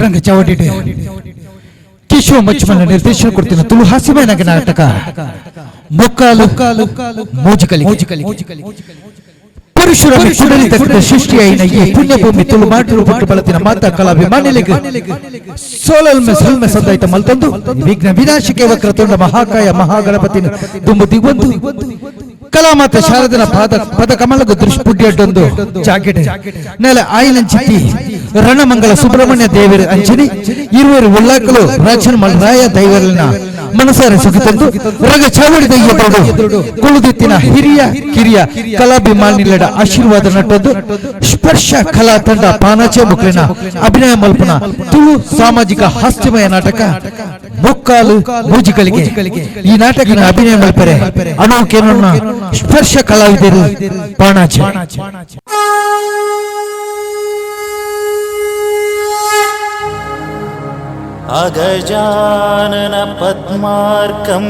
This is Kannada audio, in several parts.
ರಂಗ ಚಾವಡಿಡೆ ಕೇಶವ ಮಚ್ಚಮಲ್ಲ ನಿರ್ದೇಶನ ಕೊಡ್ತಿನ ತುಳು ಹಾಸ್ಯಮಯ ನಾಟಕ ಮೊಕ್ಕಾಲು ಮೋಜಿಕಲಿ ಪುರುಷರ ಕುಡಲಿತ ಸೃಷ್ಟಿಯಾಯಿನ ಈ ಪುಣ್ಯಭೂಮಿ ತುಳು ಮಾಡಿರು ಬಿಟ್ಟು ಬಳತಿನ ಮಾತಾ ಕಲಾಭಿಮಾನಿಗಳಿಗೆ ಸೋಲಲ್ಮೆ ಸಲ್ಮೆ ಸಂದಾಯಿತ ಮಲ್ತಂದು ವಿಘ್ನ ವಿನಾಶಕ್ಕೆ ವಕ್ರತುಂಡ ಮಹಾಕಾಯ ಮಹಾಗಣಪತಿನ ದುಂಬು ದಿಗ್ಬಂದು ಕಲಾಮಾತ ಶಾರದನ ಪದ ಕಮಲಗ ದೃಷ್ಪುಡ್ಯಡ್ಡೊಂದು ಜಾಕೆಟ್ ನೆಲ ಆಯಿನಂಚಿತಿ ರಣಮಂಗಲ ಸುಬ್ರಹ್ಮಣ್ಯ ದೇವರ ಅಂಚನಿ ಇರುವರು ಉಳ್ಳಾಕಲು ರಾಜನ್ ಮಲ್ರಾಯ ದೈವರನ್ನ ಮನಸಾರೆ ಸುಖಿತಂದು ರಗ ಚಾವಡಿ ದಯ್ಯಬಡು ಕುಳುದಿತ್ತಿನ ಹಿರಿಯ ಕಿರಿಯ ಕಲಾಭಿಮಾನಿಗಳ ಆಶೀರ್ವಾದ ನಟ್ಟೊಂದು ಸ್ಪರ್ಶ ಕಲಾ ತಂಡ ಪಾನಾಚೆ ಮುಕ್ಲಿನ ಅಭಿನಯ ಮಲ್ಪನ ತುಳು ಸಾಮಾಜಿಕ ಹಾಸ್ಯಮಯ ನಾಟಕ ಮೊಕ್ಕಾಲು ಮೂಜಿಗಳಿಗೆ ಈ ನಾಟಕನ ಅಭಿನಯ ಮಲ್ಪರೆ ಅನೋಕೇನನ್ನ ಸ್ಪರ್ಶ ಕಲಾವಿದರು ಪಾನಾಚೆ ಅಗಜಾನನ ಪದ್ಮಾರ್ಕಂ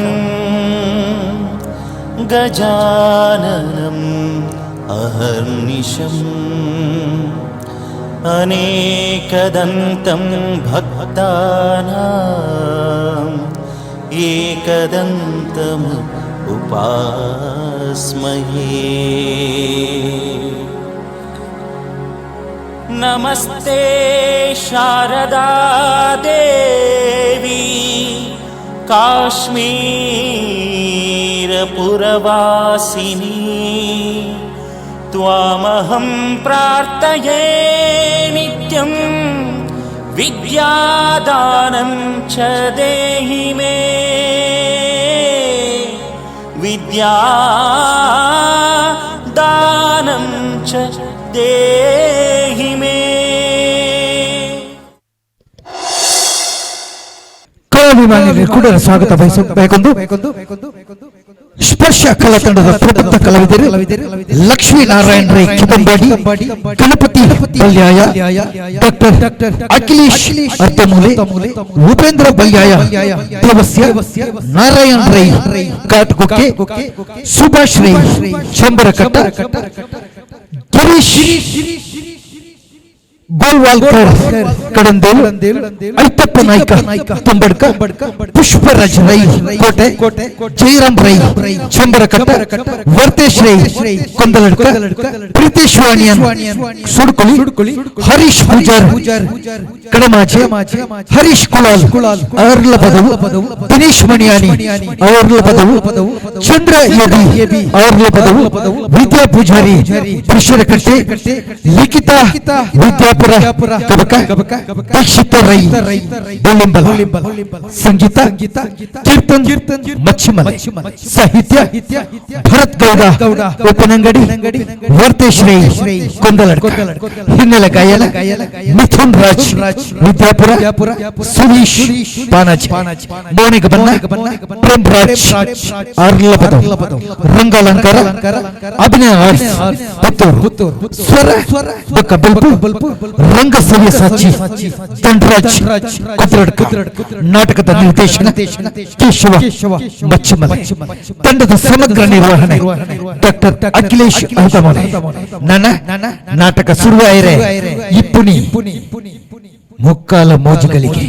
ಗಜಾನನಂ ಅಹರ್ನಿಶಂ ಅನೇಕದಂತಂ ಭಕ್ತಾನಾಂ ಏಕದಂತಂ ಉಪಾಸ್ಮಹೇ ನಮಸ್ತೆ ಶಾರದಾ ದೇವಿ ಕಾಶ್ಮೀರಪುರವಾಸಿನಿ ತ್ವಾಮಹಂ ಪ್ರಾರ್ಥಯೇ ನಿತ್ಯಂ ವಿದ್ಯಾದಾನಂ ಚ ದೇಹಿ ಮೇ ವಿದ್ಯಾದಾನಂ ಚ ದೇಹಿ ಮೇ. ಕಲಾಭಿಮಾನಿಗಳಿಗೆ ಕೂಡ ಸ್ವಾಗತ ಬಯಸಬೇಕೆಂದು ಸ್ಪರ್ಶ ಕಲಾ ತಂಡದ ಪ್ರಬುದ್ಧ ಕಲಾವಿದರು ಲಕ್ಷ್ಮೀನಾರಾಯಣ ರೈ ಕಿಬಂಬಾಡಿ, ಗಣಪತಿ ಬಲ್ಯಾಯ, ಡಾಕ್ಟರ್ ಅಖಿಲೇಶ್ ಅರ್ಧಮೂಲೆ, ಉಪೇಂದ್ರ ಬಲ್ಯಾಯ ದೇವಸ್ಯ, ನಾರಾಯಣ ರೈ ಕಾಟ್ಗುಕ್ಕೆ, ಸುಭಾಷ್ ರೈ ಚಂಬರಕಟ್ಟ, ಗಿರೀಶ್ ಗೋಲ್ವಾಲ್ಕರ್ ಕಡಂದೇಲ್, ಐತಪ್ಪ ನಾಯ್ಕ ತಂಬಡ್ಕ, ಪುಷ್ಪರಾಜ್ ರೈ ಕೋಟೆ, ಜಯರಾಮ್ ರೈ ಚಂಬರಕಟ್ಟ, ವರ್ತೇಶ್ ರೈ ಕೊಂದಲಡ್ಕ, ಪ್ರೀತೇಶ್ ವಾಣಿಯನ್ ಸುಡ್ಕುಳಿ, ಹರೀಶ್ ಪೂಜಾರ್ ಕಡಮಾಚೆ, ಹರೀಶ್ ಕುಲಾಲ್ ಅರ್ಲ ಪದವು, ದಿನೇಶ್ ಮಣಿಯಾನಿ ಅರ್ಲ ಪದವು, ಚಂದ್ರ ಯದಿ ಅರ್ಲ ಪದವು, ವಿದ್ಯಾ ಪೂಜಾರಿ ಪುರುಷರಕಟ್ಟೆ, ಲಿಖಿತಾ ವಿದ್ಯಾಪುರ ಕಬಕ, ದೀಕ್ಷಿತ ರೈ ದೊಳ್ಳಿಂಬಲ, ಸಂಗೀತ ಕೀರ್ತನ್ ಮಚ್ಚಿಮಲ, ಸಾಹಿತ್ಯ ಭರತ್ ಗೌಡ ಉಪನಂಗಡಿ, ವರ್ತೇಶ್ ರೈ ಕೊಂದಲಡ್ಕ, ಹಿನ್ನೆಲೆ ಗಾಯನ ಮಿಥುನ್ ರಾಜ್ ವಿದ್ಯಾಪುರ, ಸುನೀಶ್ ಪಾನಾಜಿ, ಮೌನಿಕ ಬನ್ನ ಪ್ರೇಮ್ ರಾಜ್ ಅರ್ಲಪದ, ರಂಗಾಲಂಕಾರ ಅಭಿನಯ ಪುತ್ತೂರು, ಸ್ವರ ಬೊಕ್ಕ ಬೆಲ್ಪು ರಂಗ ಸವಿಯ ಸಾಕ್ಷಿ ದಂಡರಾಜ್ ಕುದ್ರಡ್ಕ, ನಾಟಕದ ನಿರ್ದೇಶನ ಕೇಶವ ಮಚ್ಚಿಮಲ, ತಂಡದ ಸಮಗ್ರ ನಿರ್ವಹಣೆ ಡಾಕ್ಟರ್ ಅಖಿಲೇಶ್ ಅರ್ಧಮೂಲೆ. ನನ್ನ ನಾಟಕ ಶುರುವಾಯಿರೆ ಇಪ್ಪುನಿ ಮೊಕ್ಕಾಲ ಮೋಜಿಗಳಿಗೆ.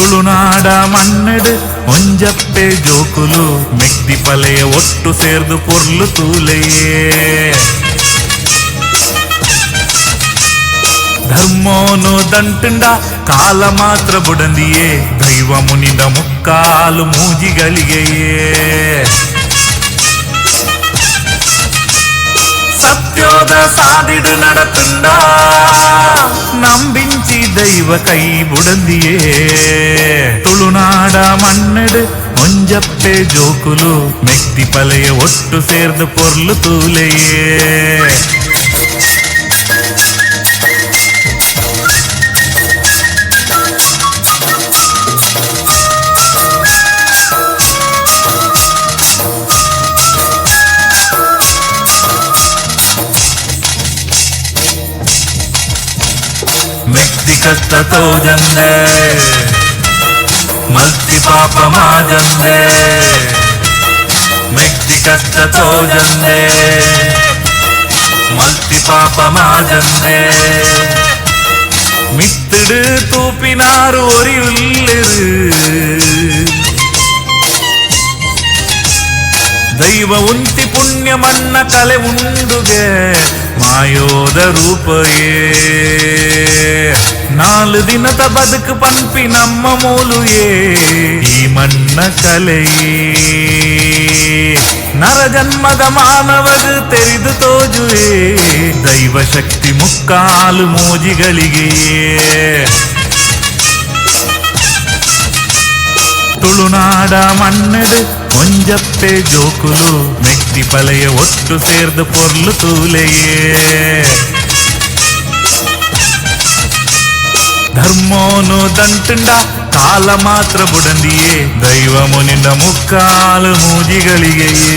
ತುಳುನಾಡ ಮಣ್ಣೆಡು ಒಂಜಪ್ಪೆ ಜೋಕುಲು ಮೆಕ್ದಿ ಪಲೆಯ ಒಟ್ಟು ಸೇರ್ದು ಪೊರ್ಲು ತೂಲೆಯೇ ಧರ್ಮೋನು ದಂಟುಂಡ ಕಾಲ ಮಾತ್ರ ಬುಡಂದಿಯೇ ದೈವ ಮುನಿದ ಮುಕ್ಕಾಲು ಮೂಜಿಗಳಿಗೆಯೇ ಸತ್ಯೋದ ಸಾದಿಡು ನಡತುಂಡ ನಂಬಿಂಚಿ ದೈವ ಕೈ ಬುಡಂದಿಯೇ ತುಳುನಾಡ ಮಣ್ಣೆಡು ಒಂಜಪ್ಪೆ ಜೋಕುಲು ಮೆಕ್ತಿ ಪಲೆಯ ಒಟ್ಟು ಸೇರ್ದು ಪೊರ್ಲು ತೂಲೆಯೇ ಕಷ್ಟ ತೋಜಂದೆ ಮಲ್ತಿ ಪಾಪ ಮಾಜಂದೆ ಮೆಕ್ತಿ ಕಷ್ಟ ತೋಜಂದೆ ಮಲ್ತಿ ಪಾಪ ಮಾಜಂದೆ ಮಿತ್ತಿಡು ತೂಪಿನಾರು ಒರಿಯುಲ್ಲಿರು ದೈವ ಉಂಟಿ ಪುಣ್ಯ ಮನ್ನ ಕಲೆ ಉಂಡುಗೆ ಮಾಯೋದ ರೂಪಯೇ ನಾಲು ದಿನದ ಬದುಕು ಪಂಪಿ ನಮ್ಮ ಮೂಲುಯೇ ಈ ಮಣ್ಣ ಕಲೆಯೇ ನರ ಜನ್ಮದ ಮಾನವದು ತೆರೆದು ತೋಜುವೆ ದೈವ ಶಕ್ತಿ ಮುಕ್ಕಾಲು ಮೋಜಿಗಳಿಗೆ ತುಳುನಾಡ ಮಣ್ಣೆಡು ಒಂಜಪ್ಪೆ ಜೋಕುಲು ಮೆಕ್ತಿ ಪಲೆಯ ಒಟ್ಟು ಸೇರ್ದು ಪೊರ್ಲು ತೂಲೆಯೇ ಧರ್ಮೋನು ದಂಟುಂಡ ಕಾಲ ಮಾತ್ರ ಬುಡಂದಿಯೇ ದೈವ ಮುನಿಂದ ಮುಕ್ಕಾಲು ಮೂಜಿಗಳಿಗೆಯೇ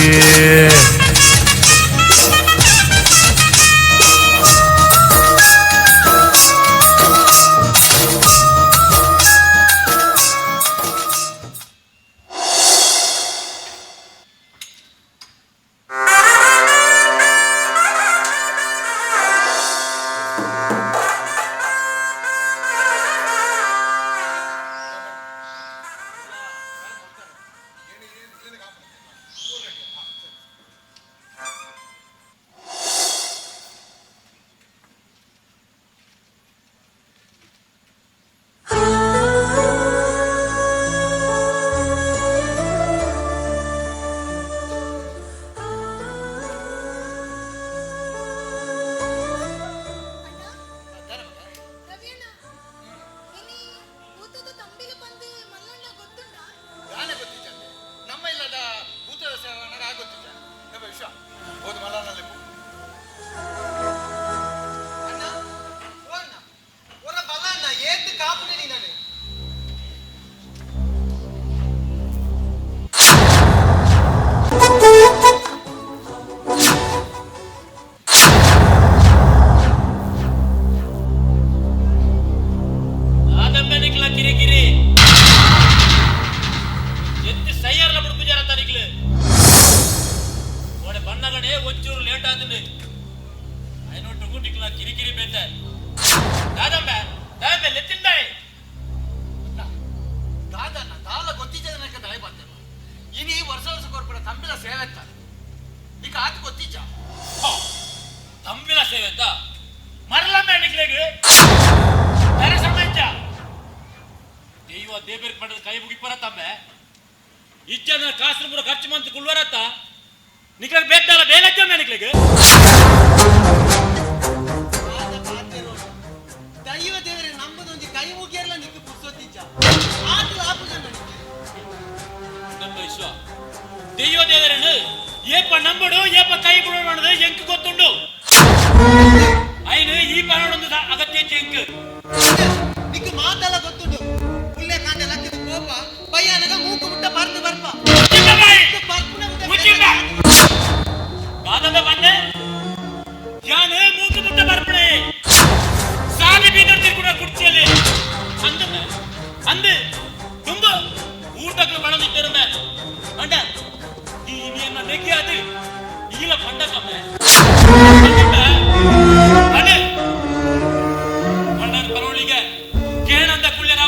ಕೇಳಂದ ಕುಳ್ಳೆನ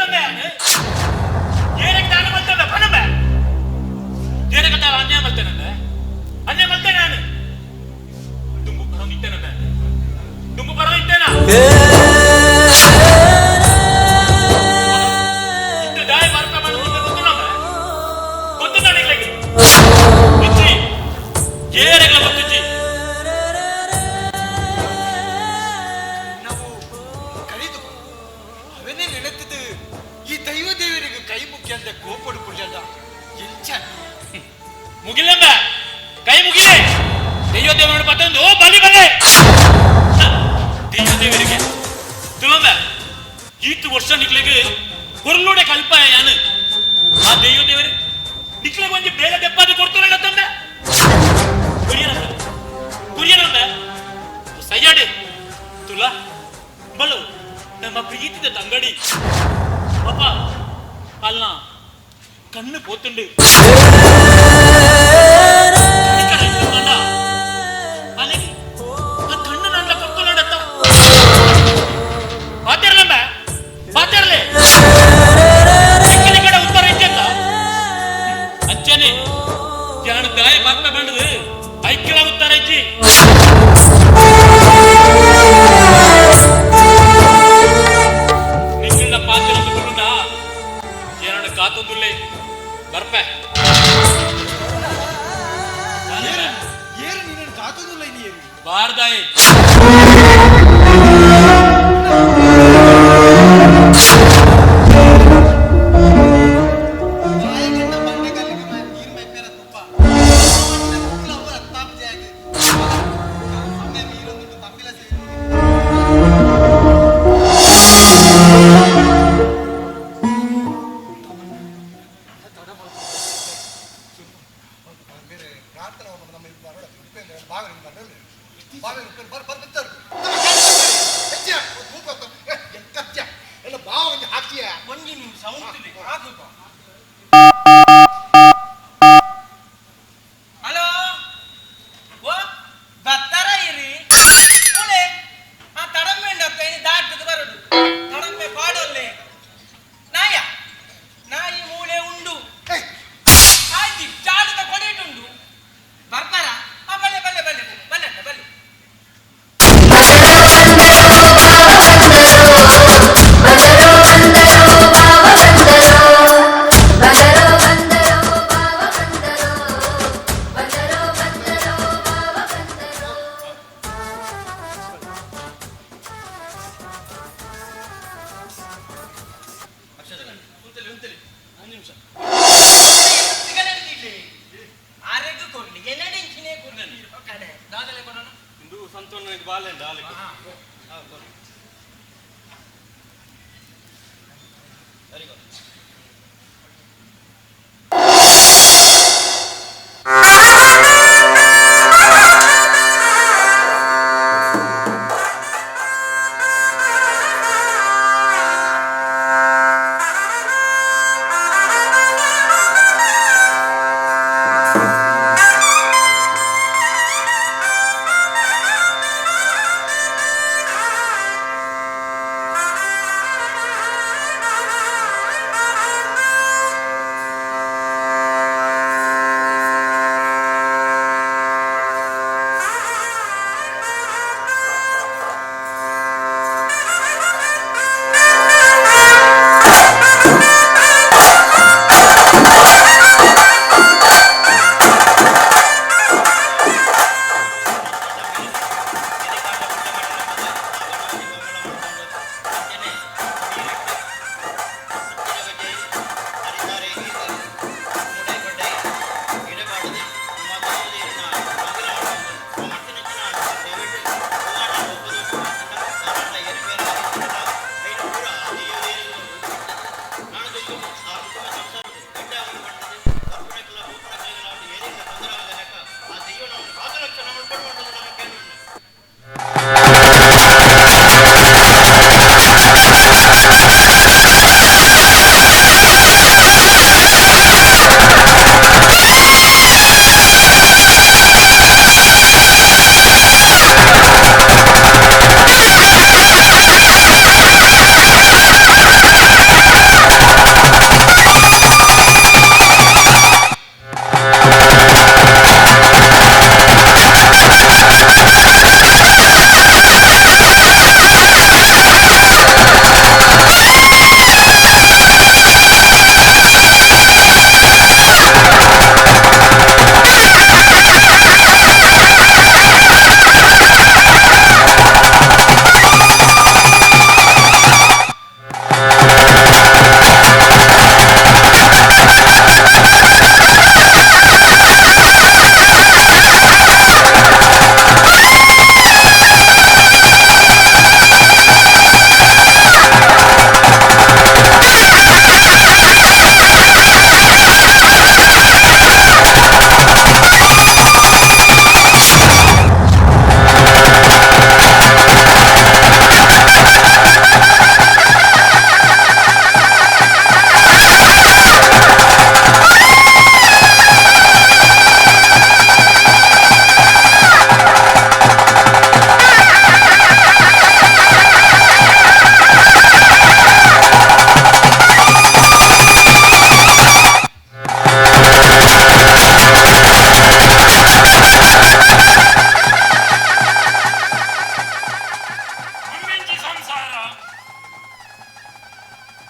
ಮಲ್ತಂದೆ ಏನಕ್ಕೆ ದಾನ ಮಲ್ತಂದ ಪಣಂಬ ಏನಕ್ಕೆ ತಾವ ಅನ್ಯಾಯ ಮಲ್ತೇನಂದ ಅನ್ಯಾಯ ಮಲ್ತೇನೆ ನಾನು ತುಂಬು ಪರ ಇಟ್ಟೇನಂದ ತುಂಬು ಪರ ಇಟ್ಟೇನ ಇಷ್ಟು ದಾಯ ಮಾರ್ಕ ಮಾಡೋದು ಗೊತ್ತು ನಮ್ಮ ಗೊತ್ತು ನನಗೆ ಇಚ್ಚಿ ಏರೆಗಳ ಗೊತ್ತಿಚ್ಚಿ ನಾವು ಕರೆದು ಅವನೇ ನೆನೆತದು ಈ ದೈವ ದೇವರಿಗೆ ಕೈ ಮುಖ್ಯ ಅಂತ ಕೋಪಡು ಪುಳ್ಯದ ಎಂಚ ಮುಗಿಲಂಬ ಕೈ ಮುಗಿದೆ ದೈವ ದೇವರನ್ನು ಪತ್ತೊಂದು ಬಲಿ ಬಲೆ ದೈವ ದೇವರಿಗೆ ತುಲಂಬ ಈತು ವರ್ಷ ನಿಕ್ಲೆಗೆ ಕೊರ್ಲೋಡೆ ಕಲ್ಪಾಯ ಯಾನು ಆ ದೈವ ದೇವರು ನಿಕ್ಲೆಗೆ ಒಂದು ಬೇಗ ದೆಪ್ಪಾದಿ ಕೊಡ್ತಾನೆ ತಂದೆ ಕುರಿಯನಂದ ಸಯ್ಯಾಡೆ ತುಲ ಬಲು ನಮ್ಮ ಪ್ರೀತಿದ ತಂಗಡಿ ಪಾಪ ಅಲ್ಲ ಕಣ್ಣು ಪೋತುಂಡು ಕಣ್ಣು ನನ್ನ ಕೊಟ್ಟು ನೋಡತ್ತ ಮಾತಾಡ್ಲಂಬ ಮಾತಾಡ್ಲೆ ಕಡೆ ಉತ್ತರ ಇಚ್ಚಂತ ಅಂಚನೆ ಯಾಣ ದಾಯ ಬಾಕ್ತ ಬಂಡದು ಐಕ್ಯಳ ಉತ್ತರ ಇಚ್ಚಿ ನಿಕ್ಕಿನ ಪಾತ್ರ ತಗೊಂಡ ಎರಡು ಕಾತೊಂದುಲ್ಲೆ ಬರ್ಪೆ ಏರು ನೀನು ಕಾತುದಿಲ್ಲ ನೀರು ಬಾರ್ದಾಯಿ ಹಲೋ ಓ ಬತ್ತಾರ ಇರಿ ಆ ತಡಂಬೆ ದಾಟದು ಬರೋದು ತಡಂಬೆ ಪಾಡೋಲ್ಲೆ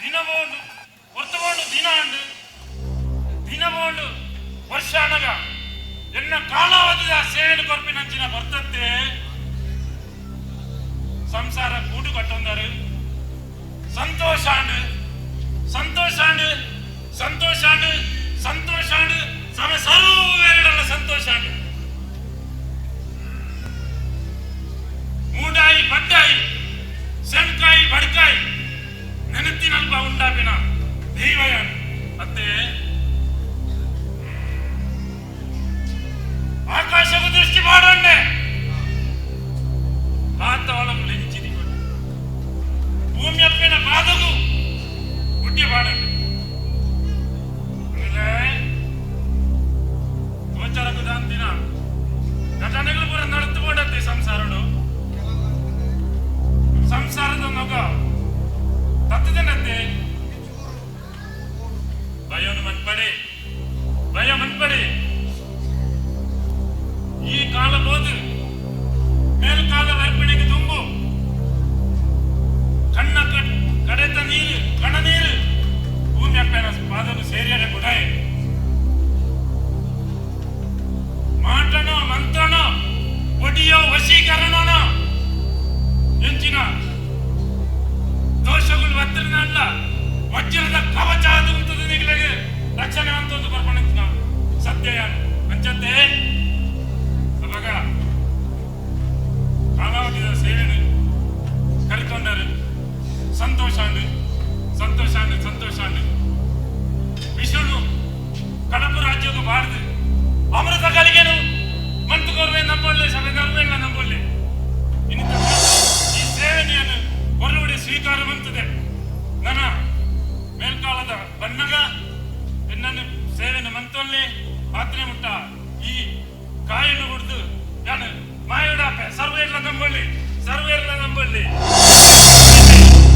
ದಿನಬೋಂಡು ಹೊರ್ತಬೋಂಡು ದಿನ ಅಂಡು ದಿನಬೋಂಡು ವರ್ಷ ಅನಗ ಎನ್ನ ಕಾಲಾವಧಿಯ ಸೇವೆಯನ್ನು ಕೊರ್ಪಿನಂಚಿನ ಬರ್ತತ್ತೆ ಸಂಸಾರ ಕೂಡು ಕಟ್ಟೊಂದರು ಸಂತೋಷಾಂಡು ಸಂತೋಷಾಂಡು ಸಂತೋಷಾಂಡು ಸಂತೋಷಾಂಡು ಸಮ ಸರ್ವೇರಡಲ್ಲ ಸಂತೋಷಾಂಡು ಮೂಡಾಯಿ ಬಡ್ಡಾಯಿ ಸೆಣ್ಕಾಯಿ ಬಡ್ಕಾಯಿ ನೆನತ್ತಿನಲ್ಪ ಉಂಟಾಪಿನ ದೈವಯಾನು ಮತ್ತೆ ಆಕಾಶವು ದೃಷ್ಟಿ ಮಾಡೋಣೆ ಪಾತಾಳಂ ಲೆಂಚಿದಿ ಭೂಮಿ ಅಪ್ಪಿನ ಪಾದಗೂ ಗುಡ್ಡೆ ಬಾಡಂಡೆ ಗೋಚರಕು ದಾಂತಿನ ಘಟನೆಗಳು ಪೂರ ನಡೆದುಕೊಂಡತ್ತೆ ಸಂಸಾರಡು ಸಂಸಾರದ ನೊಗ ತತ್ತದನಂತೆ ಭಯವನ್ನು ಮನ್ಪಡೆ ಭಯ ಮನ್ಪಡೆ ಈ ಕಾಲ ಬೋದು ಮೇಲ್ಕಾಲ ಅರ್ಪಣೆಗೆ ತುಂಬು ಕಣ್ಣ ಕಡೆತ ನೀರು ಕಣ ನೀರು ಭೂಮಿ ಅಪ್ಪನ ಪಾದನು ಸೇರಿಯಡೆ ಬುಡಾಯ್ ಮಾಟನೋ ಮಂತ್ರನೋ ಒಡಿಯೋ ವಶೀಕರಣನೋ ಎಂಚಿನ ದೋಷಗಳು ಒತ್ತರಿನ ಅಲ್ಲ ವಜ್ರದ ಕವಚ ಆದಂತದ್ದು ನಿಗಲಿಗೆ ರಕ್ಷಣೆ ಅಂತ ಒಂದು ಬರ್ಪಣಿನ ಸತ್ಯ ಅಂಚಂತೆ ಅವಾಗ ಕಾಲಾವಧಿಯ ಸೇವೆನು ಕರಿಕೊಂಡರು ಸಂತೋಷಾಂಡು ಸಂತೋಷಾಂಡು ಸಂತೋಷಾಂಡು ವಿಷ್ಣು ಕಡಪು ರಾಜ್ಯಕ್ಕೂ ಬಾರದು ಅಮೃತ ಕಲಿಗೆನು ಮಂತು ಕೊರ್ವೆ ನಂಬೊಳ್ಳೆ ಸಭೆ ಕರ್ವೆಲ್ಲ ನಂಬೊಳ್ಳೆ ಇನ್ನಿತ ಈ ಸೇವೆಯನ್ನು ಹೊರಳುಡಿ ಸ್ವೀಕಾರ ಬಂತದೆ ನನ್ನ ಮೇಲ್ಕಾಲದ ಬಣ್ಣಗ ಎನ್ನನ್ನು ಸೇವೆಯನ್ನು ಮಂತೊಳ್ಳೆ ಪಾತ್ರೆ ಮುಟ್ಟ ಈ ಕಾಯನ್ನು ಹೊಡೆದು ಯಾನು ಮಾಯುಡಾಪೆ ಸರ್ವೇರ್ಲ ನಂಬಳ್ಳಿ ಸರ್ವೇರ್ಲ ನಂಬಳ್ಳಿ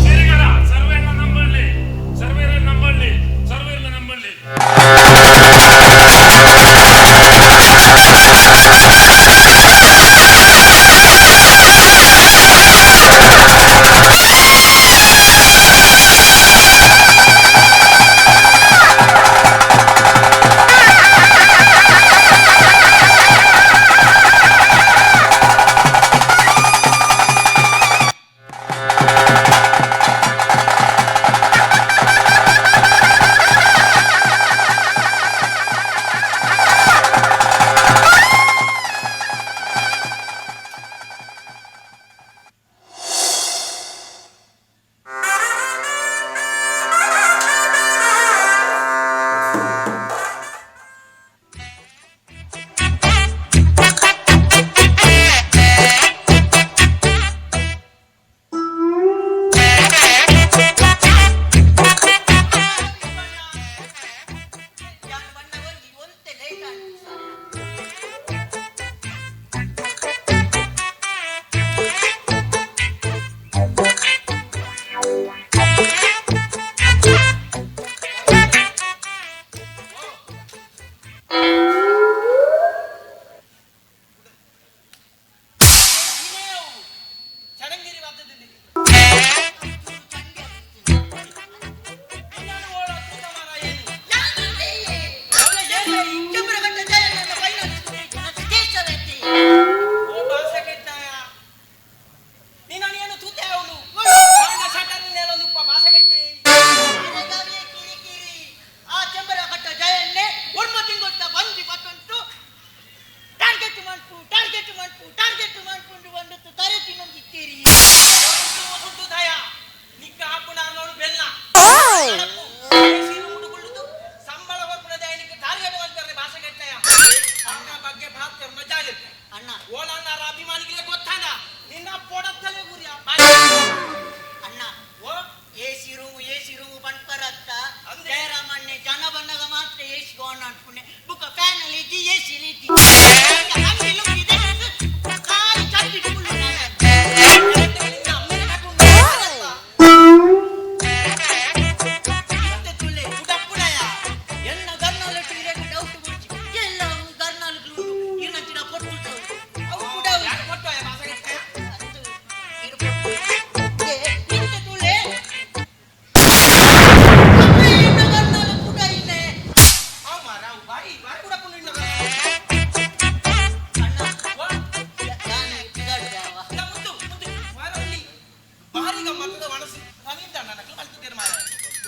ಸೇರಿಗರ ಸರ್ವೇರ್ಲ ನಂಬಳ್ಳಿ ಸರ್ವೇರ್ಲ ನಂಬಳ್ಳಿ ಸರ್ವೇರ್ಲ ನಂಬಳ್ಳಿ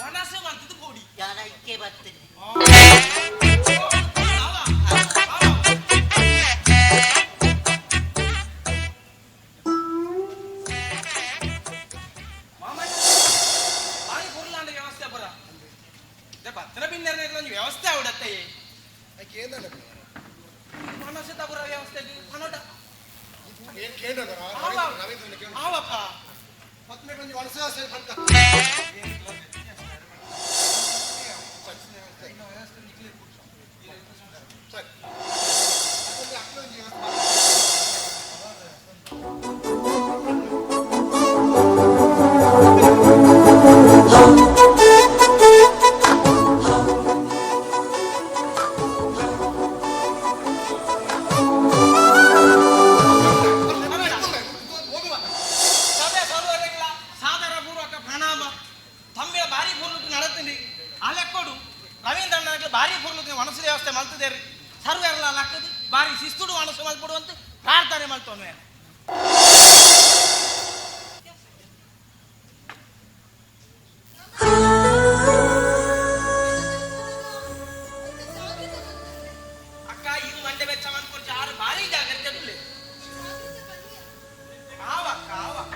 ಮನಸ್ಸು ಬಂತದ್ದು ಕೊಡಿ ಯಾನ ಇಕ್ಕೆ ಬರ್ತೀನಿ ವ್ಯವಸ್ಥೆ ಬರ ಭತ್ತನ ಪಿಂಡರ ವ್ಯವಸ್ಥೆ ಅವಡತ್ತೆ ಮನಸ್ಸು ತಗುರ ವ್ಯವಸ್ಥೆ ಆವಪ್ಪ ಬಾರಿ ಶಿಸ್ತುಡು ಮನಸ್ಸು ಮಲ್ಪಡುವಂತೆ ಪ್ರಾರ್ಥನೆ ಮಾಡ್ತವನು ಅಕ್ಕ ಇದು ಮಂಡೆ ಬೆಚ್ಚ ಮಾಡ್ಕೊಳ್చి ಆರು ಭಾರಿ ಜಾಗ್ರತೆ ಆವಕ್ಕ ಆವಕ್ಕ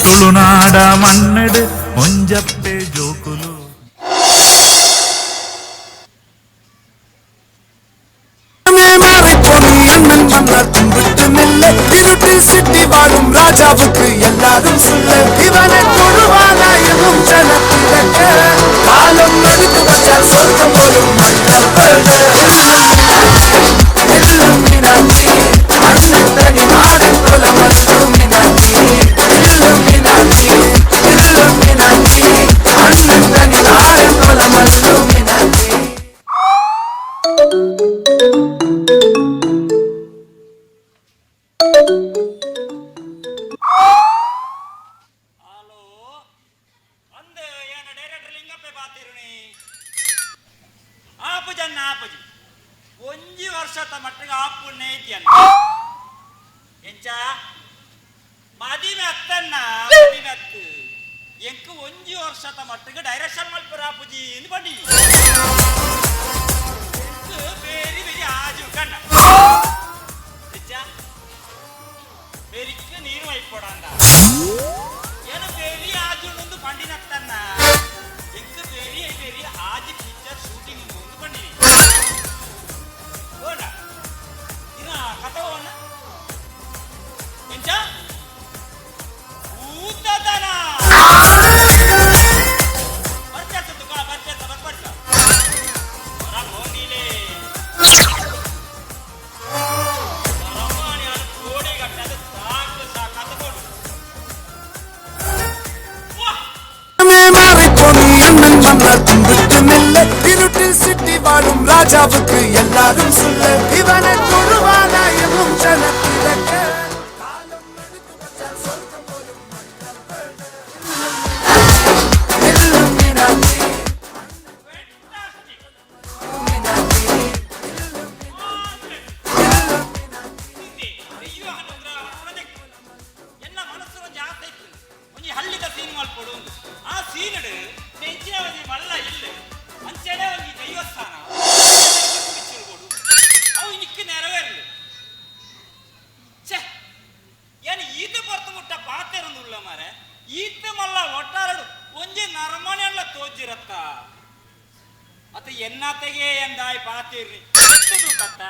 ತುಳುನಾಡ ಮಣ್ಣಡು ಒಂಜಪ್ಪೆ ಜೋಕುಲು சிட்டி வாழும் ராஜாவுக்கு எல்லாரும் சொல்ல இவனை தொழுவானாயும் ஜனத்திலக்க காலம் எடுத்து வச்சால் சொர்க்கம் போலும் எல்லாம் மீனாட்சி அண்ணன் தனி நாடன் போல மல்லும் மீனாட்சி எல்லாம் மீனாட்சி எல்லாம் மீனாட்சி அண்ணன் தனி நாடன் போல மல்லும் மீனாட்சி ಒಂಜಿ ವರ್ಷದ ಮಟ್ಟಿಗೆ ಆಪುಣ್ಣೆ ಐತಿಯನ್ನ ಎಂಚ ಮದಿಮೆ ಅತ್ತನ್ನ ಮದಿಮೆ ಅತ್ತು ಎಂಕು ಒಂಜಿ ವರ್ಷದ ಮಟ್ಟಿಗೆ ಡೈರೆಕ್ಷನ್ ಮಲ್ಪರ ಆಪುಜಿ ಎಂದು ಬನ್ನಿ ಬೇರೆ ಬೇರೆ ಆಜು ಕಣ್ಣ ಎಂಚ ಬೇರಿಕ್ಕೆ ನೀರು ಐಪೋಡಂದ ಏನು ಬೇರೆ ಆಜು ಒಂದು ಪಂಡಿನ ಅತ್ತನ್ನ ಎಂಕು ಬೇರೆ ಬೇರೆ ಆಜು ಪಿಕ್ಚರ್ ಶೂಟಿಂಗ್ ಒಂದು ಬಂದಿನಿ ಕಥವನ್ನ ಎಂಚ ಊತದನ ಬರ್ಚತ್ತ ತುಕ ಬರ್ಚತ್ತ ಬರ್ಪಟ್ಟ ಹೊರ ಹೋಗಿಲೆ ರಮಾಣಿ ಅದು ಕೋಡಿ ಗಟ್ಟದ ಸಾಕು ಸಾಕಾತ ಕೊಡು இருட்டில் சிட்டி வாழும் ராஜாவுக்கு எல்லாரும் சொல்ல இவனை தொழுவானாயும் ஜனத்திலக்க காலம் எடுத்து வச்சால் சொர்க்கம் போலும் எல்லாம் மீனாட்சி என்ன மனசுல ಜಾಸ್ತಿ ಇತ್ತು ಒಂಜಿ ಹಳ್ಳಿದ ಸೀನ್ ಮಲ್ಪಡು ಆ ಸೀನಡು ನೆಂಚಿನ ಒಂಜಿ ಮಲ್ಲ ಇಲ್ಲ ಅಂಚೆಡೆ ಒಂಜಿ ದೈವಸ್ಥಾನ ಅವು ನಿಕ್ಕೆ ನೆರವೇರಲು ಛೆ ಏನು ಈತ ಬರ್ತು ಮುಟ್ಟ ಪಾತೆರೊಂದುಲ್ಲ ಮಾರೆ ಈತ ಮಲ್ಲ ಒಟ್ಟಾರಡು ಒಂಜಿ ನರಮನೆಲ್ಲ ತೋಜಿರತ್ತ ಅತ ಎನ್ನತೆಗೆ ಎಂದಾಯ್ ಪಾತಿರ್ರಿ ಎತ್ತದು ಕತ್ತ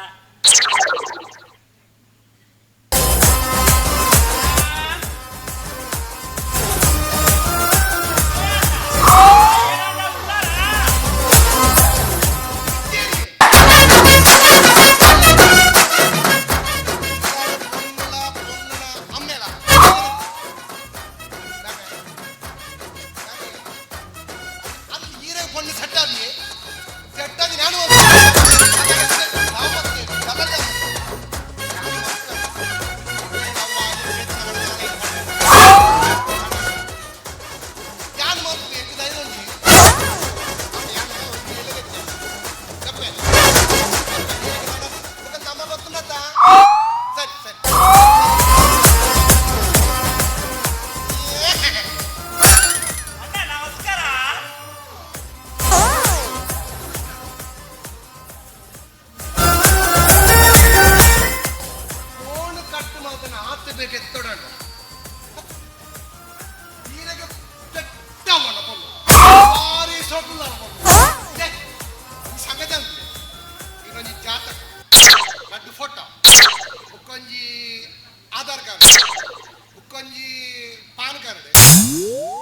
ಪಾನ್ಕರಡೆ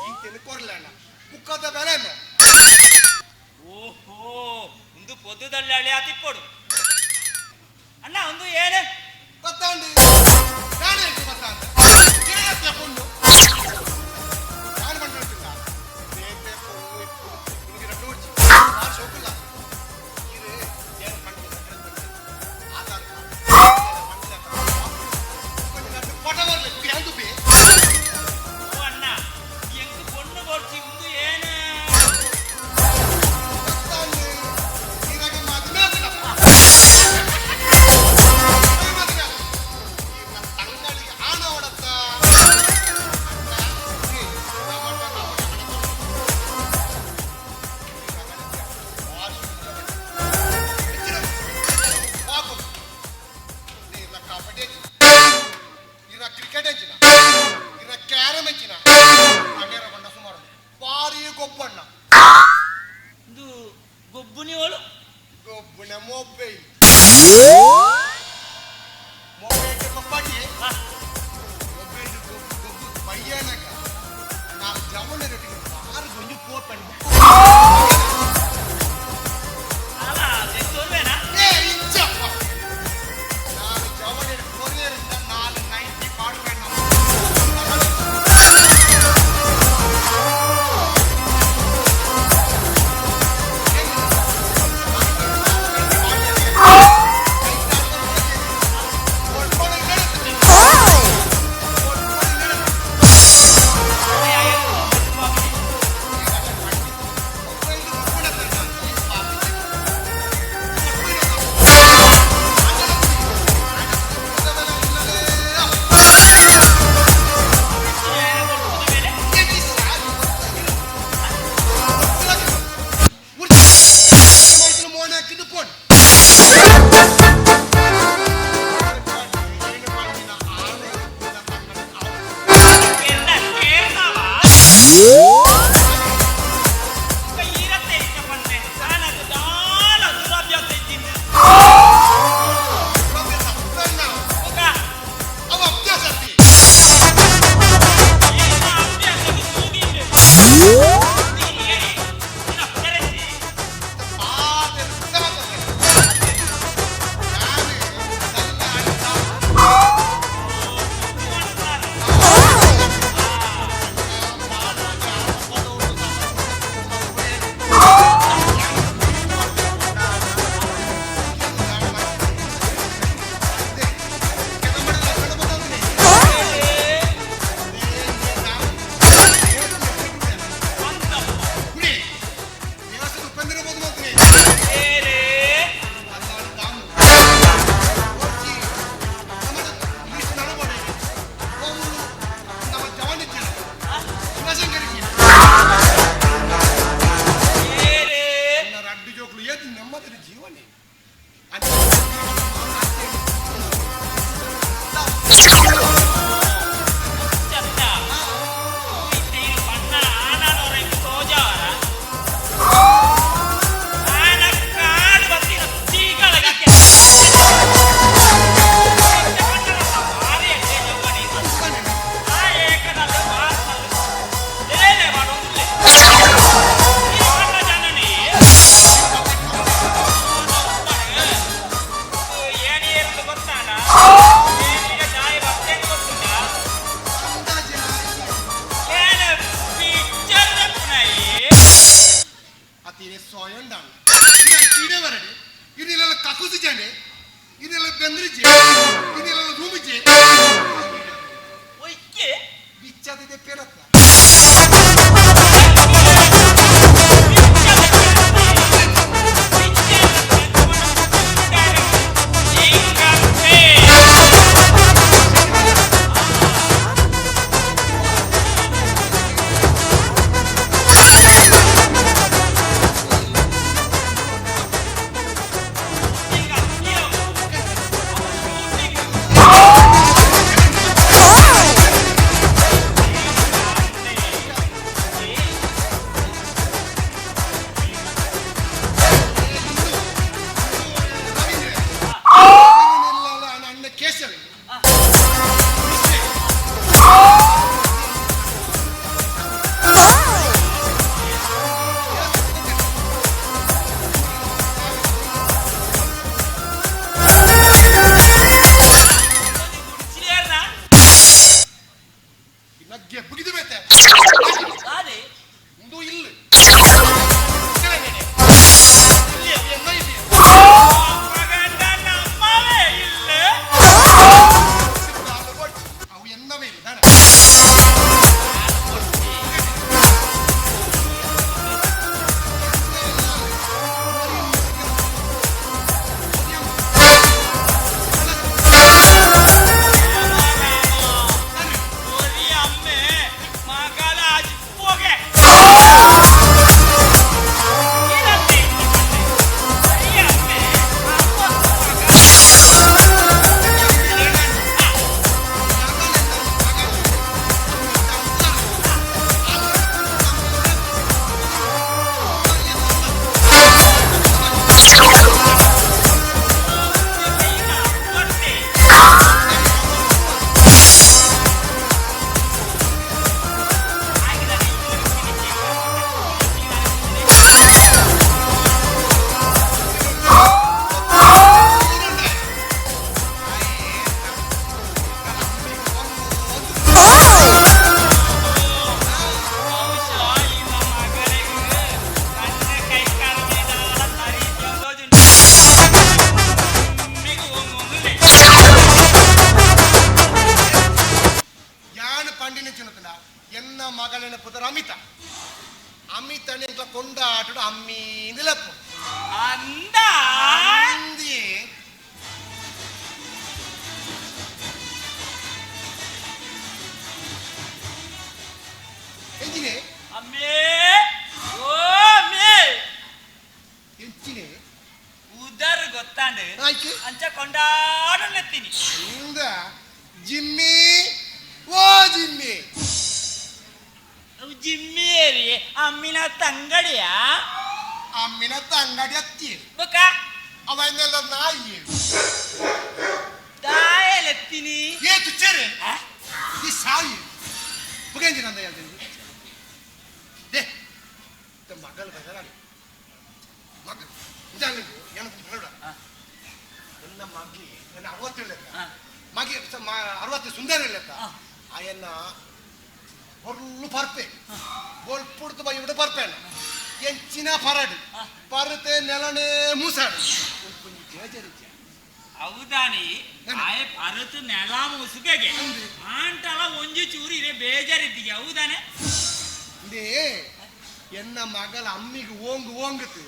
ಇಂತೆನು ಕೊರ್ಲಣ್ಣ ಮುಕ್ಕದ ಬೆಲೆ ಅಣ್ಣ ಓಹೋ ಒಂದು ಪೊದ್ದುದಲ್ಲಿ ಹಳೆ ಹತ್ತಿಪ್ಪೋಡು ಅಣ್ಣ ಒಂದು ಏನೇ ಗೊತ್ತಾಂಡಿ ನಾನು ಹೇಳ್ತಿ ಗೊತ್ತಾಂಡ ಏನತ್ತೆ ಪುಣ್ಣು ನಾನು ಬಂದಿರ್ತಿಲ್ಲ ಬೇಬೆ ಪುಣ್ಣು ಇತ್ತು ನಿಮಗೆ ರಡ್ಡು ಹೊಡ್ಚಿ ಆ ಶೋಕುಲ್ಲ ಇದು ಏನು ಮಾಡ್ತಿಲ್ಲ ಆಧಾರ್ ಕಾರ್ಡ್ ಫೋಟೋ ಬರ್ಬೇಕು ಎಂದು ಬೇ ಓ ಅಣ್ಣ ಎಂಕು ಪೊಣ್ಣು ಕೊಡ್ಸಿ ಒಂದು ಏನೇ ಗೊತ್ತಾಂಡಿ ನಿನಗೆ ಮದುವೆ ಆಗ್ತದಪ್ಪ ತಂಗಳಿಗೆ ಆಣ ಹೊಡತ್ತ ಕಬಡ್ಡಿ ಇರ ಕ್ರಿಕೆಟ್ ಹೆಚ್ಚಿನ ಇರ ಕ್ಯಾರಮ್ ಹೆಚ್ಚಿನ ಅನೇರ ಬಣ್ಣ ಸುಮಾರು ಭಾರಿ ಗೊಬ್ಬಣ್ಣ ಒಂದು ಗೊಬ್ಬುನಿ ಹೋಳು ಗೊಬ್ಬಣ ಮೊಬೈಲ್ ಮೊಬೈಲ್ ಗೊಬ್ಬಡಿ ಮೊಬೈಲ್ ಗೊಬ್ಬು ಬಯ್ಯನಕ ನಾ ಜವನ ರೆಟ್ಟಿಗೆ ಬಾರು ಗೊಂಜು ಕೋಪಣ್ಣ ಅಲ್ಲ ತೋರ್ವೇನಾ ಏ ಇಚ್ಚಪ್ಪ ನಾನು ಜವನ ಕೊರಿಯರಿಂದ 490 ಪಾಡುವೇಣ ಮುಗಿದು ಬೇತೆ ಅದೇ ಒಂದು ಇಲ್ಲ ನಮ್ಮವೇ ಇಲ್ಲ ಅವು ಎನ್ನವೇ ಇಲ್ಲ ತಾನೆ ಎನ್ನ ಮಗಳನ್ನ ಪುತ್ರ ಅಮಿತ ಅಮಿತನ ಕೊಂಡಾಟಡು ಅಮ್ಮಿ ನಿಲಪ್ಪು ಅಂದ ಅಂದಿ ಎಂಜಿನೆ ಅಮ್ಮೇ ಓ ಅಮ್ಮೇ ಎಂಚಿನೆ ಉದರ್ ಗೊತ್ತಾಂಡು ಆಯ್ತು ಅಂಚ ಕೊಂಡಾಡಲೆತ್ತೀನಿ ಇಂದ ಜಿಮ್ಮಿ ಓ ಜಿಮ್ಮಿ ಜಿಮ್ಮಿಯರಿ ಅಮ್ಮಿನ ತಂಗಡಿಯ ಅಮ್ಮಿನ ತಂಗಡಿ ಹತ್ತಿ ಬೊಕ್ಕ ಅವನ್ನೆಲ್ಲ ನಾಯಿ ದಾಯಲೆತ್ತೀನಿ ಏತು ಚೆರೆ ಈ ಸಾಯಿ ಮುಗೇಂಜಿನ ಅಂದ ಹೇಳ್ತೀನಿ ದೇ ಮಗಳು ಬದಲಾಗಿ ಮಗಳು ಇದಾಗಲಿ ಏನು ನೋಡ ನನ್ನ ಮಗಿ ನನ್ನ 60 ಲೆಕ್ಕ ಮಗಿ 60 ಸುಂದರ ಲೆಕ್ಕ ಅಯ್ಯನ್ನ ಹೊರ್ಲು ಪರ್ಪೆ ಗೋಲ್ ಪುಡ್ತು ಬೈ ഇവിടെ ಪರ್ಪೆನ ಎಂಚಿನ ಪರಡು ಪರತೆ ನೆಲನೆ ಮೂಸಾಡು ಹೌದಾನಿ ಆಯ ಪರತು ನೆಲ ಮುಸುಗೆಗೆ ಆಂಟಲ ಒಂಜಿ ಚೂರಿ ಇದೆ ಬೇಜಾರಿದ್ದೀಗೆ ಹೌದಾನೆ ಇದೇ ಎನ್ನ ಮಗಳ ಅಮ್ಮಿಗೆ ಓಂಗು ಓಂಗತು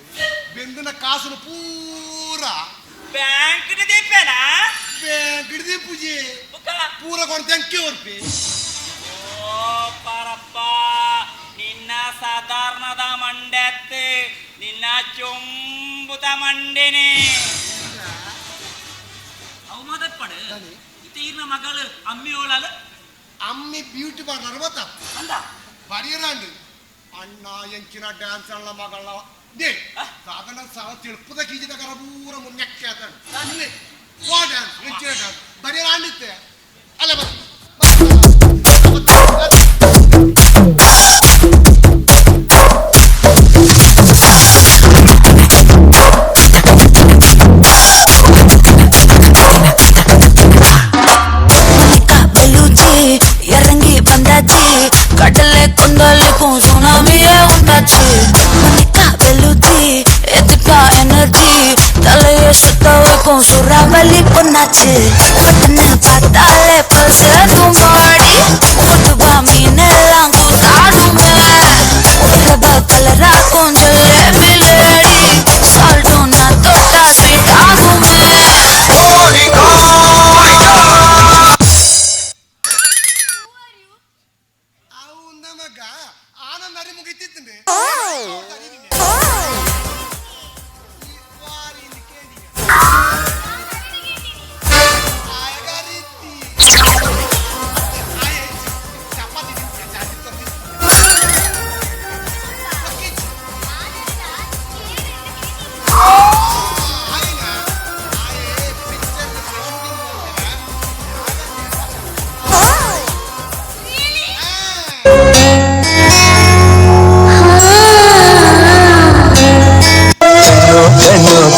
ಬೆಂದಿನ ಕಾಸು ಪೂರ ಬ್ಯಾಂಕ್ ದೀಪೇನ ಗಿಡದಿ ಪೂಜೆ ಪೂರ ಕೊಂಡು ತೆಂಕಿ ಹೊರ್ಪಿ ಓ ಪರಪ್ಪ ನಿನ್ನ ಸಾಧಾರಣದ ಮಂಡೆತ್ತು ನಿನ್ನ ಚೊಂಬುತ ಮಂಡೆನೆ ಅವು ಮದಪ್ಪಡು ತೀರ್ನ ಮಗಳು ಅಮ್ಮಿ ಓಳಲು ಅಮ್ಮಿ ಬ್ಯೂಟಿ ಪಾರ್ಲರ್ ಗೊತ್ತಾ ಅಂದ ಬರೀರಾಂಡು ಅಣ್ಣ ಎಂಚಿನ ಡ್ಯಾನ್ಸ್ ಅಣ್ಣ ಮಗಳ ದೇ ಸಾಧನ ಸಾವ ತಿಳ್ಪದ ಕೀಜಿದ ಕರ ಪೂರ ಮುನ್ನೆಕ್ಕೆ ಆತಾಡು ಓ ಡ್ಯಾನ್ಸ್ ಎಂಚಿನ ಡ್ಯಾನ್ಸ್ ಬರೀರಾಂಡಿತ್ತೆ ಅಲ್ಲ இறங்கி வந்தாச்சு கடலை கொந்தளிக்கும் சுனாமியே உண்டாச்சு மணிக்கா வெளுத்தி எதுக்கா எனர்ஜி தலையை சுத்த வைக்கும் சுறாவளி பொண்ணாச்சு பட்டனை பார்த்தாலே பல்ஸ் ஏதும் பாடி ஓட்டுவா மீனெல்லாம் கூத்தாடுமே உலக கலரா கொஞ்சம் லேடி சால்ட்டும் நான் தொட்டா ஸ்வீட் ஆகுமே ಆನಂದ ಮುಗಿತಿತ್ತಂಡೆ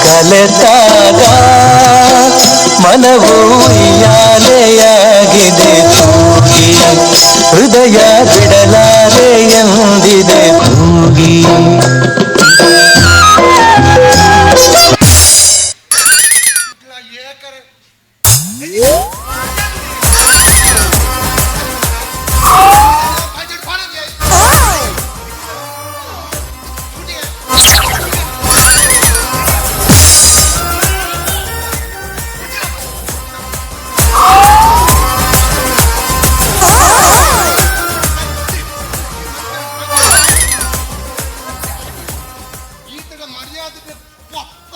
ಕಲೆತಾಗ ಮನವು ಯಾಲೆಯಾಗಿದೆ ತೂಗಿ ಹೃದಯ ಬಿಡಲಾರೆ ಎಂದಿದೆ ಕೂಗಿ. ಏಕರೆ ಈತನ ಮರ್ಯಾದೆ ಪಪ್ಪ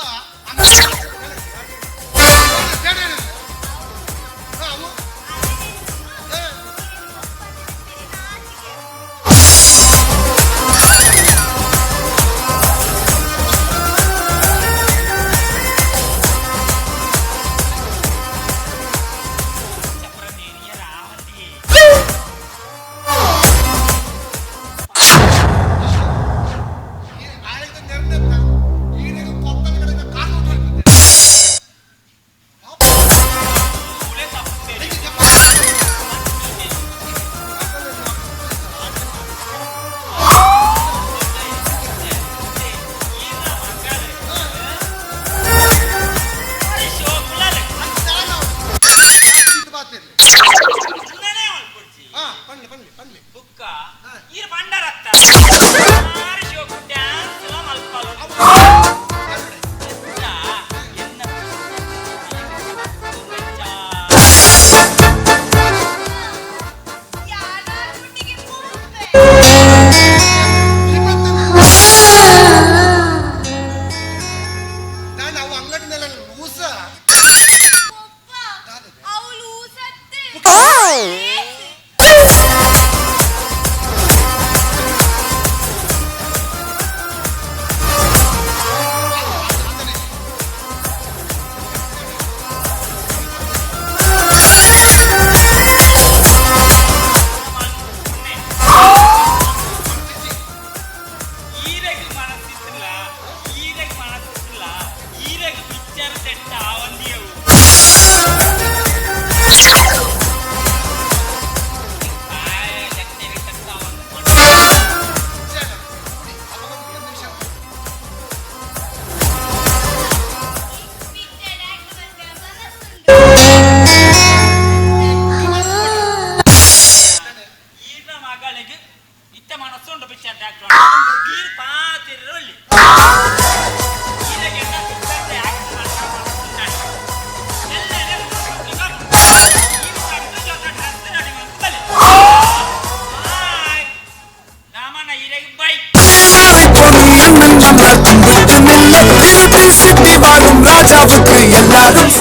ராஜாவுக்கு எல்லாரும்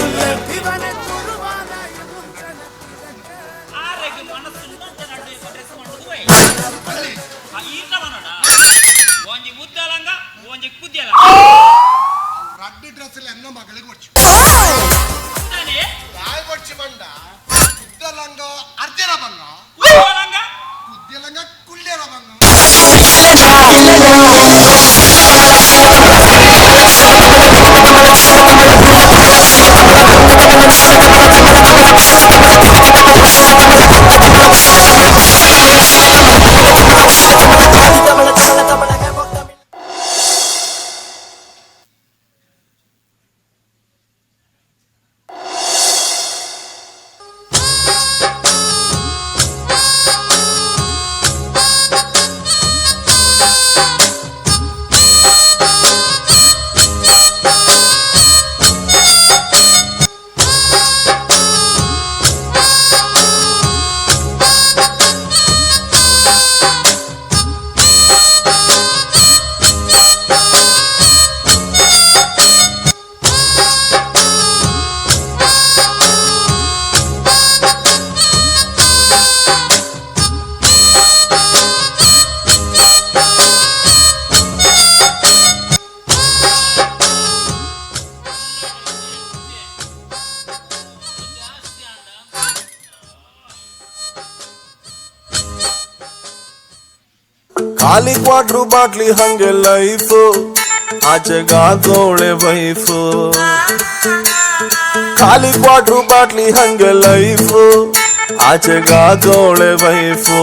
ರಡ್ಡು ಡ್ರೆಸ್ ಎಲ್ಲ ಎನ್ನ ಮಗಳಿಗೆ ಕೊಡ್ಚು ಯಾರು ಕೊಡ್ಚು ಬಂಡ ಉದ್ದಲಂಗ ಅರ್ಜನ ಬಂಗ ಉದ್ದಲಂಗ ಕುಲ್ಲೇರ ಬಂಗ ಖಾಲಿ ಕ್ವಾಟ್ರು ಬಾಟ್ಲಿ ಹಂಗೆ ಲೈಫು ಆಚೆಗಾದೋಳೆ ವೈಫು ಖಾಲಿ ಕ್ವಾಟ್ರು ಬಾಟ್ಲಿ ಹಂಗೆ ಲೈಫು ಆಚೆಗಾಗೋಳೆ ವೈಫು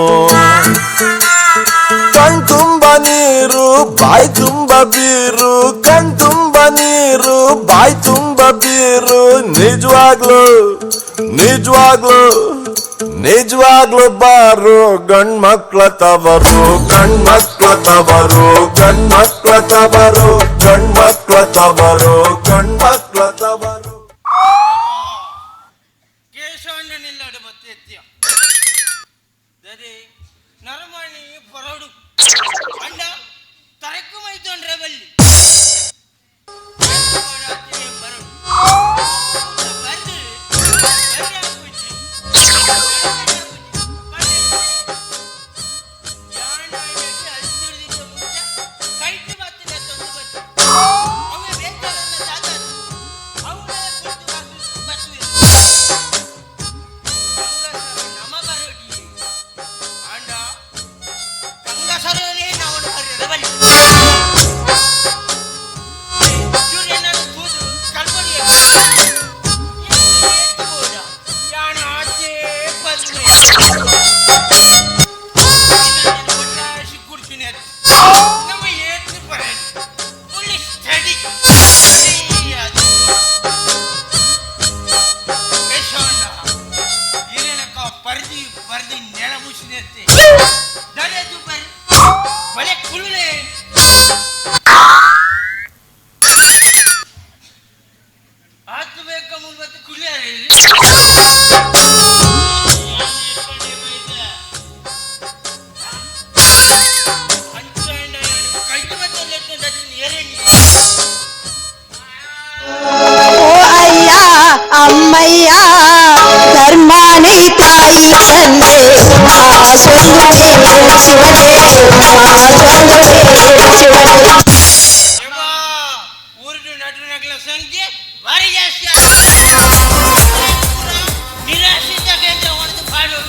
ಕಣ್ ತುಂಬ ನೀರು ಬಾಯಿ ತುಂಬ ಬೀರು ಕಣ್ ತುಂಬ ನೀರು ಬಾಯಿ ತುಂಬ ಬೀರು ನಿಜವಾಗ್ಲು ನಿಜವಾಗ್ಲು ನಿಜವಾಗ್ಲು ಬಾರು ಗಂಡ್ಮಕ್ಳ ತವರು ಗಂಡ್ಮಕ್ಳ ತವರು ಗಂಡ್ಮಕ್ಳ ತವರು ಗಂಡ್ಮಕ್ಳ ತವರು ಗಂಡ್ಮಕ್ಳ ತವರು ಕೇಶವಣ್ಣ ನಿಲ್ಲಾಡು ಬತ್ತೆ ಎತ್ತಿಯ ದರಿ ನರಮಣಿ ಹೊರಡು ಅಂಡ ತರಕು ಮೈತೊಂಡ್ರೆ ಬಲ್ಲಿ అమ్మయ్య ధర్మాని తాయి తండ్రి ఊరుడు నటు నగల సంఖ్య వారి నిరాశిత కేంద్ర వరకు పాడు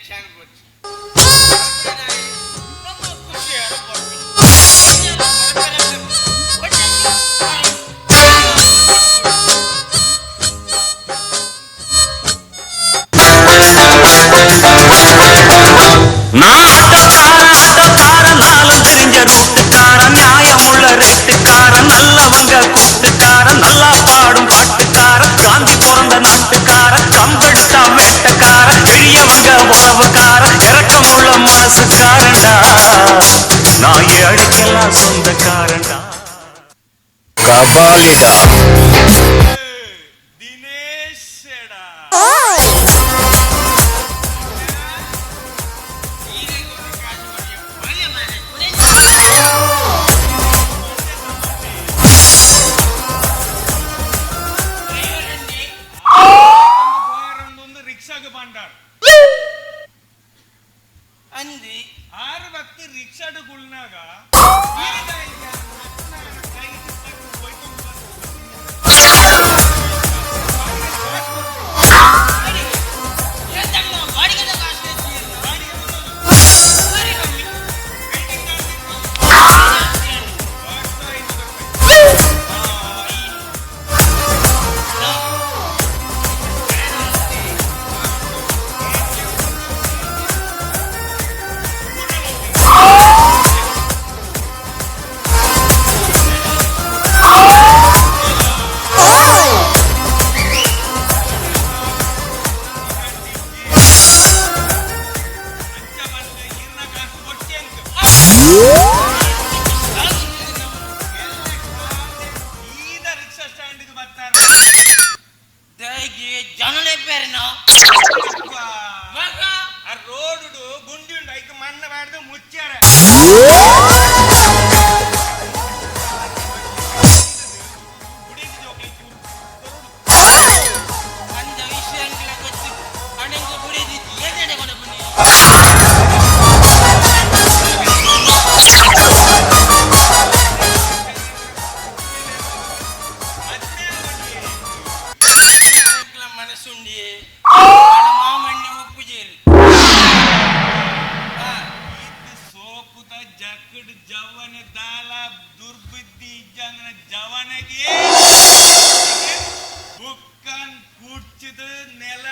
ಚಾನ್ ಕೊಡ್ತೀನಿ நான் ஆட்டோக்காரன் தெரிஞ்ச ரூட்டுக்காரன் நியாயமுள்ள ரேட்டுக்காரன் நல்லவங்க கூட்டுக்காரன் நல்லா பாடும் பாட்டுக்காரன் காந்தி பிறந்த நாட்டுக்காரன் கம்பெடுத்தா வேட்டக்காரன் பெரியவங்க உறவுக்காரன் இறக்கமுள்ள மனசுக்காரன்டா நான் ஏழைக்கெல்லாம் சொந்தக்காரன்டா கபாலிடா ದಿನೇಶಡಾ ರಿಕ್ಷಾಗೆ ಬಂದಾರ ಅಂದಿ 6 ಭಕ್ತಿ ರಿಕ್ಷಾಡು ಗುಳ್ನಾಗ ಜನಲೇ ಪೇರಿನ ಆ ರೋಡು ಗುಂಡಿ ಉಂಡು ಐಕ್ ಮಣ್ಣ ಮಾಡ್ದು ಮುಚ್ಚಾರ ಅಂದ ವಿಷಯ ಗೊತ್ತು ಅಣೆಂಗ ಬುಡಿದಿತ್ತು ಏನೆಡೆ ಕೊಂಡ ಬನ್ನಿ ಮನಸ್ಸುಂಡಿ ಮಾಮಣ್ಣೆ ಉಪ್ಪು ಜೇರಿ ಸೋಪುದ ಜಕ್ಕಡ್ ಜವನ ದಾಲ ದುರ್ಬುದ್ಧಿ ಇಜ್ಜಂದ್ರ ಜವನಗೆ ಬುಕ್ಕನ್ ಕೂಡ್ಚಿದ ನೆಲ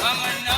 ಮಾಮಣ್ಣ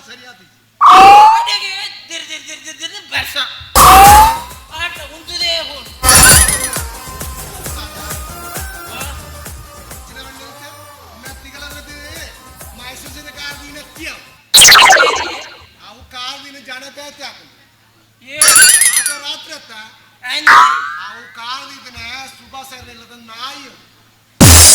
ಸರಿಯಾದ ಕಡೆಗೆ ದಿರ್ ಬೆರ್ಸ ಆಟ ಉಂಟುದೇ ಹೋಣು ಮೆತ್ತಿಗಳದ್ದು ಮೈಸೂರಿನ ಕಾರ್ದಿನ ಅವು ಕಾರ್ದಿನ ಜನಪೇತೆ ಹಾಕುದು ಆತ ರಾತ್ರಿ ಅತ್ತ ಅವು ಕಾರ್ದಿನ ಸುಭಾಷ ಇಲ್ಲದ ನಾಯಿ ನಾಯಿ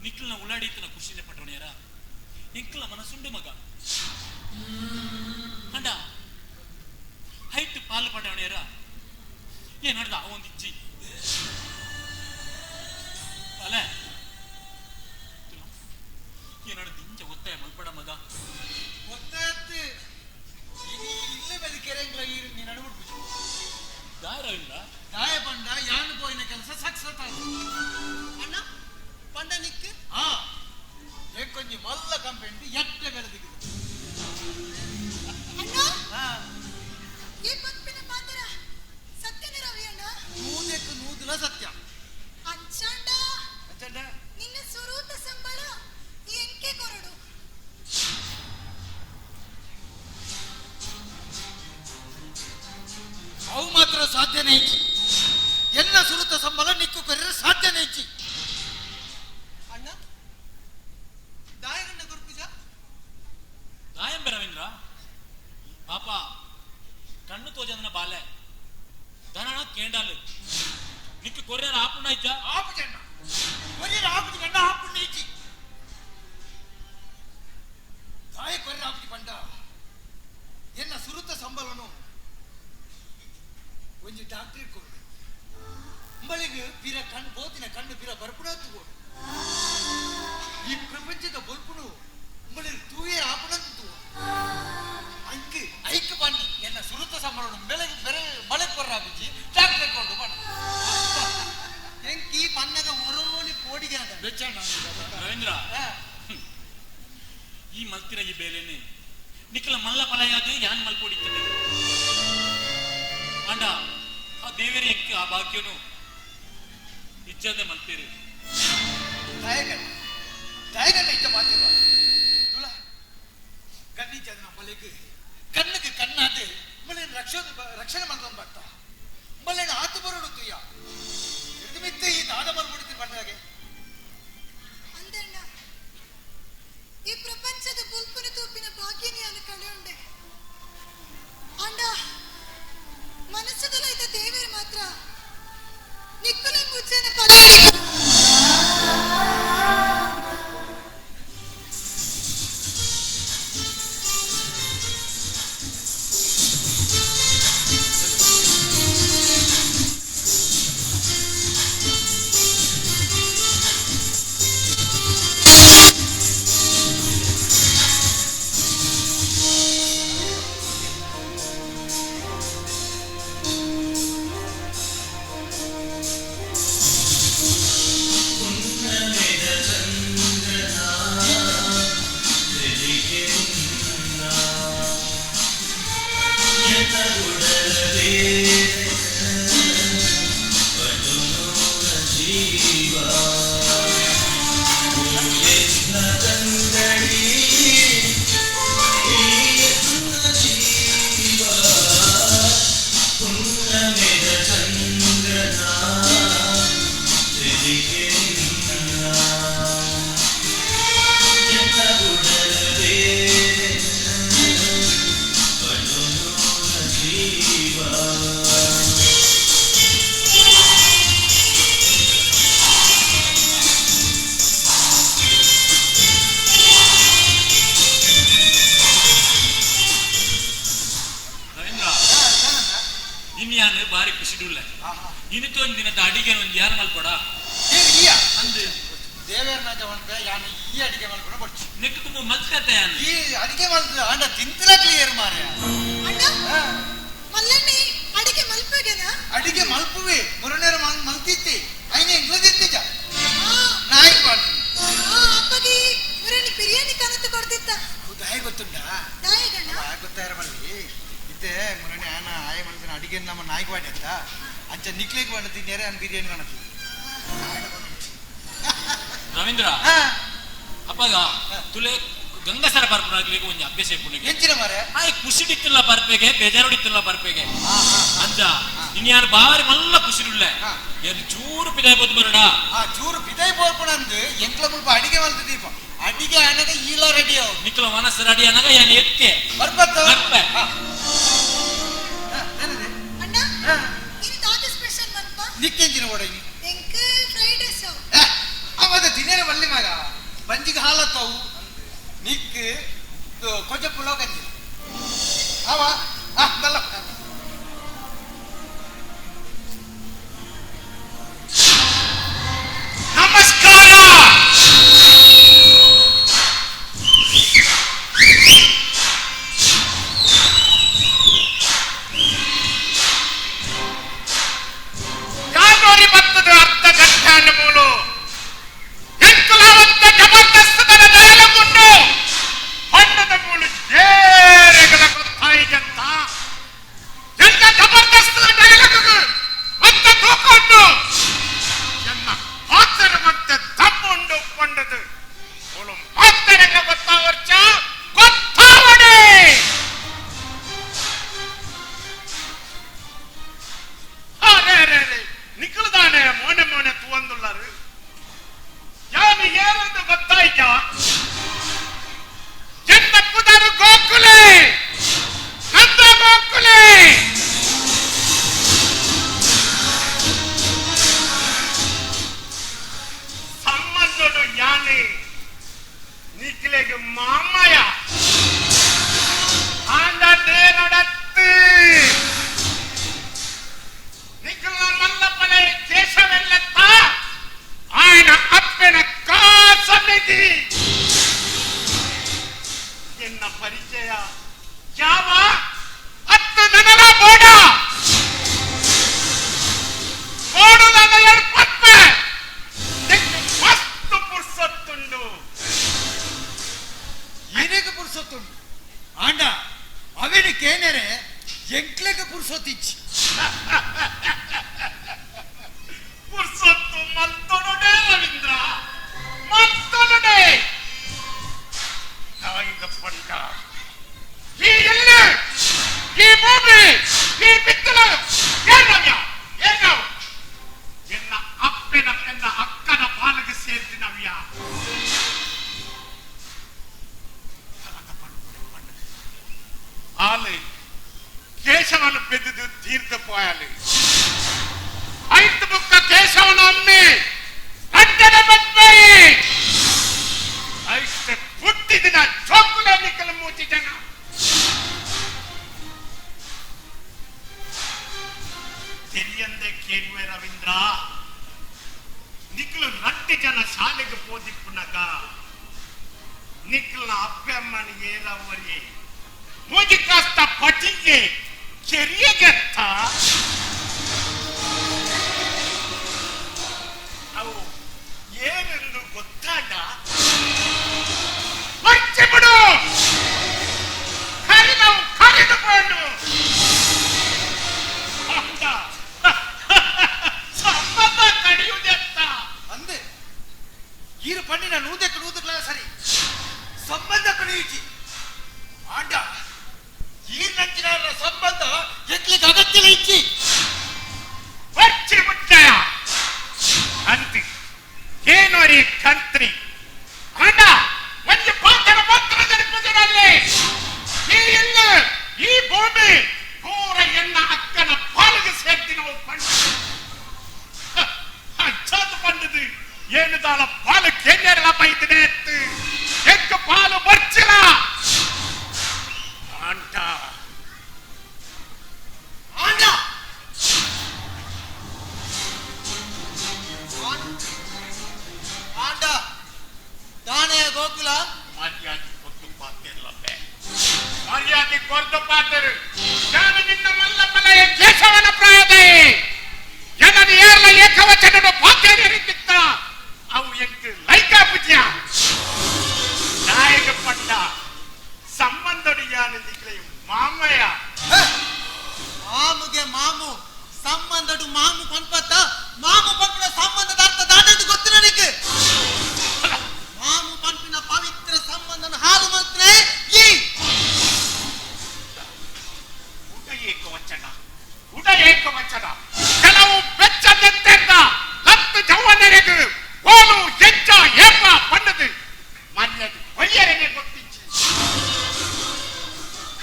ನಿಕ್ಲನ ಉಳ್ಳಾಡಿತನ ಖುಷಿನೇ ಪಟ್ಟವಣ್ಯಾರ ನಿಕ್ಲ ಮನಸ್ಸುಂಡು ಮಗ ಅಂಡ ಹೈಟ್ ಪಾಲು ಪಟ್ಟವಣ್ಯಾರ ಏನ್ ನಡೆದ ಒಂದಿಜ್ಜಿ ಅಲ್ಲ ಏನ್ ನಡೆದ ಇಂಚ ಒತ್ತಾಯ ಮಲ್ಪಡ ಮಗ ಗೊತ್ತಾಯ್ತು ಇಲ್ಲೇ ಬದುಕೆರೆಂಗ್ಲ ನೀನು ನಡುಬಿಡ್ಬಿಟ್ಟು ದಾರವಿಲ್ಲ ಗಾಯ ಪಂಡ ಯಾನು ಪೋಯಿನ ಕೆಲಸ ಸಕ್ಸಸ್ ಆಯ್ತು ಅಣ್ಣ ಪಂಡ ನಿಕ್ಕು ಕೊಂಚ ಮಲ್ಲ ಕಂಪೆಂಟ್ ಎಟ್ಟ ಬೆಳೆದಿದೆ ನೂದೆಕ್ಕು ನೂದುಲ ಸತ್ಯ ಅಂಚಾಂಡ ನಿನ್ನ ಸುರೂತ ಸಂಬಳ ಎಂಕೆ ಕೊರಡು ಅವು ಮಾತ್ರ ಸಾಧ್ಯನೇ ಇಚ್ಚಿ ಎಲ್ಲ ಸುರುತ ಸಂಬಳ ನಿಕ್ಕು ಕೊರ್ರೆ ಸಾಧ್ಯನೇ ಇಚ್ಚಿ ಅಣ್ಣ ದಾಯಗಣ್ಣ ಗುರುಪಿಜ ದಾಯಂ ರವೀಂದ್ರ ಪಾಪ ಕಣ್ಣು ತೋಜನ ಬಾಲೆ ಧನಣ ಕೇಂಡಾಲು ನಿಕ್ಕು ಕೊರ್ರೆ ಆಪುಣ್ಣ ಇಜ್ಜ ಆಪು ಜಣ್ಣ ಕೊರ್ರೆ ಆಪು ಗಂಡ ಆಪುಣ್ಣ ಇಚ್ಚಿ ದಾಯ ಕೊರ್ರೆ ಆಪು ಪಂಡ ಎಲ್ಲ ಸುರುತ ಸಂಬಳನು ಒಂಜಿ ಡಾಕ್ಟರ್ ಕೊಡು ಅಂಬಳಿಗೆ ಪಿರ ಕಣ್ಣು ಬೋತಿನ ಕಣ್ಣು ಪಿರ ಬರ್ಪುಡತ್ತು ಕೊಡು ಈ ಪ್ರಪಂಚದ ಬೊಲ್ಪುನು ಅಂಬಳಿ ತೂಯೇ ಆಪಣಂತು ಅಂಕಿ ಐಕ್ ಬನ್ನಿ ಎನ್ನ ಸುರುತ ಸಂಬಳ ಬೆಳಗ್ಗೆ ಬೆರೆ ಮಳೆ ಕೊರ್ರಾಬಿಚ್ಚಿ ಡಾಕ್ಟರ್ ಕೊಡು ಬಣ್ಣ ಎಂಕಿ ಬಣ್ಣದ ಹೊರೋಲಿ ಕೋಡಿಗೆ ಅದ ಬೆಚ್ಚಣ್ಣ ರವೀಂದ್ರ ಈ ಮಲ್ತಿನ ಈ ಬೇಲೆನೆ ನಿಕ್ಕಲ ಮಲ್ಲ ಪಲಯಾದು ಯಾನ್ ಮಲ್ಪೊಡಿತದೆ ಅಂಡ ಆ ದೇವರ ಎಂಕ್ ಆ ಭಾಗ್ಯನು ಇಚ್ಛಾದೆ ಮಲ್ತೀರಿ ದಾಯಗಣ್ಣ ಇಷ್ಟ ಮಾತಿರುವ ತುಳ ಕಣ್ಣಿಚ್ಚದ ನಮ್ಮಲ್ಲಿಗೆ ಕಣ್ಣಿಗೆ ಕಣ್ಣಾದೆ ಮಳೆ ರಕ್ಷಣೆ ಮಾಡ್ಕೊಂಡು ಬರ್ತಾ ಮಳೆ ಆತು ಬರೋಡುತ್ತಯ್ಯ ಇದು ಮಿತ್ತೆ ಈ ದಾದ ಮಲ್ಬಿಡ್ತೀನಿ ಬಂದಾಗೆ ಅಂದಣ್ಣ ಈ ಪ್ರಪಂಚದ ಬುಲ್ಪುನ ತೂಪಿನ ಭಾಗ್ಯನಿಯಾನ ಕಳೆಯುಂಡೆ ಅಂಡ ಮನಸ್ಸದಲ್ಲ ಇದ್ದ ದೇವರು ಮಾತ್ರ ನಿಕ್ಕುಲ ಮುಚ್ಚನ ಪದ ಕುಸಿಡುಲ್ಲ ಇನ್ನಿತ್ತು ಒಂದು ದಿನದ ಅಡಿಗೆ ಒಂದು ಯಾರು ಮಲ್ಕೊಡ ಅಂದು ದೇವೇರ್ನಾಜ ಅಂತ ಯಾನು ಈ ಅಡಿಗೆ ಮಲ್ಕೊಂಡು ಬರ್ಚಿ ನೆಕ್ಕು ತುಂಬ ಮಲ್ಸ್ಕತ್ತೆ ಈ ಅಡಿಗೆ ಮಲ್ದು ಅಂಡ ತಿಂತಿಲ್ಲ ಕ್ಲಿಯರ್ ಮಾರ್ಯ ಅಣ್ಣ ಮಲ್ಲಣ್ಣಿ ಅಡಿಗೆ ಮಲ್ಪಗೆನಾ ಅಡಿಗೆ ಮಲ್ಪುವೆ ಮುರನೇರ ಮಲ್ತಿತ್ತಿ ಐನೆ ಇಂಗ್ಲದಿತ್ತಿಜ ನಾಯಿ ಮಾಡ್ತೀನಿ ಅಪ್ಪಗೆ ಮುರಣಿ ಬಿರಿಯಾನಿ ಕನತು ಕೊಡ್ತಿತ್ತ ದಾಯ ಗೊತ್ತುಂಡ ದಾಯಗಣ್ಣ ಗೊತ್ತಾರ ಬಲ್ಲಿ ಇತ್ತೆ ಮುರಣಿ ಆನ ಆಯ ಮಲ್ತಿನ ಅಡಿಗೆ ನಮ್ಮ ನಾಯಿಗೆ ಮಾಡಿ ಅಂತ ಅಂಚ ನಿಕ್ಲಿಗೆ ಮಾಡ್ತೀನಿ ನೇರೆ ಅನ್ ಬಿರಿಯಾನಿ ಕಾಣತ್ತಿ ರವೀಂದ್ರ ಅಪ್ಪಗ ತುಲೆ ಗಂಗಸರ ಬರ್ಪನಾಗ್ಲಿಕ್ಕೆ ಒಂದು ಅಭ್ಯಾಸ ಇಪ್ಪುನಿಗೆ ಹೆಚ್ಚಿನ ಮಾರೆ ಆಯ್ ಕುಸಿಡಿತ್ತಿಲ್ಲ ಬರ್ಪೆಗೆ ಬೇಜಾರುಡಿತ್ತಿಲ್ಲ ಬರ್ಪೆಗೆ ಅಂಚ ಇನ್ಯಾರು ಬಾರಿ ಮಲ್ಲ ಕುಸಿಡುಳ್ಳೆ ಏನು ಚೂರು ಪಿದಾಯ ಬೋದು ಬರಡ ಚೂರು ಪಿದಾಯ ಬೋರ್ಪಣಂದು ಎಂಕ್ಲ ಮುಲ್ಪ ಅಡಿಗೆ ಮಲ್ತು ದೀಪ ಅಡಿಗೆ ಅನಗ ಈಲ ರೆಡಿ ಅವು ನಿಕ್ಲ ಮನಸ್ಸು ರೆಡಿ ಅನಗ ಏನು ಎಕ್ಕೆ ಬರ್ಬತ್ತ ಬರ್ಪೆ ಅಣ್ಣ ಇದು ದಾದ ಸ್ಪೆಷಲ್ ಮಲ್ಪ ನಿಕ್ಕೆಂಜಿನ ಓಡೈನಿ ಎಂಕ ಫ್ರೈಡ್ ರೈಸ್ ಅವದ ದಿನೇರ ಬಲ್ಲಿ ಮಗ ಬಂಜಿಗೆ ಹಾಲತ್ತವು ನಿಕ್ ಕೊಂಚ ಪುಲಾವ್ ಗಂಜಿ ಅವ ಬಲ್ಲ ನಮಸ್ಕಾರ ಯಾನೋರಿ ಬರ್ತದ ಅರ್ಧ ಗಂಟೆ ಮೂಲು ಎಂಕುಲವಂತ ಜಬರ್ದಸ್ತನ ಡಯಲಗುಂಡು ಹೊಂಡದ ಮೂಲು ಜೇರೆಗಳ ಗೊತ್ತಾಯಿಗಂತ ಎಂತ ಜಬರ್ದಸ್ತನ ಡಯಲಗು ಅಂತ ತೂಕೊಂಡು ಎನ್ನ ಪಾತ್ರ ಮತ್ತೆ ತಮ್ಮುಂಡು ಕೊಂಡದು ಮೂಲು ಪಾತ್ರಗ ಗೊತ್ತಾವರ್ಚ ಗೊತ್ತಾವಣೆ ನಿಖಲ್ದಾನೆ ಮೋನೆ ಮೋನೆ ತೂವಂದುಳ್ಳಾರು ಯಾನು ಏನಂದು ಗೊತ್ತಾಯ್ತ ಎನ್ನ ಕುದರು ಗೋಕುಲೆ ನಂದ ಗೋಕುಲೆ ಸಂಬಂಧಡು ಯಾನೆ ನಿಖಿಲೆಗೆ ಮಾಮಯ ಆಂಡ ನೇರಡತ್ತು ನಿಖಿಲ ಮಲ್ಲಪ್ಪನ ದೇಶವೆಲ್ಲತ್ತ ఆయన అప్పెన కాసనిది ఎన్న పరిచయ ಯಾವ ಹತ್ತು ನನಲ ಬೋಡ ಬೋಡುದಾಗ ಎಡ್ಪತ್ತೆ ಮಸ್ತು ಪುರ್ಸೊತ್ತುಂಡು ಏನೇಗೆ ಪುರ್ಸೊತ್ತುಂಡು ಆಂಡ ಅವನಿಗೆ ಏನೇರೆ ಎಂಕ್ಲೆಗೆ ಪುರ್ಸೊತ್ತಿಚ್ಚಿ ಪುರ್ಸೊತ್ತು ಮತ್ತೊಡೆ ರವೀಂದ್ರ ಮತ್ತೊಡೆ ನಾಯಿಗ ಪಂಡ ಈ ಎಲ್ಲ ಈ ಭೂಮಿ ಈ ಬಿತ್ತಲು ಏನವ್ಯ ಏನವು ಎನ್ನ ಅಪ್ಪನ ಎನ್ನ ಅಕ್ಕನ ಪಾಲಗೆ ಸೇರ್ತಿನವ್ಯ ಆಲೆ ಕೇಶವನು ಬೆದ್ದು ತೀರ್ಥ ಪೋಯಾಲೆ ಐದು ಬುಕ್ಕ ಕೇಶವನ ಅಮ್ಮಿ ಅಡ್ಡದ ಬದ್ಮಯಿ ಐಷ್ಟ ಹುಟ್ಟಿದಿನ ಚೊಕ್ಕುಲ ನಿಕ್ಕಲ ಮೂತಿ ಜನ ತೆರಿಯಂದೆ ಕೇಳುವೆ ರವೀಂದ್ರ ನಿಕ್ಕಲು ರಟ್ಟಿ ಜನ ಶಾಲೆಗೆ ಪೋದಿಪ್ಪುನಗ ನಿಕ್ಕಲ ಅಪ್ಪಮ್ಮನಿ ಏರವರಿ ಮೂಜಿ ಕಾಸ್ತ ಪಟಿಗೆ ಕೆರಿಯಗೆತ್ತ ಅವು ಏನೆಂದು ಗೊತ್ತಾಗ ಮರ್ಚಿ ಬಿಡು ಕರಿದವು ಕರೆದುಕೊಂಡು ಸಂಬಂಧ ಕಡಿಯುವುದೆತ್ತ ಅಂದೆ ಈರು ಪಣ್ಣಿನ ನೂದಕ್ಕಲ ಸರಿ ಸಂಬಂಧ ಕಡಿಯುಚಿ ಆಂಡ ಈ ನಂಚಿನ ಸಂಬಂಧ ಎಕ್ಲಿಕ್ಕೆ ಅಗತ್ಯ ಇಚ್ಚಿ ಬರ್ಚಿ ಮುಟ್ಟಯ ಅಂತಿ ಏನೋರಿ ಕಂತ್ರಿ ಅಣ್ಣ ಒಂದು ಪಾತ್ರ ಮಾತ್ರ ನೆನಪಿನಲ್ಲಿ ಈ ಇಲ್ಲ ಈ ಭೂಮಿ ಪೂರ ಎನ್ನ ಅಕ್ಕನ ಪಾಲಿಗೆ ಸೇರ್ತಿ ನಾವು ಪಂಡ ಅಂಚಾದ ಪಂಡದು ಏನು ದಾಳ ಪಾಲು ಕೆನ್ನೆರಲ ಬೈತನೆ ಎತ್ತು ಎಕ್ಕ ಪಾಲು ಬರ್ಚಿಲ್ಲ ಅಂಟ ಅಂಡ ಎಂಕ್ ಲೈಕ್ ಆಪುಜಿಯ ನಾಯಕ ಪಂಡ ಸಂಬಂಧಡಿಯಾನ ದಿಕ್ಲೆ ಮಾಮಯ್ಯ ಮಾಮುಗೆ ಮಾಮು ಸಂಬಂಧಡು ಮಾಮು ಪಂಪತ್ತ ಮಾಮು ಪಂಪಿನ ಸಂಬಂಧದ ಅರ್ಥ ದಾಟದು ಗೊತ್ತು ನನಗೆ ಮಾಮು ಪಂಪಿನ ಪವಿತ್ರ ಸಂಬಂಧನ ಹಾಲು ಮಾತ್ರ ಈ ಊಟ ಏಕವಚನ ಕೆಲವು ಬೆಚ್ಚದೆಂತೆಂದ ಲತ್ತು ಜವನರೆಗೆ ಕೋಲು ಹೆಚ್ಚ ಏಪ ಪಂಡದು ಮನ್ಯದು ಒಯ್ಯರೆಗೆ ಗೊತ್ತಿಚ್ಚಿ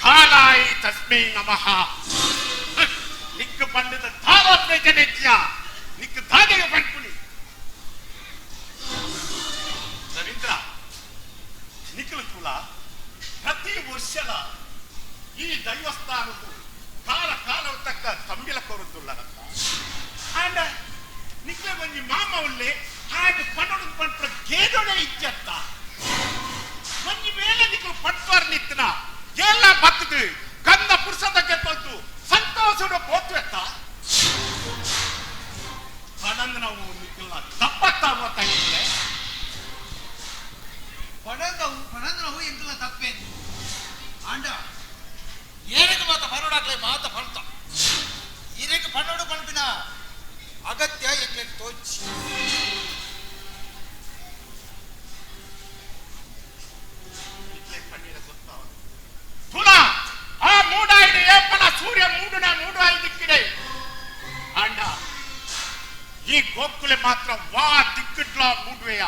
ಕಾಲಾಯಿ ತಸ್ಮೈ ನಮಃ ನಿಕ್ಕು ಪಂಡದ ಧಾರಾತ್ಮ ಜನೆಜ್ಯ ನಿಕ್ಕು ಧಾಗೆಗೆ ಪಂಪುನಿ ರವೀಂದ್ರ ನಿಖಿಲ ಕುಲ ಪ್ರತಿ ವರ್ಷದ ಈ ದೈವಸ್ಥಾನದ ಕಾಲ ಕಾಲವ ತಕ್ಕ ತಂಬಿಲ ಕೋರುತ್ತುಳ್ಳರಂತ ಅಂಡ್ ನಿಖಿಲ ಒಂಜಿ ಮಾಮ ಉಳ್ಳೆ ಹಾಗೆ ಪನ್ನೊಡು ಪಂಟ್ರ ಗೇದೊಡೆ ಇಜ್ಜತ್ತ ಒಂಜಿ ಮೇಲೆ ನಿಖಿಲ ಪಟ್ವಾರ ನಿತ್ತನ ಎಲ್ಲ ಬತ್ತದು ಗಂಧ ಪುರುಷದಕ್ಕೆ ತೊಂದು ಸಂತೋಷದ ಪೋತ್ವೆತ್ತ ಪಣಂದ ನಾವು ನಿಖಿಲ ತಪ್ಪತ್ತಾಗುವ ತಂಗಿದ್ರೆ ಪಣಂದ್ರವು ಎಂಕಲ ತಪ್ಪೇನು ಆಂಡ ಏನಕ್ಕೆ ಮಾತ ಪರೋಡಾಗ್ಲೆ ಮಾತ ಫಲ್ತ ಇದಕ್ಕೆ ಪನ್ನೋಡು ಪಂಪಿನ ಅಗತ್ಯ ಎಂಗೆ ತೋಚಿ ತುಲ ಆ ಮೂಡಾಯಿಡು ಏಪನ ಸೂರ್ಯ ಮೂಡಾಯಿ ಅಂಡ ಈ ಗೋಕುಲೆ ಮಾತ್ರ ವಾ ದಿಕ್ಕಟ್ಲ ಮೂಡುವೆಯ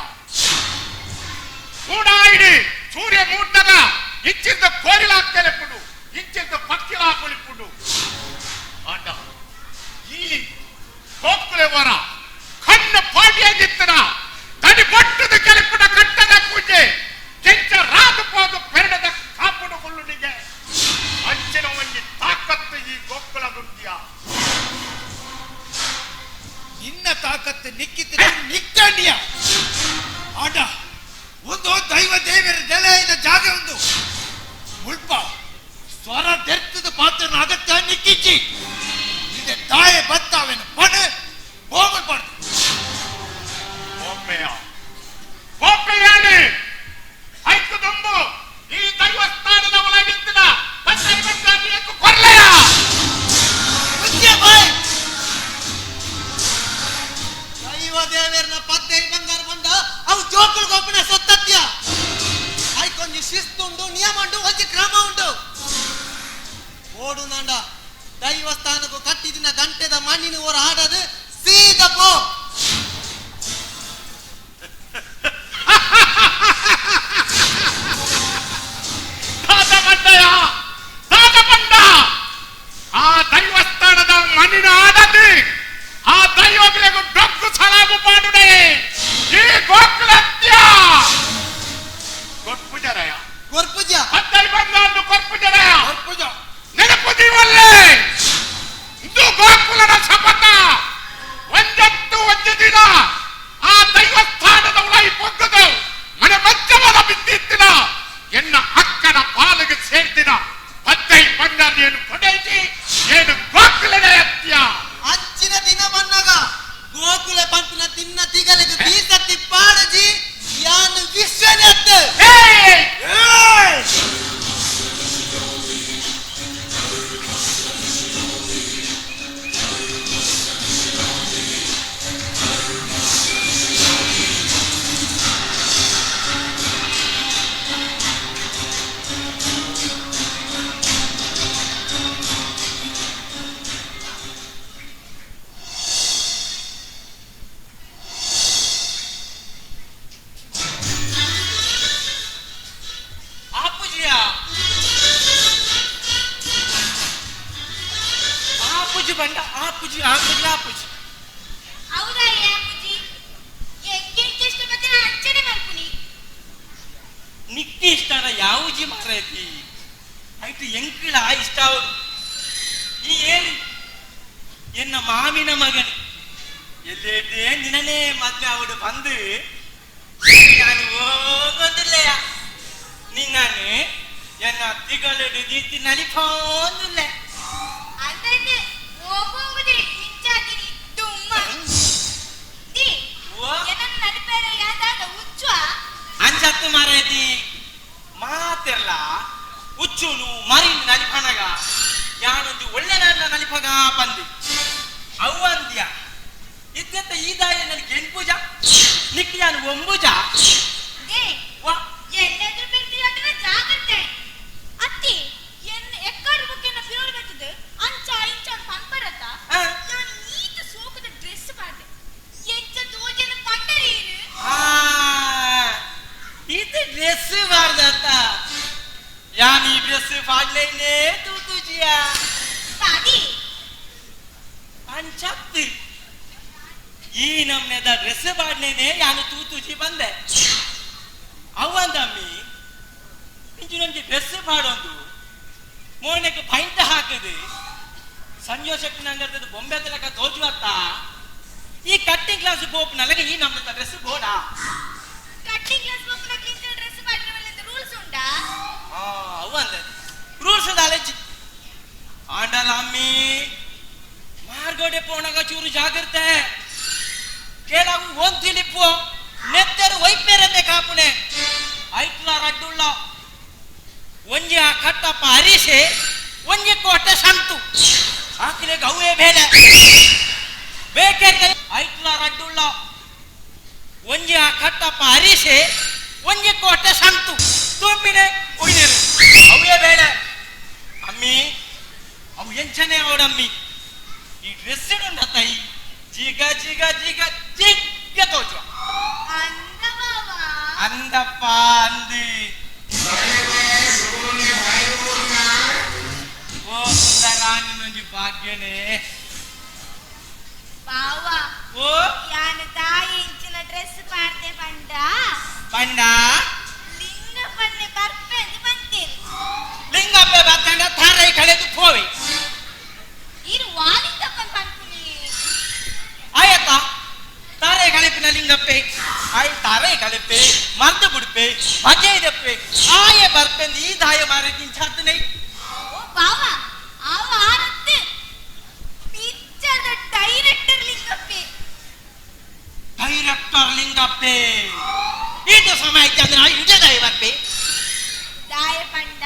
ಮೂಡಾಯಿಡು ಸೂರ್ಯ ಮೂಡ್ದಾಗ ಇಚ್ಚಿದ್ದ ಕೋರಿಲಾಗ್ತೇನೆ ಪುಡು ಇಚ್ಚಿದ್ದ ಪಕ್ಕಿಲ ಕೊಳಿಪುಡು ಅಂಡ ಈ ಗೋಕುಲೆ ವರ ಕಣ್ಣ ಪಾಟಿಯಾಗಿತ್ತನ ತಡಿ ಬಟ್ಟದ ಕೆಲಪುಡ ಕಟ್ಟದ ಪೂಜೆ ಕೆಂಚ ರಾದು ಹೋದ ಪೆರಡದ ಕಾಪುಡು ಕೊಳ್ಳುನಿಗೆ ಅಂಚಿನ ಒಂಜಿ ತಾಕತ್ತು ಈ ಗೋಕುಲ ದುರ್ಗಿಯ ಇನ್ನ ತಾಕತ್ತು ನಿಕ್ಕಿದ್ರೆ ನಿಕ್ಕಂಡಿಯ ಆಟ ಒಂದು ದೈವ ದೇವರ ನೆಲೆಯ ಜಾಗ ಒಂದು ಮುಲ್ಪ ಸ್ವರ ತೆರ್ತದ ಪಾತ್ರನ ಅಗತ್ಯ ನಿಕ್ಕಿಚ್ಚಿ ಇದೆ ತಾಯ ಬತ್ತಾವೆನ ಪಣ ಹೋಗಲ್ ಪಡ ಒಪ್ಪೆಯಾನೆ ಐದು ದುಂಬು ಈ ದೈವಸ್ಥಾನದ ಒಳಗಿದ್ದ ಬಂದೈವತ್ತಾಗಿಯಕ್ಕೂ ಕೊರ್ಲೆಯ ದೈವ ದೇವರನ ಪದ್ಧತಿ ಬಂಗಾರ ಬಂದ ಅವು ಜೋಕುಳು ಗೋಪನ ಸೊತ್ತತ್ಯ ಆಯ್ಕೊಂಜಿ ಶಿಸ್ತು ಉಂಟು ನಿಯಮ ಉಂಟು ಒಂಜಿ ಕ್ರಮ ಉಂಟು ಓಡು ನಾಂಡ ದೈವಸ್ಥಾನಕ್ಕೂ ಕಟ್ಟಿದಿನ ಗಂಟೆದ ಮಣ್ಣಿನ ಓರ ಆಡದು ಸೀದ ಪೋ ಆ ದೈವಸ್ಥಾನದ ಮಣ್ಣಿನ ಆಡದು ಆ ದೈವಗಳಿಗೂ ಡೊಕ್ಕು ಸಲಾಮು ಮಾಡುಡೆ ಈ ಗೋಕುಲತ್ಯ ಕೊರ್ಪುಜರಯ ಗೊರ್ಪುಜ ಹತ್ತೈ ಬಂಗಾರು ಕೊರ್ಪುಜರಯ ಗೊರ್ಪುಜ ನೆನಪು ದೀವಲ್ಲೇ ಇದು ಗೋಕುಲದ ಶಪಥ ಒಂಜತ್ತು ಒಂದು ದಿನ ಆ ದೈವಸ್ಥಾನದ ಉಳೈ ಪೊಗ್ಗದು ಮನೆ ಮಧ್ಯಮದ ಬಿದ್ದಿತ್ತಿನ ಎನ್ನ ಅಕ್ಕನ ಪಾಲಿಗೆ ಸೇರ್ತಿನ ಹತ್ತೈ ಬಂಗಾರು ಏನು ಕೊಡೈತಿ ಏನು ಗೋಕುಲದ ಅತ್ಯ ಅಂಚಿನ ದಿನ ಬಂದಾಗ ಗೋಕುಲ ಪಂಪಿನ ತಿನ್ನ ತಿಗಲಿಗೆ ಬೀಸತ್ತಿ ಪಾಡಜಿ ಯಾನು ವಿಶ್ವನೆತ್ತು ಆಪುಜಿ ಹೌದಾ ಆಪುಜಿ ಎಂಗೆಂಗೆ ಇಷ್ಟ ಮತ್ತೆ ಅಂಚನೆ ಮಾಡ್ಕೊನಿ ನಿಕ್ಕಿ ಇಷ್ಟನ ಯಾವುಜಿ ಮಾರೈತಿ ಆಯ್ತು ಎಂಕಿಳ ಇಷ್ಟ ಈ ಏನು ಎನ್ನ ಮಾಮಿನ ಮಗನ್ ಎಲ್ಲೇ ನಿನನೇ ಮದ್ವೆ ಅವಡು ಬಂದು ನಾನು ಹೋಗೋದಿಲ್ಲಯ್ಯ ನಿನ್ನನ್ನು ಎನ್ನ ತಿಗಳು ನೀತಿ ನಲಿಪೋದಿಲ್ಲ ಅದನ್ನೇ ಹೋಗುವುದೇ ನಿಂಚಾಗಿನಿ ತುಮ್ಮ ದಿ ಏನನ್ನ ನಡಿಪೇರ ಯಾದ ಮಾರೈತಿ ಮಾತಿರ್ಲ ಉಚ್ಚುನು ಮರಿನ್ ನಲಿಪನಗ ಯಾನೊಂದು ಒಳ್ಳೆ ನನ್ನ ನಲಿಪಗ ಬಂದಿ ಅವ್ವಂದ್ಯ ಇದ್ದಂತ ಈ ದಾಯ ನನಗೆ ಎಂಪೂಜ ನಿಕ್ಕಿ ನಾನು ಒಂಬುಜ ಎಣ್ಣೆದ್ರು ಬಿಡ್ತೀಯತ್ರ ಜಾಗ್ರತೆ ಅತ್ತಿ ಎಕ್ಕಡ ಬುಕ್ಕಿನ ಫಿರೋಲ್ ಬರ್ತದೆ ಅಂಚ ಇಂಚ ಪಂಪರತ ನಾನು ನೀತ ಸೋಕದ ಡ್ರೆಸ್ ಮಾಡ್ದೆ ಎಂಚ ದೋಜನ ಪಂಡರಿ ಇದು ಡ್ರೆಸ್ ಮಾಡ್ದತ್ತ ಯಾನ್ ಈ ಡ್ರೆಸ್ ಪಾಡ್ಲೇನೆ ತೂ ತುಜಿಯ ಪಾಡಿ ಅಂಚತ್ತಿ ಈ ನಮ್ನೆದ ಡ್ರೆಸ್ ಪಾಡ್ಲೇನೆ ಯಾನು ತೂ ತುಜಿ ಬಂದೆ ಅವಂದಮ್ಮಿ ಇಂಚು ನಮ್ಗೆ ಡ್ರೆಸ್ ಪಾಡೊಂದು ಮೋನೆಗೆ ಪೈಂಟ ಹಾಕದು ಸಂಜೆ ಶಕ್ತಿ ನಂಗರ್ತದ ಬೊಂಬೆ ತಲಕ ತೋಜುವತ್ತ ಈ ಕಟ್ಟಿಂಗ್ ಕ್ಲಾಸ್ ಬೋಪ್ ನಲಗೆ ಈ ನಮ್ಮ ಡ್ರೆಸ್ ಬೋಡ ಕಟ್ಟಿಂಗ್ ಕ್ಲಾಸ್ ಬೋಪ್ನ ಕಿಂತ ಡ್ರೆಸ್ ಮಾಡ್ಕೊಳ್ಳಿ ರೂಲ್ಸ್ ಉಂಟಾ ಅವಂದ ರೂಲ್ಸ್ ದಾಲೆಜ್ ಆಂಡಲ ಅಮ್ಮಿ ಮಾರ್ಗೋಡೆ ಪೋಣಗ ಚೂರು ಜಾಗ್ರತೆ ಕೇಳಾವು ಒಂತಿಲಿಪ್ಪು ನೆತ್ತರು ವೈಪೇರಂತೆ ಕಾಪುನೆ ಐಟ್ಲ ರಡ್ಡುಳ್ಳ ಒಂಜಿ ಆ ಕಟ್ಟಪ್ಪ ಅರಿಸೆ ಒಂಜಿ ಕೋಟೆ ಸಂತು ಹಾಕಿಲೆ ಗೌವೇ ಬೇಡ ಬೇಕೆ ಐಟ್ಲ ರಡ್ಡುಳ್ಳ ಒಂಜಿ ಆ ಕಟ್ಟಪ್ಪ ಅರಿಸೆ ಒಂಜಿ ಕೋಟೆ ಸಂತು ತುಂಬಿನೆ ಉಯ್ದಿರು ಅವೇ ಬೇಡ ಅಮ್ಮಿ ಅವು ಎಂಚನೆ ಅವಡಮ್ಮಿ ಈ ಡ್ರೆಸ್ ಇಡುಂಡ ತೈ ಜಿಗ ಜಿಗ ಜಿಗ ಜಿಗ್ಗ ತೋಚುವ ಅಂದಪ್ಪ ಅಂದಿ ಓ ಸುಂದರಾಣಿ ನಂಜಿ ಭಾಗ್ಯನೇ ಬಾವ ಓ ಯಾನ ತಾಯಿ ಇಂಚಿನ ಡ್ರೆಸ್ ಪಾಡ್ದೆ ಪಂಡ ಪಂಡ ಲಿಂಗ ಪನ್ನೆ ಬರ್ಪೆಂದು ಬಂತೀರಿ ಲಿಂಗಪ್ಪೆ ಬತ್ತಂಡ ತಾರೈ ಕಳೆದು ಪೋವಿ ಇರು ವಾಲಿದ್ದಪ್ಪನ್ ಪಂಪುನಿ ಆಯತ್ತ ತಾರೈ ಕಳೆಪಿನ ಲಿಂಗಪ್ಪೆ ಆಯ್ ತಾರೈ ಕಳೆಪೆ ಮರ್ದು ಬಿಡ್ಪೆ ಬಗೆ ಇದಪ್ಪೆ ಆಯೆ ಬರ್ಪೆಂದು ಈ ದಾಯ ಮಾರಿ ತಿಂಚಾತನೆ ಓ ಬಾವ ಆವ ಆರತ್ತೆ ಪಿಕ್ಚರ್ದ ಡೈರೆಕ್ಟರ್ ಲಿಂಗಪ್ಪೆ ಡೈರೆಕ್ಟರ್ ಲಿಂಗಪ್ಪೆ ಇದು ಸಮಯ ಚಂದ್ರ ಇಡ ದಾಯ ಬರ್ಪೆ ದಾಯ ಪಂಡ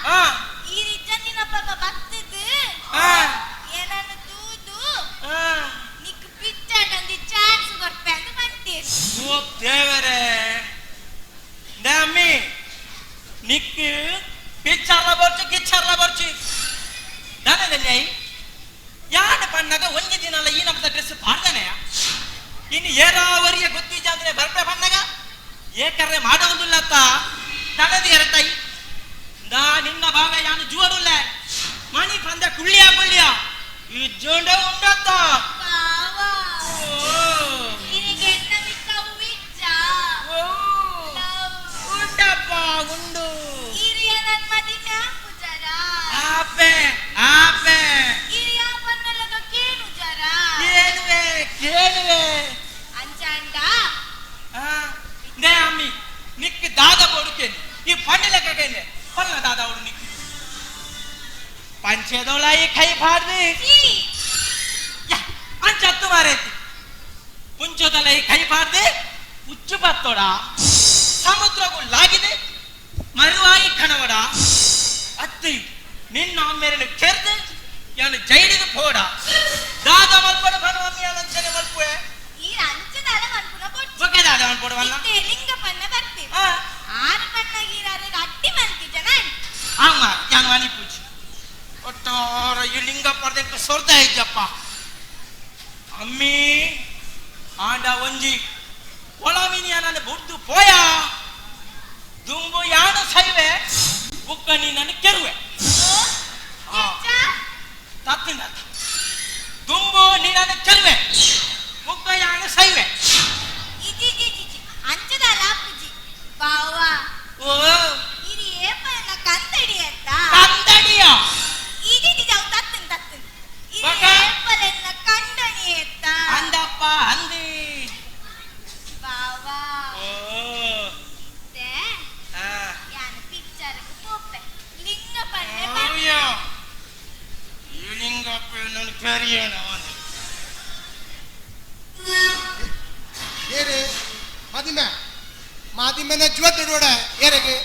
ಆ ಈ ರೀತಿಯ ಪಾಪ ಬರ್ತದೆ ಆ ಏನನ್ನು ತೂದು ಆ ನಿಕ್ ಪಿಕ್ಚರ್ ಅಂದಿ ಚಾನ್ಸ್ ಬರ್ಪೆ ಅಂತ ಬಂತೀರಿ ಓ ದೇವರೇ ಡಮ್ಮಿ ನಿಕ್ಕು ಪಿಚ್ಚರ್ಲ ಬರ್ಚಿ ದಾನದನ್ಯಾಯಿ ಯಾನ ಪಣ್ಣಗ ಒಂಜಿ ದಿನಲ್ಲ ಈ ನಮ್ಮದ ಡ್ರೆಸ್ ಪಾಡ್ದಾನೆಯ ಇನ್ನು ಏರಾವರಿಯ ಗೊತ್ತಿಜ ಅಂದ್ರೆ ಬರ್ಪೆ ಪಣ್ಣಗ ಏಕರ್ರೆ ಮಾಡೋದಿಲ್ಲತ್ತ ತನದಿ ಎರತೈ ದಾ ನಿನ್ನ ಭಾಗ ಯಾನು ಜೋರುಲ್ಲ ಮಣಿ ಪಂದ ಕುಳ್ಳಿಯ ಈ ಜೋಂಡ ಉಂಡತ್ತ ಬಾವ ಓ ನಿನಗೆ ಎನ್ನ ಮಿಕ್ಕವು ವಿಚ್ಚ ಉಂಡಪ್ಪ ಉಂಡು ಹಿರಿಯ ನನ್ ಮದಿನ ಪುಜರ ಆಪೆ ಆಪೆ ಹಿರಿಯ ಪನ್ನಲಗ ಕೇನು ಜರ ಕೇಳುವೆ ಅಂಚಾಂಡ ನೇ ಅಮ್ಮಿ ನಿಕ್ಕಿ ದಾದ ಕೊಡುಕೇನೆ ಈ ಪಂಡಲಕ್ಕೇನೆ ಪಲ್ಲ ದಾದ ಅವಡು ನಿಕ್ಕಿ ಪಂಚೆದೋಳ ಈ ಕೈ ಬಾರ್ದಿ ಅಂಚತ್ತು ಮಾರೇತಿ ಪುಂಚದಲ್ಲ ಈ ಕೈ ಬಾರ್ದಿ ಉಚ್ಚು ಬತ್ತೋಡ ಸಮುದ್ರಗೂ ಲಾಗಿದೆ ಮರುವಾಯಿ ಕಣವಡ ಅತ್ತಿ ನಿನ್ನ ಅಮ್ಮೆರಲು ಕೆರ್ದು ಯಾನು ಜೈಲಿಗೆ ಪೋಡ ದಾದ ಮಲ್ಪಡ ಬನವಮ್ಮಿ ಅಲಂಚನೆ ಮಲ್ಪುವೆ ಈ ಅಂಚದಾದ ಮನ್ಪುನ ಬೊಚ್ಚ ಬೊಕ್ಕೆ ದಾದ ಮಲ್ಪಡವಲ್ಲ ಲಿಂಗ ಪನ್ನ ಬರ್ತೀವಿ ಆರು ಪನ್ನ ಗೀರಾರೆ ಅಟ್ಟಿ ಮಲ್ತಿ ಜನ ಅಮ್ಮ ಯಾನು ಅನಿ ಪೂಜಿ ಒಟ್ಟಾರ ಈ ಲಿಂಗ ಪಡೆದ ಸೊರ್ದ ಇದ್ದಪ್ಪ ಅಮ್ಮಿ ಆಂಡ ಒಂಜಿ ಒಳಮಿನಿಯ ನನ್ನ ಬುಡ್ದು ಪೋಯ ದುಂಬು ಯಾನು ಸೈವೆ ಬುಕ್ಕ ನೀ ನನ್ನ ಕೆರುವೆ ತತ್ತಿನ ದುಂಬು ನೀ ನನ್ನ ಕೆರುವೆ ಬುಕ್ಕ ಯಾನು ಸೈವೆ ಅಂಚದಲ್ಲ ಪೂಜಿ ಬಾವ ಓ ಇದು ಏಪನ ಕಂದಡಿ ಅಂತ ಕಂದಡಿಯ ಇದು ತತ್ತನ್ ತತ್ತನ್ ಇದು ಬಕ? ಏಪನ ಕಂದಡಿ ಅಂತ ಅಂದಪ್ಪ ಅಂದಿ ಬಾವ ಓ ತೆ ಆ ಯಾನ ಪಿಕ್ಚರ್ ಪೋಪೆ ಲಿಂಗ ಪನ್ನೆ ಅಯ್ಯೋ ಈ ಲಿಂಗಪ್ಪ ನನ್ನ ಕರಿಯೇನ ಅವನು ಏನೇ ಮದಿಮೆ ಮಾದಿಮೆನ ಜುವತ್ ನೋಡ ಏರೆಗೆ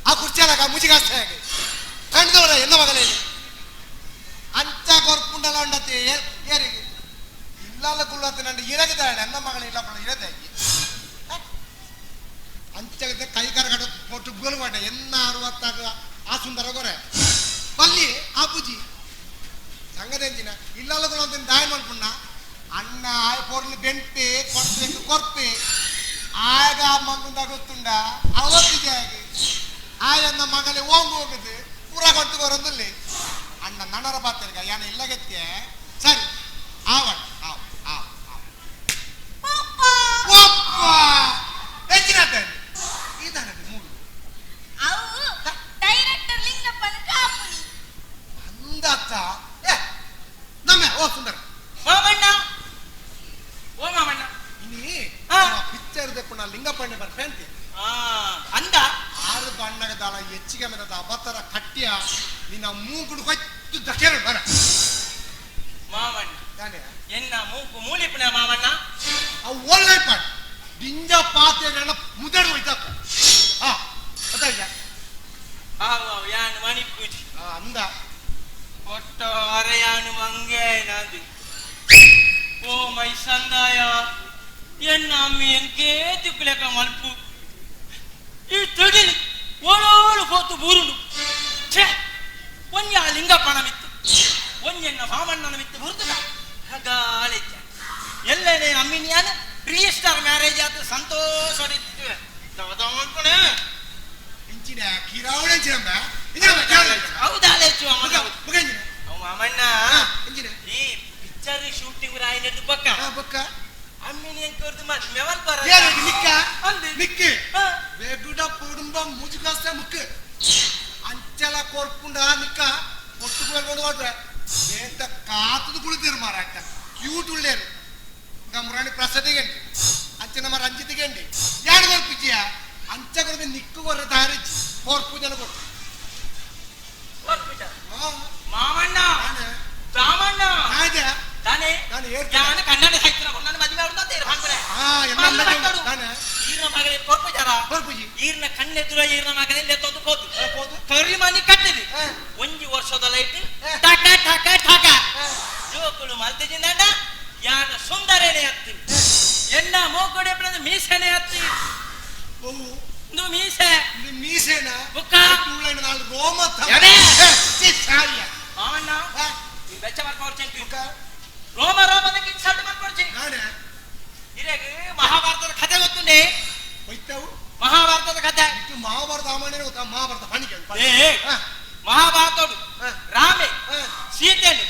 ಆ ಕುರ್ಚಾಲಕ ಮುಜಿಗಾಸ್ತಾಗೆ ಕಂಡವರ ಎಲ್ಲ ಮಗಲೇ ಅಂಚ ಕೊರ್ಪುಂಡಲ ಉಂಡತೆ ಏರೆಗೆ ಇಲ್ಲಲ್ಲ ಕುಲ್ಲತ್ತೆ ನಂಡು ಇರಗಿದ್ದಾಳೆ ನನ್ನ ಮಗಳ ಇಲ್ಲ ಇರದೆ ಅಂಚಗದೆ ಕೈಕಾರ ಕಡ ಪೊಟ್ಟು ಗೋಲ್ವಾಡ ಎನ್ನ 60 ಆ ಸುಂದರ ಗೊರೆ ಬಲ್ಲಿ ಆ ಪೂಜಿ ಸಂಗದೆಂಜಿನ ಇಲ್ಲಲ್ಲ ಕುಲ್ಲಂತ ದಾಯ ಮಾಡ್ಕೊಂಡ ಅಣ್ಣ ಆಯ ಪೊರ್ಲು ಬೆಂಪೆ ಕೊಡ್ಬೇಕು ಕೊರ್ಪೆ ಆಗ ಮಗುಂದ ಗೊತ್ತುಂಡ ಅವತ್ತಿಗೆ ಆಗಿ ಆಯನ್ನ ಮಗಲೇ ಹೋಗುದು ಪೂರ ಕೊಟ್ಟು ಬರೋದಲ್ಲಿ ಅಣ್ಣ ನನ್ನರ ಬಾತರ್ಗ ಯಾನ ಇಲ್ಲ ಗೆತ್ತೆ ಸರಿ ಆವಣ ಹೆಚ್ಚಿನ ಇದಾನೆ ಮೂರು ಡೈರೆಕ್ಟರ್ ಲಿಂಗಪ್ಪನ ಕಾಪುನಿ ಅಂದತ್ತ ನಮ್ಮೆ ಓ ಸುಂದರ ಮಾಮಣ್ಣ ಓ ಮಾಮಣ್ಣ ಇನ್ನಿ ಪಿಕ್ಚರ್ ದೆಪ್ಪುನ ಲಿಂಗಪ್ಪಣ್ಣೆ ಬರ್ಪೇಂತಿ ಅಂದ 6 ಬಣ್ಣಗದಾಳ ಹೆಚ್ಚಿಗೆ ಮೆನದ ಅಬತ್ತರ ಕಟ್ಟಿಯ ನಿನ್ನ ಮೂಗುಡು ಹೊತ್ತು ದಕ್ಕೇರ ಬರ ಮಾಮಣ್ಣ ತಾನೆ ಎನ್ನ ಮೂಗು ಮೂಲಿಪುಣ ಮಾಮಣ್ಣ ಅವು ಒಳ್ಳೆ ಪಾಟ್ ದಿಂಜ ಪಾತ್ರೆಗಳನ್ನ ಮುದಡು ಹೋಯ್ತಾಕ ಗೊತ್ತಾಯ್ತಾ ಯಾನು ಮಣಿ ಪೂಜಿ ಅಂದ ಒಟ್ಟ ಅರೆಯಾನು ಮಂಗೇನದು ಓ ಮೈ ಸಂದಾಯ ಎನ್ನ ಅಮ್ಮಿ ಎಂಕೇ ತಿಕ್ಕಲೆಕ ಮಲ್ಪು ಈ ತಡಿಲಿ ಓಡೋಳು ಹೋತು ಬೂರುಂಡು ಛೇ ಒಂಜ ಲಿಂಗಪ್ಪಣ ಮಿತ್ತು ಒಂಜೆನ್ನ ಮಾಮಣ್ಣನ ಮಿತ್ತು ಬುರ್ದುಗ ಹಗಾಳೆ ಎಲ್ಲನೇ ಅಮ್ಮಿನಿಯಾನ ರಿಜಿಸ್ಟರ್ ಮ್ಯಾರೇಜ್ ಆತ ಸಂತೋಷ ಅನ್ಕೊಣೆ ಇಂಚಿನ ಕಿರಾವಳೆ ಇಂಚಿನಮ್ಮ ಹೌದಾಲೇಚು ಮುಗಂಜಿನ ಅವ ಮಾಮಣ್ಣ ಇಂಚಿನ ಈ ಪಿಕ್ಚರ್ ಶೂಟಿಂಗ್ ರಾಯಿ ನಡೆದು ಬಕ್ಕ ಬೊಕ್ಕ ಅಮ್ಮಿನಿ ಎಂಕರ್ದು ಮೆವಲ್ ಬರ ಏನಿಗೆ ನಿಕ್ಕ ಅಂದೆ ನಿಕ್ಕೆ ಬೇಗುಡ ಪುಡುಂಬ ಮುಜುಗಾಸ್ತ ಮುಕ್ಕೆ ಅಂಚಲ ಕೊರ್ಪುಂಡ ನಿಕ್ಕ ಒಟ್ಟುಕೊಂಡು ಹೋದ್ರೆ ಎಂತ ಕಾತದು ಕುಳಿತಿರು ಮಾರಾಟ ಕ್ಯೂಟ್ ಉಳ್ಳೇರು ಗಮ್ರಾಣಿ ಪ್ರಸಾದಿಗೆ ಅಂಚೆ ನಮ್ಮ ರಂಜಿತಿಗೆ ಯಾರು ಕೊರ್ಪಿಚಿಯ ಅಂಚಗರದ ನಿಕ್ಕು ಕೊರ ದಾರಿಚಿ ಕೊರ್ಪು ಜನ ಕೊಟ್ಟು ಮಾಮಣ್ಣ ರಾಮಣ್ಣ ತಾನೇ ನಾನು ಕನ್ನಡ ಸಾಹಿತ್ಯ ನನ್ನ ಮದುವೆ ಈರ್ನ ಮಗನೇ ಕೊರ್ಪುಜಾರ ಈರ್ನ ಕಣ್ಣೆದುರ ಈರ್ನ ಮಗನೇ ತೊಂದು ಹೋದು ಕರಿಮನಿ ಕಟ್ಟಿದಿ 1 ವರ್ಷದ ಲೈಟ್ ಟಾಕ ಟಾಕ ಟಾಕ ಜೋಕುಳು ಮಲ್ತಿಜಿಂದ ಯಾನ ಸುಂದರನೇ ಹತ್ತೀನಿ ಎನ್ನ ಮೋಕೊಡೆ ಮೀಸೆನೆ ಹತ್ತಿ ಇದು ಮೀಸೆ ಮೀಸೆನ ಬುಕ್ಕ ನಾಲ್ ರೋಮ ಮಾಮಣ್ಣ ಬೆಚ್ಚ ಮಾಡ್ಕೊಡ್ತೀನಿ ರೋಮ ರೋಮದಕ್ಕೆ ಇನ್ಸಲ್ಟ್ ಮಾಡ್ಕೊಡ್ತೀನಿ ಇರೆಗೆ ಮಹಾಭಾರತದ ಕಥೆ ಗೊತ್ತುಂಡೆ ಹೋಯ್ತಾವು ಮಹಾಭಾರತದ ಕಥೆ ಮಹಾಭಾರತ ಆಮಣೆ ಗೊತ್ತಾ ಮಹಾಭಾರತ ಹಣಿಗೆ ಮಹಾಭಾರತ ರಾಮೆ ಸೀತೆನು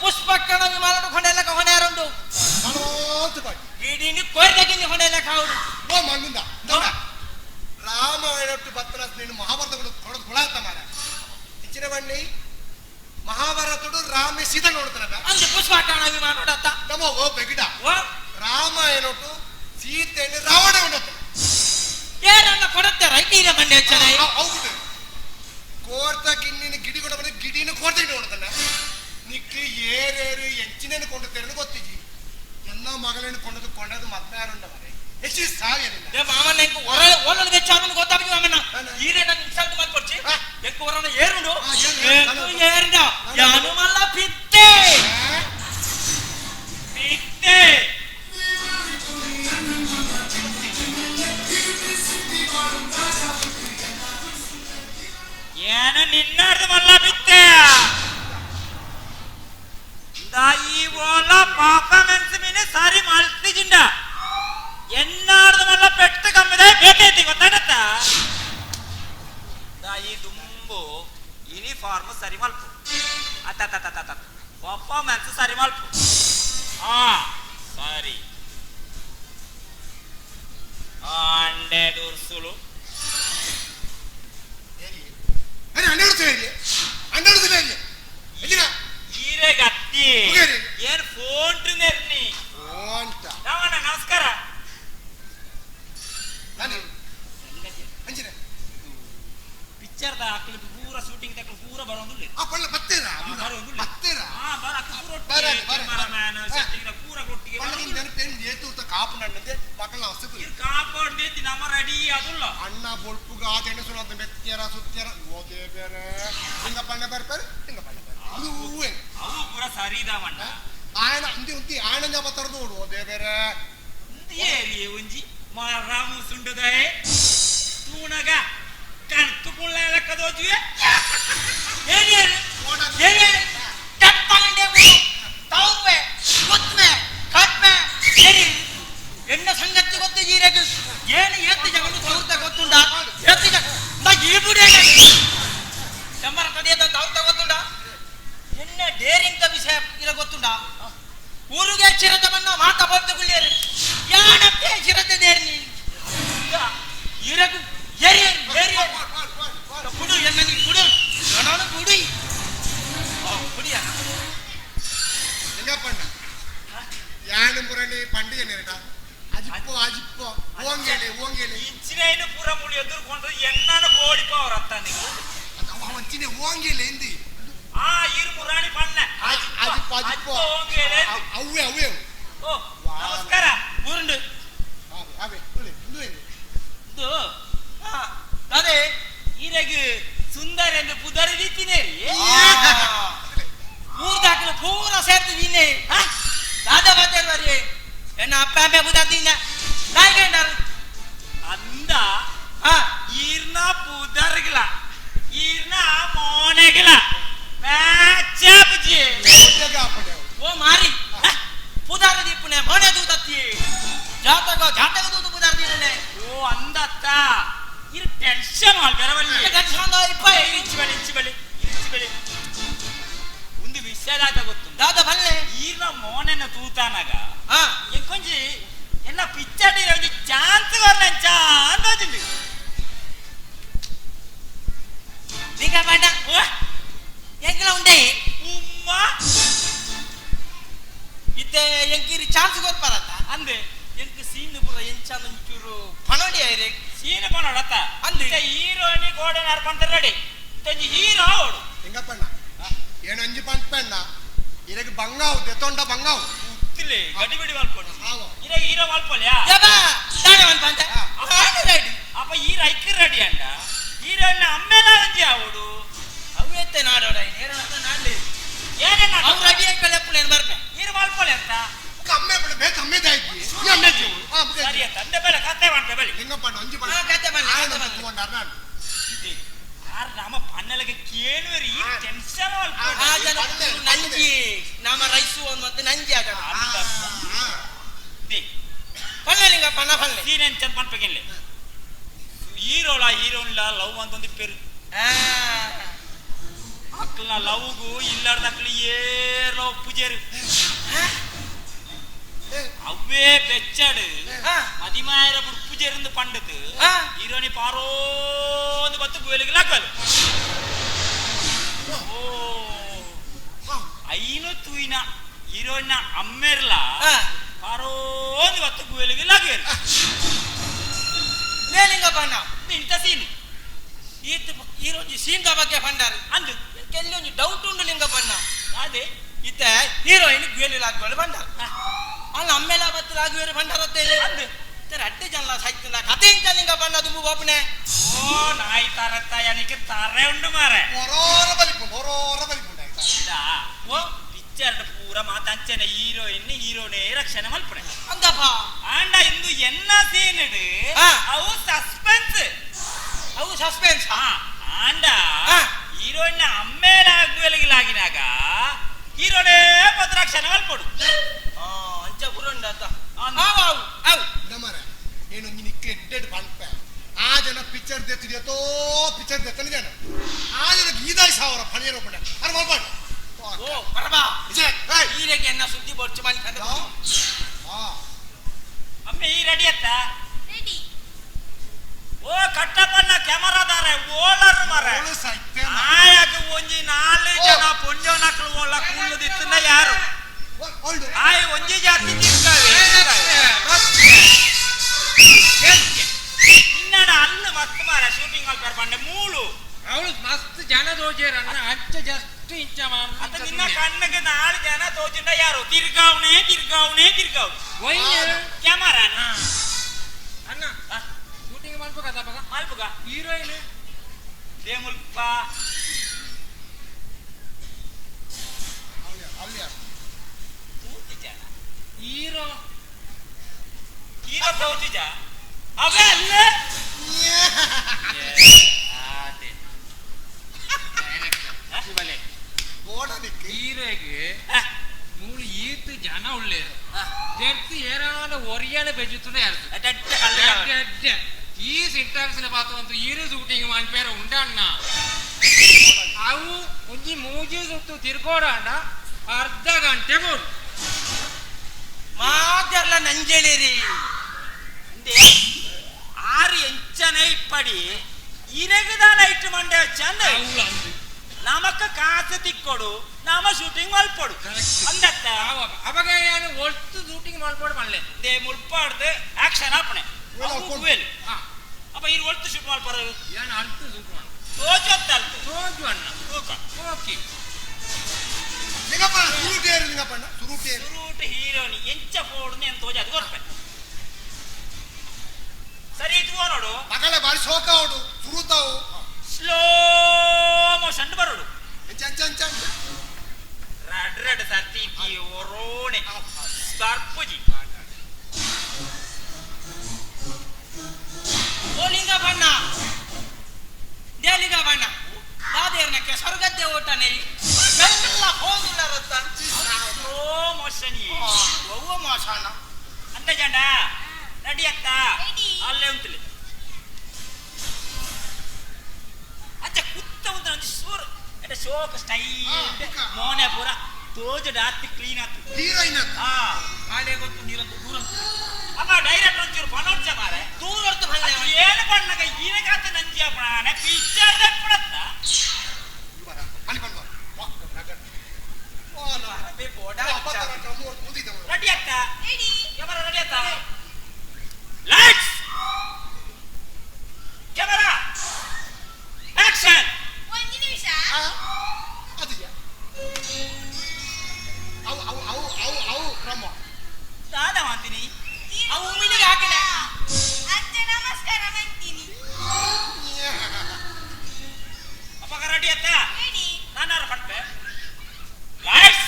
ಪುಷ್ಪಕ್ಕನ ವಿಮಾನ ಹೊಣೆಲ್ಲ ಹೊಣೆಯಾರಂದು ಇಡೀ ಕೊಯ್ದಾಗಿಂದ ಹೊಣೆಲ್ಲ ಕಾವುದು ಓ ಮಗುಂದ ರಾಮಾಯಣ ಬತ್ತನ ನೀನು ಮಹಾಭಾರತ ಕೊಡೋದು ಹುಳಾತ ಮಾರ ಹೆಚ್ಚಿನ ಬಣ್ಣಿ ಮಹಾಭಾರತಡು ರಾಮೆ ಸೀತೆ ನೋಡ್ತಾನ ಅಂದೆ ಪುಷ್ಪಕ್ಕನ ವಿಮಾನ ನೋಡತ್ತ ನಮ್ಮ ಓ ಬೆಗಿಡ ರಾಮಾಯಣ ಸೀತೆಯನ್ನು ರಾವಣ ಉಂಡತ್ತ ಏನನ್ನ ಕೊಡುತ್ತೆ ರೈತೀರ ಮಂಡೆ ಹೆಚ್ಚನೆ ಹೌದು ಕೋರ್ತ ಗಿನ್ನಿನ ಗಿಡಿ ಕೊಡ ಬಂದ್ರೆ ಗಿಡಿನ ಕೋರ್ತ ನೋಡ್ತಾನ ನಿಕ್ಕಿ ಏರೇರು ಹೆಚ್ಚಿನೇನು ಕೊಂಡುತ್ತೇನೆ ಗೊತ್ತಿಜಿ ಎಲ್ಲ ಮಗಳನ್ನು ಕೊಂಡದು ಮತ್ತಾರುಂಡ ಮರೆ ಹೆಚ್ಚು ಸಾವಿರ ಮಾಮಣ್ಣ ಎಂಕು ಓಲದ ಹೆಚ್ಚಾಮನ್ ಗೊತ್ತಾಗಿ ಮಾಮಣ್ಣ ಈರೇ ನನ್ನ ಇನ್ಸಲ್ಟ್ ಮಾಡ್ಕೊಡ್ಚಿ ಎಂಕು ಹೊರನ ಏರುಂಡು ಏರುಂಡ ಯಾನು ಮಲ್ಲ ಪಿತ್ತೆ ಪಿತ್ತೆ ಏನು ನಿನ್ನಾರ್ದು ಮಲ್ಲ ಬಿತ್ತೆ ಈ ಓಲ ಪರ್ಫಾರ್ಮೆನ್ಸ್ ಮೀನೆ ಸಾರಿ ಮಲ್ತಿಜಿಂಡ ಎನ್ನಾರ್ದು ಮಲ್ಲ ಪೆಟ್ಟು ಕಮ್ಮಿದೆ ಬೇಕೈತಿ ಗೊತ್ತಾಗತ್ತ ಈ ದುಂಬು ಯೂನಿಫಾರ್ಮ್ ಸರಿ ಮಲ್ಪು ಅತ್ತ ಪರ್ಫಾರ್ಮೆನ್ಸ್ ಸರಿ ಮಲ್ಪು ಸರಿ ಅಂಡೆ ದುರ್ಸುಲು ಈರೆ ಗತ್ತಿ ಏನ್ ಫೋನ್ ನೆರ್ನಿ ರಾಮಣ್ಣ ನಮಸ್ಕಾರ ಪಿಕ್ಚರ್ದ ಹಾಕಲು ಪೂರ ಶೂಟಿಂಗ್ ತಕ್ಕ ಪೂರ ಬರೋದಿಲ್ಲ ಪೂರ ಕೊಟ್ಟಿಗೆ ಕಾಪು ನನ್ನದೆ ಮಕ್ಕಳ ಕಾಪಾಡ್ ನೇತಿ ನಮ್ಮ ರೆಡಿ ಅದುಲ್ಲ ಅಣ್ಣ ಬೊಳ್ಪುಗ ಆಚೆಂಡು ಸುನಂತ ಮೆತ್ಯರ ಸುತ್ಯರ ಓದೇ ಬೇರೆ ಹಿಂಗ ಪಣ್ಣ ಬರ್ತಾರೆ ಹಿಂಗ ಪಣ್ಣ ಅದು ಅವು ಪೂರ ಸರಿ ಇದಾವಣ್ಣ ಆಯನ ಅಂದಿ ಉಂತಿ ಆಯನ ಜಾಪ ತರದು ನೋಡು ಓದೇ ಬೇರೆ ಏರಿ ಒಂಜಿ ಮಾರಾಮು ಸುಂಡದಾಯೆ ತೂಣಗ ಕಣ್ತು ಪುಳ್ಳ ಲೆಕ್ಕದೋಜುವೆ ಏನಿ ಏನಿ ಟಪ್ಪಂಡೆ ತೌವೆ ಗೊತ್ತಮೆ ಕಟ್ಮೆ ಏನಿ ಎನ್ನ ಸಂಗತಿ ಗೊತ್ತು ಜೀರೆಗೆ ಏನು ಎತ್ತಿ ಜಗತ್ತು ತೌರ್ತ ಗೊತ್ತುಂಡ ಎತ್ತಿ ಜಗ ನಾ ಈ ಬುಡೆ ಚಮ್ಮರ ಕಡಿಯದ ತೌರ್ತ ಗೊತ್ತುಂಡ ಎನ್ನ ಡೇರಿಂಗ್ ವಿಷಯ ಇರ ಗೊತ್ತುಂಡ ಊರಿಗೆ ಚಿರತ ಬಣ್ಣ ಮಾತ ಬಂದು ಗುಳ್ಳಿಯರು ಯಾಣಕ್ಕೆ ಚಿರತೆ ದೇರ್ನಿ ಇರಗು ಏರಿ ಏರಿ ಕುಡು ಎನ್ನ ನೀ ಕುಡು ನಾನು ಕುಡಿ ಕುಡಿಯ ಹಿಂಗ ಪಣ್ಣ ಯಾಣ ಮುರಣಿ ಪಂಡಿಗೆ ನೆರಟ ಅಜಿಪ್ಪೋ ಅಜಿಪ್ಪೋ ಓಂಗೇಲೆ ಓಂಗೇಲೆ ಇಂಚಿನೇನು ಪೂರ ಮುಳಿ ಎದುರ್ಕೊಂಡ್ರೆ ಎನ್ನನ ಬೋಡಿಪವರ ಅತ್ತ ನೀವು ಒಂಚಿನ ಓಂಗೇಲೆ ಎಂದಿ ಆ ಈರು ಮುರಾಣಿ ಪಣ್ಣ ಅಜಿಪ್ಪೋ ಅಜಿಪ್ಪೋ ಓಂಗೇಲೆ ಅವ್ವೆ ಅವ್ವೆ ಓ ನಮಸ್ಕಾರ ಊರುಂಡು ಅವೇ ತುಳಿ ಇಂದು ಎಂದು ಇದು ಅದೇ ಈರೆಗೆ ಸುಂದರ ಎಂದು ಪುದರ್ ರೀತಿನೇ ರೀ ಊರ್ದಾಕಲು ಪೂರ ಸೇರ್ತು ನೀನೆ ದಾದ ಬದರ್ ಬರಿ ಎನ್ನ ಅಪ್ಪ ಅಮ್ಮ ಬುದಾದಿನ ನಾಯ್ಕೊಂಡಾರು ಅಂದ ಈರ್ನ ಪುದರ್ಗಿಲ ಈರ್ನ ಮೋನೆಗಿಲ ಮ್ಯಾಚಾಪಜಿ ಓ ಮಾರಿ ಪುದಾರ ದೀಪುನೆ ಮೋನೆ ದೂದತ್ತಿ ಜಾತಕ ದೂದು ಪುದಾರ ದೀಪುನೆ ಓ ಅಂದತ್ತ ಇರು ಟೆನ್ಷನ್ ಆಲ್ ಬೆರವಲ್ಲಿ ಟೆನ್ಷನ್ ಇಪ್ಪ ಇಂಚಿ ಬೆಳಿ ಒಂದು ವಿಷಯದಾಗ ಗೊತ್ತು ದಾದ ಬಲ್ಲೆ ಈರ್ನ ಮೋನೆನ ತೂತಾನಾಗ ಹಾ ಎಂಕೊಂಜಿ ಎನ್ನ ಪಿಚ್ಚಡಿ ಒಂದು ಚಾನ್ಸ್ ಬರ್ಲಂಚ ಅಂದೋಜಿಂದು ನಿಂಗ ಬಣ್ಣ ಎಂಕಲ ಉಂಡೆ ಉಮ್ಮ ಇತ್ತೆ ಎಂಕಿರಿ ಚಾನ್ಸ್ ಕೊರ್ಪಾರತ್ತ ಅಂದೆ ಎಂಕ ಸೀನ್ ಪುರ ಎಂಚಾದ ಒಂಚೂರು ಪಣೋಡಿ ಐರೆ ಸೀನ್ ಪಣೋಡತ್ತ ಅಂದೆ ಹೀರೋನಿ ಗೋಡೆ ನರ್ಕೊಂತ ರೆಡಿ ತಂಜಿ ಹೀರೋ ಓಡು ಹಿಂಗ ಪಣ್ಣ ಏನು ಅಂಜಿ ಪಂಪಣ್ಣ ಇರಗೆ ಬಂಗಾವು ದೆತ್ತೊಂಡ ಬಂಗಾವು ಉತ್ತಿಲೆ ಗಡಿಬಿಡಿ ಮಲ್ಕೊಂಡು ಹಾವು ಇರ ಹೀರೋ ಮಲ್ಪಲ್ಯಾ ಯಬಾ ದಾನೆ ಒಂದು ಪಂಚ ರೆಡಿ ಅಪ್ಪ ಹೀರೋ ಐಕ್ಯ ರೆಡಿ ಅಂಡ ಹೀರೋನ ಅಮ್ಮೆಲ್ಲ ಅಂಜಿ ಆವಡು ಅವ್ಯತ್ತೆ ನಾಡೋಡ ಏರಣ್ಣ ನಾಡ್ಲಿ ಏನೇನ ಅವ್ರು ರೆಡಿ ಆಯ್ಕಲ್ಲ ಏನು ಬರ್ಪೆ ಹೀರೋ ಮಲ್ಪಲ್ಯ ಅಂತ ಅಮ್ಮೆ ಬಿಡ ಬೇಕು ಅಮ್ಮೆ ದಾಯ್ತಿ ಅಮ್ಮೆ ಜೀವು ಸರಿ ಅಂತ ಅಂದೆ ಬೆಲೆ ಕತ್ತೆ ಮಾಡ್ತೆ ಬೆಲೆ ಲಿಂಗಪ್ಪಣ್ಣ ಅಂಜಿ ಪಣ್ಣ ಕತೆ ಬನ್ನಿ ತಗೊಂಡ ಅರ್ನಾಡು ಆರ್ ನಮ್ಮ ಪನ್ನಲಗೆ ಕೇಳುವರಿ ಈ ಟೆನ್ಷನ್ ಮಲ್ಕೊಂಡು ಆ ಜನ ನಂಜಿ ನಮ್ಮ ರೈಸು ಒಂದು ಮತ್ತೆ ನಂಜಿ ಆಗ ಪನ್ನಲಿಂಗ ಪನ್ನ ಪನ್ನೆ ಸೀನ್ ಚಂದ ಪನ್ಪಗಿನ್ಲೆ ಹೀರೋನ್ಲ ಲವ್ ಅಂತೊಂದು ಪೇರು ಅಕ್ಕಲ್ನ ಲವ್ಗೂ ಇಲ್ಲಾರ್ದ ಅಕ್ಕಳು ಏರ್ಲ ಪೂಜೇರು ಅವೇ ಬೆಚ್ಚಾಡು ಮದಿಮಾಯರ ಪೂಜೇರಿಂದ ಪಂಡದು ಹೀರೋನಿ ಪಾರೋಂದು ಬತ್ತು ಗುವೆಲಿಗೆ ಹಾಕಲು ಓ ಐನು ತೂಯಿನ ಹೀರೋಯಿನ ಅಮ್ಮೆರ್ಲ ಪಾರೋಂದು ಬತ್ತು ಗುವೆಲಿಗೆ ಲಾಗೇರು ನೇಲಿಂಗ ಪನ್ನ ಇಂಥ ಸೀನ್ ಈತ ಈರೋಜಿ ಸೀನ್ದ ಬಗ್ಗೆ ಪಂಡಾರು ಅಂದು ಕೆಲವೊಂದು ಡೌಟ್ ಉಂಡು ಲಿಂಗ ಪನ್ನ ಅದೇ ಇತ್ತ ಹೀರೋಯಿನ್ ಗುಯಲಿ ಲಾಗ್ಗಳು ಪಂಡಾರು ಅಲ್ಲ ಅಮ್ಮೆಲ್ಲ ಬತ್ತಲ ಆಗುವೇರು ಪಂಡಾರತ್ತೆ ಅಂದು ಅಡ್ಡೆ ಜನ ಸಾಯ್ತಿಲ್ಲ ಕತೆ ಇಂತ ಲಿಂಗ ಪನ್ನ ದುಂಬು ಬೋಪನೆ ಓ ನಾಯಿ ತಾರತ್ತ ಯಾನಿಗೆ ತಾರೆ ಉಂಡು ಮಾರೆ ಹೊರೋರ ಬಲಿಪುಂಡು ಓ ಪಿಕ್ಚರ್ ಪೂರ ಮಾತಾಂಚನೆ ಹೀರೋನೇ ರಕ್ಷಣೆ ಮಲ್ಪಡೆ ಅಂದಪ್ಪ ಆಂಡ ಇಂದು ಎನ್ನ ಸೀನ್ ಅವು ಸಸ್ಪೆನ್ಸ್ ಆಂಡ ಹೀರೋಯಿನ್ ಅಮ್ಮೇಲ ಆಗುವೆಲಗಿಲಾಗಿನಾಗ ಹೀರೋನೇ ರಕ್ಷಣೆ ಮಲ್ಪಡು ಅಂಚ ಬುರಂಡ ಅಂತ ನಮ್ಮರೆ ನೀನು ನಿನಕ್ಕೆ ಎಡ್ಡೆಡ್ ಪಂಪ ಆ ಜನ ಪಿಕ್ಚರ್ ದೆತ್ತಿದೆಯೋ ಪಿಕ್ಚರ್ ದೆತ್ತನ ಜನ ಆ ಜನ 5,000 ಫಣಿಯರು ಪಂಡ ಅರೆ ಮಾಡ್ಬಾರ್ದು ಓ ಬರಬಾ ಈರೆಗೆ ಎನ್ನ ಸುದ್ದಿ ಬರ್ಚು ಮಾಡಿ ಕಂಡ ಅಮ್ಮೆ ಈ ರೆಡಿ ಅತ್ತ ರೆಡಿ ಓ ಕಟ್ಟಪ್ಪನ ಕ್ಯಾಮರಾದಾರೆ ಓಲರು ಮಾರೆ ಆಯಾಗ ಒಂಜಿ 4 ಜನ ಪೊಂಜೋನಕ್ಲು ಓಲ ಕುಳ್ಳುದಿತ್ತನ ಯಾರು ಆಯ್ ಒಂಜಿ ಜಾತಿ ಇನ್ನಡ ಅಲ್ಲ ಮಸ್ತ್ ಮಾರೆ ಶೂಟಿಂಗ್ ಅಲ್ಲಿ ಬರ್ಬಂಡೆ ಮೂಳು ಅವಳು ಮಸ್ತ್ ಜನ ದೋಜೇರನ್ನ ಅಂಚ ಜಸ್ಟ್ ಇಂಚ ಅದ ನಿನ್ನ ಕಣ್ಣಿಗೆ 4 ಜನ ತೋಚಿಂದ ಯಾರು ತಿರ್ಗಾವಣೆ ಕ್ಯಾಮರಾ ಅಣ್ಣ ಮಲ್ಪುಗ ಹೀರೋಯಿನ್ ದೇ ಮುಲ್ಪ ಹೀರೋ ಹೀರೋ ಪೌತಿಜ ಅವೇ ಅಲ್ಲ ಹೀರೋಗೆ ಮೂಳು ಈತು ಜನ ಉಳ್ಳೇರು ജെർത്ത് ഏറാണ്ട് ഒറിയാനെ പെജിട്ടുണ്ടേ ഈ സിൻടാക്സിനെ പാത്തു ഈര് ഷൂട്ടിങ് മൻപേര ഉണ്ടാಣ್ಣ ಅವು ಒಂಜಿ ಮೂಜಿ ಸುತ್ತು ತಿರ್ಗೋಡಾಂಡ ಅರ್ಧ ಗಂಟೆ ಬೋಡು ಮಾದರ್ಲ ನಂಜಳಿರಿ ಆರು ಎಂಚನೆ ಇಪ್ಪಡಿ ಇರಗದಾನ ಇಟ್ಟು ಮಂಡ್ಯ ಚಂದ ನಮಕ್ಕ ಕಾಸು ತಿಕ್ಕೊಡು ನಾಮ ಶೂಟಿಂಗ್ ಮಲ್ಪಡು ಅಂದತ್ತ ಅವಾಗ ಏನು ಒಟ್ಟು ಶೂಟಿಂಗ್ ಮಲ್ಪಡು ಮಲ್ಲೆ ದೇ ಮುಲ್ಪಾಡ್ದು ಆಕ್ಷನ್ ಆಪಣೆ ಅಪ್ಪ ಇರು ಒಟ್ಟು ಶೂಟ್ ಮಲ್ಪರ ಏನು ಅಳ್ತು ಶೂಟ್ ಮಾಡು ತೋಜು ಅಂತ ಅಲ್ತು ತೋಜು ಅಣ್ಣ ಓಕೆ ಸುರೂಟ್ ಹೀರೋನಿ ಎಂಚ ಪೋಡು ಎಂದು ತೋಜ ಅದು ಕೊರ್ಪೆ ಸರಿ ಇಟ್ಕೋ ನೋಡು ಮಗಳೇ ಬಾರಿ ಶೋಕ ಅವಡು ಸುರುತಾವು ಸ್ಲೋ ಮೋಷನ್ ಬರೋಡು ರೆಡ್ ರೆಡ್ ಸತ್ತಿ ಒರೋಣೆ ದರ್ಪುಜಿ ಓಲಿಂಗ ಬಣ್ಣ ದೇಲಿಂಗ ಬಣ್ಣ ದಾದೇರ್ನಕ್ಕೆ ಸ್ವರ್ಗದ್ದೆ ಓಟನೆ ಎಲ್ಲ ಹೋಗಿಲ್ಲ ರತ್ತ ಸ್ಲೋ ಮೋಷನ್ ಒವ್ವ ಮೋಷನ್ ಅಂತ ಜಂಡ ನಡಿಯತ್ತ ಅಲ್ಲೇ ಉಂಟಲಿ ಅಚ್ಚ ಕುತ್ತ ಉಂಟು ನಂಜಿ ಸೂರ್ ಎಡ ಶೋಕ ಸ್ಟೈಲ್ ಮೋನೆ ಪೂರ ತೋಜು ಡಾತಿ ಕ್ಲೀನ್ ಆತು ಹೀರೋಯಿನ್ ಆ ಆಳೆ ಗೊತ್ತು ನೀರಂತ ದೂರ ಅಮ್ಮ ಡೈರೆಕ್ಟ್ ಒಂಚೂರು ಪನೋಡ್ಚ ಮಾರೆ ದೂರ ಹೊರ್ತು ಬಂದೆ ಏನು ಬಣ್ಣಗ ಈನಗಾತ ನಂಜಿ ಅಪ್ಪಣ ಪಿಕ್ಚರ್ ದಪ್ಪಡತ್ತ ಅಲ್ಲಿ ಬಂದು ರೆಡಿ ಅತ್ತ ಕ್ಯಾಮರಾ ರೆಡಿ ಅತ್ತ ಲೈಟ್ಸ್ ಕ್ಯಾಮರಾ ಆಕ್ಷನ್ ಒಂದು ನಿಮಿಷ ಅವು ಕ್ರಮ ದಾದ ಮಾಡ್ತೀನಿ ಅವು ಮಿನಿಗೆ ಹಾಕಿದ ಅಜ್ಜ ನಮಸ್ಕಾರ ಮಾಡ್ತೀನಿ ಅಪ್ಪ ರೆಡಿ ಅತ್ತ ರೆಡಿ ನಾನಾರ ಪಡ್ಪೆ ಲೈಟ್ಸ್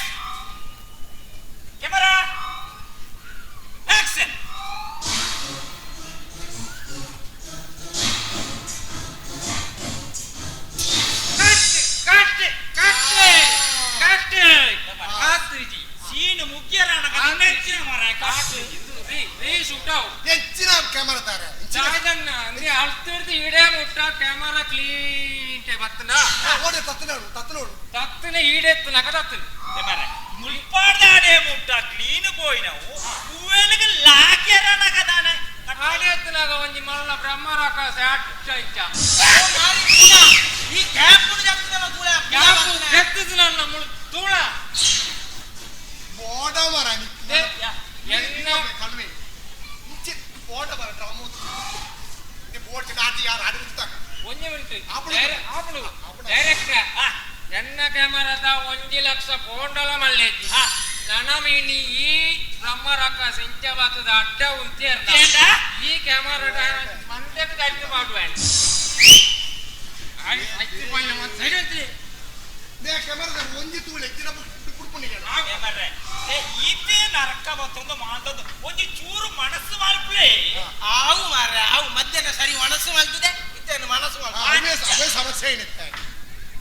ಕ್ಯಾಮರಾ ಆಕ್ಷನ್ ಸೀನ್ ಮುಗ್ಯರಾಣ ಮರ ಕಾಸು ಹೆಚ್ಚಿನ ಕ್ಯಾಮರಾ ತಾರೆ ಜಾಗನ್ನ ಅಂದ್ರೆ ಅಳ್ತಿರ್ದು ಈಡೇ ಮುಟ್ಟ ಕ್ಯಾಮರಾ ಕ್ಲೀನ್ ಬತ್ತನ ಓಡಿ ತತ್ತನೋಡು ತತ್ತನ ಈಡೆತ್ತು ನಕ ತತ್ತನ ಮುಲ್ಪಾಡ್ದಾಡೆ ಮುಟ್ಟ ಕ್ಲೀನ್ പോയി ನಾವು ಹೂವೆಲಿಗೆ ಲಾಕ್ಯರಾಣ ಕದಾನೆ ಆಡೆತ್ತನಾಗ ಒಂಜಿ ಮಲ್ಲ ಬ್ರಹ್ಮರಾಕಾಶ ಅಟ್ಟ ಇಚ್ಚ ಈ ಕ್ಯಾಪ್ ಜಪ್ತನ ತೂಳ ಕ್ಯಾಪ್ ಜಪ್ತದ ನನ್ನ ಮುಳು ತೂಳ ಬೋಡ ಮರ ಎನ್ನ ಕಲ್ಮೆ ಇಂಚೆ ಬೋಡ ಮರ ಡ್ರಾಮು ಇದು ಬೋಟ್ ನಾಟಿ ಯಾರು ಆಡಿರ್ತಾರೆ ಒಂಜಿ ಮಿನಿಟ್ ಡೈರೆಕ್ಟ್ ಎನ್ನ ಕ್ಯಾಮರಾದ 1 ಲಕ್ಷ ಪೌಂಡಲ ಮಲ್ಲೇಜಿ ನನ್ನ ಮೀನಿ ಈ ಬ್ರಹ್ಮರಾಕಾಶ ಇಂಚ ಬಾತದ ಅಡ್ಡ ಉಂತಿ ಈ ಕ್ಯಾಮರಾ ಮಂದಕ್ಕೆ ಕಟ್ಟಿ ಮಾಡುವೇನೆ ಕ್ಯಾಮರಾ ಒಂಜಿ ತೂಳು ಹೆಚ್ಚಿನ ಈತೆ ನರಕ ಮತ್ತೊಂದು ಮಾತೊಂದು ಒಂಜಿ ಚೂರು ಮನಸ್ಸು ಮಲ್ಪಲೆ ಆವು ಮಾರ ಆವು ಮಧ್ಯಾಹ್ನ ಸರಿ ಮನಸ್ಸು ಮಲ್ತದೆ ಇತ್ತೇನು ಮನಸ್ಸು ಅವೇ ಸಮಸ್ಯೆ ಏನಿತ್ತ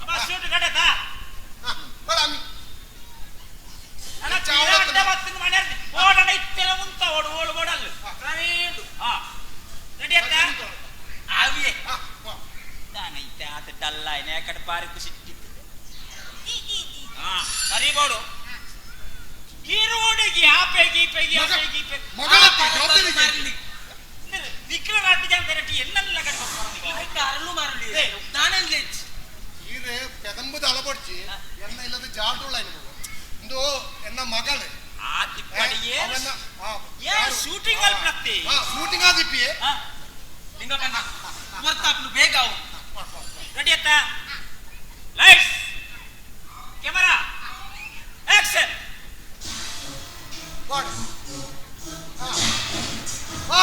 ಅಮ್ಮ ಶೂಟ್ ಕಡೆತಾ ಬರಾಮಿ ಅಣ್ಣ ಚಾವಡ ಮತ್ತಿನ ಮನೆ ಓಡಣ ಇತ್ತೆಲ್ಲ ಉಂತ ಓಡು ಓಡು ಓಡಲ್ಲ ಕರೆಂಡು ರೆಡಿ ಅತ್ತ ಆವಿಯೇ ತಾನೈತೆ ಆತ ಡಲ್ಲ ಐನೆ ಕಡೆ ಪಾರಿಕು ಸಿಟ್ಟಿತ್ತು ಸರಿ ಬೋಡು ಹೀರೋಡಿಗೆ ಆಪೆಗಿ ವಿಕ್ರಮ್ ಜಂತರಟಿ ಎನ್ನೆಲ್ಲ ಕಡೆ ಅರಳು ಮಾರಲಿ ನಾನೆಲ್ಲ ಇದು ಪೆದಂಬದ ಅಳಪಡಿಸಿ ಎನ್ನ ಇಲ್ಲದ ಜಾಡುಳ್ಳ ಇಂದು ಎನ್ನ ಮಗಳು ಆ ತಿಪ್ಪಡಿಯೇ ಶೂಟಿಂಗ್ ಅಲ್ಲಿ ಪ್ರತಿ ಶೂಟಿಂಗ್ ಆದಿಪ್ಪಿ ನಿಂಗ ಬಂದ ಬರ್ತಾಪ್ನು ಬೇಗ ಅವು ರೆಡಿ ಅತ್ತ ಲೈಟ್ಸ್ ಕ್ಯಾಮರಾ ಆಕ್ಷನ್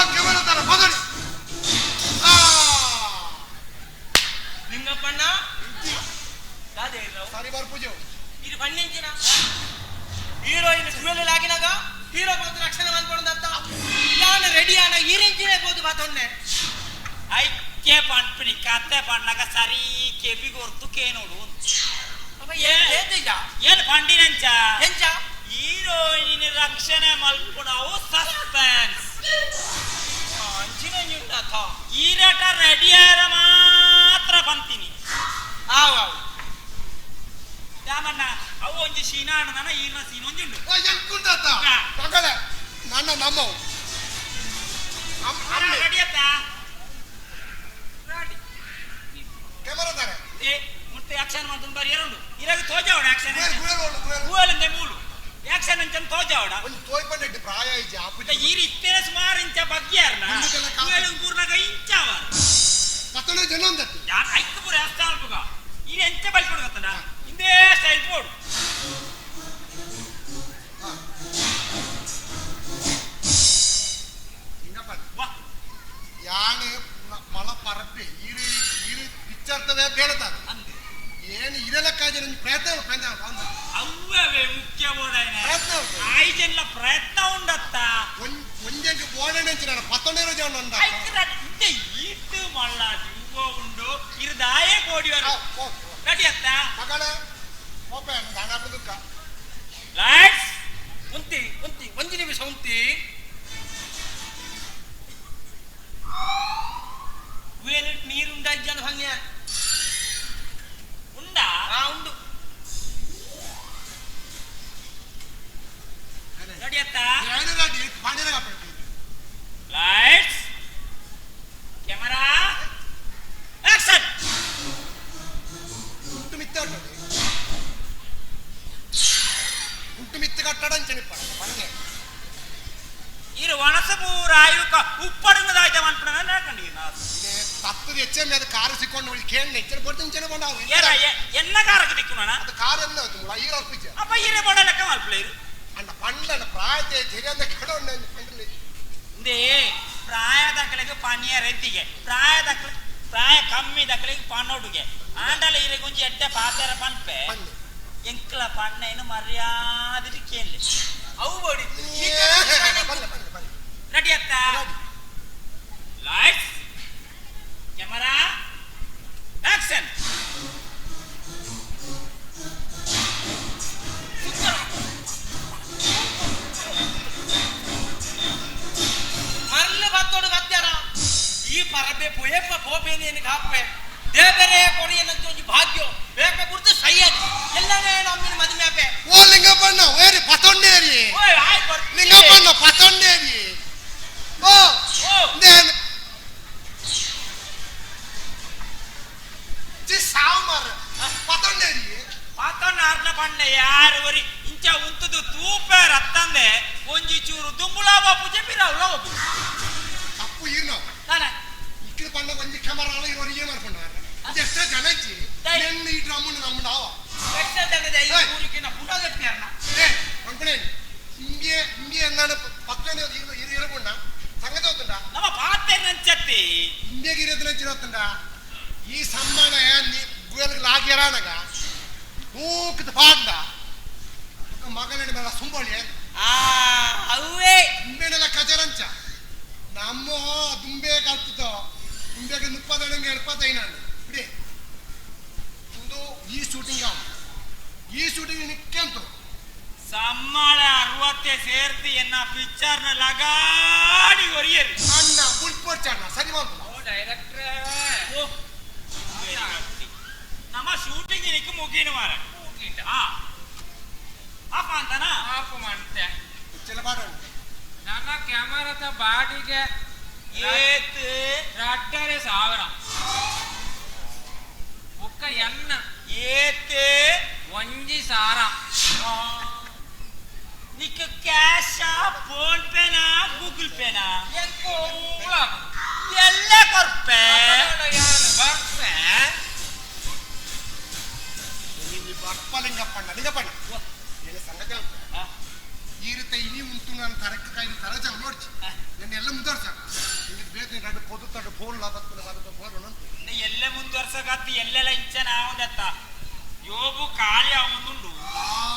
ಕ್ಯಾಮರಾ ತರ ಬದಲಿ ಸರಿ ಬರ್ಪೂಜು ಇದು ಬಣ್ಣಿಂಚಿನ ಹೀರೋಯಿನ್ ಡ್ಯುಯಲ್ ಆಗಿನಾಗ ಹೀರೋ ಬಂದು ರಕ್ಷಣೆ ಮಾಡ್ಕೊಂಡಂತ ನಾನು ರೆಡಿ ಆನ ಈರಿಂಚಿನೇ ಬೋದು ಬಾತೊನ್ನೆ ಐಕ್ಯ ಪಂಪಿನಿ ಕತ್ತೆ ಪಣ್ಣಗ ಸರಿ ಕೆಬಿ ಗೊರ್ತು ಕೇನೋಡು ಏನ್ ಪಂಡಿನಂಚ ಎಂಚ ಹೀರೋಯಿನ್ ರಕ್ಷಣೆ ಮಲ್ಪುಣವು ಸಸ್ಪೆನ್ಸ್ ಅಂಚಿನ ಉಂಟಾತ ಈರಟ ರೆಡಿ ಆರ ಮಾತ್ರ ಬಂತೀನಿ ಆವ್ ಯಾಮಣ್ಣ ಅವು ಒಂಜಿ ಶೀನಾಣ ನನ್ನ ಈರ್ನ ಸೀನ್ ಒಂಜುಂಡು ಎಂಕುಂಟಾತ ಮಗಳೇ ನನ್ನ ನಮ್ಮವು ರೆಡಿ ಅತ್ತ ಕ್ಯಾಮರಾದಾರೆ ಏ ಮುಟ್ಟ ಆಕ್ಷನ್ ಮಾಡ್ಕೊಂಡು ಬರೀ ಎರಡು ಇರಾಗ ತೋಜಾವಡ ಆಕ್ಷನ್ ಗುಳೇಲು ಹೂವಲಂದೆ ಮೂಲು ಆಕ್ಷನ್ ಅಂಚನ್ ತೋಜಾವಡ ಒಂದು ತೋಯ್ ಪಂಡಿಟ್ಟು ಪ್ರಾಯ ಇಜ್ಜಿ ಆಪುಜಿ ಈರಿ ಇತ್ತೇನೆ ಸುಮಾರು ಇಂಚ ಬಗ್ಗ್ಯಾರ್ನ ಹೂವಲು ಪೂರ್ಣಗ ಇಂಚಾವ ಪತ್ತೊಂದು ಜನ ಒಂದತ್ತು ಯಾನ್ ಐಕ್ಕು ಪೂರ ಅಲ್ಪಗ ಈರಿ ಎಂಚ ಬಲ್ಕೊಡು ಗೊತ್ತನ ಇಂದೇ ಸ್ಟೈಲ್ ಪೋಡು ವಾ ಯಾನೆ ಮಳ ಪರಪ್ಪೆ ಈರು ಪಿಚ್ಚರ್ತವೇ ಬೇಡತಾರೆ ಅಂದೆ ಏನು ಇರಲಕ್ಕಾಗಿ ಪ್ರಯತ್ನ ಅವ್ವೇ ಮುಖ್ಯ ಬೋಡಾಯ್ನೆ ಆಯ್ಜೆಲ್ಲ ಪ್ರಯತ್ನ ಉಂಡತ್ತ ಒಂಜಂಗೆ ಬೋಡನೆಂಚಿ ನಾನು 11 ಜನ ಉಂಡ ಇಂತೆ ಈಟು ಮಳ್ಳ ಜೀವ ಉಂಡು ಇರ್ದಾಯೇ ಕೋಡಿವರು ರೆಡಿ ಅತ್ತ ಮಗಳೇ ಓಪೆ ದಾನ ಬಂದುಕ್ಕ ಲೈಟ್ಸ್ ಉಂತಿ ಉಂತಿ ಒಂದು ನಿಮಿಷ ಉಂತಿ ನೀರುಂಡ ಜನ ಹಂಗೆ ಉಂಡ ಉಂಡು ರೆಡಿ ಅತ್ತ ಲೈಟ್ಸ್ ಕ್ಯಾಮರಾ ಆಕ್ಷನ್ ಉಂಟು ಮಿತ್ತ ಕಟ್ಟಡಂಚನಿ ಪಂಗೆ ಇರು ವನಸ ಪೂರ ಆಯುಕ ಉಪ್ಪಡುಂಗದಾಯ್ತ ಮನ್ಪುಣ ನಾಕಂಡಿ ತತ್ತದ ಹೆಚ್ಚೆ ಅದು ಕಾರು ಸಿಕ್ಕೊಂಡು ಕೇಳಿ ಹೆಚ್ಚಿನ ಬರ್ತೀನಿ ಬಂಡ ಎನ್ನ ಕಾರಕ್ಕೆ ದಿಕ್ಕುಣ ಅದು ಕಾರು ಎಲ್ಲ ಈರ ಅರ್ಪಿച്ച ಅಪ್ಪ ಈರೆ ಬೋಡ ಲೆಕ್ಕ ಮಲ್ಪಲೇರು ಅಂಡ ಪಂಡ ಪ್ರಾಯತೆ ಹಿರಿಯಂದ ಕಡೊಂಡ ಪಂಡಲಿ ಇಂದೇ ಪ್ರಾಯ ದಕ್ಕಲಿಗೆ ಪನಿಯ ರೆದ್ದಿಗೆ ಪ್ರಾಯ ಕಮ್ಮಿ ದಕ್ಕಲಿಗೆ ಪನ್ನೋಡುಗೆ ಆಂಡಲ ಈರೆ ಗುಂಜಿ ಎಡ್ಡೆ ಪಾತೆರ ಪನ್ಪೆ ಎಂಕ್ಲ ಪಣ್ಣೇನು ಮರ್ಯಾದಿಟ್ಟು ಕೇಳಿ ಅವು ಬೋಡಿ ರೆಡಿ ಅತ್ತ ಲೈಟ್ಸ್ ಕ್ಯಾಮರಾ ಆಕ್ಷನ್ ಮರಳು ಬತ್ತೋಡು ಗತ್ಯಾರ ಈ ಪರಬೆ ಪೊಯಪ್ಪ ಪೋಪೇನೇನು ಕಾಪೆ ದೇವರೇ ಕೊಡಿಯನಂತ ಒಂದು ಭಾಗ್ಯ ಬೇಕ ಕುರಿತು ಸೈಯದ್ ಎಲ್ಲನೇ ನಮ್ಮಿನ ಮದುವೆ ಓ ಲಿಂಗಪ್ಪಣ್ಣ ಓರಿ ಪತೊಂಡೇರಿ ಲಿಂಗಪ್ಪಣ್ಣ ಪತೊಂಡೇರಿ ಓ ನೇನು ಜಿ ಸಾವಮಾರ ಪತೊಂಡೇರಿ ಪಾತೊಂಡ ಆರ್ನ ಪಣ್ಣೆ ಯಾರು ವರಿ ಇಂಚ ಉಂತದು ತೂಪೆ ರತ್ತಂದೆ ಒಂಜಿ ಚೂರು ದುಂಬುಳ ಬಾಪು ಜಪಿರವುಳ ಒಬ್ಬು ತಪ್ಪು ಇರ್ನೋ ನಾನ ಇಕ್ಕಿ ಪಣ್ಣ ಒಂಜಿ ಕ್ಯಾಮರಾ ಇವರಿಗೆ ಮಾಡ್ಕೊಂಡಾರ ಎಷ್ಟೇ ಜನ ಇಚ್ಚಿ ನೆನ್ನ ಈ ಡ್ರಮ್ಮನ್ನು ನಮ್ಮ ಎಷ್ಟ ಜನದ ಈ ಊರಿಕಿನ ಪುಟ ಗಟ್ಟಿಯಾರನ ಏ ಅನ್ಕೊಂಡೇನು ಹಿಂಗೆ എന്താണ് 10 ಇರಕೊಂಡ ಸಂಗತಿ ಗೊತ್ತುಂಡ ನಮ್ಮ ಪಾತೆ ನಂಚತ್ತಿ ಹಿಂದಿಗೆ ಇರೋದನ್ನ ಗೊತ್ತುಂಡ ಈ ಸಮ್ಮಾನ ಗುಯಲ್ಗೆ ಲಾಗ್ಯಾರಾನಗ ಮೂಕದ ಪಾಡ್ದ ಮಗನ ಮೇಲೆ ಸುಂಬಳಿ ಅವೇ ದುಂಬೆನೆಲ್ಲ ಕಜರಂಚ ನಮ್ಮ ದುಂಬೆ ಕಲ್ತದೋ ದುಂಬೆಗೆ 30 75 ಬಿಡಿ ಇದು ಈ ಶೂಟಿಂಗ್ ನಿಕ್ಕಂತು ಸಮ್ಮಾಳ 60 ಸೇರ್ತಿ ಎನ್ನ ಪಿಕ್ಚರ್ನ ಲಗಾಡಿ ಒರಿಯರಿ ಅಣ್ಣ ಬುಲ್ಪೋರ್ಚಣ್ಣ ಸರಿ ಮಾಡ್ತು ನಮ್ಮ ಶೂಟಿಂಗ್ ನಿಕ್ಕೆ ಮುಗೀನು ಮಾರ ಆಫ್ ಅಂತನಾ ಆಫ್ ಮಾಡ್ತೆ ಚೆಲ್ಲ ಬಾಡ ನನ್ನ ಕ್ಯಾಮರಾದ ಬಾಡಿಗೆ ಏತ್ 2,500 ఒక్క ఎన్న ಏತ್ ಒಂಜಿ ಸಾರ ನಿಕ್ಕೆ ಕ್ಯಾಶ್ ಫೋನ್ ಪೇನಾ ಗೂಗಲ್ ಪೇನಾ ಎಲ್ಲ ಕೊರ್ಪೆ ಬರ್ಪೆ ಬರ್ಪಲಿಂಗಪ್ಪಣ್ಣ ಲಿಂಗಪ್ಪಣ್ಣ ಏನು ಸಂಗತಿ ಈ ರೀತಿ ಇನಿ ಉಂಟು ನಾನು ಕರೆಕ್ಟ್ ಕಾಯ್ದು ತರಜ ನೋಡ್ಚಿ ನನ್ನ ಎಲ್ಲ ಮುಂದುವರ್ಸಾಕ ನಿಮಗೆ ಬೇಕು ಎರಡು ಪೊದು ತಡ್ಡು ಫೋನ್ ಲಾಭ ಫೋನ್ ಎಲ್ಲ ಮುಂದುವರ್ಸಕತ್ತಿ ಎಲ್ಲೆಲ್ಲ ಇಂಚ ನಾವಂದತ್ತ ಜೋಬು ಖಾಲಿ ಆಗುಂದುಂಡು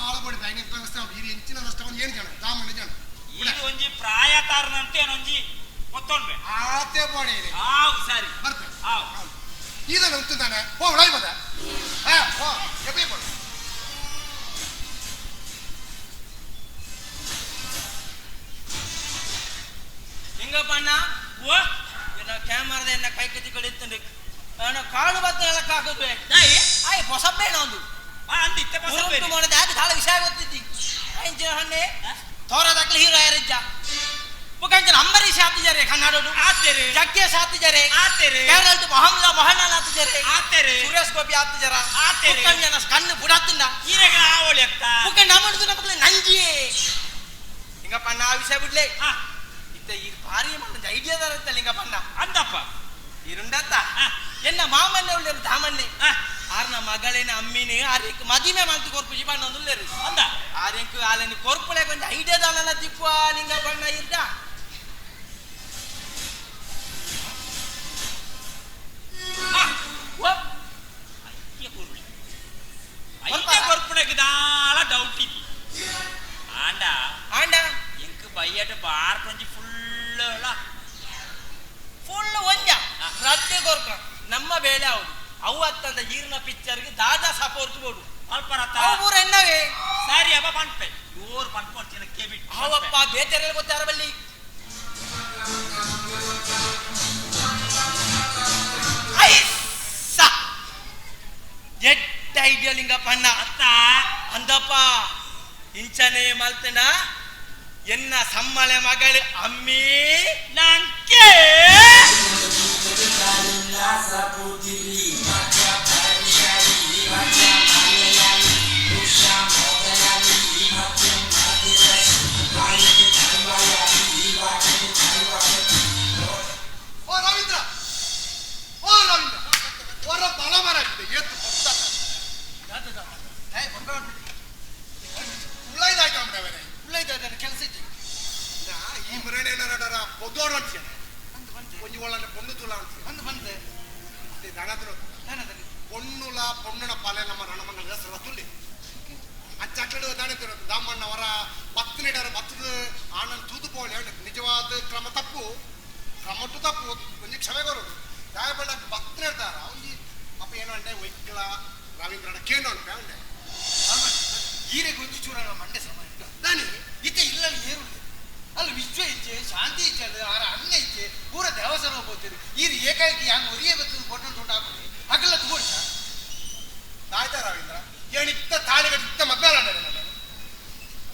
ಆಳಬಡಿ ಬ್ಯಾಂಕಿಂಗ್ ವ್ಯವಸ್ಥೆ ಈ ಎಂಚಿನ ನಷ್ಟವನ್ನು ಏನು ಜನ ದಾಮಣ್ಣ ಜನ ಇದು ಒಂಜಿ ಪ್ರಾಯತಾರನಂತೆ ಒಂಜಿ ಗೊತ್ತೊಂಡ್ಬೆ ಆತೆ ಬಾಡಿ ಆವು ಸರಿ ಬರ್ತೇನೆ ಆವು ಇದನ್ನು ಉಂಟುತ್ತಾನೆ ಹೋ ಉಳಾಯ್ ಬದ ಹೋ ಎಬ್ಬೆ ಬಡ ಹೆಂಗಪ್ಪ ಅಣ್ಣ ಓ ಇನ್ನ ಕ್ಯಾಮರಾದ ಎನ್ನ ಕೈ ಕತ್ತಿ ಕಡಿತಂದ್ರೆ ನಾನು ಕಾಳು ಬತ್ತ ಹೇಳಕ್ ಹಾಕೋದ್ವೆ ಆಯ್ ಹೊಸಬೇಡ ಒಂದು ಅಂದಿತ್ತೆ ಉರುಟು ಮಾಡಿದೆ ಅದು ಕಾಳ ವಿಷಯ ಗೊತ್ತಿದ್ದಿ ಇಂಚಿನ ಹಣ್ಣೆ ತೋರದಾಕ್ಲಿ ಹೀರೋ ಯಾರಿಜ್ಜ ಮುಖಂಚನ ಅಂಬರೀಷ್ ಆತಿದ್ದಾರೆ ಕನ್ನಡರು ಆತೇರೆ ಜಗ್ಗೇಶ್ ಆತಿದ್ದಾರೆ ಆತೇರೆ ಕೇರಳದ ಮೊಹನ್ಲಾಲ್ ಆತಿದ್ದಾರೆ ಆತೇರೆ ಸುರೇಶ್ ಗೋಪಿ ಆತಿದ್ದಾರ ಆತೇರೆ ಮುಖಂಜನ ಕಣ್ಣು ಬುಡತ್ತಿಂದ ಈಗ ಆವಳಿ ಅಕ್ಕ ಮುಖಂಡ ನಮ್ಮದು ನಮಗ್ಲೆ ನಂಜಿಯೇ ಹಿಂಗಪ್ಪ ಅಣ್ಣ ಆ ವಿಷಯ ಬಿಡ್ಲೆ ಇತ್ತ ಈ ಭಾರಿ ಮಂದ ಐಡಿಯಾದಾರ ಅಂತ ಲಿಂಗಪ್ಪ ಅಂದಪ್ಪ ಇರುಂಡತ್ತ ಎನ್ನ ಮಾಮನ್ನೆ ಉಳ್ಳ ದಾಮನ್ನೆ ಆರ್ನ ಮಗಳೇನ ಅಮ್ಮಿನಿ ಆರ್ಯಕ್ಕೆ ಮದಿಮೆ ಮಾಡ್ತು ಕೊರ್ಪುಜಿ ಬಣ್ಣ ಒಂದುಲ್ಲೇರು ಅಂದ ಆರ್ಯಂಕು ಆಲೆನಿ ಕೊರ್ಪುಳೆ ಕೊಂಚ ಐಡಿಯಾದಾನಲ್ಲ ತಿಪ್ಪ ಲಿಂಗ ಬಣ್ಣ ಇದ್ದ ಕೊರ್ಪುಣಕ್ಕೆ ದಾಳ ಡೌಟ್ ಇದ್ದಿ ಆಂಡ ಆಂಡ ಇಂಕ್ ಬಯ್ಯಟ ಬಾರ್ ಕೊಂಚಿ ಫುಲ್ ಒಂಜ ರದ್ದೆ ಕೊರ್ಕ ನಮ್ಮ ಬೇಳೆ ಅವಳು ಅವು ಅತ್ತಂದ ಈರ್ನ ಪಿಕ್ಚರ್ಗೆ ದಾದಾ ಸಪೋರ್ಟ್ ಕೊಡು ಅಲ್ಪ ಊರ ಎನ್ನವೇ ಸರಿ ಅಪ್ಪ ಪಂಪೆ ಇವ್ರು ಪಂಪೊಡ್ತೀನಿ ಕೇಬಿಟ್ ಅವಪ್ಪ ಬೇತೆರೆ ಗೊತ್ತಾರ ಬಲ್ಲಿ ಎಟ್ಟ ಐಡಿಯಾ ಲಿಂಗಪ್ಪ ಅಣ್ಣ ಅತ್ತ ಅಂದಪ್ಪ ಇಂಚನೆ ಮಲ್ತನ ಎನ್ನ ಸಮ್ಮಳೆ ಮಗಳು ಅಮ್ಮಿ ನಂಗೆ ಓ ರವೀಂದ್ರ ಹೊರ ಬಲ ಮರ ಎತ್ತು ಉಳ್ಳೈದಾಯ್ತಾನೆ ಉಳ್ಳೈದಾಯ್ತಾನೆ ಕೆಲಸ ಇತ್ತು ಈ ಮರಣೆ ನಡರ పొద్దోడు ಅಂತೀನೆ కొంచెం వాళ్ళని పొన్నుతులా అంతే ಬಂದೆ ದಣದ್ರು పొన్నుల పొన్నున ಪಾಲೆ ನಮ್ಮ ರಣಮಂಗಲ ಹೆಸರು ತುಳ್ಳಿ ಅಚ್ಚಕ್ಕಡು ದಣದ್ರು ದಾಮಣ್ಣ ಅವರ ಬತ್ತನಿಡರ ಬತ್ತದ ಆನಂದ್ ತೂದು ಪೋಳೆ ನಿಜವಾದ ಕ್ರಮ ತಪ್ಪು ಕ್ರಮಟ್ಟು ತಪ್ಪು కొంచెం ಕ್ಷಮೆಗೋರು ದಾಯಬಣ್ಣ ಬತ್ತನಿಡ್ತಾರ ಅವ್ನಿಗೆ ಅಪ್ಪ ಏನು అంటే ಒಯ್ಕಲ ರವೀಂದ್ರನ ಕೇಂದ್ರ ಉಂಟೆ ಅವನೇ ಈರೆ ಗುಂಜಿ ಚೂರ ಮಂಡೆ ಸಮ ದಾನಿ ಇತ್ತೆ ಇಲ್ಲ ಏರು ಅಲ್ಲಿ ವಿಶ್ವ ಇಚ್ಛೆ ಶಾಂತಿ ಇಚ್ಛೆ ಅಲ್ಲ ಆರ ಅನ್ನ ಇಚ್ಛೆ ಪೂರ ದೇವಸ್ಥಾನ ಹೋಗ್ತೀರಿ ಇದು ಏಕಾಏಕಿ ಹಂಗೆ ಒರಿಯೇ ಬರ್ತದೆ ಕೊಟ್ಟು ಹಾಕೋದು ಹಗಲ ತಗೋರ್ಸ ಆಯ್ತಾ ರವೀಂದ್ರ ಏನಿತ್ತ ತಾಳಿ ಕಟ್ಟಿತ್ತ ಮಗ್ಗಾಲ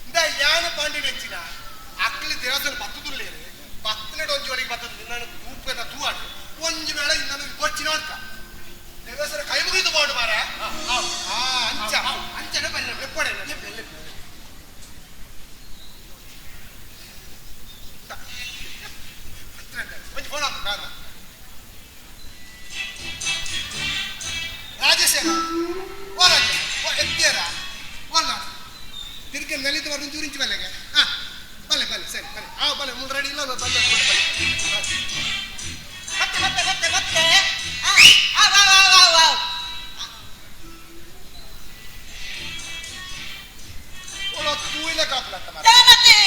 ಇಂದ ಯಾನ ಪಾಂಡಿ ನೆಚ್ಚಿನ ಅಕ್ಕಲಿ ದೇವಸ್ಥಾನ ಬತ್ತದುಳ್ಳೇ ಬತ್ತನೆಡ ಒಂಜಿ ಒಳಗೆ ಬತ್ತದು ನಿನ್ನ ತೂಪದ ತೂವಾಡು ಒಂಜಿ ವೇಳೆ ಇನ್ನೊಂದು ಕೊಚ್ಚಿನ ಉಂಟ ದೇವಸ್ಥಾನ ಕೈ ಮುಗಿದು ಬೋಡು ಮಾರ ಅಂಚ ಅಂಚನ ಬಲ್ಲ ಎಪ್ಪಡೆ ಒಂಜಿ ಫೋನ್ ಆಗ್ತದೆ ಕಾರಣ ರಾಜೇಶೇನ ಓ ರಾಜೇಶ್ ಓ ಎತ್ತಿಯರ ಒಲ್ಲ ತಿರ್ಗಿ ನೆಲಿದು ಬರೋದು ಚೂರಿಂಚು ಬೆಲೆಗೆ ಬಲ್ಲೆ ಬಲ್ಲೆ ಸರಿ ಬನ್ನಿ ಬಲ್ಲೆ ಮುಂದೆ ರೆಡಿ ಇಲ್ಲ ಬಲ್ಲೆ ಮತ್ತೆ ತೂಯಿಲೆ ಕಾಪಲತ್ತ ಮಾರ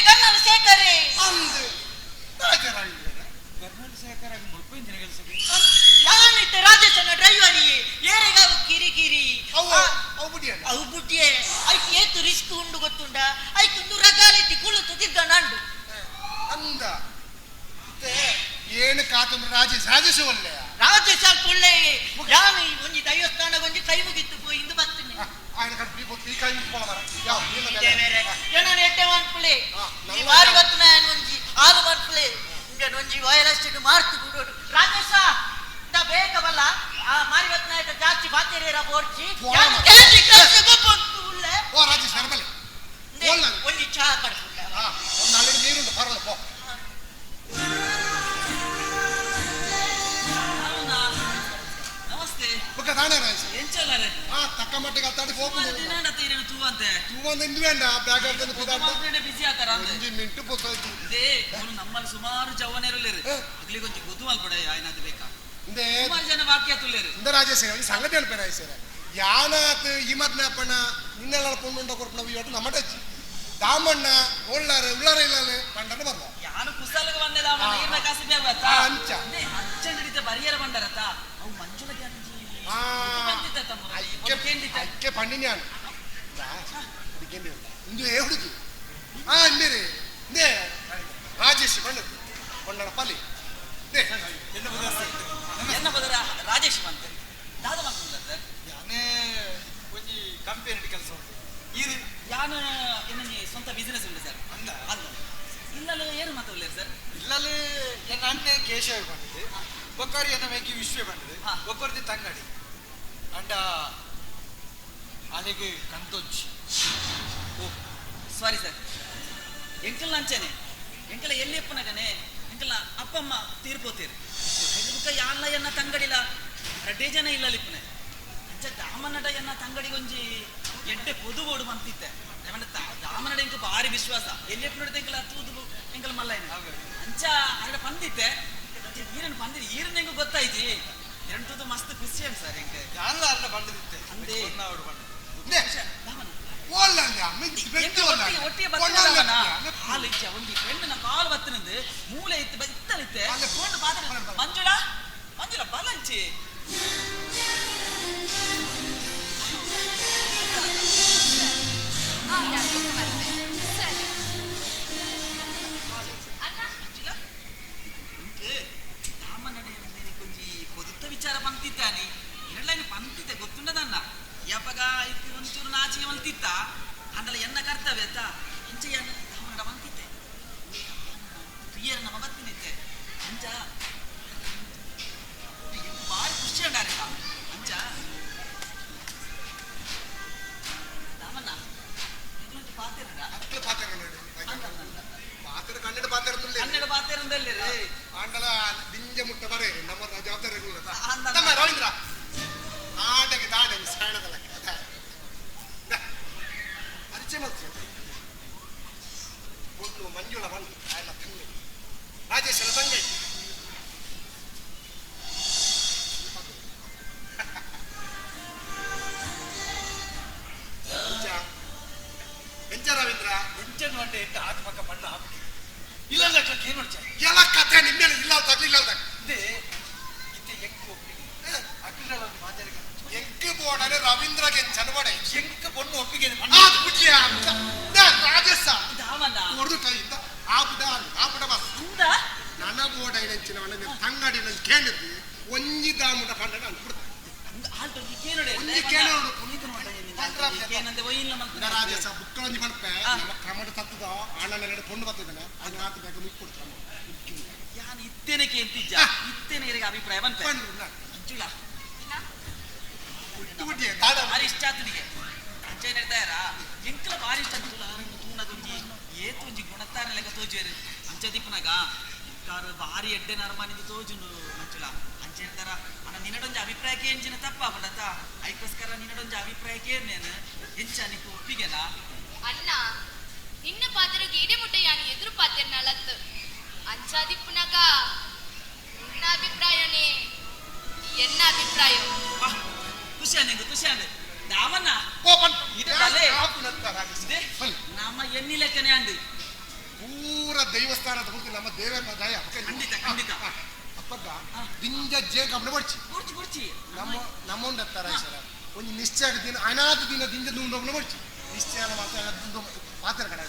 ಗನ್ನಡ ಶೇಖರೇ ಅಂದು ರಾಜರಾಜ ಯಾನಿತ್ತೆ ರಾಜೇಶನ ಡ್ರೈವರಿ ಏರೆಗಾವು ಕಿರಿಕಿರಿ ಅವು ಬುಟ್ಟಿಯೇ ಐಕ್ ಏತು ರಿಸ್ಕ್ ಉಂಡು ಗೊತ್ತುಂಡ ಐಕೊಂದು ರಗಾಲಿಟ್ಟಿ ಕುಳಿತು ತಿರ್ಗನಂಡು ಅಂದ ಏನು ಕಾತಂದ್ರೆ ರಾಜೇಶ್ ಒಳ್ಳೆ ರಾಜೇಶ ಒಳ್ಳೆ ಯಾನು ಒಂಜಿ ದೈವಸ್ಥಾನ ಒಂಜಿ ಕೈ ಮುಗಿತ್ತು ಪೋಯಿ ಇಂದು ಬರ್ತೀನಿ ఆయన కడుపు ఈ కై ముట్టుకోవాలి మర యావ్ నీళ్ళ ఇదే వేరే ఏనని ఎట్టే వన్పులే ఈ వారి వత్తున నుంచి ఆలు వన్పులే ఇంగ నుంచి వైరస్టిని మార్ತು ಬಿಡೋಡು ರಾಜೇಶ ದ ಬೇಕವಲ್ಲ ಆ ಮಾರಿ ವತ್ನ ಇದ ಜಾಸ್ತಿ ಬಾತೆರೇರ ಬೋರ್ಚಿ ಯಾನು ಕೇಳಿ ಕಳ್ಸಿ ಗೊಪ್ಪಂತು ಉಳ್ಳೆ ಓ ರಾಜೇಶ್ ನರ್ಮಲೆ ಒಂಜಿ ಚಹಾ ಕಡ್ಪುಲ್ಲ ಒಂದು ನಾಲ್ಕು ನೀರುಂಟು ಪರವಾಗಿಲ್ಲ ಪೋ ನಮಸ್ತೆ ಬುಕ್ಕ ತಾನೇ ರಾಜೇಶ್ ಎಂಚಲ್ಲರೆ ತಕ್ಕ ಮಟ್ಟಿಗೆ ಅತ್ತಾಡಿ ಹೋಗ್ಬೋದು ದಿನ ತೀರೇನು ತೂವಂತೆ ತೂವಂದು ಇಂದು ಬೇಡ ಬ್ಯಾಗ್ ಅಂತ ಕುದಾಡ್ತ ಬಿಸಿ ಆತರ ಒಂಜಿ ಮಿಂಟು ಪೊತ್ತೋಯ್ತು ಇದೇ ಅವನು ನಮ್ಮಲ್ಲಿ ಸುಮಾರು ಜವನೇರುಲ್ಲೇರು ಅಗ್ಲಿ ಕೊಂಚ ಗೊತ್ತು ಮಲ್ಪಡೆ ಆಯ್ನದು ಬೇಕಾ ಇಂದೇ ಸುಮಾರು ಜನ ವಾಕ್ಯ ತುಳ್ಳೇರು ಇಂದ ರಾಜೇಶ್ ಈ ಸಂಗತಿ ಹೇಳ್ಪೇನೆ ರಾಜೇಶ್ ಯಾನಾತ್ ಈ ಮದ್ನಪ್ಪಣ್ಣ ನಿನ್ನೆಲ್ಲ ಪೊಣ್ಣುಂಡ ಕೊರ್ಪಣ ಇವತ್ತು ನಮ್ಮಟ ದಾಮಣ್ಣ ಉಳ್ಳಾರ ಇಲ್ಲ ಪಂಡನ ಬರ್ದ ಯಾನು ಕುಸಲಗ ಬಂದೆ ದಾಮಣ್ಣ ಈರ್ನ ಕಾಸಿಬೆ ಬತ್ತಾ ಅಂಚ ಅಂಚ ಹಿಡಿತ ಬರಿಯರ ಬಂಡರತ ಅವು ಮಂಜುಳ ಗ್ಯಾರಂಟಿ ಅಕ್ಕೆ ಪಂಡಿನ್ಯಾನ್ ಇಂದು ಹುಡುಗಿ ಇಂದೇರಿ ಇಂದೇ ರಾಜೇಶ್ ಬಂಡದ್ದು ಕೊಂಡನ ಪಲ್ಲಿ ಎನ್ನ ಬದರ ರಾಜೇಶ್ ಬಂತೆ ದಾದ ಮಾಡ್ಕೊಂಡ ಸರ್ ಯಾನೇ ಒಂಜಿ ಕಂಪನಿ ಕೆಲಸ ಉಂಟು ಇದು ಯಾನು ಎನ್ನ ಸ್ವಂತ ಬಿಸಿನೆಸ್ ಉಂಟು ಸರ್ ಅಂದ ಇಲ್ಲಲು ಏನು ಮಾತಾಡಲಿ ಸರ್ ಇಲ್ಲಲ್ಲಿ ಎನ್ನ ಅಣ್ಣೆ ಕೇಶವ ಬಂದಿದೆ ಒಕ್ಕರಿ ಎನ್ನ ಮೇಕಿ ವಿಶ್ವ ಬಂದಿದೆ ಒಕ್ಕರ್ದಿ ತಂಗಡಿ ಅಂಡ ಅಲ್ಲಿಗೆ ಕಂತೊಂಚಿ ಓ ಸಾರಿ ಸರ್ ಎಂಕಲ್ ಅಂಚನೆ ಎಂಕಲ ಎಲ್ಲಿ ಅಪ್ಪನಗನೆ ಎಂಕಲ ಅಪ್ಪಮ್ಮ ತೀರ್ಪೋತೀರಿ ಬುಕ್ಕ ಯಾನ್ಲ ಎನ್ನ ತಂಗಡಿಲ ರಡ್ಡೇ ಜನ ಇಲ್ಲಲಿಪ್ಪನೆ ಅಂಚ ದಾಮನಡ ಎನ್ನ ತಂಗಡಿ ಒಂಜಿ ಎಡ್ಡೆ ಪೊದುಗೋಡು ಬಂತಿತ್ತೆ ದಾಮನಡ ಎಂಕ ಭಾರಿ ವಿಶ್ವಾಸ ಎಲ್ಲಿ ಅಪ್ಪನಡ ಎಂಕಲ ತೂದು ಎಂಕಲ ಮಲ್ಲ ಅಂಚ ಅಡ ಬಂದಿತ್ತೆ ಈರನ್ನು ಬಂದಿದ್ದು ಈರನ್ನ ಎಂಗ ಗೊತ್ತಾಯ್ತಿ ಎಂಟುದು ಮಸ್ತ್ ಖುಷಿ ಅಂತ ಸರ್ ಎಂಗೆ ಯಾನ್ಲ ಅರ್ಧ ಬಂದಿರುತ್ತೆ ಅಂದೆ ನಾವು ಬಂದು ಒಟ್ಟಿಗೆ ಹಾಲು ಇಚ್ಚ ಒಂದು ಫ್ರೆಂಡ್ ಕಾಲ್ ಬತ್ತನಂದು ಮೂಲೆ ಇತ್ತು ಇತ್ತಲಿತ್ತೆ ಮಂಜುಳ ಮಂಜುಳ ಬಲಂಚಿ ವಿಚಾರ ಪಂಕ್ತಿದ್ದಾನೆ ಎರಡ್ಲೈನ್ ಪಂಕ್ತಿದ್ದೆ ಗೊತ್ತುಂಡದನ್ನ ಯಪ್ಪಗ ಇದು ಒಂಚೂರು ನಾಚಿಗೆ ಮಲ್ತಿತ್ತ ಅಂದಲ್ಲ ಎನ್ನ ಕರ್ತವ್ಯ ಆಯ್ತಾ ಇಂಚ ಎನ್ನ ದಾಮನಡ ಬಂತಿದ್ದೆ ಪ್ರಿಯರ ನಮ್ಮ ಬತ್ತಿನಿದ್ದೆ ಅಂಚ ಭಾರಿ ಖುಷಿ ಉಂಟಾರೆ ಅಂಚ ದಾಮಣ್ಣ ಇದು ಪಾತಿರಡ ಅಕ್ಕ ಪಾತ್ರ ಪಾತ್ರ ಕನ್ನಡ ಪಾತ್ರ ಕನ್ನಡ ಪಾತಿರಂದಲ್ಲಿ ಆಂಡಲ ದಿಂಜ ಮುಟ್ಟ ಬರೇ ನಮ್ಮ ಜವಾಬ್ದಾರಿ ರವೀಂದ್ರ ಆಟಗೆ ದಾಡ ಸಾಣದಲ್ಲ ಪರಿಚಯ ಮಾಡ್ತೀವಿ ಒಂದು ಮಂಜುಳ ಬಂದು ಎಲ್ಲ ತಂಗಿ ರಾಜೇಶನ ತಂಗಿ ಎಂಚ ರವೀಂದ್ರ ಎಂಚನ್ನು అంటే ಎಂತ ಆತ್ಮಕ ಬಣ್ಣ ಹಾಕಿ ಇಲ್ಲ ಲಕ್ಷಕ್ಕೆ ಏನು ಮಾಡ್ತಾರೆ ಎಲ್ಲ ಕಥೆ ನಿನ್ನೆ ಇಲ್ಲ ತಗ್ಲಿಲ್ಲ ಇದೆ ಇತ್ತೆ ಎಂಕು ಒಪ್ಪಿಗೆ ಅಖಿಲ ಮಾತಾಡಿ ಎಂಕು ಬೋಡನೆ ರವೀಂದ್ರಗೆ ಚನವಡೆ ಎಂಕ ಬೊಣ್ಣು ಒಪ್ಪಿಗೆ ಆದ್ ಬಿಟ್ಲಿಯ ರಾಜೇಶ ದಾಮಣ್ಣ ಹೊಡೆದು ಕೈಯಿಂದ ಆ ಬುಡ ಬಸ್ ನನ್ನ ಬೋಡ ಇಡಂಚಿನ ತಂಗಡಿ ನನ್ನ ಕೇಳಿದ್ವಿ ಒಂಜಿ ದಾಮುಡ ಪಂಡ ಅನ್ಬಿಡ್ತಾರೆ ರಾಜೇಶ ಬುಕ್ಕಳಂಜಿ ಮಲ್ಪೆ ನಮ್ಮ ಕ್ರಮದ ತತ್ತದ ಅಣ್ಣನ ಪೊಂಡು ಬರ್ತಿದ್ದಾನೆ ಅದು ನಾಲ್ಕು ಬೇಕು ಮಿಕ್ ಕೊಡ್ತಾನೆ ಯಾನ್ ಇತ್ತೇನೆ ಕೇಂತಿಜ್ಜ ಇತ್ತೇನೆ ಅಭಿಪ್ರಾಯ ಬಂತ ಮಂಜುಳ ಭಾರಿ ಇಷ್ಟ ಆತು ನಿಗೆ ಅಂಚೆ ನಿರ್ಧಾರ ಎಂಕಲ ಭಾರಿ ಇಷ್ಟ ಅಂತುಲ ತೂನದೊಂಜಿ ಏತೊಂಜಿ ಗುಣತ್ತಾರ ಲೆಕ್ಕ ತೋಜೇರು ಅಂಚೆ ದಿಪ್ಪನಾಗ ಎಂಕಾರು ಭಾರಿ ಎಡ್ಡೆ ನರ್ಮಾನಿಂದ ತೋಜುಂಡು ಮಂಜುಳ ಅಂಚೆ ನಿರ್ಧಾರ ಅಣ್ಣ ನಿನ್ನಡೊಂಜಿ ಅಭಿಪ್ರಾಯಕ್ಕೆ ಎಂಚಿನ ತಪ್ಪ ಬಿಡತ್ತ ಅದಕ್ಕೋಸ್ಕರ ನಿನ್ನಡೊಂಜಿ ಅಭಿಪ್ರಾಯಕ್ಕೆ ನೇನು ಎಂಚ ನಿಕ್ಕು ಒಪ್ಪಿಗೆನಾ ಅಣ್ಣ ನಿನ್ನ ಪಾತ್ರಗೆ ಇಡೆ ಮುಟ್ಟ ಯಾನಿ ಎದುರು ಪಾತ್ರ ನಳತ್ತು ಅಂಚಾದಿಪ್ಪುನಾಗ ನಿನ್ನ ಅಭಿಪ್ರಾಯನೇ ಎನ್ನ ಅಭಿಪ್ರಾಯ ಖುಷಿಯಾನೆ ದಾಮಣ್ಣ ನಮ್ಮ ಎನ್ನಿ ಲೆಕ್ಕನೆ ಅಂದು ಪೂರ ದೈವಸ್ಥಾನದ ಕುರಿತು ನಮ್ಮ ದೇವರ ದಯ ಖಂಡಿತ ಅಪ್ಪಗ ದಿಂಜ ಜೇ ಗಮನ ಬಡ್ಚಿ ಕುರ್ಚಿ ನಮ್ಮೊಂದು ಹತ್ತಾರ ಒಂದು ನಿಶ್ಚಯ ದಿನ ಅನಾಥ ದಿನ ದಿಂಜ ದುಂಡೊಬ್ಬನ ಬಡ್ಚಿ ನಿಶ್ಚಯ ಪಾತ್ರ ಕಡೆ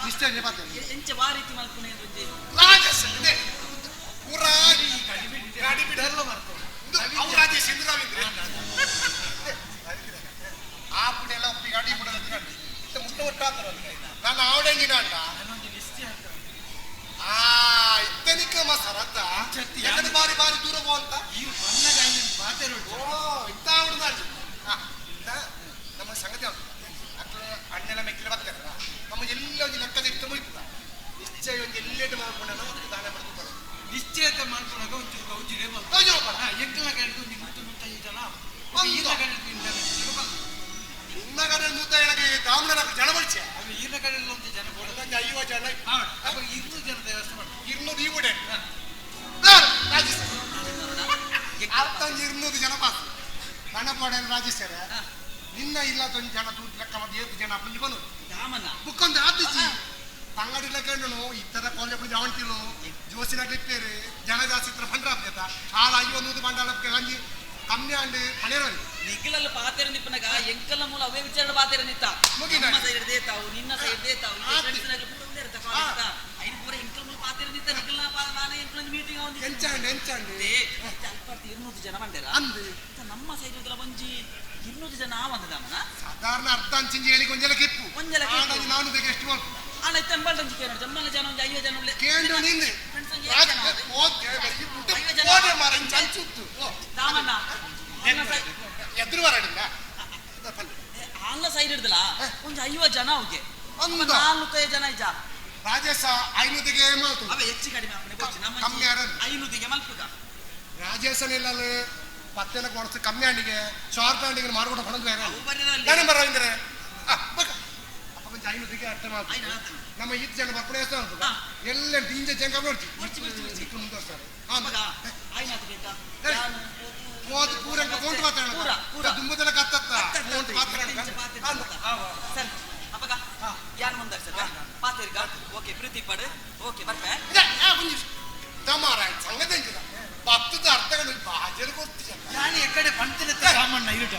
ನಿಶ್ಚಯ ಪಾತ್ರ ಎಂಚ ಬಾ ರೀತಿ ಮಾಡ್ಕೊಂಡೆ ರಾಜೇಶ್ ಪೂರ ಗಾಡಿ ಬಿಡಲ್ಲ ಮಾಡ್ಕೊಂಡು ರಾಜೇಶ್ ಇಂದ್ರ ಆ ಪುಡೆಲ್ಲ ಒಪ್ಪಿ ಗಾಡಿ ಬಿಡೋದು ಮುಟ್ಟ ಒಟ್ಟಾತರ ನಾನು ಆವಡಂಗಿನ ಅಂಟ ಇತ್ತನಿಕ ಮಸರದ್ದ ಯಾಕಂದ್ರೆ ಬಾರಿ ದೂರ ಹೋಗಂತ ಇಂತ ಹುಡುಗ ನಮ್ಮ ಸಂಗತಿ ಅಣ್ಣೆಲ್ಲ ಮೆಕ್ಕಿಲ ಬರ್ತಾರಲ್ಲ ನಮ್ಮ ಎಲ್ಲ ಒಂದು ಲೆಕ್ಕದ ಇಟ್ಟು ಮುಯ್ತದ ನಿಶ್ಚಯ ಒಂದು ಎಲ್ಲೆಟ್ಟು ಮಾಡ್ಕೊಂಡ ದಾನ ಮಾಡ್ಕೊಂಡು ನಿಶ್ಚಯತೆ ಮಾಡ್ಕೊಂಡಾಗ ಒಂಚೂರು ಗೌಜಿಗೆ ಎಂಕಲ ಗಂಟು ನಿಂತು ಮುತ್ತ ಇದಲ್ಲ ಈರ್ನ ಗಂಟು ನಿನ್ನ ಗಂಟು ಮುತ್ತ ನನಗೆ ದಾಮನ ಜನ ಬಡ್ಚೆ ಅದು ಈರ್ನ ಗಂಟು ಒಂದು ಜನ ಬೋಡ 50 ಜನ ಅವಾಗ 200 ಜನ ವ್ಯವಸ್ಥೆ ಮಾಡ್ತಾರೆ 200 ಈ ಬುಡೆ ಅರ್ಥಂಗೆ 200 ಜನ ಪಾಸ್ ಕಣಪಾಡೇನು ರಾಜೇಶ್ವರ ನಿನ್ನ ಇಲ್ಲ ತೊಂದು ಜನ ತೂತು ಲೆಕ್ಕ ಮಾಡಿ 7 ಜನ ಪುಂಜಿ ಬಂದು ರಾಮಣ್ಣ ಬುಕ್ಕೊಂದು ಆದಿಸಿ ತಂಗಡಿಲ್ಲ ಕೇಳು ಇತ್ತರ ಕೋಲೆ ಪುಂಜಿ ಅವಂಟಿಲು ಜೋಸಿನ ಕ್ಲಿಪ್ಪೇರು ಜನ ಜಾಸ್ತಿ ಇತ್ರ ಬಂಡ್ರ ಆಗ್ತೈತ ಆಳ 50 ಬಂಡಾಳಕ್ಕೆ ಗಂಜಿ ಕಮ್ಮಿ ಅಂಡು ಹಣೆರೋಲಿ ನಿಖಿಲಲ್ಲಿ ಪಾತೆರ ನಿಪ್ಪನಗ ಎಂಕಲ್ಲ ಮೂಲ ಅವೇ ವಿಚಾರ ಪಾತೆರ ನಿತ್ತ ನಮ್ಮ ಸೈಡ್ ದೇತಾವು ನಿನ್ನ ಸೈಡ್ ದೇತಾವು ಫ್ರೆಂಡ್ಸ್ ನಾಗ ಪೂರ ಉಂಡೆ ಇರ್ತ ಕಾಲೇಜ್ ಐನ ಪೂರ ಎಂಕಲ್ಲ ಮೂಲ ಪಾತೆರ ನಿತ್ತ ನಿಖಿಲ ನಾನೇ ಎಂಕಲ್ಲ ಮೀಟಿಂಗ್ ಆವಂದಿ ಎಂಚಾಂಡೆ ಅಲ್ಪ 200 ಜನ ಬಂದಿರ ಅಂದು ನಮ್ಮ ಸೈಡ್ ಇದ್ದಲ ಬಂಜಿ 200 ಜನ ಬಂದದಮನ ಸಾಧಾರಣ ಅರ್ಧ ಅಂಚಿಂಜಿ ಹೇಳಿ ಗೊಂಜಲ ಕೆಪ್ಪು ನಾನು ಬೇಗ ಎಷ್ಟು ಮಾಡ್ತು ಅಣ್ಣ ಇತ್ತಂಬಲ್ ಅಂಜಿ ಕೇಳ ಜಮ್ಮಲ ಜನ ಒಂದು 50 ಜನ ಉಳ್ಳೆ ಕೇಂದ್ರ ನಿನ್ನೆ ಫ್ರೆಂಡ್ಸ್ ಒಂದು ಓಕೆ ಮಾರ ಚಂಚುತ್ತು ರಾಮಣ್ಣ ಎದುರು ಬರಡಿಲ್ಲ ಆನ್ಲ ಸೈಡ್ ಇಡ್ದಲ್ಲ ಒಂದು 50 ಜನ ಅವ್ಗೆ 4-5 ಜನ ಇಜ್ಜ ರಾಜೇಶ 500ಗೆ ಮಾಡ್ತು ಅವೆ ಹೆಚ್ಚು ಕಡಿಮೆ ಆಪನೆ ಬಚ್ಚಿ ನಮ್ಮ ಕಮ್ಮಿ ಯಾರದು 500ಗೆ ಮಲ್ಪುಗ ರಾಜೇಶನೆಲ್ಲ ಪತ್ತೆನ ಕೊಡ್ತು ಕಮ್ಮಿ ಅಂಡಿಗೆ ಶಾರ್ಟ್ ಅಂಡಿಗೆ ಮಾಡ್ಕೊಂಡು ಹೊಣದು ಬೇರೆ ಅವು ಬರಿರಲ್ಲಿ ನಾನು ಬರೋಂದ್ರೆ ಅಪ್ಪ ಕೊಂಚ 500ಗೆ ಅರ್ಥ ಮಾಡ್ತು ನಮ್ಮ 5 ಜನ ಬರ್ಪಡೆ ಎಷ್ಟು ಅಂತ ಎಲ್ಲ ಡಿಂಜೆ ಜಂಗ ಮಾಡ್ತಿ ಮುಂದುವರ್ಸ್ತಾರೆ ಮಗ ಆಯ್ನಾತು ಬೇಕಾ ಹೋದ ಪೂರ ಕೌಂಟ್ ಮಾತಾಡೋಣ ಪೂರ ದುಂಬದಲ್ಲ ಕತ್ತತ್ತ ಕೌಂಟ್ ಮಾತಾಡೋಣ ಸರಿ ಅಪ್ಪಗ ಯಾನ್ ಮುಂದೆ ಸರ್ ಪಾತಿರ್ಗ ಓಕೆ ಪ್ರೀತಿ ಪಡು ಓಕೆ ಬರ್ಪೆ ತಮಾರ ಸಂಗತಿ ಅಂಜಿಲ್ಲ 10 ಅರ್ಥಗಳು ಬಾಜಲು ಗೊತ್ತಿಲ್ಲ ನಾನು ಎಕಡೆ ಪಂಚನ ಸಾಮಾನ್ಯ ಇರುಟ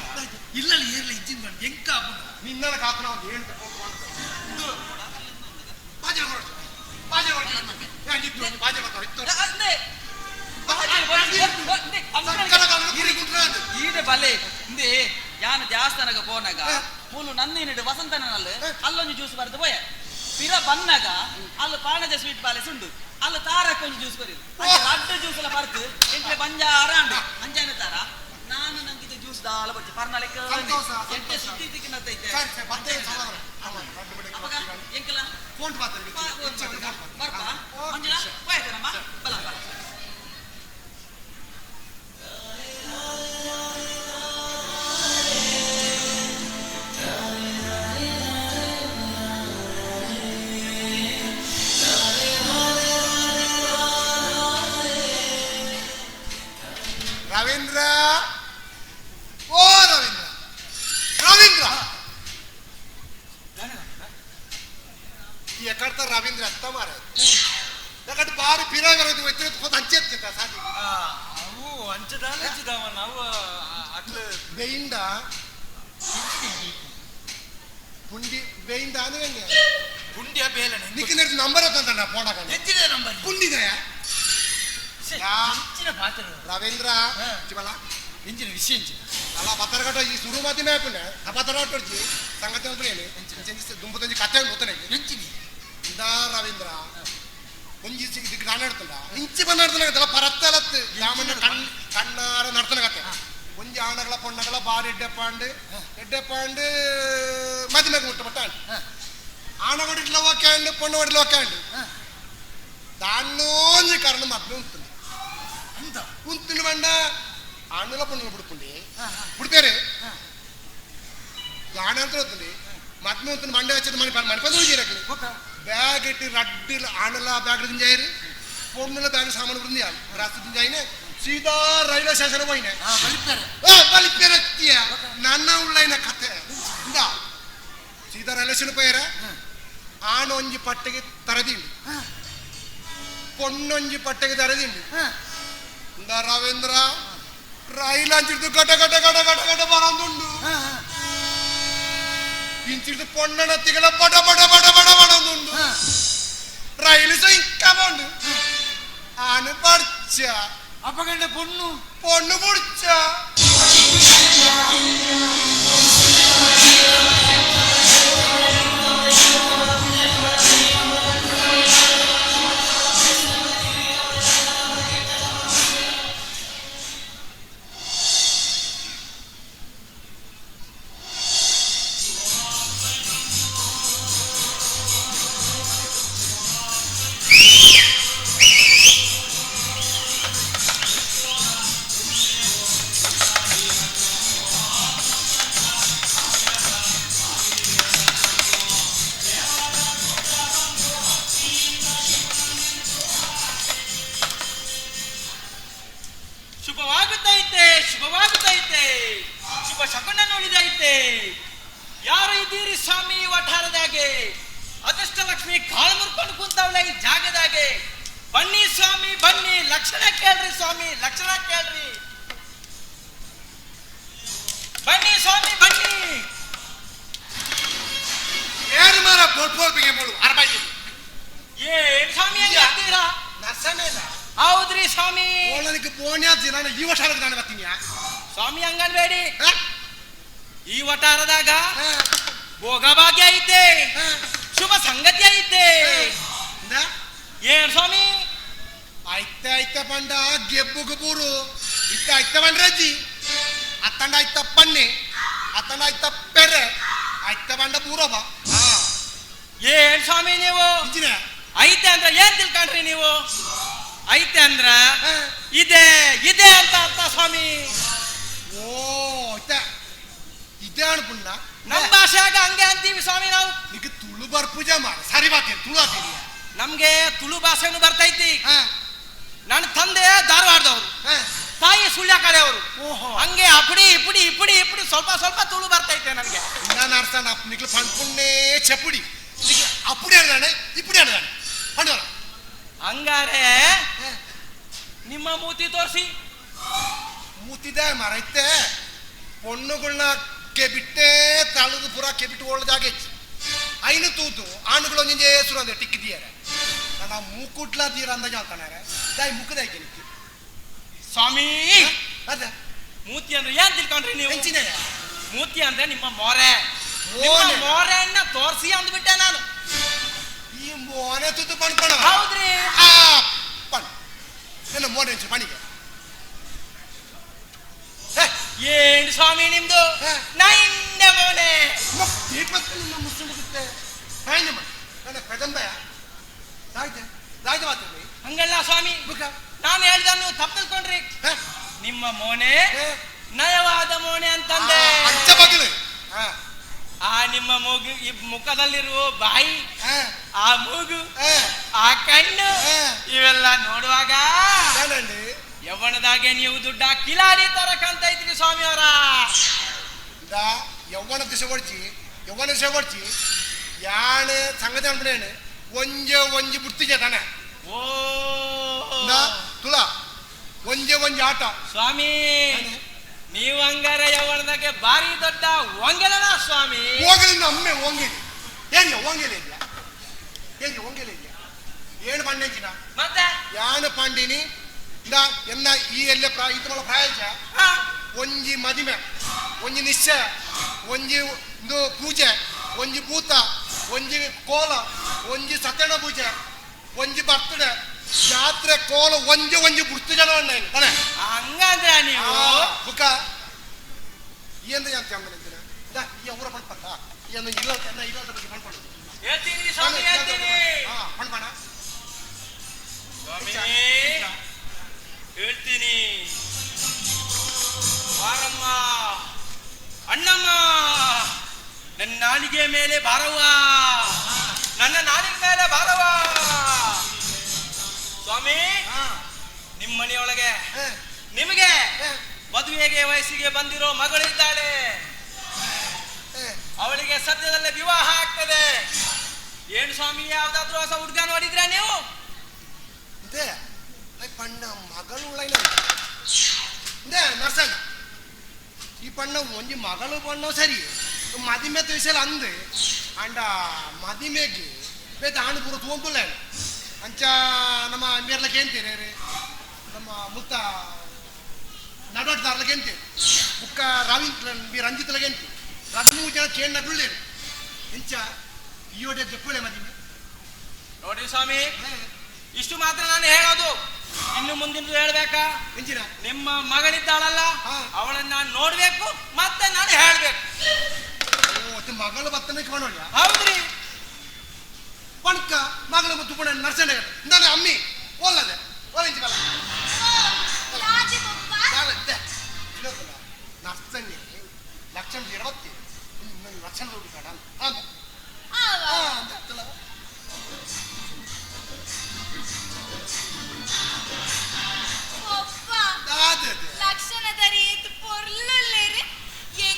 ಇಲ್ಲಲ್ಲಿ ಏರ್ಲಿ ಇಜ್ಜಿನ ಬಂದು ಎಂಕ ನಿನ್ನ ಕಾಕನ ಒಂದು ಹೇಳ್ತ ಬಾಜಲು ಹೊರಟು ಬಾಜಲು ಹೊರಟು ಬಾಜಲು ಹೊರಟು ಈಡೆ ಬಲೆ ಇಂದೆ ಯಾನ ದೇವಸ್ಥಾನಗ ಪೋನಾಗ ಮೂಲು ನನ್ನೇನಿಡು ವಸಂತನಲ್ಲಿ ಅಲ್ಲೊಂದು ಜ್ಯೂಸ್ ಬರೆದು ಪೋಯ ಪಿರ ಬನ್ನಾಗ ಅಲ್ಲಿ ಪಾಣಜ ಸ್ವೀಟ್ ಪ್ಯಾಲೇಸ್ ಉಂಟು ಅಲ್ಲಿ ತಾರಕ್ಕೆ ಒಂದು ಜ್ಯೂಸ್ ಬರೀದು ಅಡ್ಡ ಜ್ಯೂಸ್ ಎಲ್ಲ ಬರ್ತು ಎಂಟ್ಲೆ ಬಂಜಾರ ಅಂಡು ಅಂಜಾನ ತಾರ ನಾನು ನಂಗಿದ ಜ್ಯೂಸ್ ದಾಲ ಬರ್ತಿ ಪರ್ನಾಲೆಕ್ಕ ಎಂಟೆ ಸುದ್ದಿ ತಿಕ್ಕಿನತ್ತೈತೆ ಅಪ್ಪಗ ಎಂಕಲ ಫೋನ್ ಮಾತಾಡಿ ಬರ್ಪ ಅಂಜನ ಹೋಯ್ತೇನಮ್ಮ ಬಲ ಬಲ ರವೀಂದ್ರ ಓ ರವೀಂದ್ರ ರವೀಂದ್ರ ಈ ಎಕಡ್ತ ರವೀಂದ್ರ ಅತ್ತ ಮಾರ ಯಾಕಂದ್ರೆ ಬಾರಿ ಪಿರಾಗರದು ಹೋದ ಹಂಚೆತ್ತ ಸಾಧಿ ಅವು ಅಂಚದಾನ ಹಂಚಿದಾವ ನಾವು ಅಟ್ಲ ಬೇಯಿಂದ ಪುಂಡಿ ಬೇಯಿಂದ ಅಂದ್ರೆ ಗುಂಡಿಯ ಬೇಲನೆ ನಿಕ್ಕಿನ ನಂಬರ್ ಅಂತ ಫೋನಾಗ ಹೆಚ್ಚಿನ ನಂಬರ್ ಪುಂಡಿದೆಯಾ ಹೆಚ್ಚಿನ ಪಾತ್ರ ರವೀಂದ್ರ ಚಿಬಲ ಇಂಚಿನ ವಿಷಯ ಇಂಚಿನ ಅಲ್ಲ ಪತ್ರಗಟ್ಟ ಈ ಶುರು ಮಾತಿ ಮೇಪುಂಡೆ ಆ ಪತ್ರಗಟ್ಟ ಸಂಗತಿ ಅಂದ್ರೆ ದುಂಬುತಂಜಿ ಕಥೆ ಗೊತ್ತನೆ ಹೆಂಚಿನಿ ಇಂದ ರವೀಂದ್ರ ಒಂಜಿ ದಿಕ್ಕು ಕಾಣಾಡ್ತಲ್ಲ ಇಂಚಿ ಬಂದಾಡ್ತಾನ ಪರತ್ತಲತ್ತು ಯಾಮಣ್ಣ ಕಣ್ಣಾರ ನಡ್ತಾನ ಕತೆ ಒಂಜಿ ಆಣಗಳ ಪೊಣ್ಣಗಳ ಬಾರಿ ಎಡ್ಡೆಪ್ಪಾಂಡು ಮದಿಮೆಗೆ ಮುಟ್ಟ ಪಟ್ಟಾಂಡು ಆಣ ಹೊಡಿಟ್ಲ ಓಕೆ ಅಂಡು ಪೊಣ್ಣ ಹೊಡಿಲ ಓಕೆ ಅಂಡು దాన్నోంది కారణం అర్థం ఉంటుంది ఉంటుంది బండ ఆండల పనులు పుడుతుంది పుడితేరే ఆనంతరం అవుతుంది మధ్య అవుతుంది మండే వచ్చేది మన మన పనులు చేయరకలి బ్యాగ్ ఎట్టి రడ్డీలు ఆండల బ్యాగ్ దింజారు పొన్నుల బ్యాగ్ సామాను ఉంది రాత్రి దింజాయినే సీదా రైల్వే స్టేషన్ పోయినా బలిపేరత్య నన్న ఉళ్ళైన కథ ఇందా సీదా రైల్వే స్టేషన్ పోయారా ఆనొంజి పట్టకి తరదిండి పొన్నొంజి పట్టకి తరదిండి ఇందా రవీంద్ర రైలు అంచిడు గట గట గట గట గట బరందుండు ఇంచిడు పొన్నన తిగల బడ బడ బడ బడ బడందుండు రైలు ఇంకా బండు ఆను పడ్చ అప్పగంట పొన్ను పొన్ను పుడ్చ ಶುಭವಾಗುತ್ತೈತೆ ಶುಭವಾಗುತ್ತೈತೆ ಶುಭ ಶಕುನ ನೋಡಿದೈತೆ. ಯಾರು ಇದ್ದೀರಿ ಸ್ವಾಮಿ ಈ ವಠಾರದಾಗೆ? ಅದೃಷ್ಟ ಲಕ್ಷ್ಮಿ ಕಾಳು ಮುರ್ಕೊಂಡು ಕುಂತವಳ ಈ ಜಾಗದಾಗೆ. ಬನ್ನಿ ಸ್ವಾಮಿ ಬನ್ನಿ, ಲಕ್ಷಣ ಕೇಳ್ರಿ ಸ್ವಾಮಿ, ಲಕ್ಷಣ ಕೇಳ್ರಿ. ಬನ್ನಿ ಸ್ವಾಮಿ ಬನ್ನಿ. ಏನು ಮಾರ ಬೋಲ್ಬಿಗೆ ಬೋಳು ಅರ್ಬಾಯಿ ಏನ್ ಸ್ವಾಮಿ ಅಂತೀರಾ? ನರ್ಸನೇನ ಹೌದ್ರಿ ಸ್ವಾಮಿ. ಓಳನಿಗೆ ಪೋಣ್ಯಾತಿ ನಾನು ಈ ವಠಾರಕ್ಕೆ ನಾನು ಬರ್ತೀನಿ. ಸ್ವಾಮಿ ಹಂಗನ್ಬೇಡಿ. ಈ ವಠಾರದಾಗ ಭೋಗಭಾಗ್ಯ ಐತೆ, ಶುಭ ಸಂಗತಿ ಐತೆ. ಏನ್ ಸ್ವಾಮಿ? ಆಯ್ತ ಪಂಡ ಗೆಬ್ಬುಗ ಬೂರು ಇತ್ತ ಆಯ್ತ ಬಂಡ್ರಜ್ಜಿ ಅತ್ತಂಡ ಆಯ್ತ ಪನ್ನೆ ಅತ್ತಂಡ ಆಯ್ತ ಪೆರೆ ಆಯ್ತ ಬಂಡ ಬೂರಬ. ಏನ್ ಸ್ವಾಮಿ ನೀವು ಐತೆ ಅಂದ್ರ ಏನ್ ತಿಳ್ಕೊಂಡ್ರಿ ನೀವು? ಐತೆ ಅಂದ್ರ ಇದೆ ಇದೆ ಅಂತ ಅರ್ಥ ಸ್ವಾಮಿ. ಓ ಇದೆ ಅನ್ಪುಣ್ಣ. ನಮ್ ಭಾಷೆಯಾಗ ಹಂಗೆ ಅಂತೀವಿ ಸ್ವಾಮಿ ನಾವು. ಈಗ ತುಳು ಬರ್ಪೂಜೆ ಮಾಡ ಸರಿ ಬಾತೀನಿ ತುಳು ಹಾತೀನಿ. ನಮ್ಗೆ ತುಳು ಭಾಷೆನು ಬರ್ತೈತಿ. ನನ್ನ ತಂದೆ ಧಾರವಾಡದವ್ರು, ತಾಯಿ ಸುಳ್ಯ ಕಡೆಯವರು. ಹಂಗೆ ಅಪಡಿ ಇಪಡಿ ಇಪಡಿ ಇಪಡಿ ಸ್ವಲ್ಪ ಸ್ವಲ್ಪ ತುಳು ಬರ್ತೈತೆ ನನಗೆ. ನಾನು ಅರ್ಥ ನಿಕ್ಲು ಪಣ್ಪುಣ್ಣೆ ಚಪ್ಪುಡಿ ಅಪ್ಪಡಿ ಅಡ್ದಾನೆ ಇಪ್ಪಡಿ ಅಡ್ದಾನೆ ಪಂಡವರ. ಹಂಗಾರೆ ನಿಮ್ಮ ಮೂತಿ ತೋರಿಸಿ. ಮೂತಿದೆ ಮರೈತೆ பொண்ணுಗಳನ್ನ ಬಿಟ್ಟೆ ತಳದು ಪುರ ಕೆಬಿಟ್ಟು ಒಳ್ದಾಗೆ ಐನು ತೂತು ಆಣುಗಳು ಒಂದೇ ಹೆಸರು ಅಂದ್ರೆ ಟಿಕ್ಕಿದೀಯಾರೆ. ನನ್ನ ಮೂಕುಟ್ಲ ತೀರ ಅಂದ ಹೇಳ್ತಾನೆ ದಾಯಿ ಮುಖದಾಯ್ಕೆ ನಿಕ್ಕಿ ಸ್ವಾಮಿ. ಅದ ಮೂತಿ ಅಂದ್ರೆ ಏನ್ ತಿಳ್ಕೊಂಡ್ರಿ ನೀವು? ಹೆಂಚಿನ ಮೂತಿ ಅಂದ್ರೆ ನಿಮ್ಮ ಮೋರೆ. ಮೋರೆಯನ್ನ ತೋರಿಸಿ ಅಂದ್ಬಿಟ್ಟೆ ನಾನು. ಈ ಮೋನೆ ತುತ್ತು ಪಣ್ಪಣ. ಹೌದ್ರಿ. ಪಣ್ ಎಲ್ಲ ಮೋನೆ ಹೆಂಚು ಪಣಿಗೆ. ಏನ್ ಸ್ವಾಮಿ ನಿಮ್ದು? ನೈನ್ಯ ಮೋನೆ ಮುಗಿಸುತ್ತೆ ನನ್ನ ಕದಂಬಯ ಹಂಗಲ್ಲ ಸ್ವಾಮಿ. ನಾನು ಹೇಳ್ದ ನೀವು ತಪ್ಪು ತಿಳ್ಕೊಂಡ್ರಿ. ನಿಮ್ಮ ಮೋನೆ ನಯವಾದ ಮೋನೆ ಅಂತಂದೆ. ಆ ನಿಮ್ಮ ಮೂಗು ಈ ಮುಖದಲ್ಲಿರುವ ಬಾಯಿ, ಆ ಮೂಗು, ಆ ಕಣ್ಣು ಇವೆಲ್ಲ ನೋಡುವಾಗ ಯವ್ವನದಾಗೆ ನೀವು ದುಡ್ಡ ಕಿಲಾಡಿ ತರ ಕಾಣ್ತಾ ಇದ್ರಿ ಸ್ವಾಮಿ ಅವರ. ಯವ್ವನ ದಿವಸ ಹೊಡ್ಚಿ ಯಾಣೆ ಸಂಗತಿ ಅನ್ಬಿಡೇನೆ ಒಂಜಿ ಬುಡ್ತಿಗೆ ತಾನೆ. ಓ ತುಳ ಒಂಜಿ ಆಟ ಸ್ವಾಮಿ. ನೀವು ಹಂಗಾರೆ ಯವ್ವನದಾಗೆ ಭಾರಿ ದೊಡ್ಡ ಒಂಗೆಲನ ಸ್ವಾಮಿ. ಹೋಗಲಿಂದ ಅಮ್ಮೆ ಒಂಗೆಲಿ ಏನ್ ಒಂಗೆಲೆ ಇದೆಯಾ? ಏನ್ ಒಂಗೆಲೆ ಇದೆಯಾ? ಏನು ಪಂಡಿನ ಮತ್ತೆ ಯಾನು ಪಂಡಿನಿ ಎನ್ನ ಈ ಎಲ್ಲ ಇದು ಪ್ರಾಯಜ ಒಂಜಿ ಮದಿಮೆ, ಒಂಜಿ ನಿಶ್ಚಯ, ಒಂಜಿ ಪೂಜೆ, ಒಂಜಿ ಭೂತ, ಒಂಜಿ ಕೋಲ, ಒಂಜಿ ಸತ್ಯನ ಪೂಜೆ, ಒಂಜಿ ಬರ್ತಡೆ, ಜಾತ್ರೆ, ಕೋಲ ಒಂಜಿ ಬುಡ್ತು ಜನ ತಾನೆ. ಹಂಗಂದ್ರೆ ನೀವು ಬುಕ್ಕ ಏನು ಅಂತ ಅಂದಿನ ಈ ಅವರ ಪಣ್ಪಟ್ಟ ಏನು ಇಲ್ಲ ಬಗ್ಗೆ ಪಣ್ಪಡು ಹೇಳ್ತೀನಿ ಸ್ವಾಮಿ, ಹೇಳ್ತೀನಿ. ಪಣ್ಪಣ ಸ್ವಾಮಿ ಹೇಳ್ತೀನಿ. ಬಾರಮ್ಮ ಅಣ್ಣಮ್ಮ, ನನ್ನ ನಾಲಿಗೆ ಮೇಲೆ ಬಾರವ್ವ, ನನ್ನ ನಾಲಿಗೆ ಮೇಲೆ ಬಾರವ್ವ. ಸ್ವಾಮಿ ನಿಮ್ಮ ಮನೆಯೊಳಗೆ ನಿಮಗೆ ಮದುವೆಗೆ ವಯಸ್ಸಿಗೆ ಬಂದಿರೋ ಮಗಳಿದ್ದಾಳೆ. ಅವಳಿಗೆ ಸದ್ಯದಲ್ಲೇ ವಿವಾಹ ಆಗ್ತದೆ. ಏನು ಸ್ವಾಮಿ, ಯಾವ್ದಾದ್ರು ಹೊಸ ಹುಡುಗ ನೋಡಿದ್ರ ನೀವು? ಪಣ್ಣ ಮಗಳು ನರ್ಸಣ್ಣ ಈ ಪಣ್ಣ ಒಂಜಿ ಮಗಳು ಪಣ್ಣ ಸರಿ ಮದಿಮೆ ತಿಳಿಸಲ್ಲ ಅಂದೆ ಅಂಡ ಮದಿಮೆಗೆ ಬೇತ ಹಣ್ಣು ಪೂರ ತೋಂಪುಲ್ಲ ಅಂಚ ನಮ್ಮ ಮೇರ್ಲಕ್ಕೆ ಏನ್ತೀರಿ ನಮ್ಮ ಮುತ್ತ ನಡೋಡ್ದಾರ್ಲಕ್ಕೆ ಏನ್ತೀರಿ ಮುಕ್ಕ ರವೀಂದ್ರ ರಂಜಿತ್ಲಗೆ ಏನ್ತೀರಿ ರದ್ಮೂರು ಜನ ಕೇಂದ್ರ ಬಿಳ್ಳೇರು ಇಂಚ ಈ ಒಡೆ ಜಪ್ಪುಳೆ ಮದಿಮೆ ನೋಡಿ ಸ್ವಾಮಿ. ಇಷ್ಟು ಮಾತ್ರ ನಾನು ಹೇಳೋದು. ಇನ್ನು ಮುಂದಿನ ಹೇಳ್ಬೇಕಾ? ನಿಮ್ಮ ಮಗಳಿದ್ದಾಳಲ್ಲ, ಅವಳನ್ನ ನಾನು ನೋಡ್ಬೇಕು, ಮತ್ತೆ ನಾನು ಹೇಳ್ಬೇಕು. ಮಗಳು ಬತ್ತನೆ ಕಾಣೋಲ್ಲ. ಹೌದ್ರಿ. ಪಣ್ಕ ಮಗಳು ಮತ್ತು ಪುಣ ನರ್ಸನೆ ನಾನು ಅಮ್ಮಿ ಓಲ್ಲದೆ ಓಲಿಂಚ ಬಲ್ಲ ನರ್ಸನೆ ಲಕ್ಷಣ 20 ಇನ್ನೊಂದು ಲಕ್ಷಣ ದುಡ್ಡು ಕಾಡ லட்சண தரியத்து பொருள் எங்க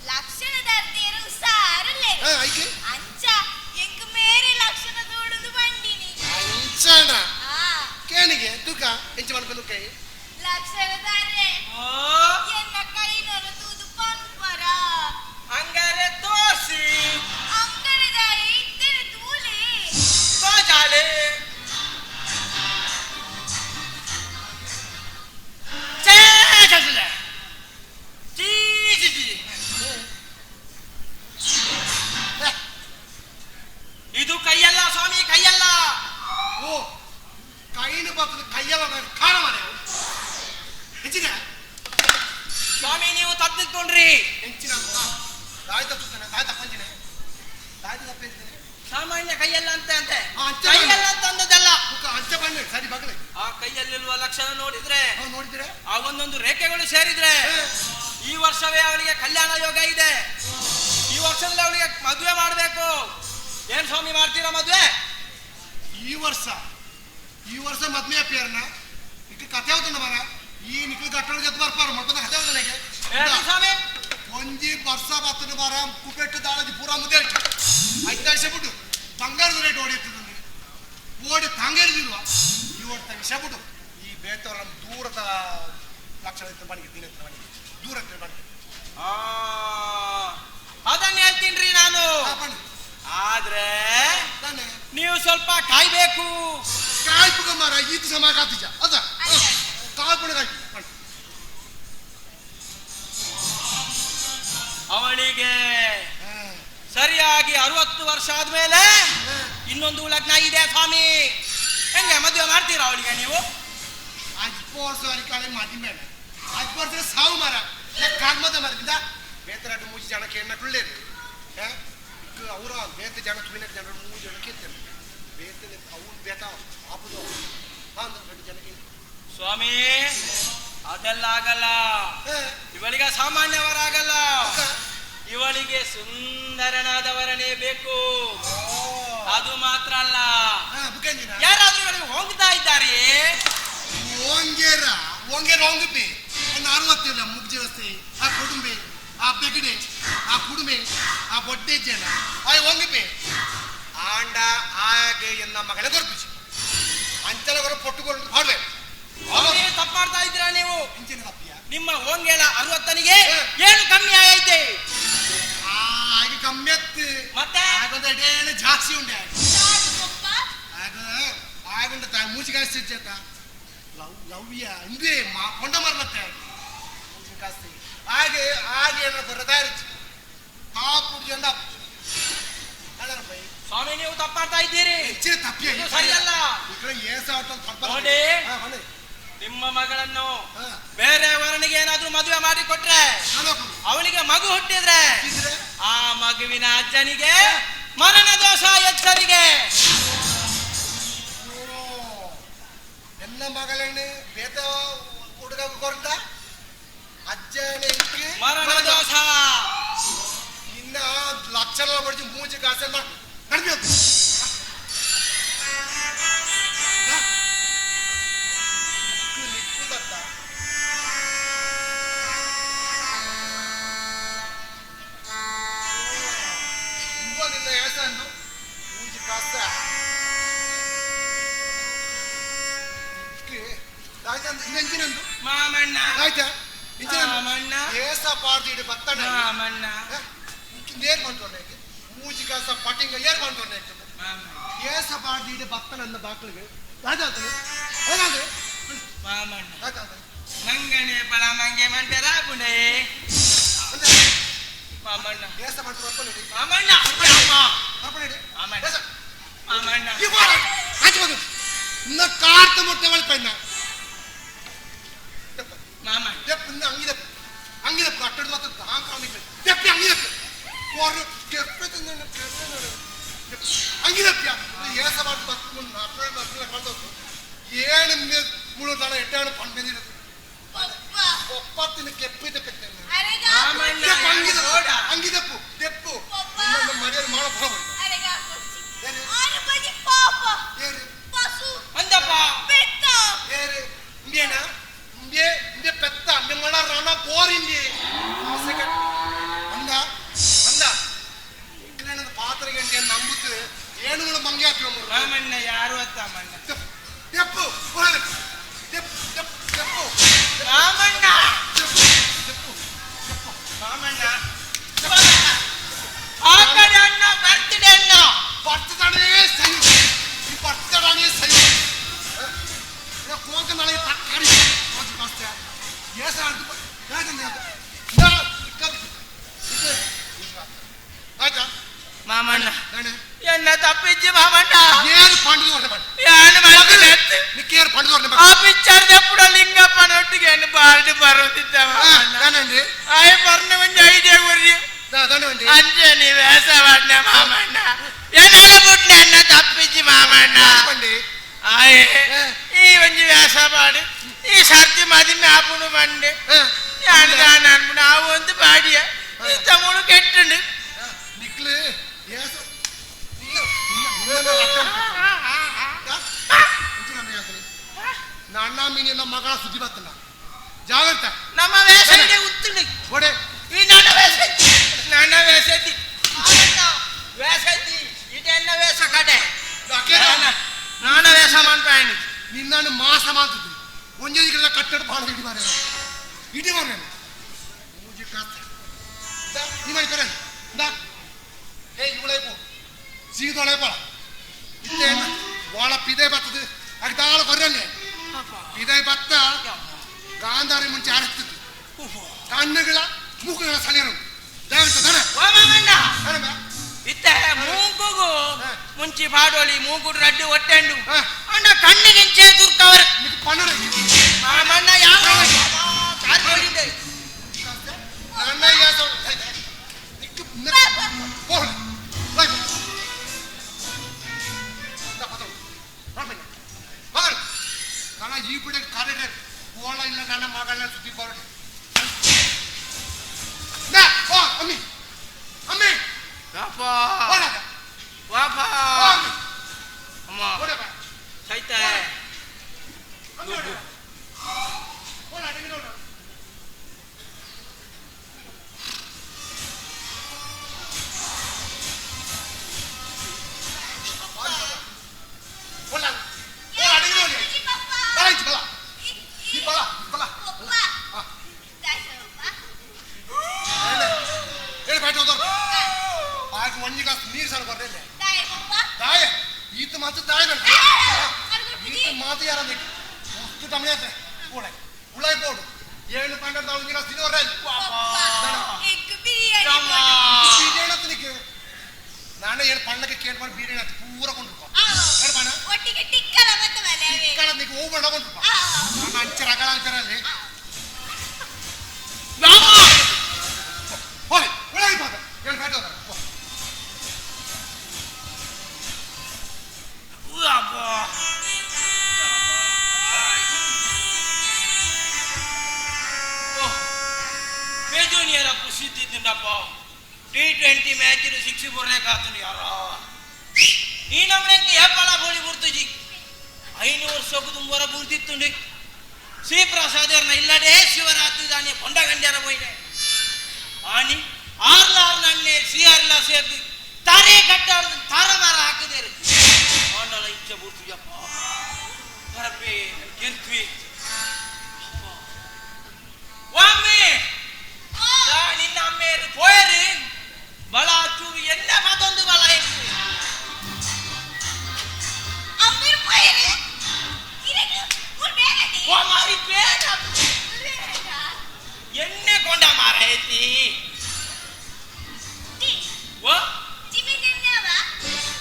ലക്ഷണദാർത്തിയര ഉസാരല്ലേ ആയിക്ക് അഞ്ച എങ്ക് മേരെ ലക്ഷണ തോടുന്നു വണ്ടിനി അഞ്ചാണ കേണിಗೆ ತುಕ ಎಂಚ ಮಾಡ್ಕೊಂಡು ಕೈ ലക്ഷണദാരേ ಓ ಎನ್ನ ಕೈನೊಲ ತೂದು ಪಂಪರ ಹಂಗಾರೆ ತೋರ್ಸಿ ಅಂಗನದಾಯಿ ಇತ್ತನೆ ತೂಲೆ ತೋಜಾಲೆ ಇದು ಕೈಯಲ್ಲ ಸ್ವಾಮಿ ಕೈಯಲ್ಲ ಓ ಕೈನು ಬರ್ತದೆ ಕೈಯಲ್ಲ ಕಾಣ ಮನೆ ಹೆಚ್ಚಿನ ಸ್ವಾಮಿ ನೀವು ತಪ್ಪಿಕೊಂಡ್ರಿ ಹೆಂಚಿನ ದಾಯಿ ತಪ್ಪಿಸ್ತಾನೆ ದಾಯಿ ತಪ್ಪಂಜಿನೆ ದಾಯಿ ತಪ್ಪಿರ್ತೇನೆ ಸಾಮಾನ್ಯ ಕೈಯಲ್ಲ ಅಂತ ಅಂತೆ ಅಂಚೆ ಕೈಯಲ್ಲ ಅಂತ ಅಂದದಲ್ಲ ಅಂಚೆ ಬಂದೆ ಸರಿ ಬಗಲೆ ಆ ಕೈಯಲ್ಲಿರುವ ಲಕ್ಷಣ ನೋಡಿದ್ರೆ ನೋಡಿದ್ರೆ ಆ ಒಂದೊಂದು ರೇಖೆಗಳು ಸೇರಿದ್ರೆ ಈ ವರ್ಷವೇ ಅವಳಿಗೆ ಕಲ್ಯಾಣ ಯೋಗ ಇದೆ. ಈ ವರ್ಷದಲ್ಲಿ ಅವಳಿಗೆ ಮದುವೆ ಮಾಡಬೇಕು. ಏನ್ ಸ್ವಾಮಿ ಮಾಡ್ತೀರಾ ಮದುವೆ? ಈ ವರ್ಷ ಮದ್ಮೆ ಅಪ್ಪಿಯರ್ನ ಇಟ್ಟು ಕಥೆ ಹೋಗ್ತಾನೆ ಮರ ಈ ನಿಕ್ಲು ಗಟ್ಟಡ ಜೊತೆ ಬರ್ಪಾರ ಮಾಡ್ತಾನೆ ಕಥೆ ಹೋಗ್ತಾನೆ ಸ್ವಾಮಿ ಒಂಜಿ ವರ್ಷ ಬತ್ತನ ಮರ ಕುಪೆಟ್ಟು ದಾಳದಿ ಪೂರ ಮುದ್ದೆ ಐದು ಬಿಟ್ಟು ಬಂಗಾರದ ರೇಟ್ ಓಡಿರ್ತದೆ ಓಡಿ ತಂಗೇರಿದಿರುವ ಈ ಓಡ್ತಾ ವಿಷ ಬಿಟ್ಟು ಈ ಬೇತವರ ದೂರದ ಲಕ್ಷಣ ಮನೆಗೆ ದಿನ ಮನೆಗೆ ದೂರ ಮನೆಗೆ ಅದನ್ನ ಹೇಳ್ತೀನ್ರಿ ನಾನು. ಆದ್ರೆ ನೀವು ಸ್ವಲ್ಪ ಕಾಯ್ಬೇಕು. ಕಾಯ್ಪುಗ ಮರ ಈತ ಸಮ ಕಾತಿಜ ಅದ ಕಾಯ್ಪುಣ ಕಾಯ್ಪು ಅವಳಿಗೆ ಸರಿಯಾಗಿ 60 ವರ್ಷ ಆದ್ಮೇಲೆ ಇನ್ನೊಂದು ಲಗ್ನ ಇದೆ ಸ್ವಾಮಿ. ಹೆಂಗೆ ಮದುವೆ ಮಾಡ್ತೀರಾ ಅವಳಿಗೆ ನೀವು? ವರ್ಷ ಕಾಲ ಮದಿಮೇಲೆ 10 ವರ್ಷ ಸಾವು ಮರ ಕಾಗ್ಮದ ಮರದಿಂದ ಬೇತರಾಡು 3 ಜನಕ್ಕೆ ಎಣ್ಣ ಕುಳ್ಳೇದು ಅವರ ಬೇತ ಜನ ತುಳಿನ ಜನ 3 ಜನಕ್ಕೆ ಬೇತ ಅವ್ನು ಬೇತ ಆಪುದು 2 ಜನಕ್ಕೆ ಸ್ವಾಮಿ ಅದೆಲ್ಲ ಆಗಲ್ಲ. ಇವಳಿಗೆ ಸಾಮಾನ್ಯವರಾಗಲ್ಲ. ಇವಳಿಗೆ ಸುಂದರನಾದವರನೇ ಬೇಕು. ಅದು ಮಾತ್ರ ಅಲ್ಲ, ಯಾರಾದ್ರೂ ಇವಳಿಗೆ ಹೋಗ್ತಾ ಇದ್ದಾರೆ ಓಂಗೇರ ಹೋಂಗಿಪಿ 60 ಮುಗ್ಜಿ ವಸ್ತಿ ಆ ಕುಡುಂಬಿ ಆ ಬೆಗಡೆ ಆ ಕುಡುಮೆ ಆ ಬೊಡ್ಡೆ ಜನ ಅಯ್ಯ ಹೋಂಗಿಪಿ ಆಂಡ ಆಗೆ ಎನ್ನ ಮಗನ ಗೊರ್ಪಿಸಿ ಅಂಚಲಗರ ಪೊಟ್ಟುಕೊಂಡು ಹಾಡ್ಬೇಕು. ತಪ್ಪು ಮಾಡ್ತಾ ಇದ್ದೀರಾ ನೀವು. ಇಂಚಿನ ತಪ್ಪಿಯ ನಿಮ್ಮ ಓಂಗೇಳ 60ನಿಗೆ ಏನು ಕಮ್ಮಿ ಆಗೈತೆ? ಆಗ ಕಮ್ಮಿ ಎತ್ತು ಮತ್ತೆ ಆಗದೇನು ಜಾಸ್ತಿ ಉಂಡೆ ಆಗಂಡ ಮೂಸಿ ಕಾಸ್ತಿ ಚೇತ ಲವ್ಯ ಇಂದೇ ಕೊಂಡ ಮರ್ಲತ್ತೆ ಮೂಸಿ ಕಾಸ್ತಿ ಹಾಗೆ ಏನೋ ಬರದಾರಿச்சு ಕಾಪುಡಿ ಜಂಡ ಸ್ವಾಮಿ ನೀವು ತಪ್ಪಾಡ್ತಾ ಇದ್ದೀರಿ. ಹೆಚ್ಚಿನ ತಪ್ಪಿಯ ಸರಿಯಲ್ಲ. ನೋಡಿ ನಿಮ್ಮ ಮಗಳನ್ನು ಬೇರೆ ವರನಿಗೆ ಏನಾದ್ರೂ ಮದುವೆ ಮಾಡಿ ಕೊಟ್ರೆ ಅವಳಿಗೆ ಮಗು ಹುಟ್ಟಿದ್ರೆ ಆ ಮಗುವಿನ ಅಜ್ಜನಿಗೆ ಮರಣ ದೋಷ ಎಚ್ಚರಿಗೆ. ಎನ್ನ ಮಗಳನ್ನೇ ಬೇತ ಹುಡುಗ ಕೊಡ್ತ ಅಜ್ಜನೇ ಮರಣ ದೋಷ ಇನ್ನ ಲಕ್ಷಣ ಬಡ್ಜಿ ಮೂಜಿ ಕಾಸೆ ನಡ್ಬೇಕು ನಿನ್ನ ಹೆಸರು ಮೂಜಿ ಕಾಸ ಇನ್ನೆಂಜಿನಂದು ಮಾಮಣ್ಣ ಆಯ್ತಾ ಮಾಮಣ್ಣ ಏಸ ಪಾರ್ದಿಡು ಬತ್ತಡ ಮಾಮಣ್ಣ ನೇರ್ ಮಾಡ್ಕೊಂಡೆ ಮೂಜಿ ಕಾಸ ಪಟ್ಟಿಂಗ ಏರ್ ಮಾಡ್ಕೊಂಡೆ ಏಸ ಪಾರ್ದಿಡು ಬತ್ತನನ್ನ ಬಾಕ್ಳಿಗೆ ಯಾವ್ದಾದ್ರು ಏನಾದ್ರೆ ಮಾಮಣ್ಣ ನಂಗನೆ ಪಳ ಮಂಗೆ ಮಂಟೆ ರಾಗುಣೆ ಮಾಮಣ್ಣ ಏಸ ಮಾಡ್ತು ಬರ್ಕೊಳ್ಳಿ ಮಾಮಣ್ಣ ಬರ್ಕೊಳ್ಳಿ ಮಾಮಣ್ಣ ಮಾಮಣ್ಣ ಹಾಕಿ ಇನ್ನ ಕಾರ್ತ ಮುಟ್ಟೆ ಒಳಪಣ್ಣ ಮಾಮ ದೆಪ್ಪಿಂದ ಅಂಗಿದಪ್ಪ ಅಟ್ಟದ ಮತ್ತು ಹಾಂಕಾಮಿಗೆ ದೆಪ್ಪಿ ಅಂಗಿದಪ್ಪ ಕೋರು ಕೆಪ್ಪೆ ಅಂಗಿದಪ್ಪ ಏಸ ಮಾಡ್ತು ಬತ್ತು ಅಟ್ಟದ ಮಾಡ್ದವ್ರು ಏನು ಮುಳುದಾಳ ಎಟ್ಟಾಡು ಪಂಡ್ ಬಂದಿರೋದು ಒಪ್ಪತ್ತಿನ ಕೆಪ್ಪಿದ ಕಟ್ಟೆ ಅಂಗಿದಪ್ಪು ದೆಪ್ಪು ಮರ್ಯಾದೆ ಮಾಡೋ ಭಾವ ಅಂದಪ್ಪ ಇಂಡಿಯಾ ಪೆತ್ತ ನಿಮ್ಮಳ ರಣ ಬೋರ್ ಇಂಡಿ ಅಂದ ಮಾಮಣ್ಣ ದಾಣೆ ಎನ್ನ ತಪ್ಪಿಜ್ಜಿ ಮಾಮಣ್ಣ ಏರು ಪಂಡಿದು ಹೊರಟೆ ಬಣ್ಣ ಯಾನು ಮಾಡಿದ್ದು ನಿಕ್ಕೇರು ಪಂಡಿದು ಹೊರಟೆ ಆ ಪಿಕ್ಚರ್ ಎప్పుడు ಲಿಂಗಪ್ಪನೊಟ್ಟಿಗೆ ಎನ್ನು ಬಾಡಿ ಬರುತ್ತಿದ್ದ ಮಾಮಣ್ಣ ದಾಣೆ ಆಯ್ ಬರ್ನ ಒಂದು ಐಡಿಯಾ ಕೊಡ್ರಿ ದಾಣೆ ಅಂಜೆ ನೀ ವೇಷ ಮಾಡ್ನೆ ಮಾಮಣ್ಣ ಏನೆಲ್ಲ ಬಿಟ್ನೆ ಅನ್ನ ತಪ್ಪಿಜ್ಜಿ ಮಾಮಣ್ಣ ಪಂಡಿ ಆಯ್ ಈ ಒಂಜಿ ವೇಷ ಮಾಡಿ ಈ ಸರ್ತಿ ಮದಿಮೆ ಆಪುಡು ಬಂಡೆ ಯಾನು ದಾನ ಅನ್ಬಿಡು ಆ ಒಂದು ಬಾಡಿಯ ಈ ತಮ್ಮಳು ಕೆಟ್ಟುಂಡು ನಿಕ್ಲು ಏಸ ನನ್ನ ಮೀನಿ ನಮ್ಮ ಮಗಳ ಸುದ್ದಿ ಬರ್ತಲ್ಲ ಜಾಗ್ರತೆ ನಮ್ಮ ವೇಷ ಉತ್ತುಂಡು ಒಡೆ ಈ ನನ್ನ ವೇಷತಿ ವೇಷತಿ ಇದೆಲ್ಲ ವೇಷ ಕಡೆ ನಾನ ವೇಷ ಮಾಡ್ತಾಯಿನಿ ನಿನ್ನನ್ನು ಮಾಸ ಮಾಡ್ತಿದ್ದೆ ಒಂಜೆ ದಿಕ್ಕದ ಕಟ್ಟಡ ಭಾಳ ಇಡಿ ಮಾರ ಮೂಜಿ ಕಾಸ್ತ ನಿಮ್ಮ ಕರೆ ಏ ಇವಳೈಪು ಸೀದೊಳೈಪ ಇತ್ತೆ ವಾಳ ಪಿದೆ ಬರ್ತದೆ ಅಗ್ದಾಳ ಕೊರ್ರಲ್ಲೇ ಪಿದೆ ಬತ್ತ ಗಾಂಧಾರಿ ಮುಂಚೆ ಆರಿಸ್ತಿತ್ತು ಕಣ್ಣುಗಳ ಮೂಗುಗಳ ಸಲಿಯರು ಇತ್ತೆ ಮೂಗುಗು ಮುಂಚಿ ಪಾಡೋಳಿ ಮೂಗುಡು ರಡ್ಡು ಒಟ್ಟೆಂಡು ಅಣ್ಣ ಕಣ್ಣಿಗಿಂಚೆ ದುರ್ಕವರ್ ಮಾಮಣ್ಣ ಯಾವ ನನ್ನ ಈ ಬಿಡ ಕಾರ್ಯ ಕೋಳ ಇಲ್ಲ ನನ್ನ ಮಗಳನ್ನ ಸುದ್ದಿ ಬರೋಣ ಅಮ್ಮಿ ಅಮ್ಮಿ ಅಮ್ಮ ಸೈತ ನೀರು ಸರ್ ಬರ್ರೆ ದಾಯ ಈತ ಮಾತು ದಾಯ ಈತ ಮಾತು ಯಾರ ಮಸ್ತು ತಮ್ಮನೆ ಅಂತೆ ಉಳೈ ಉಳೈ ಬೋಡು ಏನು ಪಂಡ ನೀರ ತಿನ್ನೋರೆ ನಾನು ಏನು ಪಣ್ಣಕ್ಕೆ ಕೇಳಿ ಮಾಡಿ ಬೀರೇಣ ಪೂರ ಕೊಂಡಿರ್ಪ ನಿಕ್ಕೆ ಹೂ ಬಣ್ಣ ಕೊಂಡಿರ್ಪ ನನ್ನ ಅಂಚೆ ರಗಳ ಅಂಚಾರಲ್ಲಿ ಹೋಯ್ ಉಳೈ ಬಾದ ಏನು ಬೇಡ ಬೇಜೂನಿಯರ ಪ್ರಸಿದ್ಧಿ ತಿಂಡಪ್ಪ T20 ಮ್ಯಾಚ್ 6 ಬರ್ರೆ ಕಾತನು ಯಾರ ಈ ನಮ್ಮನೆಗೆ ಹೆಪ್ಪಳ ಬೋಳಿ ಬರ್ತಜಿ 500 ವರ್ಷಕ್ಕೂ ತುಂಬರ ಬುರ್ದಿತ್ತುಂಡಿ ಶ್ರೀ ಪ್ರಸಾದರ್ನ ಇಲ್ಲಡೆ ಶಿವರಾತ್ರಿ ದಾನಿ ಕೊಂಡ ಗಂಡ್ಯಾರ ಹೋಯ್ನೆ ಆನಿ ಆರ್ಲಾರ್ ನನ್ನೆ ಸಿಆರ್ಲ ಸೇರ್ದು ತಾರೆ ಕಟ್ಟಾಡ ತಾರಮಾರ ಹಾಕಿದೇರು ಮಂಡಲ ಇಚ್ಛೆ ಬರ್ತಜಪ್ಪ ಬರಪೆ ಗೆಲ್ತ್ವಿ ಒಮ್ಮೆ ನಿನ್ನ ಅಮ್ಮೇರು ಪೋಯರಿ ಬಳ ಚೂರು ಎಲ್ಲ ಮತ್ತೊಂದು ಬಳ ಎಣ್ಣೆ ಕೊಂಡ ಮಾರ ಐತಿ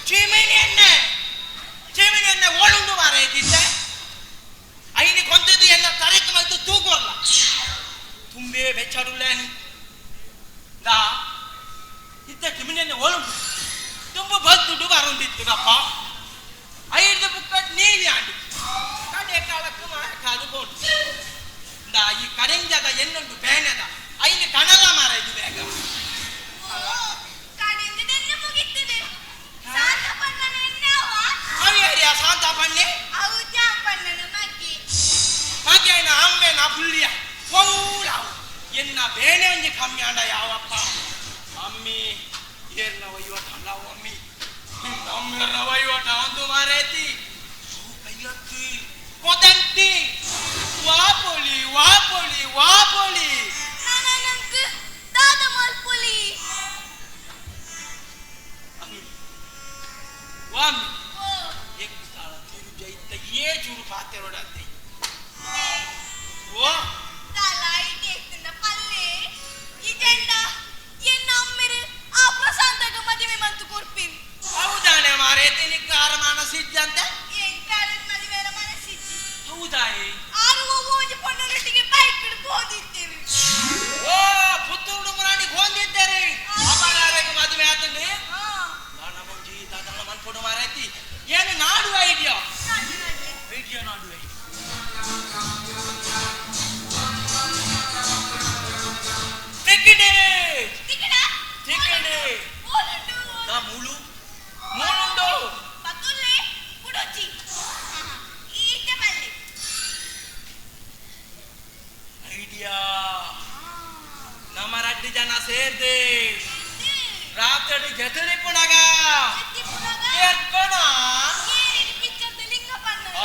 ಚಿಮಿನಿ ಎಣ್ಣೆ ಓಡುಂಡು ಮಾರ ಐತಿದ್ದೆ ಐನಿ ಕೊಂದದ್ದು ಎಲ್ಲ ತರಕ್ಕೆ ಮತ್ತು ತೂಗೋಲ್ಲ ತುಂಬೇ ಬೆಚ್ಚಾಡುಲ್ಲೇನು ದಾ ಇದ್ದ ಚಿಮಿನಿಯನ್ನು ಓಳುಂಡು ತುಂಬ ಬದ್ದುಡು ಬರೊಂದಿತ್ತು ಗಪ್ಪ 5 ಬುಕ್ಕಟ್ ನೀವಿ ಆಂಡಿ ಕಡೆ ಕಾಲಕ್ಕೂ ಕಾದು ಬೋಡು ದಾ ಈ ಕಡೆಂಜದ ಎನ್ನೊಂದು ಬೇನೆದ ಐದು ಕಣಲ ಮಾರ ಇದು ಬೇಗ ಅವಿಯರಿಯ ಶಾಂತ ಪಣ್ಣೆ ಹಾಗೇನ ಅಮ್ಮೆನ ಪುಳ್ಳಿಯ ಪೌಲಾವು ಎನ್ನ ಬೇನೆ ಒಂಜಿ ಕಮ್ಮಿ ಅಂಡ ಯಾವಪ್ಪ ಅಮ್ಮಿ ಏರ್ನ ವೈವಟ ಅಲ್ಲ ಅಮ್ಮಿ ನಮ್ಮೆರ್ನ ವೈವಟ ಒಂದು ಮಾರೇತಿ ಕೈಯತ್ತಿ ಕೊದಂತಿ ವಾಪೊಳಿ ವಾಪೊಳಿ ವಾಪೊಳಿ ಬೆತ್ತಲಿಪ್ಪುನಾಗ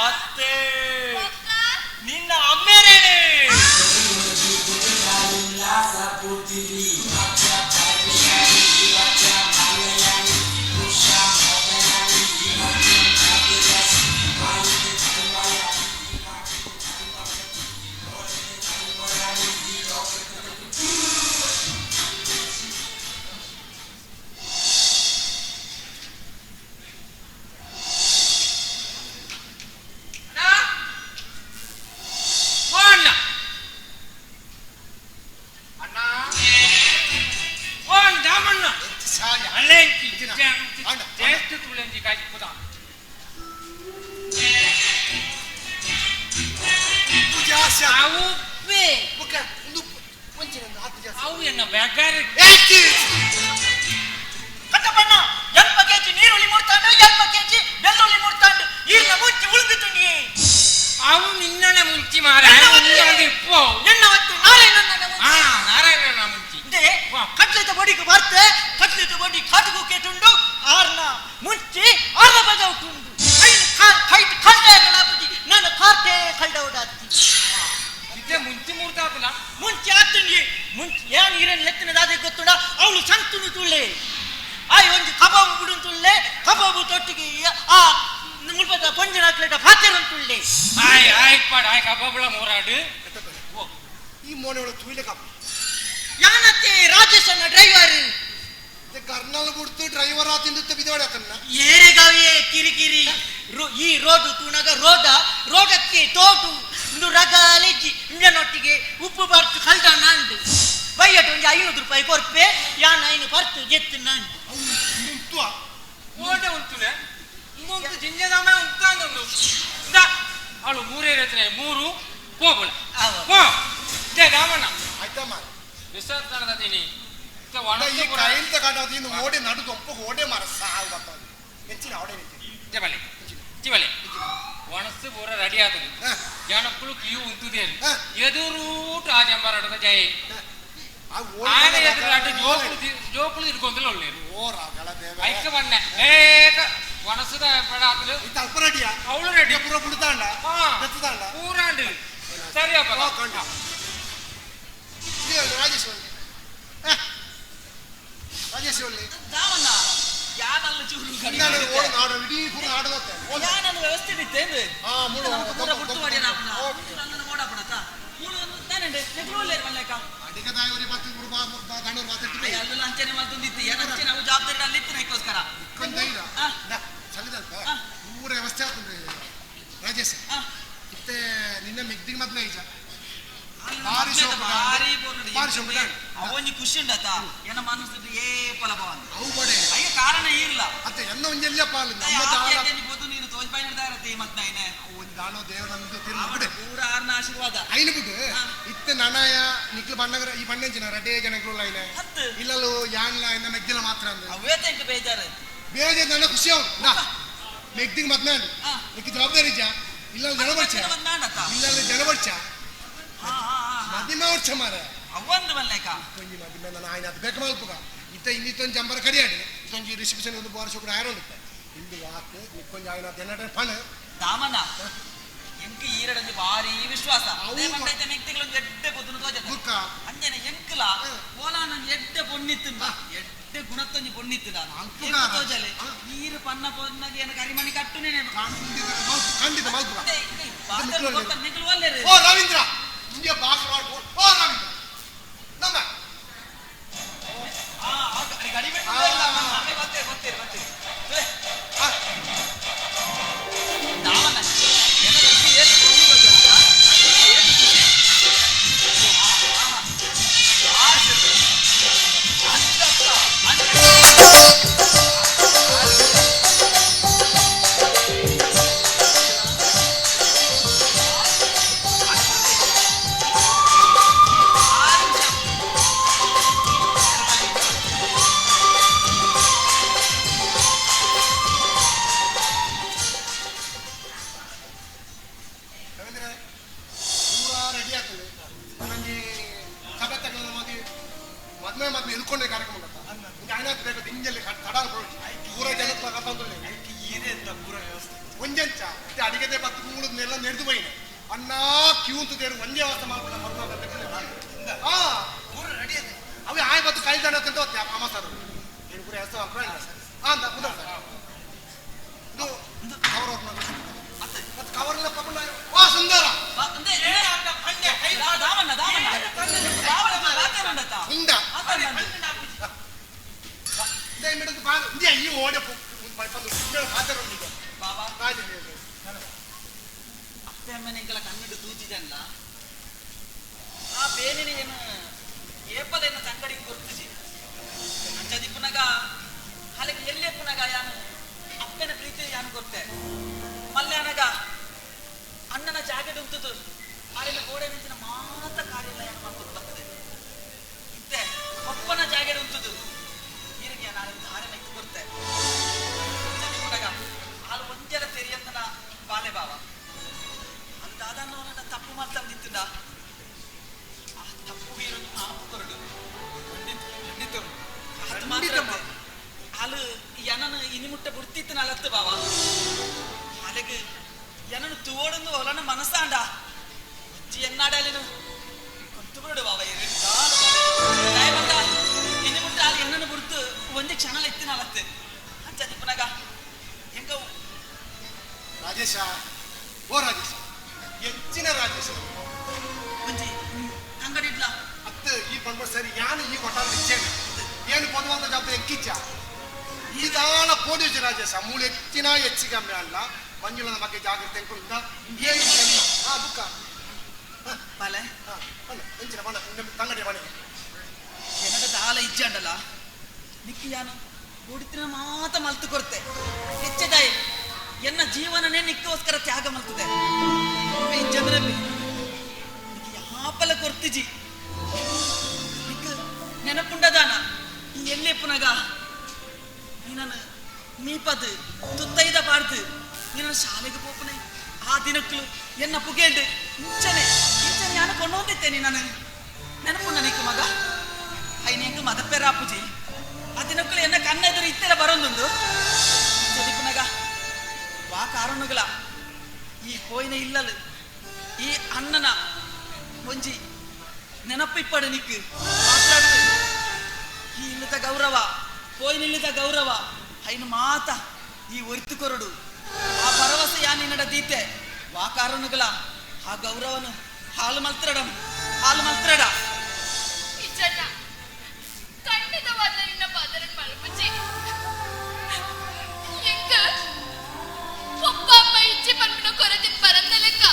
ಅತ್ತೆ ನಿನ್ನ ಅಮ್ಮೇರೇನೆ ಅವು ಎನ್ನ ಬ್ಯಾಗಾರ ಕಟ್ಟಬಣ್ಣ ಎಲ್ಪ ಕೆಜಿ ನೀರುಳ್ಳಿ ಮುಡ್ತಾಂಡು ಎಲ್ಪ ಕೆಜಿ ಬೆಳ್ಳುಳ್ಳಿ ಮುಡ್ತಾಂಡು ಈಗ ಮುಂಚಿ ಉಳಿದಿತ್ತು ಅವು ನಿನ್ನನೆ ಮುಂಚಿ ಮಾರ ಇಪ್ಪೋ ಎನ್ನ ಹೊತ್ತು ನಾರಾಯಣ ಮುಂಚಿ ಕಟ್ಲಿತ ಬಡಿಗೆ ಬರ್ತೆ ಕಟ್ಲಿತ ಬಡಿ ಕಾಟುಗೂ ಕೇಟುಂಡು ಆರ್ನ ಮುಂಚಿ ಆರ್ನ ಬಜೌಟುಂಡು ಕೈಟ್ ಕಲ್ಡ ಬುದ್ಧಿ ನಾನು ಕಾರ್ಟೆ ಕಲ್ಡ ಓಡಾತಿ ಇದೇ ಮುಂಚಿ ಮೂರ್ತಾತಲ್ಲ ಮುಂಚಿ ಆತಂಗಿ ಮುಂಚಿ ಏನು ಇರೇನು ಹೆಚ್ಚಿನದಾದೆ ಗೊತ್ತುಂಡ ಅವಳು ಸಂತುನು ತುಳ್ಳೆ ಆಯ್ ಒಂದು ಕಬಾಬು ಬಿಡು ತುಳ್ಳೆ ಕಬಾಬು ತೊಟ್ಟಿಗೆ ಆ ಮುಲ್ಪದ ಪಂಜನ ಹಾಕ್ಲೇಟ ಪಾತ್ರೆ ತುಳ್ಳೆ ಆಯ್ ಆಯ್ ಪಾಡ ಆಯ್ ಕಬಾಬುಳ ಮೂರಾಡು ಈ ಮೋನೆ ತುಯ್ಲೆ ಕಬ್ಬ ಯಾನತ್ತೆ ರಾಜೇಶನ ಡ್ರೈವರ್ ಕರ್ನಲ್ ಬಿಡ್ತು ಡ್ರೈವರ್ ತಿಂದು ಬಿದೋಡೆ ಅದನ್ನ ಏರೆಗಾವಿಯೇ ಕಿರಿಕಿರಿ ಈ ರೋಡು ತುಣಗ ರೋಡಕ್ಕೆ ತೋಟು ಇಂದು ರಗಾಲೆಜ್ಜಿ ಇಂಜನೊಟ್ಟಿಗೆ ಉಪ್ಪು ಬರ್ತು ಕಲ್ದ ನಾಂಡು ಬೈಯಟ್ಟು ಒಂದು 500 ರೂಪಾಯಿ ಕೊರ್ಪೆ ಯಾನ ಐನು ಬರ್ತು ಜೆತ್ತು ನಾಂಡು ಓಟೆ ಉಂಟುನೆ ಇನ್ನೊಂದು ಜಿಂಜದಾಮ ಉಂಟಾಂದೊಂದು ಅವಳು ಮೂರೇ ರಚನೆ 3 ಹೋಗೋಣ ಜಯ ರಾಮಣ್ಣ ಆಯ್ತಮ್ಮ ವಿಸರ್ಜನದೀನಿ ಕೈಯಿಂದ ಕಾಣೋದು ಓಡೆ ನಡುದು ಒಪ್ಪ ಓಡೆ ಮಾರ ಸಾವು ಬರ್ತಾವ ಹೆಚ್ಚಿನ ಅವಡೆ ಜಬಲೆ ಚಿವಲೆ ಒಣಸು ಪೂರ ರೆಡಿ ಆತದೆ ಜನಕ್ಕಳು ಕ್ಯೂ ಉಂತುದೇ ಎದುರೂಟು ಆ ಜಂಬಾರಾಟದ ಜಯ ಆನೆ ಎದುರಾಟ ಜೋಕುಳು ಇಟ್ಕೊಂತಲೇ ಒಳ್ಳೆಯದು ಐಕ ಬನ್ನೆ ಬೇಗ ಒಣಸದ ಪಡಾತಲು ಅಲ್ಪ ರೆಡಿಯಾ ಅವಳು ರೆಡಿ ಪೂರ ಬಿಡ್ತಾಂಡ ಪೂರಾಂಡು ಸರಿಯಪ್ಪ ರಾಜೇಶ್ ರಾಜೇಶ್ ಒಳ್ಳೆ ದಾವಣ್ಣ ಯಾನಲ್ಲ ಚೂರು ಓಡು ನಾಡು ಇಡೀ ಪೂರ ಆಡೋದತ್ತೆ ಯಾನಲ್ಲ ವ್ಯವಸ್ಥೆ ಬಿತ್ತೇಂದು ಮುಳು ಪೂರ ಬಿಟ್ಟು ಮಾಡಿಯನ ನನ್ನ ಓಡಾಪಣತ ಮುಳು ತಾನೆಂಡೆ ನೆಗ್ರೋಲೆ ಮಲ್ಲೇಕ ಅಡಿಗೆ ದಾಯವರಿ ಮತ್ತೆ ಗಣ್ಣೂರು ಮಾತಾಡ್ತೀವಿ ಅಲ್ಲೆಲ್ಲ ಅಂಚನೆ ಮಾಡ್ತಂದಿತ್ತು ಏನಂಚೆ ನಾವು ಜವಾಬ್ದಾರಿ ಅಲ್ಲಿ ಇತ್ತು ನೈಕೋಸ್ಕರ ಕೊಂದೈದ ಸಲ್ಲಿದಲ್ಪ ಪೂರ ವ್ಯವಸ್ಥೆ ಆಗ್ತದೆ ರಾಜೇಶ್ ಮತ್ತೆ ನಿನ್ನ ಮಿಗ್ದಿಗೆ ಮೊದಲು ಐಜ ಅವನಿ ಖುಷಿ ಉಂಡತ ಏನ ಮನಸ್ಸು ಏ ಫಲ ಭವನ್ ಅವು ಬಡೆ ಅಯ್ಯ ಕಾರಣ ಇರಲ್ಲ ಮತ್ತೆ ಎನ್ನ ಒಂಜೆಲ್ಲ ಪಾಲು ನಮ್ಮ ಗೊತ್ತು ನೀನು ತೋಜ್ಬಾಯಿ ನಡೆದ ಇರತ್ತೆ ಮತ್ತೆ ಐನೆ ಒಂದು ದಾನೋ ದೇವರಂದು ತಿರುಗಿ ಪೂರ ಆರ್ನ ಆಶೀರ್ವಾದ ಐನು ಬಿಡು ಇತ್ತೆ ನನಾಯ ನಿಕ್ಲು ಬಣ್ಣಗರ ಈ ಬಣ್ಣಂಚಿನ ರಡ್ಡೆ ಜನಗಳು ಐನೆ ಇಲ್ಲಲು ಯಾನ್ಲ ಇನ್ನ ಮೆಗ್ದಿನ ಮಾತ್ರ ಅಂದ್ರೆ ಅವೇ ತೆಂಕ ಬೇಜಾರು ಬೇಜಾರು ನನ್ನ ಖುಷಿ ಅವ್ನು ಮೆಗ್ದಿಗೆ ಮೊದ್ಲು ನಿಕ್ಕೆ ಜವಾಬ್ದಾರಿ ಇಜ್ಜ ಇಲ್ಲಲ್ಲಿ ಜನ ಬರ್ಚ ಇಲ್ಲಲ್ಲಿ ಜನ ಬರ್ಚ ಮದಿಮಾ ವರ್ಷ ಮಾರ ಅವಂದು ಮಲ್ಲೇಕ ಕೊಂಜಿ ಮದಿಮೆ ನಾನು ಆಯ್ನ ಅದು ಬೇಕು ಮಲ್ಪುಗ ಇತ್ತ ಇನ್ನಿತ್ತೊಂದು ಜಂಬರ ಕಡಿಯಾಡಿ ಇತ್ತೊಂಜಿ ರಿಸೆಪ್ಷನ್ ಒಂದು ಬಾರಿಸಿ ಕೂಡ ಆಯ್ರೋಳು ಇಂದು ವಾಕ್ ನಿಕ್ಕೊಂಜಿ ಆಯ್ನ ಜನರ ಪಣ ದಾಮನ ಎಂಕ ಈರಡಂದು ಭಾರಿ ವಿಶ್ವಾಸ ಮಂಡೈತೆ ಮೆಕ್ತಿಗಳೊಂದು ಎಡ್ಡೆ ಬೊದ್ದುನು ತೋಜದ ಅಂಜನೆ ಎಂಕಲ ಓಲಾನ ಎಡ್ಡೆ ಪೊನ್ನಿತ್ತು ಎಡ್ಡೆ ಗುಣತ್ತೊಂಜಿ ಪೊನ್ನಿತ್ತು ನಾನು ತೋಜಲೆ ನೀರು ಪನ್ನ ಪೊನ್ನಗೆ ಏನು ಕರಿಮಣಿ ಕಟ್ಟುನೆ ಖಂಡಿತ ಮಲ್ಪುಗ ನಿಕ್ಲು ಒಳ್ಳೆ ಓ ರವೀಂದ್ರ ಇಂಡಿಯಾ ಬಾಸ್ ಮಾಡ್ಬೋದು ಓ ರವೀಂದ್ರ ನಮ್ಮ ಗಡಿ ಬಿಟ್ಟು ಅನ್ನ ಕ್ಯೂಂತು ತೇರು ಒಂದೇ ಅವಸ್ಥೆ ಮಾಡ್ಕೊಂಡು ರೆಡಿ ಇದೆ ಅవి ಆಯ್ ಬತ್ತು ಕೈದಾನ ಅಂತ ಅಮ್ಮ ಸರ್ ಏನು ಕೂಡ ಹೆಸರು ಅಂತ ಮುಂದೆ ಇದು ಕವರ್ ಮತ್ತೆ ಕವರ್ನ ಪಪ್ಪಣ್ಣ ವಾ ಸುಂದರ ಈ ಓಡೆ ಅಪ್ಪೆಮ್ಮನೆಂಕಲ ಕಣ್ಣಿಡು ತೂಚಿದಲ್ಲ ಆ ಬೇನಿನ ಏನು ಏಪಲೇನ ತಂಗಡಿಗೆ ಗೊತ್ತಿಸಿ ಅಂಚದಿಪ್ಪುನಗ ಹಾಲಿಗೆ ಎಲ್ಲೆಪ್ಪುನಗ ಯಾನು ಅಪ್ಪನ ಪ್ರೀತಿ ಯಾನು ಗೊತ್ತೇ ಮಲ್ಲೆ ಅನಗ ಅಣ್ಣನ ಜಾಗೆಡ್ ಉಂಟದು ಅಲ್ಲಿನ ಗೋಡೆ ನಿಂತಿನ ಮಾತ ಕಾರ್ಯ ಯಾನು ಮಾಡ್ಕೊಂಡು ಬರ್ತದೆ ಇತ್ತೆ ಅಪ್ಪನ ಜಾಗೆಡ್ ಉಂಟದು ಹೀರಿಗೆ ನಾನು ಧಾರಣೆ ಕೊಡ್ತೆ ಅಂಚದಿಪ್ಪುನಗ ಹಾಲು ಒಂಜರ ತೆರಿಯಂತನ ಬಾಲೆ ಬಾವ ದಾದಾನವನ್ನ ತಪ್ಪು ಮಾತಾಡ್ತಿದ್ದ ಆ ತಪ್ಪು ಇರೋದು ಆಪು ಕೊರಡು ಹಾಲು ಎನನು ಇನಿಮುಟ್ಟ ಬುಡ್ತಿತ್ತು ನಲತ್ತು ಬಾವ ಹಾಲಿಗೆ ಎನನು ತೋಡಂದು ಹೊಲನ ಮನಸ್ಸಾಂಡ ಎನ್ನಾಡಲಿನು ಕೊಟ್ಟು ಬಿಡು ಬಾವ ಬಂದ ಇನಿಮುಟ್ಟ ಅಲ್ಲಿ ಎನ್ನನು ಬುಡ್ತು ಒಂದೇ ಕ್ಷಣ ಎತ್ತಿನ ಅಲತ್ತು ಅಂಚದಿಪ್ಪನಾಗ ಹೆಂಗ ರಾಜೇಶ ಓ ರಾಜೇಶ ಹೆಚ್ಚಿನ ರಾಜೇಶ ಒಂಜಿ ಅಂಗಡಿಡ್ಲ ಅತ್ತ ಈ ಬಂದ್ಬಿಟ್ಟು ಸರಿ ಯಾನು ಈ ಹೊಟ್ಟಾಲ ಹೆಚ್ಚೇನು ಏನು ಪದವಂತ ಜಾಬ್ದಾರಿ ಎಕ್ಕಿಚ್ಚ ಈಗಾನ ಪೋಡಿಸಿ ರಾಜೇಶ ಮೂಳು ಹೆಚ್ಚಿಗೆ ಅಮ್ಮೆ ಅಲ್ಲ ಮಂಜುಳನ ಬಗ್ಗೆ ಜಾಗ್ರತೆ ಅನ್ಕೊಂಡ ಬುಕ್ಕ ಬಾಲೆ ಹೆಂಚಿನ ಬಣ್ಣ ತಂಗಡಿ ಬಣ್ಣ ಎನ್ನಡ ದಾಲ ಇಜ್ಜಂಡಲ್ಲ ನಿಕ್ಕಿ ಯಾನು ಹೊಡಿತಿನ ಮಾತ ಮಲ್ತು ಕೊಡ್ತೆ ಹೆಚ್ಚದಾಯಿ ಎನ್ನ ಜೀವನನೇ ನಿಕ್ಕೋಸ್ಕರ ತ್ಯಾಗ ಮಲ್ತದೆ ಇಂಜಂದ್ರಲ್ಲಿ ಯಾಪಲ ಕೊರ್ತಿಜಿ ನಿಕ್ಕ ನೆನಪುಂಡದಾನ ಎಲ್ಲಿ ಪುನಗ ನೀನನ್ನು ಮೀಪದು ತುತ್ತೈದ ಪಾಡ್ದು ನೀನನ್ನು ಶಾಲೆಗೆ ಪೋಪನೆ ಆ ದಿನಕ್ಕೂ ಎನ್ನ ಪುಗೇಂಡು ಇಂಚನೆ ಯಾನ ಕೊಂಡೋದಿತ್ತೇನೆ ನಾನು ನೆನಪುಂಡ ನಿಕ್ಕ ಮಗ ಐನೇಂಗ ಮದಪೆರಾಪುಜಿ ಆ ದಿನಕ್ಕೂ ಎನ್ನ ಕಣ್ಣೆದುರು ಇತ್ತೆರ ಬರೋದೊಂದು ಪುನಗ ವಾ ಕಾರಣಗಳ ಈ ಪೋಯಿನ ಇಲ್ಲಲು ಈ ಅಣ್ಣನ ಒಂಜಿ ನೆನಪಿಪ್ಪಡು ನಿಕ್ಕು ಮಾತಾಡ್ತು ಈ ಇಲ್ಲದ ಗೌರವ ಪೋಯಿನಿಲ್ಲದ ಗೌರವ ಐನು ಮಾತ ಈ ಒರಿತು ಕೊರಡು ಆ ಭರವಸೆ ಯಾನಿನಡ ದೀತೆ ವಾ ಕಾರಣಗಳ ಆ ಗೌರವನು ಹಾಲು ಮಲ್ತ್ರಡ ಖಂಡಿತವಾದ ನಿನ್ನ ಪಾದರ ಮಲ್ಪುಜಿ ಎಂಕ ಒಬ್ಬ ಅಮ್ಮ ಇಚ್ಚಿ ಪನ್ಪಿನ ಕೊರತಿನ ಬರಂದ ಲೆಕ್ಕ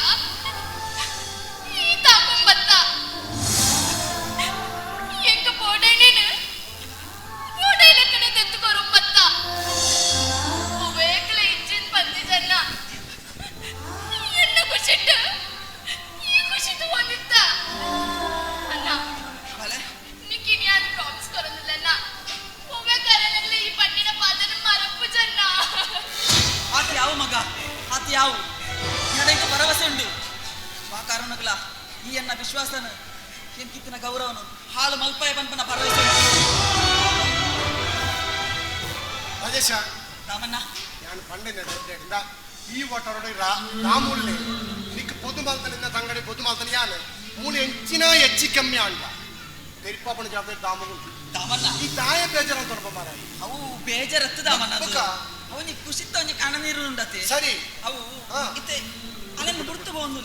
ಈ ತಾಪಂ ಬತ್ತ ಎಂಕ ಬೋಡೈ ನೀನು ಬೋಡೈ ಲೆಕ್ಕನೆ ತೆತ್ತುಕೊರು ಬತ್ತ ಒವೇಕಲ ಇಚ್ಚಿನ ಬಂದಿ ಜನ್ನ ಎನ್ನ ಖುಷಿಟ್ಟು ಈ ಖುಷಿತು ಒಂದಿತ್ತ ಅಣ್ಣ ನಿಕ್ಕಿನ ಯಾರು ಪ್ರಾಮಿಸ್ ಕೊರದಿಲ್ಲಣ್ಣ ಒವ್ವೆ ಕಾರಣಗಳ ಈ ಪಣ್ಣಿನ ಪಾದನ ಮರಪ್ಪು ಜನ್ನ ಆತ ಯಾವ ಮಗ ಆತ ಯಾವ ನನಗೆ ಭರವಸೆ ಉಂಟು ಆ ಕಾರಣಗಳ ಈ ಎನ್ನ ವಿಶ್ವಾಸನ ಎಂಕಿತ್ತಿನ ಗೌರವನು ಹಾಳು ಮಲ್ಪಾಯ ಬಂಪನ ಭರವಸೆ ರಾಜೇಶ ರಾಮಣ್ಣ ನಾನು ಪಂಡಿನ ಈ ಒಟ್ಟರೊಡೆ ರಾಮುಳ್ಳಿ ನಿಕ್ ಪೊದು ಮಲ್ತನಿಂದ ತಂಗಡಿ ಪೊದು ಮಲ್ತನಿ ಯಾನು ಮೂಲ ಹೆಚ್ಚಿ ಕಮ್ಮಿ ಅಂಡ ತೆರಿಪಾಪಣ ಜಾಬ್ದಾರಿ ದಾಮಣ್ಣ ಈ ತಾಯ ಬೇಜಾರ ಅಂತ ಮಾರ ಅವು ಬೇಜಾರತ್ತು ದಾಮಣ್ಣ ಅವನಿಗೆ ಖುಷಿತ್ತ ಅವನಿಗೆ ಕಣ ನೀರು ಉಂಡತೆ ಸರಿ ಅವು ಇತ್ತೆ ಅಲ್ಲನ್ನು ಬಿಡ್ತು ಬಂದು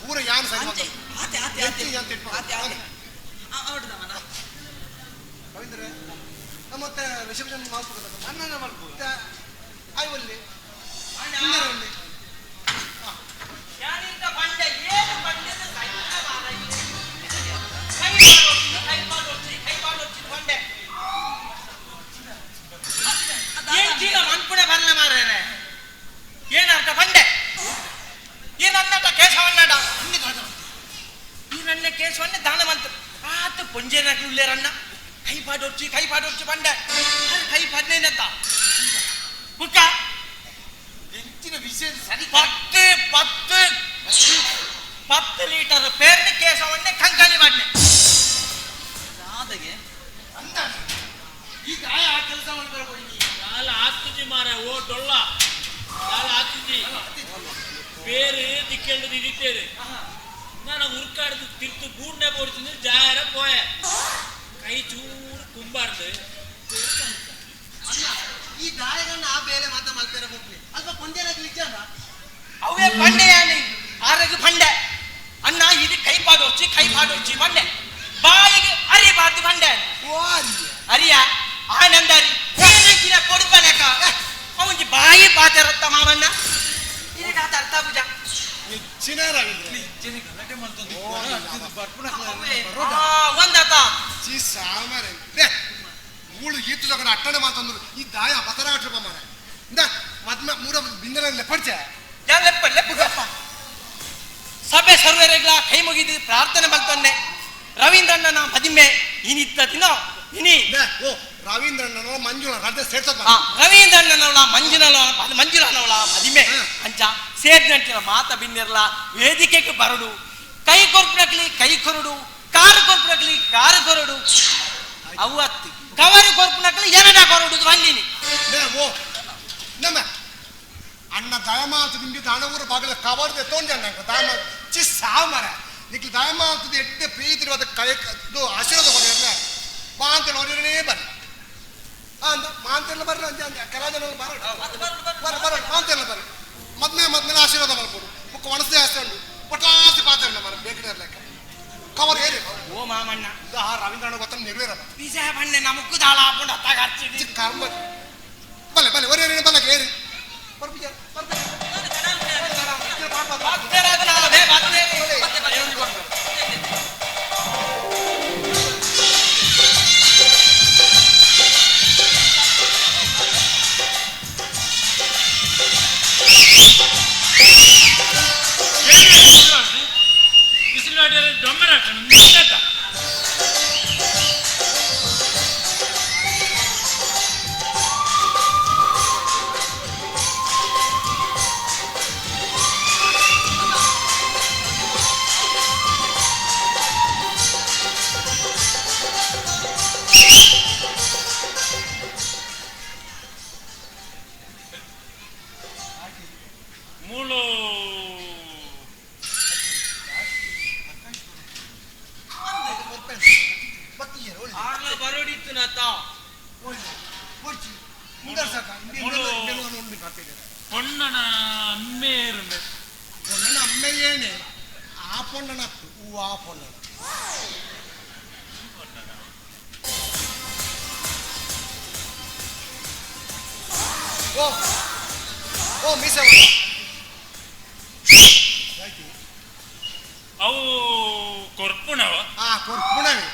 ಪೂರ ಯಾನ್ ಸರಿ ಆತೆ ಆತೆ ಆತೆ ಆತೆ ಆತೆ ಹೌದು ದಾಮಣ್ಣ ರವೀಂದ್ರ ಮತ್ತೆ ವಿಷಯ ಮಾಡ್ಬೋದು ಅನ್ನ ಮಾಡ್ಬೋದು ಆಯ್ವಲ್ಲಿ ಯಾನಿಂದ ಬಂಡೆ ಏನು ಬಂಡೆದ ಕೈ ಮಾಡೋಚಿ ಬಂಡೆ ಏನ್ ಜೀವ ಮನ್ಪುಣೆ ಬರಲ ಮಾರೇನೆ ಏನರ್ಥ ಬಂಡೆ ಈ ನನ್ನಟ ಕೇಶವನ್ನಡ ಈ ನನ್ನ ಕೇಶವನ್ನೇ ದಾನ ಮಂತ್ರ ಆತ ಪೊಂಜೇನಲ್ಲೇರಣ್ಣ ಕೈ ಪಾಡೋರ್ಚಿ ಬಂಡೆ ಕೈ ಪಡ್ನೇನತ್ತ ಬುಕ್ಕ ಎಂಚಿನ ವಿಷಯ ಸರಿ 10 ಲೀಟರ್ ಪೇರ್ನೆ ಕೇಶವನ್ನೇ ಕಂಕಣಿ ಬಣ್ಣೆ ರಾಧಗೆ ಅಂದ ಈಗ ಆ ಕೆಲಸ ಮಾಡ್ಬರ್ಬೋದು ಕಾಲ ಹಾಕ್ತಿದ್ದಿ ಮಾರ ಓ ಡೊಳ್ಳ ಕಾಲ ಹಾಕ್ತಿದ್ದಿ ಬೇರೆ ದಿಕ್ಕೆಂಡು ದಿದಿತ್ತೇರು ನಾನು ಉರ್ಕಾಡ್ದು ತಿರ್ತು ಗೂಂಡೆ ಬೋಡ್ತೀನಿ ಜಾರ ಪೋಯ ಕೈ ಚೂರು ಕುಂಬಾರ್ದು ಈ ದಾಯಗನ್ನ ಆ ಬೇಲೆ ಮಾತ ಮಲ್ಪೇರ ಹೋಗ್ಲಿ ಅಲ್ಪ ಕೊಂದೇನಾಗಿ ನಿಜಾನ ಅವೇ ಬಂಡೆಯಾನಿ ಆರೆಗೆ ಬಂಡೆ ಅಣ್ಣ ಇದು ಕೈ ಪಾಡೋಚಿ ಬಂಡೆ ಬಾಯಿಗೆ ಅರಿಬಾರ್ದು ಬಂಡೆ ಅರಿಯ ಆನಂದರಿ ಏನಂತಿನ ಕೊಡ್ಬಲೆಕ ಅವನಿಗೆ ಬಾಯಿ ಪಾತರತ್ತ ಮಾವಣ್ಣ ಇದಕ್ಕೆ ಆತ ಅರ್ಥ ಬುಜ ಒಂದಾತ ಮೂಳು ಈತು ಜಗನ ಅಟ್ಟಣೆ ಮಾತಂದ್ರು ಈ ದಾಯ ಪತರಾಟ್ರಪ್ಪ ಮಾರ ಇಂದ ಮದ್ಮ ಮೂರ ಬಿಂದರಲ್ಲಿ ಲೆಪ್ಪಡ್ಚ ಲೆಪ್ಪುಗಪ್ಪ ಸಭೆ ಸರ್ವರೆಗಳ ಕೈ ಮುಗಿದು ಪ್ರಾರ್ಥನೆ ಮಲ್ತೊನ್ನೆ ರವೀಂದ್ರಣ್ಣನ ಮದಿಮೆ ಇನಿತ್ತ ದಿನ ಇನಿ ಓ ರವೀಂದ್ರಣ್ಣನ ಮಂಜುಳ ರಜೆ ಸೇರ್ಸಪ್ಪ ರವೀಂದ್ರಣ್ಣನವಳ ಮಂಜುಳನವಳ ಮದಿಮೆ ಅಂಚ ಸೇರಿದಂಟಿನ ಮಾತ ಬಿನ್ನಿರಲ ವೇದಿಕೆಗೆ ಬರಡು ಕೈ ಕೊರ್ಪುನಕ್ಲಿ ಕೈ ಕೊರಡು ಕಾರು ಕೊರ್ಪುನಕ್ಲಿ ಕಾರು ಕೊರಡು ಅವು ಹತ್ತಿ ಕವರು ಕೊರ್ಪುನಕ್ಲಿ ಏನಡ ಕೊರಡು ಬಂದಿನಿ ಓ ನಮ್ಮ ಅಣ್ಣ ದಯಮಾತು ನಿಂಗೆ ದಾನವೂರ ಬಾಗಿಲ ಕವರ್ದೆ ತೋಂಜಣ್ಣ ದಯಮ ಚಿ ಸಾವು ಮರ ನಿಕ್ಲಿ ದಯಮಾತದ ಎಡ್ಡೆ ಪ್ರೀತಿರುವಾದ ಕೈ ಇದು ಆಶೀರ್ವಾದ ಕೊಡಿರಲ್ಲ ಮಾಂತೆಲ್ಲ ಹೊರನೇ ಬರ್ರಿ ಅಂದ ಮಾಂತೆಲ್ಲ ಬರ್ರಿ ಅಂಜ ಕೆಲವು ಜನ ಬರ ಮಾಂತೆಲ್ಲ ಬರ್ರಿ ಮೊದಲನೇ ಆಶೀರ್ವಾದ ಮಾಡ್ಕೊಡು ಮುಕ್ಕ ಒಣಸೆ ಹಾಸ್ಕೊಂಡು ಪಟಾಸಿ ಪಾತ್ರ ಮರ ಬೇಕಡೆ ಇರ್ಲಿಕ್ಕೆ ಕವರ್ ಏರಿ ಓ ಮಾಮಣ್ಣ ಇದು ಆ ರವೀಂದ್ರಣ್ಣ ಗೊತ್ತ ನಿರ್ವೇರ ಬೀಜ ಬಣ್ಣೆ ನಮಗೂ ದಾಳ ಹಾಕೊಂಡು ಅತ್ತಾಗ ಹಚ್ಚಿದ್ವಿ ಕರ್ಮ ಬಲೆ ಒರೇ ಬಲಕ್ಕೆ ಏರಿ ಬರ್ಬಿಜ பொண்ணன அம்மே இருந்து பொண்ணன அம்மே ஏனே ஆ பொண்ணன ஊ ஆ பொண்ணன ಓ ಓ ಮಿಸ್ ಅವು ಕೊರ್ಪುಣವ ಕೊರ್ಪುಣವೇ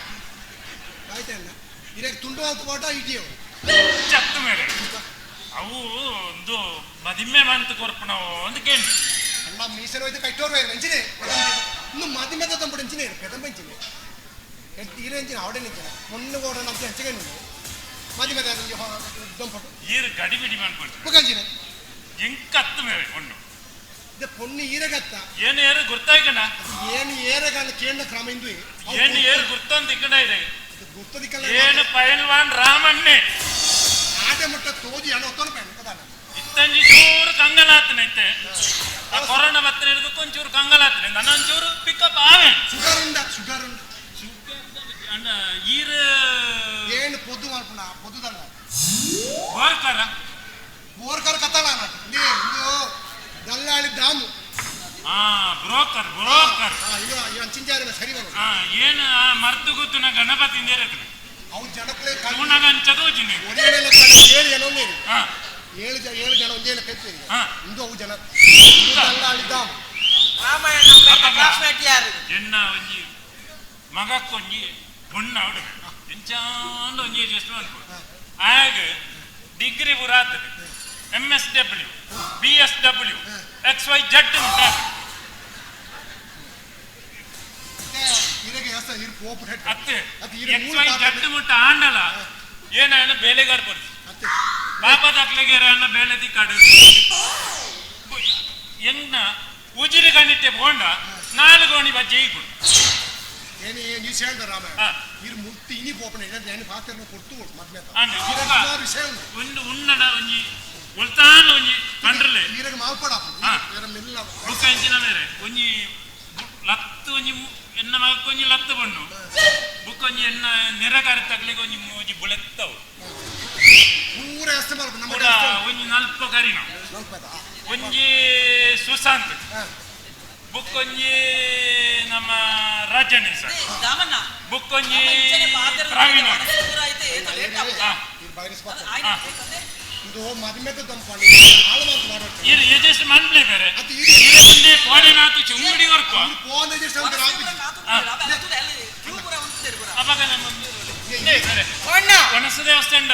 ಆಯ್ತಲ್ಲ ಇದಕ್ಕೆ ತುಂಡು ಅಂತ ಕೋಟ ಇದೆಯೋ ಚತ್ತು ಮೇಲೆ ಅವು ಒಂದು ಮದಿಮೆ ಬಂತು ಕೊರ್ಪುಣವು ಒಂದು ಕೇಳಿ ಅಣ್ಣ ಮೀಸಲು ಹೋಯ್ತು ಕಟ್ಟೋರು ಎಂಚಿನೆ ಇನ್ನು ಮದಿಮೆ ತಂಬಿಟ್ಟು ಎಂಚಿನೆ ಪೆದಂಬ ಎಂಚಿನೆ ತೀರ ಎಂಚಿನ ಅವಡೆ ನಿಂಚಿನ ಮೊನ್ನೆ ಕೋಡ ನಮ್ಗೆ ಹಂಚಿಗೆ ಮದಿಮೆ ದಂಪಟ್ಟು ಈರು ಗಡಿಬಿಡಿ ಮಾಡ್ಕೊಳ್ತು ಮುಖಂಚಿನೆ ಎಂಕ ಹತ್ತು ಮೇಲೆ ಹೊಣ್ಣು ಇದು ಪೊಣ್ಣು ಈರಗತ್ತ ಏನು ಏರು ಗುರ್ತಾಯ್ಕಣ ಏನು ಏರಗಾಲ ಕೇಂದ್ರ ಕ್ರಮ ಇಂದು ಏನು ಏರು ಗುರ್ತಂತ ಇಕ್ಕಡ ಇದೆ ಗುರ್ತದಿಕ್ಕಲ್ಲ ಏನು ಪೈಲ್ವಾನ್ ರಾಮಣ್ಣೆ ಆಟೆ ಮುಟ್ಟ ತೋಜಿ ಹಣ ಹೊತ್ತನು ಪೆಣ್ಣ ಕದಾನ ಇತ್ತಂಜಿ ಚೂರು ಕಂಗಲಾತನೈತೆ ಆ ಕೊರೋನಾ ಬತ್ತನ ಹಿಡಿದು ಒಂಚೂರು ಕಂಗಲಾತನೆ ನನ್ನ ಒಂಚೂರು ಪಿಕಪ್ ಆವೆ ಶುಗರ್ ಉಂಡ ಅಣ್ಣ ಈರು ಏನು ಪೊದ್ದು ಮಾಡ್ಪುಣ ಪೊದ್ದುದಲ್ಲ ಬೋರ್ಕರ್ ಕತ್ತಲ್ಲ ಇದು ದಲ್ಲಾಳಿ ದಾಮು ಬ್ರೋಕರ್ ಇವ ಚಿಂಚಾರಿನ ಸರಿ ಬರು ಏನು ಮರ್ದು ಗೊತ್ತು ನಾ ಗಣಪತಿ ಅವು ಜನಕ್ಕೆ ಚದೋಜಿನಿ ಏಳು ಜನ ಒಂದೇ ಏಳು ಜನ ಒಂದೇ ಕೈತೀರಿ ಇಂದು ಅವು ಜನ ದಲ್ಲಾಳಿ ದಾಮು ಎನ್ನ ಒಂಜಿ ಮಗಕ್ಕೊಂಜಿ ಬೊಣ್ಣ ಹುಡುಗ ಎಂಚಾಂಡ ಒಂಜಿ ಎಷ್ಟು ಅನ್ಕೋ ಆಗ ಡಿಗ್ರಿ ಪುರಾತನ MSW BSW XYZ ಉಂಟು ಅತ್ತೆ XYZ ಮುಟ್ಟ ಆಂಡಲ ಏನ ಬೇಲೆಗಾರ ಪಡಿಸಿ ಬಾಪ ದಾಖಲೆಗೆ ಅನ್ನ ಬೇಲೆದಿ ಕಾಡು ಎಂಗ್ನ ಉಜಿರಿ ಗಣಿತೆ ಬೋಂಡ 4 ಗೋಣಿ ಬಜ್ಜೆ ಈಗುಡು ನೀವು ಹೇಳ್ದ ರಾಮ ಇರು ಮುಟ್ಟಿ ಇನಿ ಪೋಪನೆ ನಾನು ಪಾತ್ರ ಕೊಡ್ತು ಮದ್ವೆ ಒಂದು ಉನ್ನಡ ಒಂಜಿ ಉಳ್ತಾನ ಒಂಜಿ ಅಂಡ್ರಲೆ ಈರಗೆ ಮಾಲ್ಪಡ ಹಾ. ಮೆಲ್ಲ ಬುಕ್ಕ ಎಂಚಿನ ಮೇರೆ ಒಂಜಿ ಲತ್ತು ಒಂಜಿ ಎನ್ನ ಮಗಕ್ಕೆ ಒಂಜಿ ಲತ್ತು ಬಣ್ಣು ಬುಕ್ಕ ಒಂಜಿ ಎನ್ನ ನೆರಗಾರಿ ತಗ್ಲಿಗೆ ಒಂಜಿ ಬುಳೆತ್ತವು ಪೂರ ಎಸ್ತೆ ಮಾಲ್ಪಡ ನಮ್ಮ ಪೂರ ಒಂಜಿ ನಲ್ಪ ಕರಿನ ಒಂಜಿ ಸುಶಾಂತ್ ಬುಕ್ಕೊಂಜಿ ನಮ್ಮ ರಾಜಣ್ಣಿ ಸರ್ ದಾಮಣ್ಣ ಬುಕ್ಕೊಂಜಿ ಪ್ರವೀಣ ಇದು ಮದುವೆದ ದಂಪಣಿ ಆಳು ಮಾತು ಮಾಡೋದು ಇದು ಯಜಸ್ ಮನ್ಪ್ಲೆ ಬೇರೆ ಇದು ಕೋಡೆನಾತು ಚುಂಗುಡಿ ವರ್ಕ ಫೋನ್ ಯಜಸ್ ಅಂತ ರಾಪಿ ಅವಾಗ ನಮ್ಮ ಒಣಸ ದೇವಸ್ಥಾನ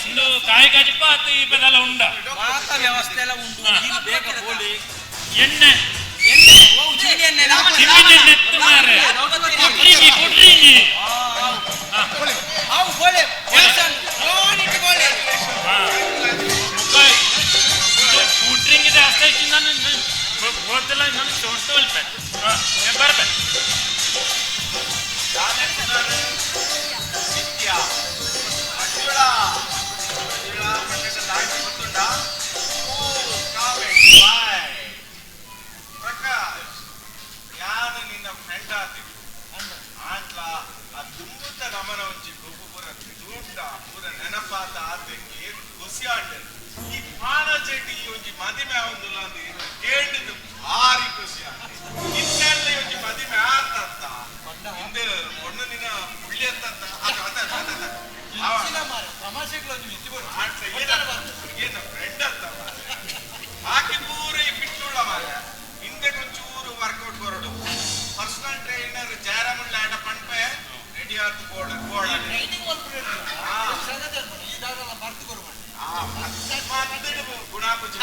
ಇಂದು ಕಾಯಿ ಕಾಜಿಪ್ಪ ಅದು ಈ ಪದೆಲ್ಲ ಉಂಡ ವ್ಯವಸ್ಥೆ ಎಲ್ಲ ಉಂಟು ಬೇಗ ಹೋಳಿ ಎಣ್ಣೆ ಎತ್ತು ಮಾರೆ ಕೊಟ್ರಿಂಗಿ ಕೂಟ್ರಿಂಗ್ ಇದೆ ಅಷ್ಟೇ ನಾನು ಹೋದೆಲ್ಲ ನಾನು ತೋರಿಸ್ತವಲ್ಪೆ ಬರ್ಬೇಕು ಪ್ರಕಾಶ್ ಯಾನು ನಿನ್ನ ಫ್ರೆಂಡ್ ಆತಿ ಆಂಟ್ಲ ಆ ತುಂಬುತ್ತ ಗಮನ ಒಂಚಿ ಪೂರ ದೂಡ್ಡ ಪೂರ ನೆನಪಾತ ಆತಂಗೆ ಖುಷಿ ಆಂಡೆ ಈ ಪಾನ ಚೆಟ್ಟಿ ಒಂಜಿ ಮದಿಮೆ ಆವಂದಿಲ್ಲ ಅಂತ ಕೇಳಿದ್ದು ಭಾರಿ ಖುಷಿ ಆಂಡೆ ಇನ್ನೆಲ್ಲ ಒಂಜಿ ಮದಿಮೆ ಆತಂತ ಹಿಂದೆ ಒಣ್ಣು ನಿನ್ನ ಉಳ್ಳಿ ಅಂತ ಏನು ಫ್ರೆಂಡ್ ಅಂತ ಹಾಕಿ ಪೂರ ಈ ಬಿಟ್ಟುಳ್ಳ ಮಾರ ಹಿಂದೆ ಒಂಚೂರು ವರ್ಕೌಟ್ ಬರೋಡು ಪರ್ಸನಲ್ ಟ್ರೈನರ್ ಜಯರಾಮನ್ ಆಟ ಪಂಪೆ ರೆಡಿ ಆತು ಗುಣಾಪುಜಿ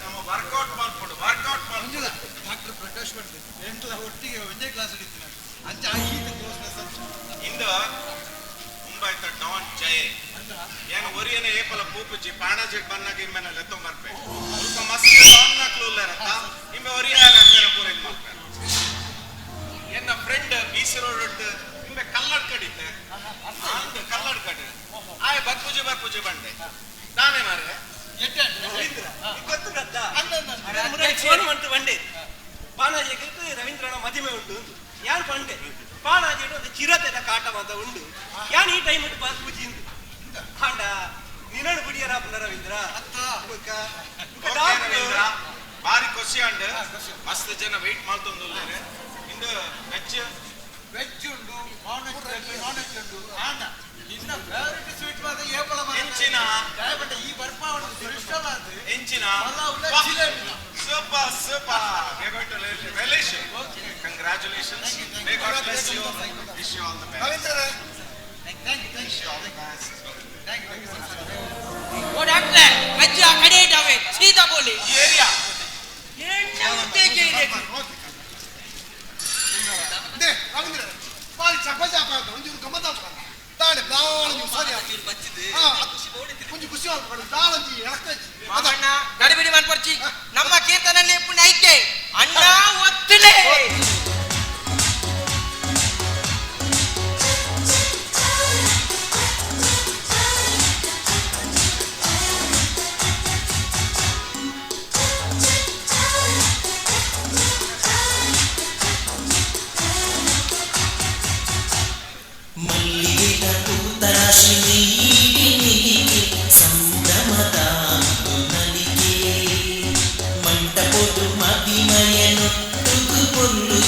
ನಮ್ಮ ವರ್ಕೌಟ್ ಮಾಡ್ಕೊಡು ವರ್ಕೌಟ್ ಮಾಡ್ಕೊಡು ಡಾಕ್ಟರ್ ಪ್ರಕಾಶ್ ಬಂದ್ರೆ ಎಂಟ್ಲ ಒಟ್ಟಿಗೆ ಒಂದೇ ಕ್ಲಾಸ್ ಹಿಡಿತೀನಿ ಅಂಚ ಇಂದ ಮುಂಬೈತ ಡಾನ್ ಜಯ ಏನು ಒರಿಯನೆ ಏಪಲ ಪೂಪುಜಿ ಪಾಣಾಜೆಟ್ ಬನ್ನಾಗ ಇಮ್ಮೆನ ಲೆತ್ತೊ ಮರ್ಪೆ ಸ್ವಲ್ಪ ಮಸ್ತ್ ಡಾನ್ ನಾಕ್ಲೂಲ್ಲರತ್ತ ಇಮ್ಮೆ ಒರಿಯಾಗ ಅಕ್ಕನ ಪೂರ ಇದು ಮಾಡ್ತಾರೆ ಎನ್ನ ಫ್ರೆಂಡ್ ಬೀಸಿ ರೋಡ್ ಇಮ್ಮೆ ಕಲ್ಲಡ್ ಕಡಿತೆ ಅಂದ ಕಲ್ಲಡ್ ಕಡೆ ಆಯ ಬರ್ಪುಜಿ ಬಂಡೆ ನಾನೇ ಮಾರೆ ಗೊತ್ತು ಫೋನ್ ಮಾಡ್ತು ಬಂಡೆ ಪಾಣಾಜಿಗೆ ರವೀಂದ್ರನ ಮದುವೆ ಉಂಟು ಯಾನ್ ಪಂಡೆ ಪಾಣಾಜಿ ಒಂದು ಚಿರತೆದ ಕಾಟ ಮಾತ ಉಂಡು ಯಾನ್ ಈ ಟೈಮ್ ಇಟ್ಟು ಬಾಸ್ ಪೂಜಿ ಹಾಂಡ ನಿನ್ನಡು ಬಿಡಿಯರಾಪನ ರವೀಂದ್ರ ಬಾರಿ ಖುಷಿ ಅಂಡ್ ಮಸ್ತ್ ಜನ ವೆಯ್ಟ್ ಮಾಡ್ತೊಂದು ಇಂದು ವೆಜ್ ಉಂಡು ನಾನ್ ವೆಜ್ ಉಂಡು ಆಂಡ ಇನ್ನ ಫೇವರಿಟ್ ಸ್ವೀಟ್ ಮಾತ ಏಪಲ ಎಂಚಿನ ದಯಪಟ್ಟ ಈ ಬರ್ಪಾವಣ ಇಷ್ಟವಾದ ಎಂಚಿನ jalebi super we're going to relish it. Congratulations. May God bless you. Wish you all the best. thank you Wish you all the best. thank you वो डॉक्टर बच्चा खड़े जावे सीधा बोले एरिया ये नमते के 네 ರವೀಂದ್ರ 빨리 잡아줘 언제 ಗಮ್ಮತ್ ಆಗ್ತದೆ ತಾಳೆ ದಾಳಂಜಿ ಸರಿ ಕುಂಜಿ ಖುಷಿ ಆಗ್ತದೆ ದಾಳಂಜಿ ಎಳಕಜ್ಜಿ ಮಾಮಣ್ಣ ಗಡಿಬಿಡಿ ಮಾಡ್ಪರ್ಚಿ ನಮ್ಮ ಕೀರ್ತನಲ್ಲಿ ಪುಣ್ಯ ಐಕೆ ಅಣ್ಣ ಒತ್ತಲೆ ಮಂಟಪೊದು ಮದಿಮಯನೊಟ್ಟುಗು ಪೊಲ್ಲು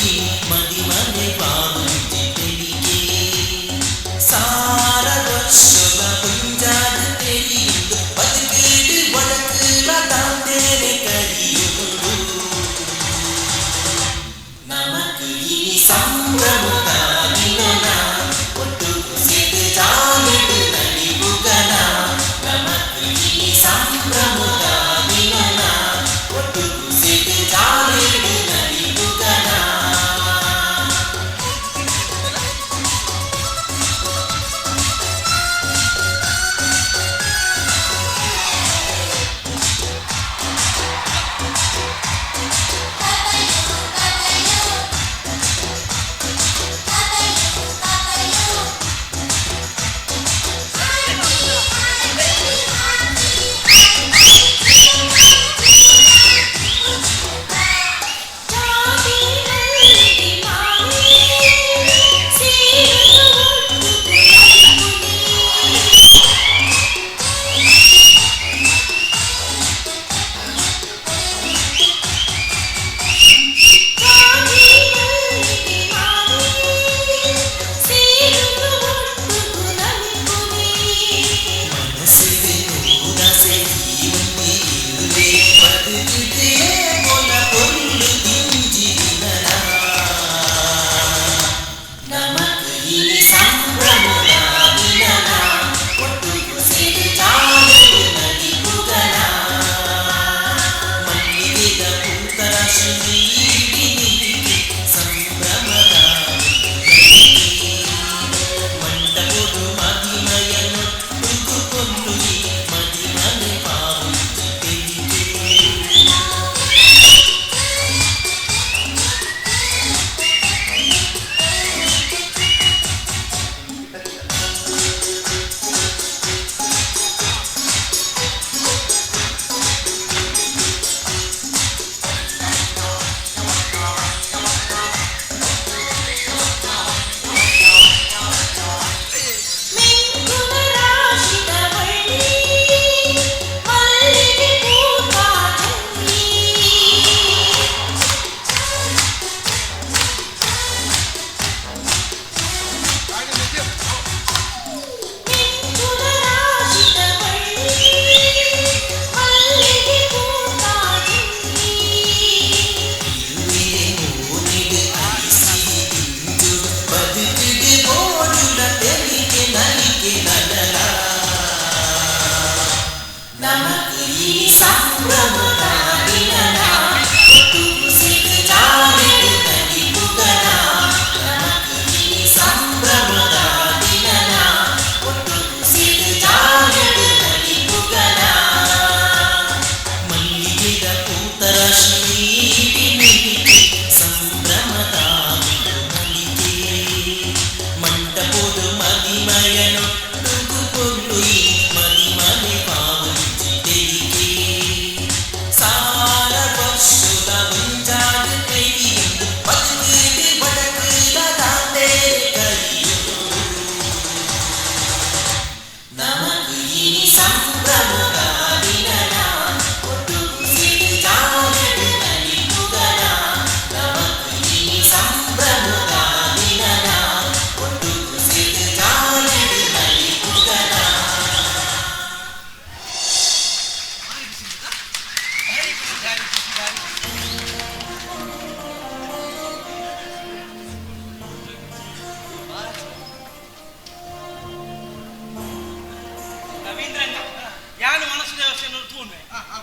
ಪೋಪುನ್ವೆ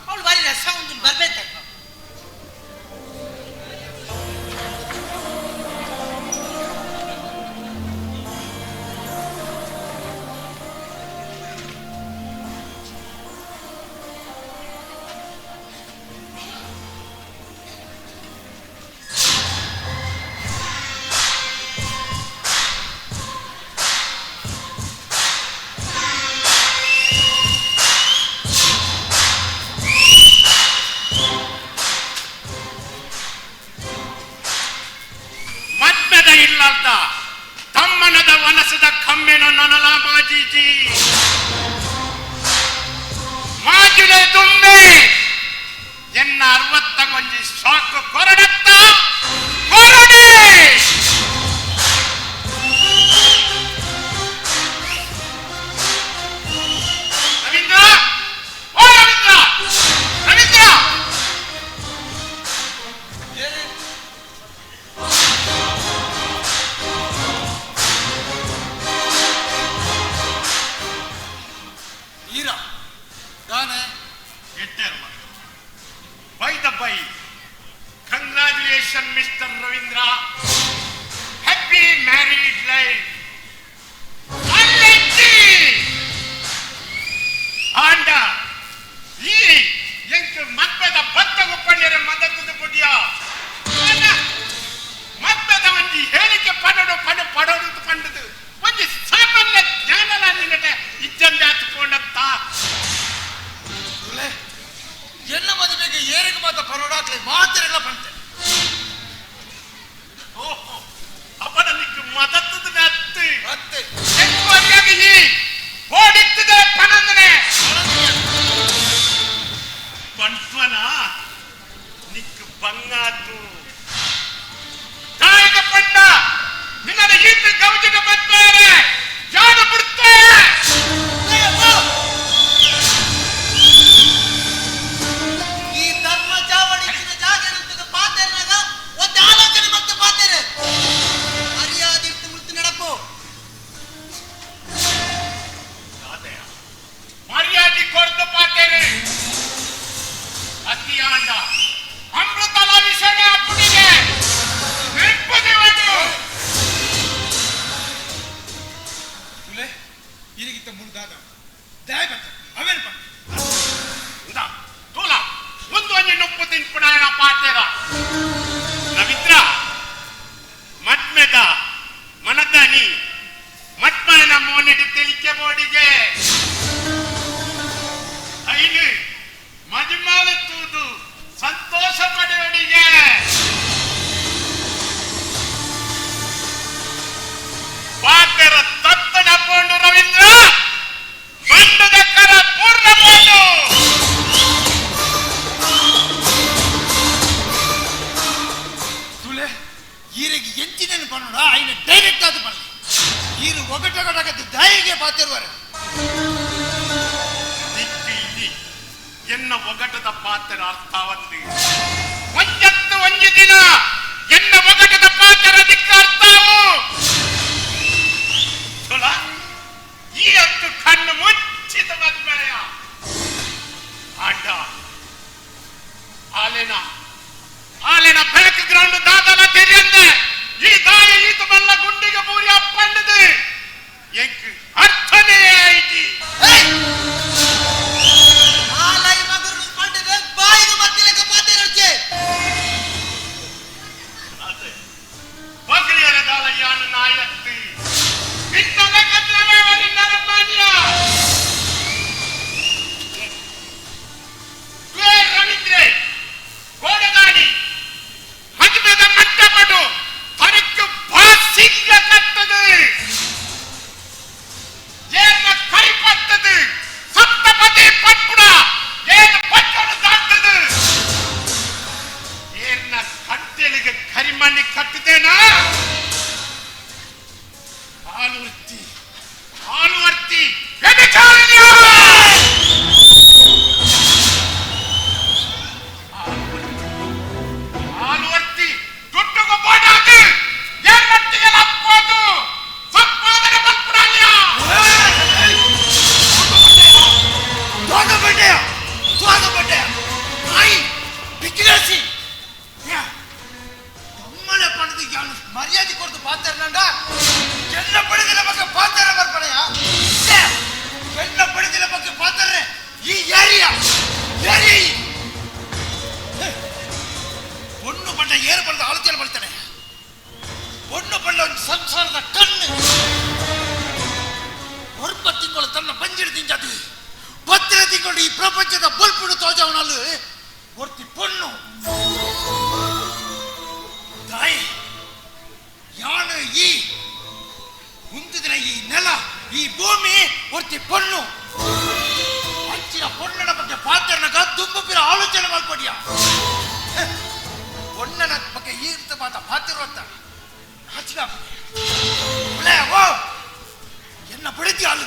ಅವಳು ಬಾರಿ ರಸ ಒಂದು ಬರ್ಬೇಕು ತಮ್ಮನದ ವನಸದ ಕಮ್ಮೆನ ನನಲ ಮಾಜೀಜಿ ಮಾಜುಲೆ ದುಂಬೆ ಎನ್ನ 60 ಗೊಂಜಿ ಸಾಕು ಕೊರಡತ್ತ ಕೊರಡೆ ರವೀಂದ್ರ ಓ Ravindra Ravindra By the by, congratulations, Mr. Ravindra. Happy married life. Alletti! And ಎಂಟು ಮಕ್ಕದ ಬತ್ತಗು ಪಂಡಿರ ಮದತ್ತದ ಬುಡಿಯ ಮಕ್ಕದ ಒಂಜಿ ಹೇಳಿಕೆ ಪಡೋಡು ಪಂಡದು ಒಂಜಿ ಸಾಮಾನ್ಯ ಜ್ಞಾನಲ ನಿನ್ನಟೆ ಇಜ್ಜಂದೆ ಹತ್ಕೊಂಡಂತ ಎನ್ನ ಮದುವೆಗೆ ಏರಿಗೆ ಮಾತ್ರ ಪರೋಡಾಕ್ಲಿ ಮಾತ್ರೆಲ್ಲ ಬಂತೆ ಓಹೋ ಅಪ್ಪನ ನಿಕ್ಕು ಮದತ್ತದ ಅತ್ತೆ ಎಂಬುವಾಗಿ ಓಡಿತ್ತದೆ ಪನಂದನೆ ಬಂಟ್ವನ ನಿಕ್ಕು ಬಂಗಾತು ತಾಯಿಗ ಪಂಡ ನಿನ್ನದ ಹಿಂದೆ ಗೌಜಿಗ ಬಂತಾರೆ ಜಾಣ ಬಿಡ್ತಾರೆ ಈ ಧರ್ಮ ಚಾವಡಿನ ಜಾಗ ಇರುತ್ತದೆ ಪಾತೆರ್ನಾಗ ಒಂದು ಆಲೋಚನೆ ಮತ್ತೆ ಪಾತೆರೆ ಮರ್ಯಾದೆ ಮೃತ್ಯು ನಡಪು ಮರ್ಯಾದೆ ಕೊಡ್ದು ಪಾತೇನೆ ಅತಿಯಾಂಡ ಅಮೃತಲ ವಿಷಯ ಪುಡಿಗೆ ನೆನಪದಿವನು ತುಲೆ ಇರಿಗಿತ್ತ ಮುಂದಾದ ದಯಬತ್ತ ಅವೇನು ಪಟ್ಟ ಇಂದ ತೂಲ ಒಂದು ಒಂಜಿ ನುಪ್ಪು ತಿನ್ಪುಣಾಯನ ಪಾತೇರ ರವೀಂದ್ರ ಮದ್ಮೆದ ಮನದಾನಿ ಮಟ್ಮನ ಮೋನಿಡಿ ತಿಳಿಕೆ ಬೋಡಿಗೆ ಐನು ಮದಿಮಾಲ ತೂದು ಸಂತೋಷ ಪಡೆಯೋಡಿಗೆ ಪಾತೆರ ತತ್ತಡ ಪೋಂಡು ರವೀಂದ್ರ ಮಂಡದ ಕರ ಪೂರ್ಣ ಪೋಂಡು ತುಲೆ ಈರಿಗೆ ಎಂಚಿನೇನು ಪನ್ನೋಡ ಐನ ಡೈರೆಕ್ಟ್ ಆದ ಬರಲಿ ಈರು ಒಗಟಗಡಗದ್ದು ದಯಗೆ ಪಾತಿರುವರು ಎನ್ನ ಒಗಟದ ಪಾತ್ರ ಅರ್ಥವಂದು ಒಂಜತ್ತು ಒಂಜಿ ದಿನ ಎನ್ನ ಒಗಟದ ಪಾತ್ರ ದಿಕ್ಕ ಅರ್ಥವು ಈ ಹೊತ್ತು ಕಣ್ಣು ಮುಚ್ಚಿದ ಮದ್ಮೆಯ ಆಟ ಆಲೆನ ಬೆಳಕು ಗ್ರೌಂಡ್ ದಾದಲ ತೆರೆಯಂದೆ ಈ ದಾಯ ಈತು ಮಲ್ಲ ಗುಂಡಿಗೆ ಬೂರಿ ಅಪ್ಪಂಡದು ಎಂಕ್ ಅರ್ಥನೇ ಐತಿ ಆಲೈ ಮಗರು ಪಂಡಿದೆ ಬಾಯಿಗೆ ಮತ್ತಿಲಕ್ಕೆ ಪಾತೆರಚ್ಚೆ ಬಗ್ಲಿಯರ ದಾಲಯ್ಯಾನ ನಾಯತ್ತಿ ಇನ್ನೊಮ್ಮೆ ಕತ್ತಲವೇ ವಲಿನ್ನರ ಮಾನ್ಯ ರವೀಂದ್ರೆ ಗೋಡದಾನಿ ಮದುವೆದ ಮಟ್ಟಪಡು ತನಕ್ಕೆ ಭಾಸಿಗ್ಲ ಕಟ್ಟದು ಏರ್ನ ಕೈಪ ಪ್ರಪಂಚದ ಬಲ್ಪುಡು ತೋಜವನಲ್ಲ ಒರ್ತಿ ಪೊಣ್ಣು ತಾಯಿ ಯಾನ ಈ ಮುಂದಿನ ಈ ನೆಲ ಈ ಭೂಮಿ ಒರ್ತಿ ಪೊಣ್ಣು ಹಚ್ಚಿನ ಪೊಣ್ಣನ ಬಗ್ಗೆ ಪಾತ್ರನಗ ದುಂಬುಪಿರ ಆಲೋಚನೆ ಮಾಡ್ಕೊಡಿಯ ಪೊಣ್ಣನ ಬಗ್ಗೆ ಈರ್ತ ಮಾತ ಪಾತಿರುವಂತ ಹಚ್ಚಿನ ಓ ಎನ್ನ ಬಿಡಿತಿ ಹಾಲು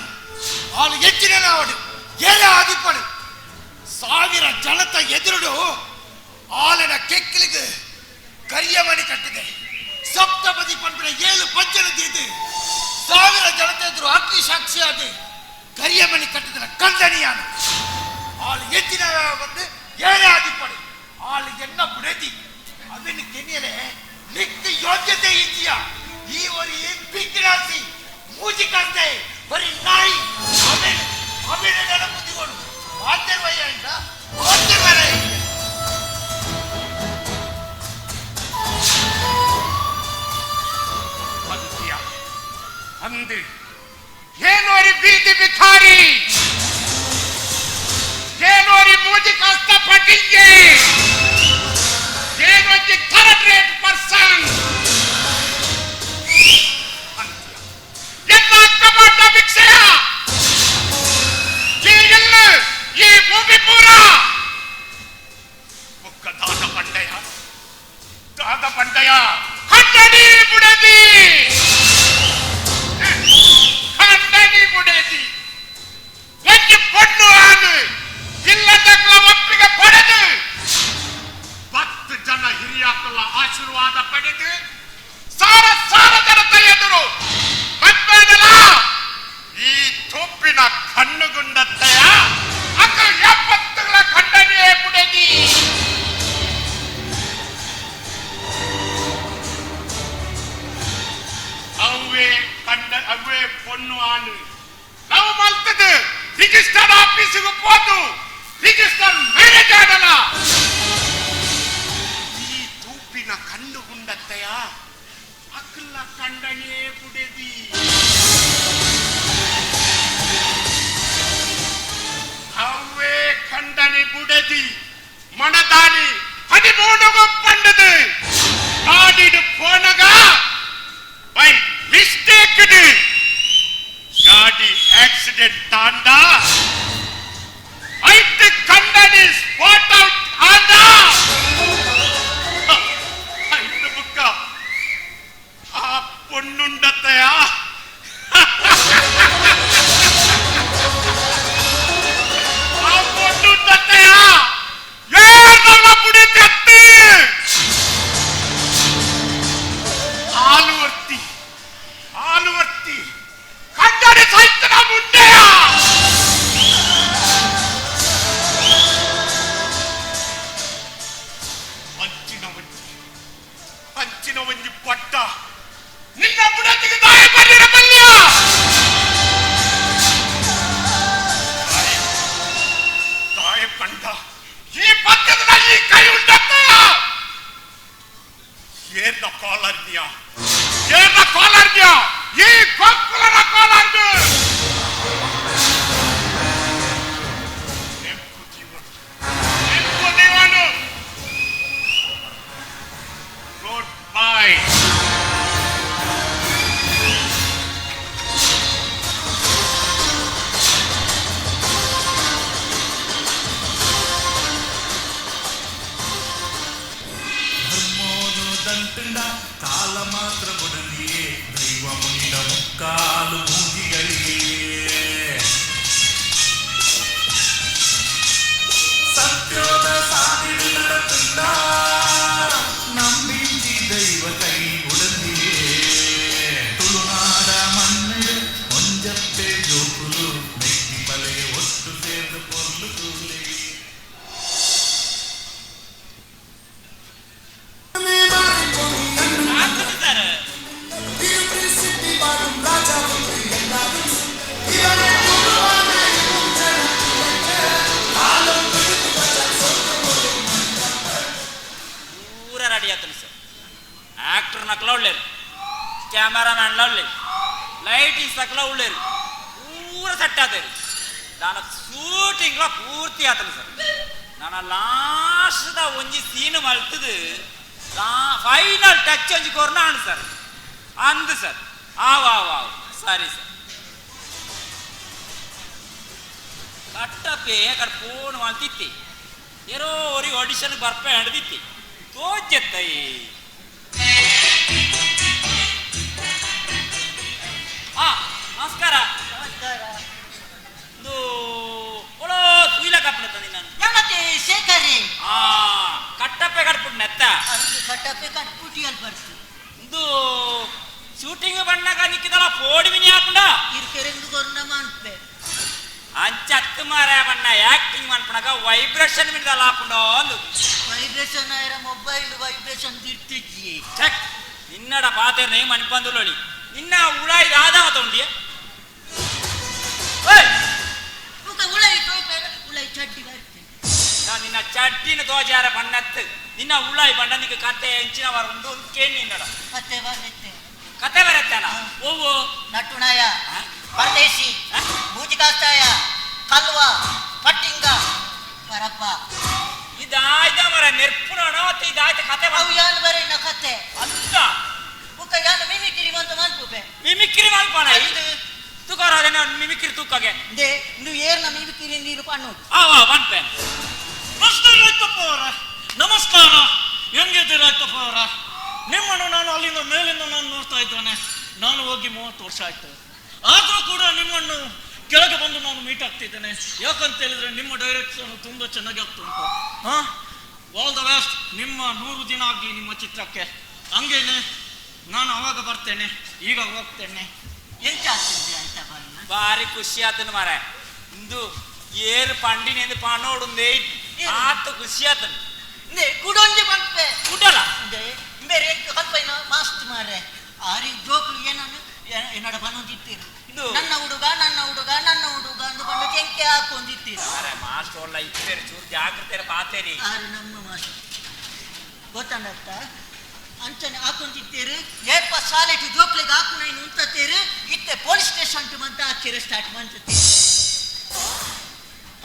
ಹೆಚ್ಚಿನ ಅವಡು ಏನೇ ಆದಿಪ್ಪಡು ಸಾವಿರ ಜನತ ಎದುರುಡು ಆಲನ ಕೆಕ್ಕಲಿಗೆ ಕರಿಯ ಮಣಿ ಕಟ್ಟಿದೆ ಸಪ್ತಪದಿ ಪಂಪಿನ 7 ಪಂಚನ ತೀದು ಸಾವಿರ ಜನತೆ ಎದುರು ಅಗ್ನಿ ಸಾಕ್ಷಿಯಾದ ಕರಿಯ ಮಣಿ ಕಟ್ಟಿದ ಕಂದನಿಯಾನ ಹಾಲು ಹೆಚ್ಚಿನ ಬಂದು ಏನೇ ಆದಿಪ್ಪಡು ಹಾಲು ಎನ್ನ ಬಿಡದಿ ಅದನ್ನು ಕೆನಿಯಲೆ ನಿತ್ಯ ಯೋಗ್ಯತೆ ಇದೆಯಾ ಈ ಒಂದು ಪಿಂಕಿರಾಸಿ ಮೂಜಿ ಕಾಸ್ತೆ ಬರೀ ನಾಯಿ ಅಭಿನ ಬುದ್ಧಿಗಳು ಮಾಧ್ಯಮಯ್ಯ ಅಂತ ಮಾಧ್ಯಮರ ಅಂದು ಏನೋರಿ ಬೀದಿ ಬಿಖಾರಿ ಏನೋರಿ ಮೂಜಿ ಕಾಸ್ತ ಪಟಿಂಗೆ ಏನೊಂದು ಥರ್ಡ್ ರೇಟ್ ಪರ್ಸನ್ ಎಲ್ಲ ಕಮಾಂಡ ಭಿಕ್ಷೆಯ ಈಗೆಲ್ಲ ಈ ಭೂಮಿ ಪೂರ ಒಕ್ಕ ದಾದ ಬಂಡೆಯ ಖಂಡನಿ ಬುಡದಿ ಹೆಚ್ಚು ಪೊಣ್ಣು ಆನು ಇಲ್ಲದಕ್ಕ ಒಪ್ಪಿಗೆ ಪಡೆದು 10 ಜನ ಹಿರಿಯಾಕಲ್ಲ ಆಶೀರ್ವಾದ ಪಡೆದು ಸಾರ ಜನತೆ ಎದುರು ಮತ್ತೇನಲ್ಲ ಈ ತೋಪಿನ ಕಣ್ಣುಗುಂಡತ್ತೆಯ ಅಕ್ಕ 70ಗಳ ಖಂಡನೆಯೇ ಬುಡದಿ ಅವೇ ಪೊಣ್ಣು ಆನು ನಾವು ಮಲ್ತದು ರಿಜಿಸ್ಟರ್ ಆಫೀಸಿಗೆ ಹೋದು ರಿಜಿಸ್ಟರ್ ಮ್ಯಾರೇಜ್ ಆಡಲ್ಲ ಈ ತೂಪಿನ ಕಣ್ಣುಗುಂಡತ್ತೆಯ ಅಕ್ಕಲ ಖಂಡನೆಯೇ ಬುಡದಿ ಅವೇ ಖಂಡನೆ ಬುಡದಿ ಮಣದಾನಿ 13 ಪಂಡದು ಗಾಡಿಡು ಪೋನಗ ಬೈ ಮಿಸ್ಟೇಕ್ ಗಾಡಿ ಆಕ್ಸಿಡೆಂಟ್ ತಾಂಡ ಐದು ಕಂಡನಿ ಸ್ಪಾಟ್ ಔಟ್ ಆಂಡ ಐದು ಬುಕ್ಕ ಆ ಪೊಣ್ಣುಂಡತೆಯ ಏನಲ್ಲ ಬುಡಿತತ್ತಿ ಆಲುವರ್ತಿ ಕಂಡನೆ ಸಾಯ್ತನ ಮುಂಡೆಯ ಅಂಚಿನ ಒಂಜಿ ಪಟ್ಟ ನಿನ್ನ ಬುಡತಿಗೆ ದಾಯ ಬನ್ನಿರ ಬಲ್ಯ ದಾಯ ಕಂಡ ಈ ಪಕ್ಕದ ಈ ಕೈ ಉಂಡತ್ತ ಏನ ಕಾಲರ್ನಿಯ ಈ ಕೊಕ್ಕುಲನ ಕಾಲರ್ನು ನೆಂಪು ಜೀವನು ಗುಡ್ ಬೈ ಕಾಲ ಮಾತ್ರ ಬುಡಲಿಯೇ ದೈವ ಮುನಿದ ಮುಕ್ಕಾಲು ಮೂಗಿಗಳಿಗೆ ಸತ್ಯದ ಸಾಧಿಡಿ ನಡೆತುಂಡ ನಂಬಿಂಚಿ ದೈವ ಕೈ ಉಡಲಿಯೇ ತುಳುನಾಡ ಮಣ್ಣಿಡು ಒಂಜಪ್ಪೆ ಜೋಕುಲು ನೆಟ್ಟಿ ಬಲೆಗೆ ಒಟ್ಟು ಸೇರ್ದು ಪೊರ್ಲು ಕೂಲೆ ಪೂರ ರೆಡಿ ಆತನು ಸರ್ ಆಕ್ಟರ್ ನಕ್ಲ ಒಳ್ಳೇರು ಕ್ಯಾಮರಾಮ್ಯಾನ್ಲ ಒಳ್ಳೇರು ಲೈಟಿಂಗ್ಸ್ ತಕ್ಲ ಒಳ್ಳೇರು ಪೂರ ಸೆಟ್ ಆತೇರು ನಾನು ಶೂಟಿಂಗ್ ಪೂರ್ತಿ ಆತನು ಸರ್ ನಾನು ಲಾಸ್ಟ್ ಒಂಜಿ ಸೀನ್ ಮಲ್ತದು ಫೈನಲ್ ಟಚ್ ಒಂಜಿ ಕೊರ್ನ ಅಣ್ಣ ಸರ್ ಅಂದು ಸರ್ ಆವ್ ಸರಿ ಸರ್ ಕಟ್ಟಪ್ಪೆ ಅక్కడ ಫೋನ್ ಮಾಡ್ತಿತ್ತಿ ಏನೋ ಅವ್ರಿಗೆ ಆಡಿಷನ್ ಬರ್ಪೆ ಹಿಡ್ದಿತ್ತಿ ತೋಜೆತ್ತೈ ನಮಸ್ಕಾರ ಒಂದು ಒಳೋ ಸುಯಿಲ ಕಪ್ಪನ ತಂದಿ ನಾನು ನಮತೆ ಶೇಖರಿ ಕಟ್ಟಪ್ಪೆ ಕಟ್ಬಿಟ್ಟು ನೆತ್ತ ಕಟ್ಟಪ್ಪೆ ಕಟ್ಬಿಟ್ಟು ಅಲ್ಲಿ ಬರ್ತು ಒಂದು ಶೂಟಿಂಗ್ ಬಣ್ಣಗ ನಿಕ್ಕಿದಲ್ಲ ಪೋಡಿ ಮಿನಿ ಹಾಕೊಂಡ ಇರ್ಕೆರೆಂದು ಕೊರ್ನ ಮಾಡ್ಪೆ ಅಂಚತ್ತು ಮಾರ ಬಣ್ಣ ಆಕ್ಟಿಂಗ್ ಮಾಡ್ಪಣಗ ವೈಬ್ರೇಷನ್ ಮಿಡ್ದಲ್ಲ ಹಾಕೊಂಡ ಒಂದು ವೈಬ್ರೇಷನ್ ಆಯ್ರ ಮೊಬೈಲ್ ವೈಬ್ರೇಷನ್ ತಿರ್ತಿದ್ದಿ ಚೆಕ್ ನಿನ್ನಡ ಪಾತೆರ್ನೇ ಮಣಿಪಂದುಲೊಳಿ ನಿನ್ನ ಉಳಾಯಿ ರಾಧ ಮತ್ತೊಂಡಿಯ ಉಳಾಯಿ ಚಡ್ಡಿ ಬರ್ತೇನೆ ನಾನು ನಿನ್ನ ಚಡ್ಡಿನ ದೋಜಾರ ಬಣ್ಣತ್ತು ನಿನ್ನ ಉಳಾಯಿ ಬಣ್ಣ ನಿಕ್ಕೆ ಕತೆ ಹೆಂಚಿನ ವಾರ ಉಂಟು ಒಂದು ಕೇಳಿ ನಿನ್ನಡ ಕತೆ ಬರುತ್ತೆ ಕತೆ ಬರುತ್ತಾನ ಓವು ನಟುಣಾಯ ಪರದೇಶಿ ಬೂಜಿಕಾಸ್ತಾಯ ಕಲ್ವ ಪಟ್ಟಿಂಗ ಪರಪ್ಪ ಇದಾಯ್ತ ಮರ ನೆರ್ಪುನೋಣ ಮತ್ತೆ ಇದಾಯ್ತ ಕತೆ ಅವು ಯಾನು ಬರೀನ ಕತೆ ಅಂತ ಬುಕ್ಕ ಯಾನು ಮಿಮಿಕ್ರಿ ಅಂತ ಮಾಡ್ಪುಬೆ ಮಿಮಿಕ್ರಿ ಮಾಡ್ಪಾನ ಇದು ತುಕಾರಾದೇನ ಮಿಮಿಕ್ರಿ ತುಕ್ಕಗೆ ದೇ ನೀವು ಏರ್ನ ಮಿಮಿಕ್ರಿ ನೀರು ಪಣ್ಣು ಬನ್ಪೇನ್ ರೈತಪ್ಪ ಅವರ ನಮಸ್ಕಾರ ಹೆಂಗಿದ್ದೀರಿ ರೈತಪ್ಪ ಅವರ ನಿಮ್ಮನ್ನು ನಾನು ಅಲ್ಲಿಂದ ಮೇಲಿಂದ ನಾನು ನೋಡ್ತಾ ಇದ್ದೇನೆ ನಾನು ಹೋಗಿ 30 ವರ್ಷ ಆಯ್ತು ಆದ್ರೂ ಕೂಡ ನಿಮ್ಮನ್ನು ಕೆಳಗೆ ಬಂದು ನಾನು ಮೀಟ್ ಆಗ್ತಿದ್ದೇನೆ ಯಾಕಂತ ಹೇಳಿದ್ರೆ ನಿಮ್ಮ ಡೈರೆಕ್ಷನ್ ತುಂಬಾ ಚೆನ್ನಾಗಿ ಆಗ್ತುಂಟು ಆಲ್ ದ ಬೆಸ್ಟ್ ನಿಮ್ಮ 100 ದಿನ ಆಗಲಿ ನಿಮ್ಮ ಚಿತ್ರಕ್ಕೆ ಹಂಗೇನೆ ನಾನು ಅವಾಗ ಬರ್ತೇನೆ ಈಗ ಹೋಗ್ತೇನೆ ಎಂತ ಆಗ್ತಿದ್ದೆ ಆಯ್ತಾ ಬಾರಿ ಖುಷಿ ಆತನ ಮಾರ ಇಂದು ಏರು ಪಂಡಿನಿಂದ ಪಣೋಡುಂದೇ ಆತ ಖುಷಿ ಆತನ ಕುಡೊಂಜಿ ಬಂಪೆ ಕುಡಲ ಬೇರೆ ಕಲ್ಪೈನ ಮಾಸ್ತ್ ಮಾರೆ ಆರಿ ಜೋಕ್ಲು ಏನನ್ನು ಏನಡ ಬಂದಿತ್ತೀರು ನನ್ನ ಹುಡುಗ ಅಂದು ಬಂದು ಕೆಂಕೆ ಹಾಕೊಂಡಿತ್ತೀರು ಮಾಸ್ಟರ್ ಒಳ್ಳ ಇತ್ತೇರಿ ಚೂರು ಜಾಗ್ರತೆ ಪಾತೇರಿ ಆರು ನಮ್ಮ ಮಾಸ್ಟರ್ ಗೊತ್ತಾಗತ್ತ ಅಂಚನೆ ಹಾಕೊಂಡಿತ್ತೀರು ಏಪ ಸಾಲೆಟ್ ಜೋಕ್ಲಿಗೆ ಹಾಕುನೈನು ಉಂಟತ್ತೀರು ಇತ್ತೆ ಪೊಲೀಸ್ ಸ್ಟೇಷನ್ ಅಂತ ಹಾಕಿರ ಸ್ಟಾರ್ಟ್ ಮಾಡ್ತೀರಿ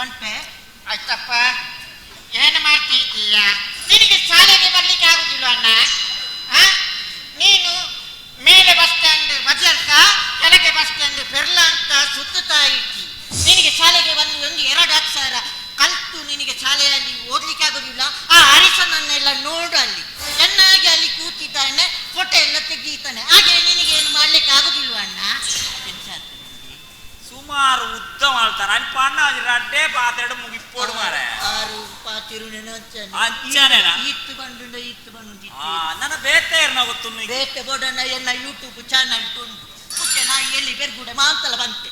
ಪಂಪೆ ಆಯ್ತಪ್ಪ ಏನು ಮಾಡ್ತಿದ್ದೀಯ ನಿನಗೆ ಶಾಲೆಗೆ ಬರ್ಲಿಕ್ಕೆ ಆಗುದಿಲ್ಲ ಅಣ್ಣ ನೀನು ಮೇಲೆ ಬಸ್ ಸ್ಟ್ಯಾಂಡ್ ಬಜರ್ಕ ಕೆಳಗೆ ಬಸ್ ಸ್ಟ್ಯಾಂಡ್ ಪೆರ್ಲ ಅಂತ ಸುತ್ತುತ್ತಾ ಇದ್ದಿ ನಿನಗೆ ಶಾಲೆಗೆ ಬಂದು ಒಂದು 2 ಅಕ್ಷರ ಕಲ್ತು ನಿನಗೆ ಶಾಲೆಯಲ್ಲಿ ಓದ್ಲಿಕ್ಕೆ ಆಗುದಿಲ್ಲ ಆ ಹರಿಸನನ್ನೆಲ್ಲ ನೋಡು ಅಲ್ಲಿ ಚೆನ್ನಾಗಿ ಅಲ್ಲಿ ಕೂತಿದ್ದಾನೆ ಫೋಟೋ ಎಲ್ಲ ತೆಗೀತಾನೆ ಹಾಗೆ ನಿನಗೆ ಏನು ಮಾಡ್ಲಿಕ್ಕೆ ಆಗುದಿಲ್ವ ಅಣ್ಣ ಸುಮಾರು ಉದ್ದ ಮಾಡ್ತಾರ ಅಲ್ಲಿ ಪಣ್ಣ ರಡ್ಡೆ ಪಾತ್ರೆಡು ಮುಗಿಪ್ಪೋಡು ಮಾರೆ ಆರು ಪಾತಿರು ಅಂಚನೆನಾ ಇತ್ತು ಬಂಡು ನನ್ನ ಬೇತೆ ಗೊತ್ತು ಬೇತೆ ಬೋಡನ್ನ ಎಲ್ಲ ಯೂಟ್ಯೂಬ್ ಚಾನಲ್ ಉಂಟು ಪುಚ್ಚೆ ನಾ ಎಲ್ಲಿ ಬೆರ್ಗುಡೆ ಮಾಂತಲ ಬಂತೆ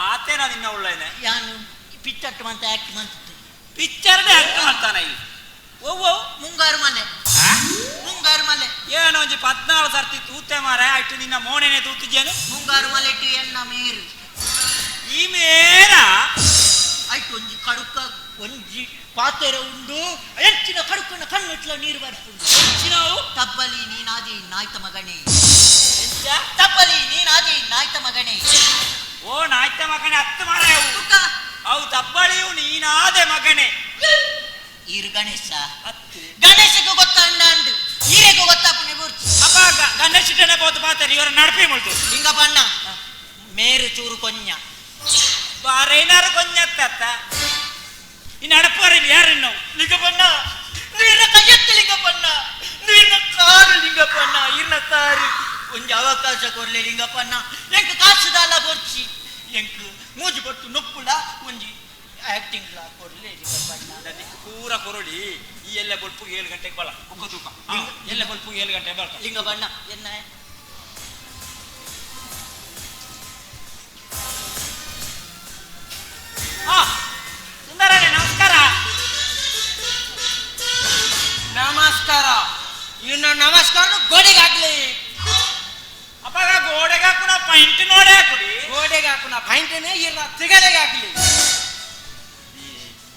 ಆತೇನ ನಿನ್ನ ಒಳ್ಳೆನೆ ಯಾನು ಪಿಕ್ಚರ್ ಅಂತ ಆಕ್ಟ್ ಮಾಡ್ತಿದ್ದೆ ಪಿಕ್ಚರ್ ಆಕ್ಟ್ ಮಾಡ್ತಾನ ಈ ಓ ಮುಂಗಾರು ಮನೆ ಏನೋ ಒಂಜಿ 14 ಸರ್ತಿ ತೂತೆ ಮಾರೆ ಆಯ್ತು ನಿನ್ನ ಮೋನೆನೆ ತೂತಿದ್ದೇನೆ ಮುಂಗಾರು ಮಲೆ ಟಿ ಎನ್ನ ಮೇರು ಈ ಮೇರ ಆಯ್ತು ಒಂಜಿ ಕಡುಕ ಒಂಜಿ ಪಾತೆರ ಉಂಡು ಹೆಚ್ಚಿನ ಕಡುಕನ ಕಣ್ಣಿಟ್ಲ ನೀರು ಬರ್ಪುಂಡು ಹೆಚ್ಚಿನವು ತಬ್ಬಲಿ ನೀನಾದಿ ನಾಯ್ತ ಮಗನೇ ತಬ್ಬಲಿ ನೀನಾದಿ ನಾಯ್ತ ಮಗನೇ ಓ ನಾಯ್ತ ಮಗನೇ ಹತ್ತು ಮಾರ ಅವು ತಬ್ಬಳಿಯು ನೀನಾದೆ ಮಗನೇ ಈರು ಗಣೇಶ ಗಣೇಶಗೂ ಗೊತ್ತಂಡು ಈರೆಗೂ ಗೊತ್ತಾಪುನೆ ಬುರ್ಚಿ ಅಪ್ಪ ಗಣೇಶನೇ ಬೋದು ಪಾತಾರೆ ಇವರ ನಡಪಿ ಮುಳ್ತು ಹಿಂಗ ಬಣ್ಣ ಮೇರು ಚೂರು ಕೊഞ്ഞ ಬಾರೇನಾರು ಕೊಂಜತ್ತ ಈ ನಡಪಾರ ಯಾರನ್ನು ಲಿಂಗಪ್ಪಣ್ಣ ನೀರಿನ ಕೈಯತ್ತು ಲಿಂಗಪ್ಪಣ್ಣ ನೀರಿನ ಕಾರು ಲಿಂಗಪ್ಪಣ್ಣ ಇರ್ನ ಕಾರು ಒಂಜಿ ಅವಕಾಶ ಕೊರ್ಲೆ ಲಿಂಗಪ್ಪಣ್ಣ ಎಂಕ್ ಕಾಸುದಾಲ ಬೊರ್ಚಿ ಎಂಕ್ ಮೂಜಿ ಬಟ್ಟು ನೊಪ್ಪುಲ ಒಂಜಿ ಆಕ್ಟಿಂಗ್ ಕೊರ್ಲೆ ಲಿಂಗಪ್ಪಣ್ಣ ಪೂರ ಕೊರಳಿ ಈ ಎಲ್ಲ ಬಲ್ಪು 7 ಗಂಟೆಗೆ ಬಲ ಉಗ್ಗ ತೂಕ ಎಲ್ಲ ಬಲ್ಪು 7 ಗಂಟೆಗೆ ಬಲ ಲಿಂಗಪ್ಪಣ್ಣ ಎನ್ನ ಸುಂದರನೇ ನಮಸ್ಕಾರ ನಮಸ್ಕಾರ ಇನ್ನು ನಮಸ್ಕಾರ ಗೋಡೆಗೆ ಹಾಕ್ಲಿ ಅಪ್ಪಾಗ ಗೋಡೆಗೆ ಹಾಕುನ ಪೈಂಟ್ ನೋಡೇ ಹಾಕುಡಿ ಗೋಡೆಗೆ ಹಾಕುನ ಪೈಂಟನೇ ಇರ್ನ ತಿಗಡೆಗೆ ಹಾಕ್ಲಿ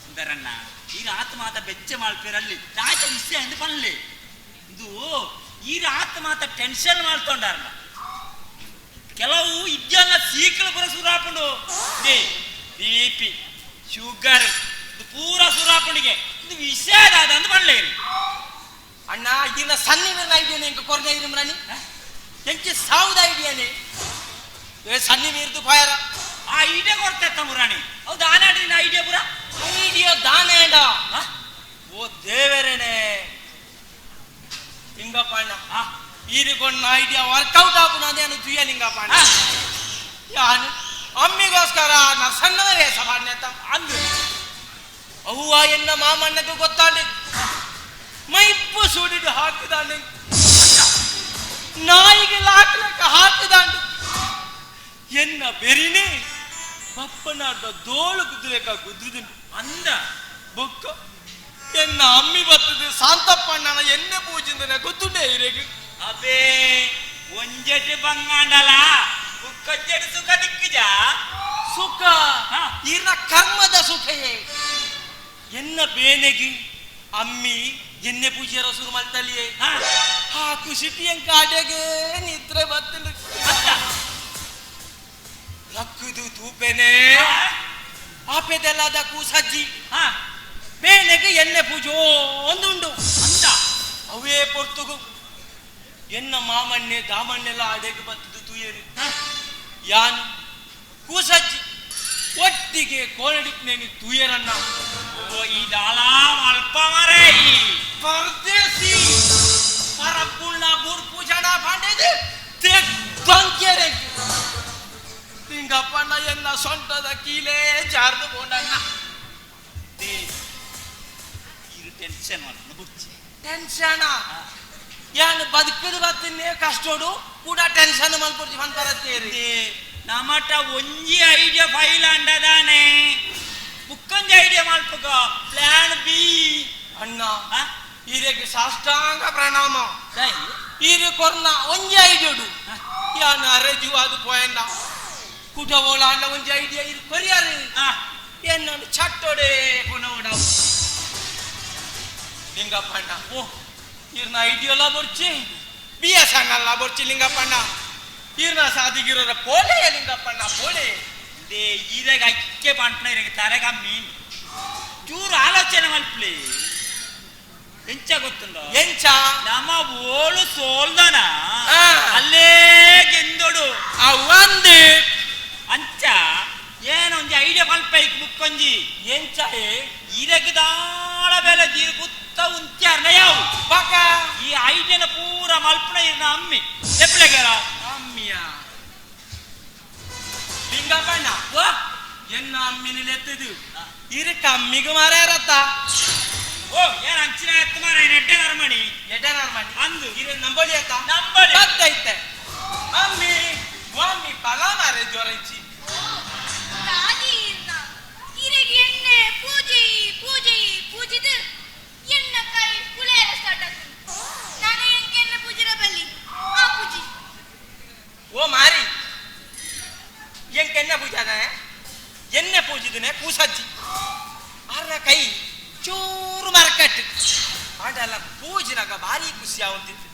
ಸುಂದರಣ್ಣ ಈ ರಾತ್ ಮಾತ ಬೆಚ್ಚ ಮಾಲ್ಪೇರಲ್ಲಿ ರಾಜ ವಿಷಯ ಎಂದು ಬನ್ಲಿ ಇದು ಈ ರಾತ್ ಮಾತ ಟೆನ್ಷನ್ ಮಾಡ್ಕೊಂಡಾರ ಕೆಲವು ಇದ್ಯನ್ನ ಸೀಕಲು ಬರ ಸುರಾಪುಂಡು BP ಶುಗರ್ ಇದು ಪೂರ ಸುರಾಪುಣಿಗೆ ಇದು ವಿಷಯ ಅಂತ ಮಾಡ್ಲೇರಿ ಅಣ್ಣ ಇದನ್ನ ಸನ್ನಿವರ್ನ ಐಡಿಯಾನೆ ಇಂಕ ಕೊರನೆ ಇರುಮ್ರಾನಿ ಎಂಕಿ ಸಾವುದ ಐಡಿಯಾನೆ ಸನ್ನಿ ಮೀರ್ದು ಪಾಯರ ಆ ಐಡಿಯಾ ಕೊಡ್ತಾ ಮುರಾಣಿ ಅವು ದಾನ ಐಡಿಯಾ ಪೂರ ಐಡಿಯಾ ದಾನೆ ಅಂಡ ಓ ದೇವರೇನೆ ಲಿಂಗಪ್ಪಣ್ಣ ಈರಿಕೊಂಡ ಐಡಿಯಾ ವರ್ಕೌಟ್ ಆಪುನದೇನು ತುಯ್ಯ ಲಿಂಗಪ್ಪಣ್ಣ ಯಾನು ಅಮ್ಮಿಗೋಸ್ಕರ ನಾ ಸಣ್ಣದ ವೇಷ ಮಾಡ್ನೇತ ಅಂದು ಅವ್ವ ಎನ್ನ ಮಾಮಣ್ಣಗೆ ಗೊತ್ತಾಂಡೆ ಮೈಪ್ಪು ಸುಡಿದು ಹಾಕಿದಾಂಡೆ ನಾಯಿಗೆ ಲಾಕ್ಲಕ್ಕ ಹಾಕಿದಾಂಡೆ ಎನ್ನ ಬೆರಿನೇ ಪಪ್ಪನಾದ ದೋಳು ಗುದ್ದುಲೆಕ್ಕ ಗುದ್ದುದು ಅಂದ ಬೊಕ್ಕ ಎನ್ನ ಅಮ್ಮಿ ಬರ್ತದೆ ಶಾಂತಪ್ಪಣ್ಣನ ಎಣ್ಣೆ ಪೂಜಿಂದನೆ ಗೊತ್ತುಂಡೆ ಇರೆಗೆ ಅಬೇ ಒಂಜೆಟ್ ಬಂಗಾಂಡಲ ಬುಕ್ಕಜ್ಜೆಟ್ ಸುಖ ದಿಕ್ಕಜ ಸುಖ ಇರ್ನ ಕರ್ಮದ ಸುಖಯೇ ಎನ್ನ ಬೇನೆಗಿ ಅಮ್ಮಿ ಎಣ್ಣೆ ಪೂಜೆರ ಶುರು ಮಾಡ್ತಲಿಯೇ ಆ ಖುಷಿಟಿ ಕಾಡೆಗೆ ನಿದ್ರೆ ಬರ್ತದೆ ಲಕ್ಕದು ತೂಪೆನೆ ಆಪೆದೆಲ್ಲದ ಕೂಸಜ್ಜಿ ಬೇನೆಗೆ ಎಣ್ಣೆ ಪೂಜೆ ಒಂದುಂಡು ಅಂತ ಅವೇ ಪೊರ್ತುಗು ಎನ್ನ ಮಾಮಣ್ಣೆ ದಾಮಣ್ಣೆಲ್ಲ ಅಡೆಗೆ ಬರ್ತದು ತೂಯೇರಿ ಯಾನು ಕೂಸಜ್ಜಿ ಒಟ್ಟಿಗೆ ಕೋಣಡಿಕ್ನೇನಿ ತೂಯರನ್ನ ಈ ದಾಳ ಅಲ್ಪ ಮರೇ ಪರದೇಸಿ ಪರಪುಳ್ಳ ಬೂರ್ ಪೂಜಾಣ ಪಾಂಡೆದೆ ತೆಗ್ದಂಕೆರೆ ತಿಂಗಪ್ಪಣ್ಣ ಎನ್ನ ಸೊಂಟದ ಕೀಲೇ ಜಾರ್ದು ಬೋಂಡಣ್ಣ ಟೆನ್ಷನ್ ಮಾಡ್ಕೊಂಡು ಬುಚ್ಚಿ ಟೆನ್ಷನ್ ಯಾನು ಬದುಕದು ಬತ್ತಿನೇ ಕಷ್ಟೋಡು ಕೂಡ ಟೆನ್ಷನ್ ಮಲ್ಪುರ್ಜಿ ಬಂತಾರತ್ತೇರಿ ನಮಟ ಒಂಜಿ ಐಡಿಯಾ ಫೈಲ್ ಅಂಡದಾನೆ ಬುಕ್ಕಂಜಿ ಐಡಿಯಾ ಮಲ್ಪಕ ಪ್ಲಾನ್ ಬಿ ಅಣ್ಣ ಈರೆಗೆ ಸಾಷ್ಟಾಂಗ ಪ್ರಣಾಮ ಈರೆ ಕೊರ್ನ ಒಂಜಿ ಐಡಿಯೋಡು ಯಾನು ಅರೆಜು ಅದು ಪೋಯಣ್ಣ ಕುಟವೋಳ ಅಣ್ಣ ಒಂಜಿ ಐಡಿಯಾ ಇದು ಕೊರಿಯಾರು ಎನ್ನೊಂದು ಚಟ್ಟೋಡೆ ಕೊನೋಡವು ಲಿಂಗಪ್ಪಣ್ಣ ಓ ಇರ್ನ ಐಡಿಯೋಲ ಬರ್ಚಿ ಬಿಯ ಸಂಗಲ್ಲ ಬರ್ಚಿ ಲಿಂಗಪ್ಪಣ್ಣ ಇರ್ನ ಸಾದಿಗಿರೋರ ಪೋಲೆ ಲಿಂಗಪ್ಪಣ್ಣ ಪೋಲೆ ದೇ ಈರೆಗ ಅಕ್ಕೆ ಪಂಟ್ನ ಇರೆಗೆ ತರೆಗ ಮೀನ್ ಚೂರು ಆಲೋಚನೆ ಮಲ್ಪ್ಲಿ ಎಂಚ ಗೊತ್ತುಂಡ ಎಂಚ ನಮ್ಮ ಓಳು ಸೋಲ್ದನ ಅಲ್ಲೇ ಗೆಂದೊಡು ಅವಂದು ಅಂಚ ಏನೊಂಜಿ ಐಡಿಯಾ ಮಲ್ಪೈಕ್ ಮುಕ್ಕೊಂಜಿ ಎಂಚ ಇರೆಗೆ ದಾಳ ಬೆಲೆ ಜೀರು ಗುತ್ತ ಉಂಚಾರ್ನ ಯಾವು ಬಕ ಈ ಐಡಿಯಾನ ಪೂರ ಮಲ್ಪನ ಇರ್ನ ಅಮ್ಮಿ ಎಪ್ಪಳೆಗೆರ ಅಮ್ಮಿಯ ಲಿಂಗಪ್ಪಣ್ಣ ಎನ್ನ ಅಮ್ಮಿನ ಎತ್ತದು ಇರಕ್ಕ ಅಮ್ಮಿಗೆ ಮಾರ್ಯಾರತ್ತ ಓ ಏನ್ ಅಂಚಿನ ಎತ್ತು ಮಾರ ಎಡ್ಡೆ ನರ್ಮಣಿ ಅಂದು ಇರ ನಂಬಳಿ ಅತ್ತ ನಂಬಳಿ ಗೊತ್ತೈತೆ ಅಮ್ಮಿ ಅಮ್ಮಿ ಪಲ ಮಾರೆ ಜೋರೈಚಿ ಇರೆಗೆ ಎಣ್ಣೆ ಪೂಜೆ ಪೂಜೆ ಪೂಜಿದು ಎನ್ನ ಕೈ ಕುಳೇರ ಸ್ಟಾರ್ಟ್ ಆಗ್ತದೆ ನಾನು ಎಂಕೆ ಎಣ್ಣೆ ಪೂಜಿರ ಬಲ್ಲಿ ಆ ಪೂಜಿ ಓ ಮಾರಿ ಎಂಕೆ ಎಣ್ಣೆ ಪೂಜಾದ ಎಣ್ಣೆ ಪೂಜಿದನೆ ಕೂಸಜ್ಜಿ ಅರ್ರ ಕೈ ಚೂರು ಮರಕಟ್ಟು ಆಡಲ್ಲ ಪೂಜಿನಾಗ ಭಾರಿ ಖುಷಿ ಆವಂತಿತ್ತು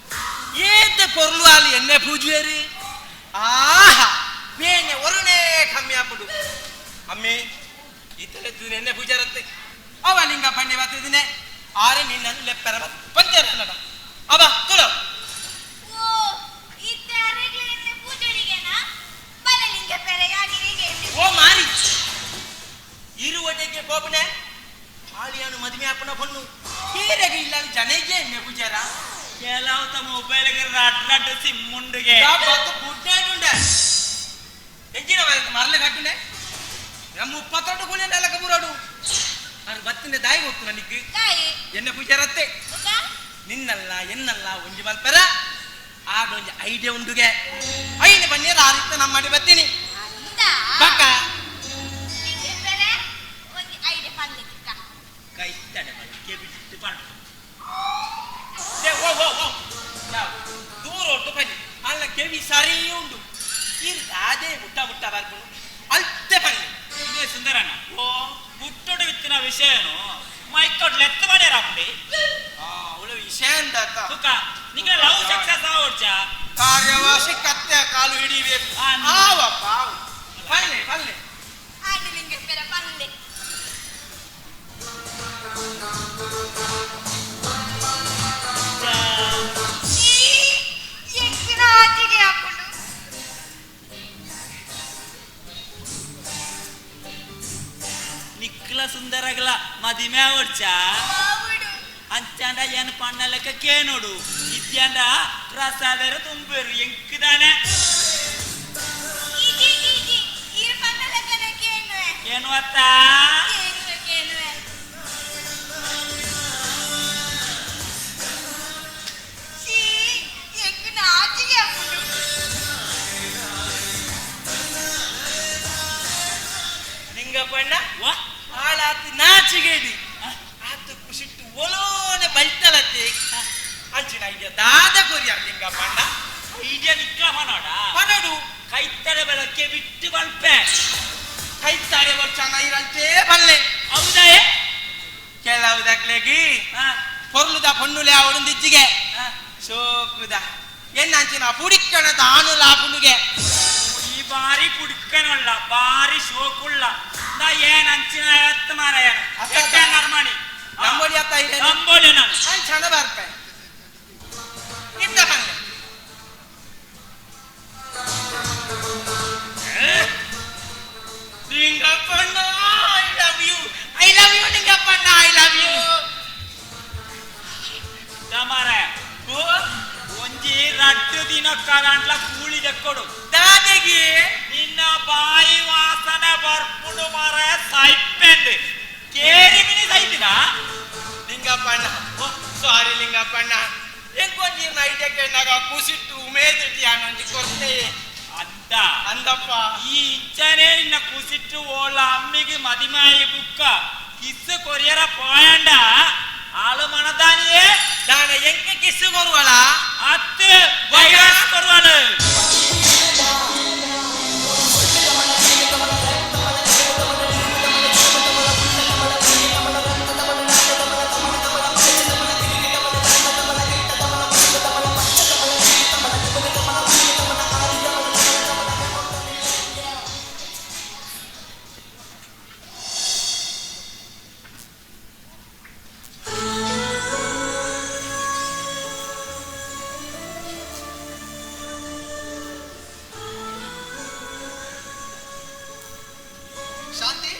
ಏದ ಕೊರ್ಲು ಅಲ್ಲಿ ಎಣ್ಣೆ ಪೂಜೆರಿ ಆಹಾ ಬೇನೆ ಒರುಣೆ ಕಮ್ಮಿ ಆಗ್ಬಿಡು ಅಮ್ಮಿ ಇತ್ತಲೆತ್ತು ಎಣ್ಣೆ ಪೂಜೆ ಇರುತ್ತೆ ಅವ ಲಿಂಗ ಪಂಡೆ ಬರ್ತಿದ್ದೀನಿ ಆರೆ ನಿನ್ನ ಲೆಪ್ಪರ ಪಂಚರ ನಡ ಅವ ತುಳು ಓ ಇತ್ತಾರೆಗೆ ಎಣ್ಣೆ ಪೂಜೆರಿಗೆನಾ ಬಲಲಿಂಗ ಪೆರೆಯಾಗಿರಿಗೆ ಓ ಮಾರಿ ಇರುವಡೆಗೆ ಬೋಪನೆ ಆಳಿಯಾನು ಮದುವೆ ಹಾಪನ ಬಣ್ಣು ಹೀರೆಗೆ ಇಲ್ಲ ಜನೆಗೆ ಎಣ್ಣೆ ಪೂಜಾರ ಕೆಲವು ತಮ್ಮ ಮೊಬೈಲ್ಗೆ ಅಡ್ಡ ಸಿಮ್ಮುಂಡಿಗೆ ಬುಡ್ಡೆ ಎಂಜಿನ ಮರಲೆ ಕಟ್ಟನೆ ನಮ್ಮ 32 ಕೂಲಿ ನೆಲಕ ಬುರೋಡು ನಾನು ಬತ್ತಿನ ದಾಯಿಗೆ ಹೋಗ್ತು ನನಗೆ ಎಣ್ಣೆ ಪೂಜಾರತ್ತೆ ನಿನ್ನಲ್ಲ ಎನ್ನಲ್ಲ ಒಂಜಿ ಮಲ್ಪರ ಆಡೊಂಜಿ ಐಡಿಯಾ ಉಂಡುಗೆ ಐನೆ ಬನ್ನಿ ಆರಿತ್ತ ನಮ್ಮ ಮಾಡಿ ಬರ್ತೀನಿ ಬಕ್ಕ ಒಂದು ಐಡಿಯಾ ಪಂದಿಕ್ಕ ಕೈ ತಡೆ ಬಕ್ಕೆ ಬಿಟ್ಟು ಪಾಡು ದೂರ ಒಟ್ಟು ಬನ್ನಿ ಅಲ್ಲ ಕೆವಿ ಸರಿ ಉಂಟು ಇರ್ದೇ ಮುಟ್ಟ ಮುಟ್ಟ ಬರ್ಕೊಂಡು ಅಲ್ತೆ ಬನ್ನಿ ಇದೇ ಸುಂದರಣ್ಣ ಓ ಹುಟ್ಟೊಡು ವಿತ್ತಿನ ವಿಷಯನು ಮೈಕೊಡ್ ಲೆತ್ತ ಮಾಡ್ಯಾರ ಅಪ್ಪಡಿ ಅವಳು ವಿಷಯ ಅಂತ ಸುಖ ನಿಂಗೆ ಲವ್ ಸಕ್ಸಸ್ ಆವಡ್ಚ ಕಾರ್ಯವಾಸಿ ಕತ್ತೆ ಕಾಲು ಹಿಡಿಬೇಕು ಆವಪ್ಪ ಬಲ್ಲೆ ಬಲ್ಲೆ ಆಡಲಿಂಗ ಪೆರ ಸುಕ್ಲ ಸುಂದರಗಲ ಮದಿಮೆ ಅವಡ್ಚ ಅಂಚಾಂಡ ಏನು ಪಣ್ಣ ಲೆಕ್ಕ ಕೇನೋಡು ಇದ್ಯಾಂಡ ಪ್ರಸಾದರ ತುಂಬರು ಎಂಕಿದಾನೆ ಏನು ಅತ್ತ ನಿಂಗಪ್ಪಣ್ಣ ಆಳಾತಿ ನಾಚಿಗೇಡಿ ಆತು ಖುಷಿಟ್ಟು ಒಲೋನೆ ಬಲ್ತಲತ್ತೆ ಅಂಚಿನ ಐಡಿಯಾ ದಾದ ಕೊರಿಯ ಲಿಂಗಪ್ಪಣ್ಣ ಐಡಿಯಾ ನಿಕ್ಕ ಮನೋಡ ಮನೋಡು ಕೈತಡೆ ಬೆಳಕ್ಕೆ ಬಿಟ್ಟು ಬಲ್ಪೆ ಕೈತಾರೆ ಚೆನ್ನಾಗಿರಂತೆ ಬಲ್ಲೆ ಹೌದೇ ಕೆಲವುದಕ್ಲೆಗಿ ಪೊರ್ಲುದ ಪೊನ್ನುಲೆ ಅವಳೊಂದಿಜ್ಜಿಗೆ ಸೋಕುದ ಎನ್ನಂಚಿನ ಪುಡಿಕ್ಕಣ ತಾನು ಲಾಪುನುಗೆ ಈ ಬಾರಿ ಪುಡಿಕ್ಕನಲ್ಲ ಬಾರಿ ಶೋಕುಳ್ಳ ನಾ ಏನ್ ಅಂಚಿನ ಎತ್ತ ಮಾರ ನರ್ಮಣಿ ನಂಬೋಳಿ ಅತ್ತ ಇದೆ ನಂಬೋಳಿ ನಾನು ಚಂದ ಬರ್ತೆ ಇದ್ದ ಬಂದೆ ಲಿಂಗಪ್ಪಣ್ಣ ಐ ಲವ್ ಯು ಲಿಂಗಪ್ಪಣ್ಣ ಐ ಲವ್ ಯು ಮಾರ ಒಂಜಿ ರಡ್ಡು ದಿನಕ್ಕಂಟ್ಲ ಕೂಳಿ ತೆಕ್ಕೊಡು ದಾದಿಗೆ ನಿನ್ನ ಬಾಯಿ ವಾಸನೆ ಬರ್ಪುಡು ಮಾರ ಸೈಪೆಂದು ಕೇರಿ ಮಿನಿ ಸೈತಿನ ಲಿಂಗಪ್ಪಣ್ಣ ಸಾರಿ ಲಿಂಗಪ್ಪಣ್ಣ ಎಂಕೊಂಜಿ ನೈಟ್ ಕೆಣ್ಣಾಗ ಕುಸಿಟ್ಟು ಮೇದಿಟ್ಟಿ ಅನ್ನೊಂಜಿ ಕೊಡ್ತೆ ಅಂದ ಅಂದಪ್ಪ ಈ ಇಂಚನೆ ನಿನ್ನ ಕುಸಿಟ್ಟು ಓಳ ಅಮ್ಮಿಗೆ ಮದಿಮಾಯಿ ಬುಕ್ಕ ಕಿಸ್ಸು ಕೊರಿಯರ ಪಾಯಂಡ ಆಳು ಮನದಾನಿಯೇ ದಾನ ಎಂಕ ಕಿಸ್ಸು ಕೊರುವಳ ಅತ್ತೆ ವೈರಸ್ ಕೊರುವಳು ಶಾಂತಿ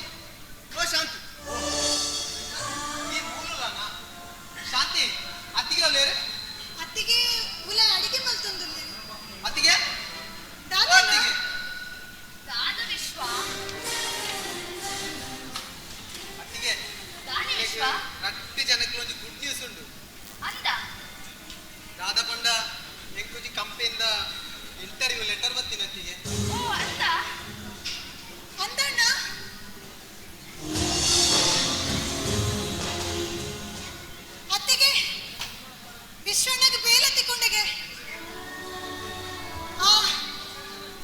ಓ ಶಾಂತಿ ಈ ಮೂಲನ ಶಾಂತಿ ಅತ್ತಿಗೆ ಒಲ್ಲೇರು ಅತ್ತಿಗೆ ಉಲ ಅಡಿಗೆ ಮಲ್ತಂದುಲ್ಲೆ ಅತ್ತಿಗೆ ದಾದ ಅತ್ತಿಗೆ ದಾದ ವಿಶ್ವ ಅತ್ತಿಗೆ ದಾನಿ ವಿಶ್ವ ರಟ್ಟಿ ಜನಕ್ಕೆ ಒಂದು ಗುಡ್ ನ್ಯೂಸ್ ಉಂಟು ಅಂದ ರಾಧ ಪಂಡ ಎಂಕುಜಿ ಕಂಪನಿಯಿಂದ ಇಂಟರ್ವ್ಯೂ ಲೆಟರ್ ಬರ್ತೀನಿ ಅತ್ತಿಗೆ ಓ ಅಂದ ಅಂದಣ್ಣ ಅತ್ತಿಗೆ ವಿಶ್ವಣ್ಣಗೆ ಬೇಲೆ ತಿಕ್ಕೊಂಡೆಗೆ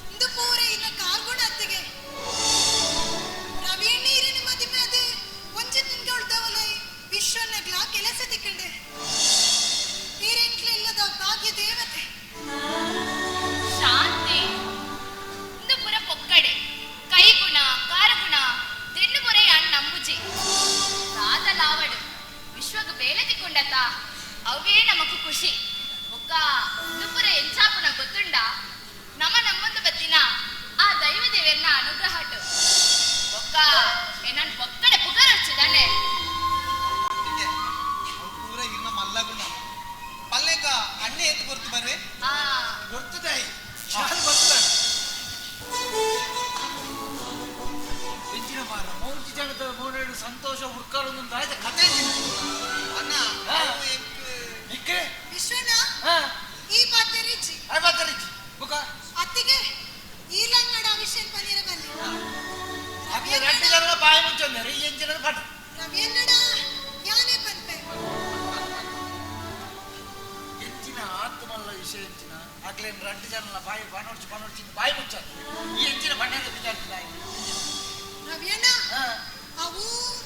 ಇಂದು ಪೂರ ಇನ್ನ ಕಾರ್ಗುಣ ಅತ್ತಿಗೆ ರವಿ ನೀರಿನ ಮದಿಮೆ ಅದು ಒಂಜಿ ತಿಂಗಳು ಉಳ್ದವಲ್ಲ ವಿಶ್ವಣ್ಣಗ್ಲ ಕೆಲಸ ತಿಕ್ಕೊಂಡೆ ಬೇರೆಂಟ್ಲಿಲ್ಲದ ಭಾಗ್ಯ ದೇವತೆ ಶಾಂತಿ ಇಂದು ಪುರ ಪೊಕ್ಕಡೆ ಕೈಗುಣ ಕಾರಗುಣ ತೆಣ್ಣುಪುರೆ ಅಣ್ಣ ನಂಬುಜಿ ರಾಧ ಲಾವಡು ವಿಶ್ವಗ ಬೇಲೆ ತಿಕ್ಕೊಂಡತ ಅವೇ ನಮಕು ಖುಷಿ ಒಕ್ಕ ದುಪುರ ಎಂಚಾಪುನ ಗೊತ್ತುಂಡ ನಮ್ಮಂದು ಬತ್ತಿನ ಆ ದೈವ ದೇವರನ್ನ ಅನುಗ್ರಹಟ್ಟು ಒಕ್ಕ ಏನನ್ ಒಕ್ಕಡೆ ಪುಗರ್ ಹಚ್ಚಿದಾನೆ ಪೂರ ಇನ್ನ ಮಲ್ಲಗುಣ ಪಲ್ಲೆಗ ಅಣ್ಣೆ ಎತ್ತು ಗೊತ್ತು ಬರ್ರಿ ಗೊತ್ತದಾಯಿ ಶಾಲ್ ಗೊತ್ತದ ಹೆಚ್ಚಿನ ಮಾರ ಮೂರ್ತಿ ಜನದ ಮೂರೇಳು ಸಂತೋಷ ಹುಡ್ಕಾರೊಂದು ಆಯ್ತ ಕತೆ ಅಣ್ಣ ನಿಕ್ಕೆ ವಿಶ್ವಣ್ಣ ಈ ಬಾತರಿಚಿ ಆ ಬಾತರಿಚಿ ಬುಕ ಅತ್ತಿಗೆ ಈ ಲಂಗಡ ವಿಷಯ ಪನಿರ ಬಲ್ಲಿ ಅಕ್ಕೆ ರೆಡ್ಡಿ ಜನ ಬಾಯಿ ಮುಚ್ಚಂದರೆ ಈ ಎಂಜಿನ ಪಟ್ ರವಿಯನ್ನಡ ಯಾನೇ ಬಂತೆ ಹೆಚ್ಚಿನ ಆತ್ಮಲ್ಲ ವಿಷಯ ಹೆಚ್ಚಿನ ಆಗ್ಲೇನು ರೆಡ್ಡಿ ಜನ ಬಾಯಿ ಬಾನೋಡ್ಚಿ ಬಾಯಿ ಮುಚ್ಚ ಈ ಎಂಜಿನ ಬಣ್ಣದ ವಿಚಾರಿಸಿದ ರವಿಯಣ್ಣ ಅವು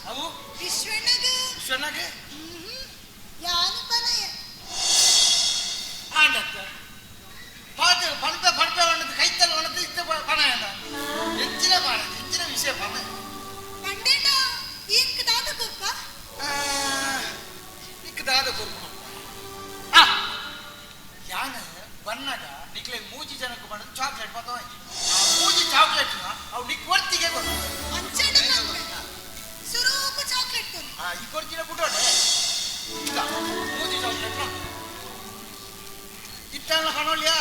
ಅವು ವಿಶ್ವಣ್ಣಗೆ ಯಾನು ಪನಯ ಆಂಡತ್ತ ಪಾತೆ ಪಂತ ಪಂತ ಒಣದು ಕೈತಲ್ಲ ಒಣದು ಇತ್ತ ಪಣ ಎಂದ ಹೆಚ್ಚಿನ ಬಾಣ ಹೆಚ್ಚಿನ ವಿಷಯ ಪಣ ಪಂಡೇಟ ಇಂಕ ದಾದ ಕುಪ್ಪ ಇಕ್ಕ ದಾದ ಕುರ್ಮ ಯಾನ ಬನ್ನಗ ನಿಕ್ಲೆ ಮೂಜಿ ಜನಕ್ಕೆ ಬಂದ ಚಾಕ್ಲೇಟ್ ಪತ ಮೂಜಿ ಚಾಕ್ಲೇಟ್ ಅವು ನಿಕ್ ವರ್ತಿಗೆ ಬಂದ ಅಂಚಡ ಶುರು ಡ್ಯಾನ್ಸ್ ಕಾಣೋಲ್ಯಾ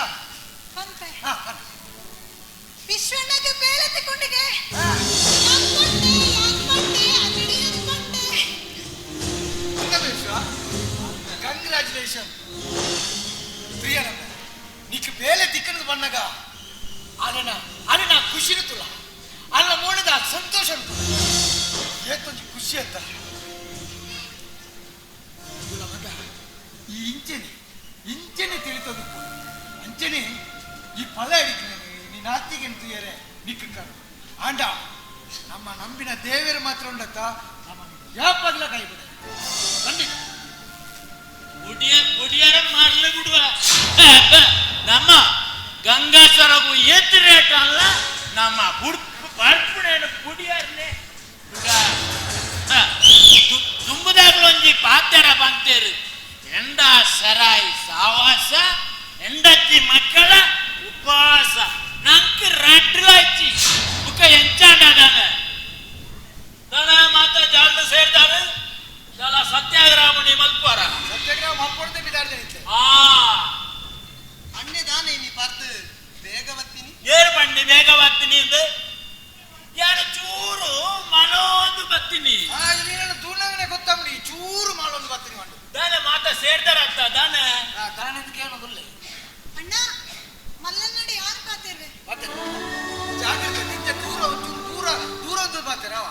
ವಿಶ್ವಣ್ಣಗೆ ಬೇಳೆ ತಗೊಂಡಿಗೆ ಕಂಗ್ರಾಚುಲೇಷನ್ ಪ್ರಿಯನಮ್ಮ నీకు ಬೇಲೆ ದಿಕ್ಕನದು ಬಣ್ಣಗ ಅಲ್ಲ ಖುಷಿನ ತುಲ ಅಲ್ಲ ಮೋಣದ ಸಂತೋಷ ಏಕೊಂಚ ಖುಷಿ ಅಂತ ಮಗ ಈ ಇಂಚೆನೆ ತಿಳಿತದು ಅಂಚೆನೆ ಈ ಫಲ ಹಿಡಿತೀನಿ ನೀನು ಅತ್ತಿಗೆ ಅಂತೇರೆ ನಿಕ್ಕ ಆಂಡ ನಮ್ಮ ನಂಬಿನ ದೇವರು ಮಾತ್ರ ಉಂಡತ್ತ ನಮ್ಮ ಯಾಪಗ್ಲ ಕೈ ಬಿಡ ಖಂಡಿತ ಕುಡಿಯರ ಮಾಡ್ಲಿ ಬಿಡುವ ನಮ್ಮ ಗಂಗಾಸರಗು ಎತ್ತು ರೇಟ್ ಅಲ್ಲ ನಮ್ಮ ಬಡ್ಪುಣೇನು ಕುಡಿಯರ್ನೆ ತುಂಬುದಾಗ್ಲು ಒಂಜಿ ಪಾತ್ಯರ ಬಂತೇರು ಎಂಡ ಸರಾಯಿ ಸಾವಾಸ ಎಂಡತ್ತಿ ಮಕ್ಕಳ ಉಪವಾಸ ನಂಗೆ ರಡ್ಲಾಯ್ಚಿ ಮುಖ ಎಂಚಾಂಡಾಗ ದನ ಮಾತ ಜಾಲ ಸೇರ್ದಾವ ಜಾಲ ಸತ್ಯಾಗ್ರಹ ಮುನಿ ಮಲ್ಪಾರ ಸತ್ಯಾಗ್ರಹ ಮಲ್ಪೊಡ್ದೆ ಬಿದಾಡ್ದೆ ಅಣ್ಣೆದಾನೆ ನೀ ಪಾರ್ತು ಬೇಗ ಬರ್ತೀನಿ ಏರು ಬಂಡಿ ಬೇಗ ಬರ್ತೀನಿ ಎಂದು ಯಾರು ಚೂರು ಮನೋಂದು ಬರ್ತೀನಿ ನೀನು ತೂನಂಗನೆ ಗೊತ್ತಂಬಡಿ ಚೂರು ಮಾಡೊಂದು ಬರ್ತೀನಿ ಮಾಡಿ ದಾನೆ ಮಾತ ಸೇರ್ತಾರಂತ ದಾನೆ ದಾನದ ಕೇಳೋದಿಲ್ಲ ಅಣ್ಣ ಮಲ್ಲನ್ನಡಿ ಯಾರು ಕಾತೇವೆ ಮತ್ತೆ ಜಾಗ್ರತೆ ನಿಂತ ದೂರ ಒಂದು ಬರ್ತಾರೆ ಅವ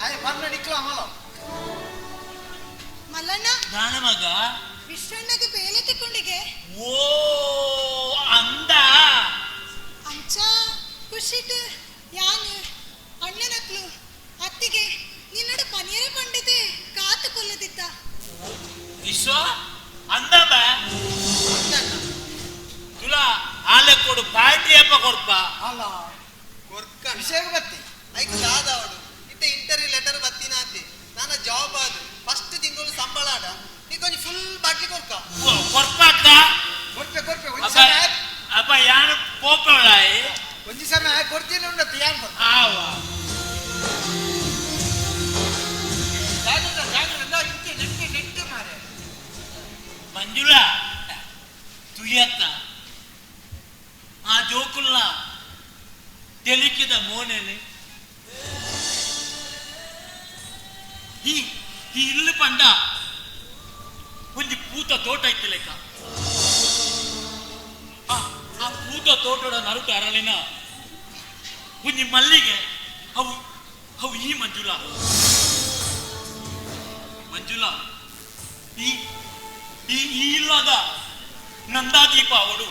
ಆಯ್ ಬರ್ನ ನಿಕ್ಲ ಅಮಲ ಮಲ್ಲಣ್ಣ ದಾನ ಮಗ ವಿಶ್ವಣ್ಣಗೆ ಬೇಳೆ ತಗೊಂಡಿಗೆ ಓ ಅಂದ ಅಂಚ ಖುಷಿಟ್ ಯಾನ್ ಅಣ್ಣನಕ್ಲು ಅತ್ತಿಗೆ ನಿನ್ನಡ ಪನೀರ ಪಂಡಿತೆ ಕಾತು ಕೊಲ್ಲದಿತ್ತ ವಿಶ್ವ ಅಂದಮ್ಮ ತುಲಾ ಆಲೆ ಕೊಡು ಪಾರ್ಟಿ ಅಪ್ಪ ಕೊಡ್ಪ ಅಲ್ಲ ಕೊರ್ಕ ವಿಷಯ ಬತ್ತಿ ಐಕ್ ದಾದವಡು ಇತ್ತ ಇಂಟರ್ವ್ಯೂ ಲೆಟರ್ ಬತ್ತಿನಾತಿ ನನ್ನ ಜಾಬ್ ಆದು ಫಸ್ಟ್ ತಿಂಗಳು ಸಂಬಳ ಆಡ ನೀ ಕೊಂಚ ಫುಲ್ ಬಾಟ್ಲಿ ಕೊರ್ಕ ಕೊಡ್ಪಾಕ ಕೊರ್ಪೆ ಒಂದ್ ಸಮಯ ಅಪ್ಪ ಯಾನು ಪೋಪಳಾಯಿ ಒಂದ್ ಸಮಯ ಕೊಡ್ತೀನಿ ಉಂಡತ್ತು ಯಾನ್ ಬಂದ ಆವ ನೆಟ್ಟು ಮಾರೆ ಮಂಜುಳಾ ತುಯತ್ತ ಆ ಜೋಕುಲ್ನ ತೆಲಿಕಿದ ಮೋನೆಲೆ ಈ ಇಲ್ಲು ಪಂಡ ಒಂಜಿ ಪೂತ ತೋಟ ಇತ್ತು ಲೆಕ್ಕ ಆ ಪೂತ ತೋಟದ ನರುಟ ಅರಳಿನ ಒಂಜಿ ಮಲ್ಲಿಗೆ ಅವು ಈ ಮಂಜುಳಾ ಈ ಇಲ್ಲದ ನಂದಾದೀಪ ಅವಡು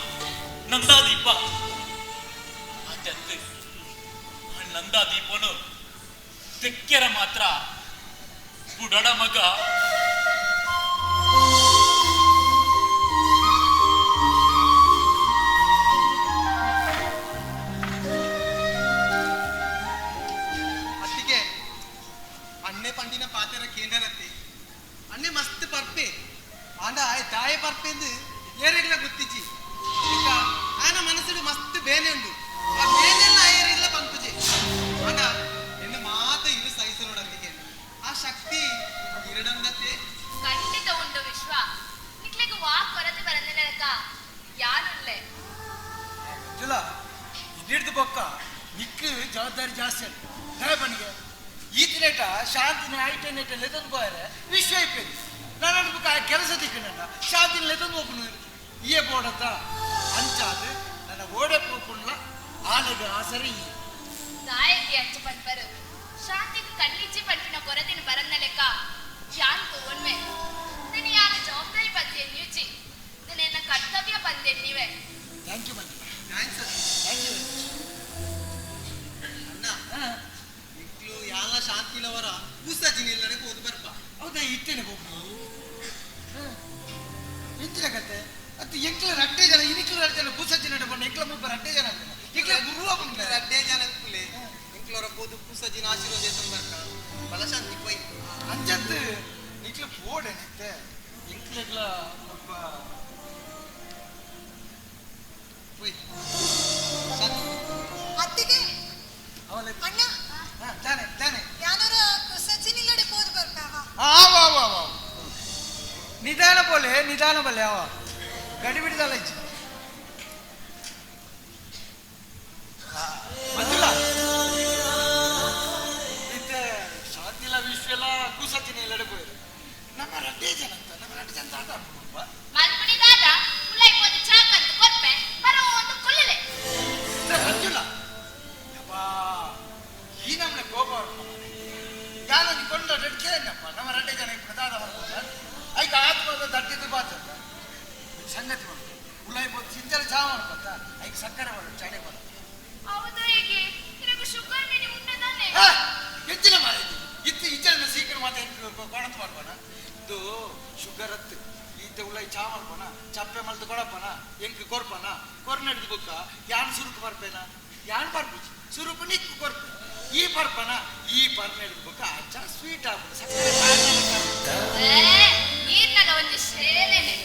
ನಂದಾದೀಪ ಅತ್ಯಂತ ನಂದಾದೀಪನು ತೆಕ್ಕೆರ ಮಾತ್ರ ಬುಡಡ ಮಗ ಅತ್ತಿಗೆ ಅಣ್ಣೆ ಪಂಡಿನ ಪಾತೆರ ಕೇಂದ್ರತ್ತಿ ಅಣ್ಣೆ ಮಸ್ತ್ ಪರ್ಪೆ ಆಂಡ ತಾಯ ಪರ್ಪೆ ಎಂದು ಏರಿಗ್ಲ ಗುತ್ತಿಚ್ಚಿ ಈಗ ಆನ ಮನಸ್ಸಿಡು ಮಸ್ತ್ ಬೇನೆ ಉಂಡು ಆ ಬೇನೆಲ್ಲ ಏರಿಗ್ಲ ಪಂಪುಜಿ ಆಂಡ ಎನ್ನು ಮಾತ ಇರು ಸಹಿಸರೋಡಂತಿಗೆ ಆ ಶಕ್ತಿ ಇರಡಂದತ್ತೆ ಖಂಡಿತ ಉಂಟು ವಿಶ್ವ ನಿಕ್ಲೆಗೆ ವಾಕ್ ಹೊರತು ಬರಂದಿಲ್ಲಕ ಯಾನುಳ್ಳೆ ಜುಲ ಇಲ್ಲಿಡ್ದು ಬೊಕ್ಕ ನಿಕ್ಕು ಜವಾಬ್ದಾರಿ ಜಾಸ್ತಿ ಅಂತ ದಯಪನಿಗೆ ಈತಿನೇಟ ಶಾಂತಿನ ಐಟನೇಟ ಲೆದನ್ ಬೋಯರೆ ವಿಶ್ವ ಇಪ್ಪೇರಿ ನಾನು ಬುಕ್ಕ ಕೆಲಸ ದಿಕ್ಕನಲ್ಲ ಶಾಂತಿನ ಲೆದನ್ ಹೋಗ್ನು ಈಯೆ ಬೋಡತ್ತ ಅಂಚಾದು ನನ್ನ ಓಡೆ ಪೋಪುಣ್ಲ ಆಲೆಗ ಆಸರಿ ದಾಯಕಿ ಅಂಚು ಪಂಪರು ಶಾಂತಿಗೆ ಕಣ್ಣಿಚ್ಚಿ ಪಂಪಿನ ಕೊರದಿನ ಬರಂದ ಲೆಕ್ಕ ಯಾನ್ಕು ಒನ್ಮೆ ನಿನ್ನ ಯಾನ ಜವಾಬ್ದಾರಿ ಬಂದೆ ನ್ಯೂಚಿ ನಿನ್ನ ಕರ್ತವ್ಯ ಬಂದೆ ನೀವೇ thank you Manju thanks thank you ಅಣ್ಣ ಇಕ್ಲು ಯಾಲ ಶಾಂತಿಲವರ ಕೂಸಜಿನ ಇಲ್ಲಡೆ ಓದು ಬರ್ಪ ಹೌದಾ ಇತ್ತೇನೆ ಹೋಗ್ನು ಎಂಚಿನ ಕತೆ ಅದು ಎಂಕ್ಲ ರಡ್ಡೆ ಜನ ಇನಿಕ್ಲ ಜನ ಬೂಸಜ್ಜಿ ನಡೆ ಬಂದ ಎಂಕ್ಲ ಮುಬ್ಬ ರಡ್ಡೆ ಜನ ಎಂಕ್ಲ ಗುರುವ ಬಂದ ರಡ್ಡೆ ಜನ ಕುಲೆ ಇಂಕ್ಲವರ ಓದು ಕೂಸಜಿನ ಆಶೀರ್ವಾದ ಎತ್ತಂ ಬರ್ಕ ಬಲ ಶಾಂತಿ ಪೈ ಅಂಜತ್ ನಿಕ್ಲ ಪೋಡೆ ನಿತ್ತೆ ಎಂಕ್ಲ ಒಬ್ಬ ಪೈ ಶಾಂತಿ ಅತ್ತಿಗೆ ಅವಲ ಅಣ್ಣ ತಾನೆ ಯಾನರ ಸಚಿನಿಲ್ಲಡೆ ಹೋದ್ ಬರ್ತಾವ ನಿಧಾನ ಬೋಲೆ ಅವ ಗಡಿ ಬಿಡಿದಲ್ಲ ಇಚ್ಚಿ ಇಲ್ಲಡೆ ಹೋಯ್ರು ನಮ್ಮ ರಡ್ಡೆ ಜನ ಅಂತ ನಮ್ಮ ರಡ್ಡೆ ಜನ ಆಟ ಆಡ್ಬೇಕು ಮಲ್ಪನಿ ದಾದ ಉಳ್ಳೈ ಪೋದು ಚಾಕಂತ ಕೊರ್ಪೆ ಬರೋ ಒಂದು ಕೊಲ್ಲಲೆ ಮಂಜುಳ ಯಪ್ಪಾ ಈ ನಮ್ಮನೆ ಕೋಪ ಯಾನು ಕೊಂಡ ರೆಡ್ಕೆ ಏನಪ್ಪ ನಮ್ಮ ರಡ್ಡೆ ಜನ ಪ್ರದಾದ ಐಕ ಆತ್ಮದ ದಟ್ಟಿದ್ದು ಬಾತ ಸಂಗತಿ ಮಾಡು ಉಳ್ಳೈ ಪೋದು ಸಿಂಚಲ ಚಾ ಮಾಡ್ಕೊತ ಐಕ ಸಕ್ಕರೆ ಮಾಡು ಚಾಡೆ ಮಾಡು ಹೌದು ಹೇಗೆ ನಿನಗೆ ಶುಗರ್ ನೀನು ಉಂಟದಾನೆ ಹೆಚ್ಚಿನ ಮಾಡಿದ್ದು ಇತ್ತು ಇಚ್ಚನ ಸೀಕ್ರೆಟ್ ಮಾತೆ ಕೊಣತ್ ಮಾಡ್ಬೋಣ ಇದು ಶುಗರ್ ಹತ್ತು ಈತ ಉಳ್ಳೈ ಚಾ ಮಾಡ್ಬೋಣ ಚಪ್ಪೆ ಮಲ್ತು ಕೊಡಪ್ಪನ ಎಂಕ್ ಕೊರ್ಪನ ಕೊರ್ನಡ್ದು ಬುಕ್ಕ ಯಾನ್ ಸುರುಕು ಬರ್ಪೇನ ಯಾನ್ ಬರ್ಪು ಸುರುಕು ನಿಕ್ಕು ಕೊರ್ಪೆ ಈ ಬರ್ಪನ ಈ ಬರ್ನೆಡ್ದು ಬುಕ್ಕ ಅಚ್ಚ ಸ್ವೀಟ್ ಆಗ್ಬೋದು ಸಕ್ಕರೆ ನೀರ್ನಾಗ ಒಂದು ಸೇಲೆನೆ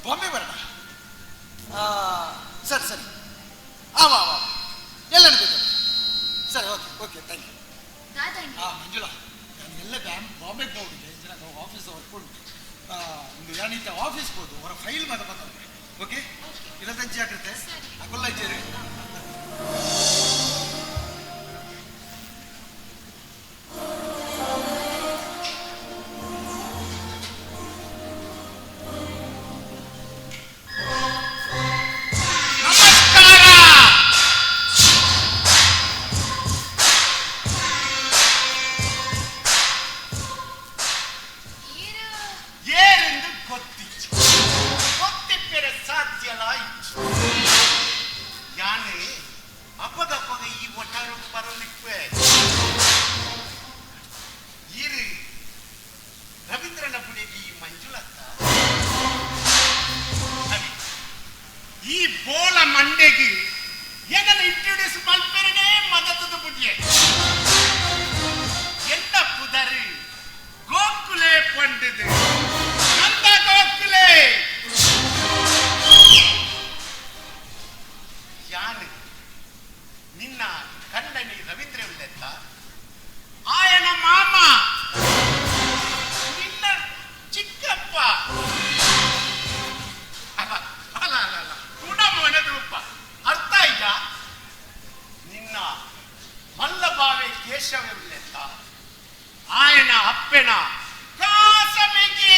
ಬಾಂಬೆ ಬರೋಣ ಸರಿ ಸರಿ ಆವ ಆವ ಎಲ್ಲ ನಡೀತದೆ ಸರಿ okay okay thank you Manjula ನಾನು ಎಲ್ಲ ಬಾಂಬೆಗೆ ಹೋಗಿದ್ದೆ ಜನ ಆಫೀಸ್ ವರ್ಕೊಂಡು ಒಂದು ಯಾನಿತ್ತ ಆಫೀಸ್ ಹೋದು ಅವರ ಫೈಲ್ ಮಾತ್ರ ಬರ್ತಾರೆ ಓಕೆ ಇಲ್ಲದಂಚೆ ಆಗ್ತದೆ ಅಕೊಲ್ಲ ಇದ್ದೇನೆ ఆయన అప్పెన కాసమికి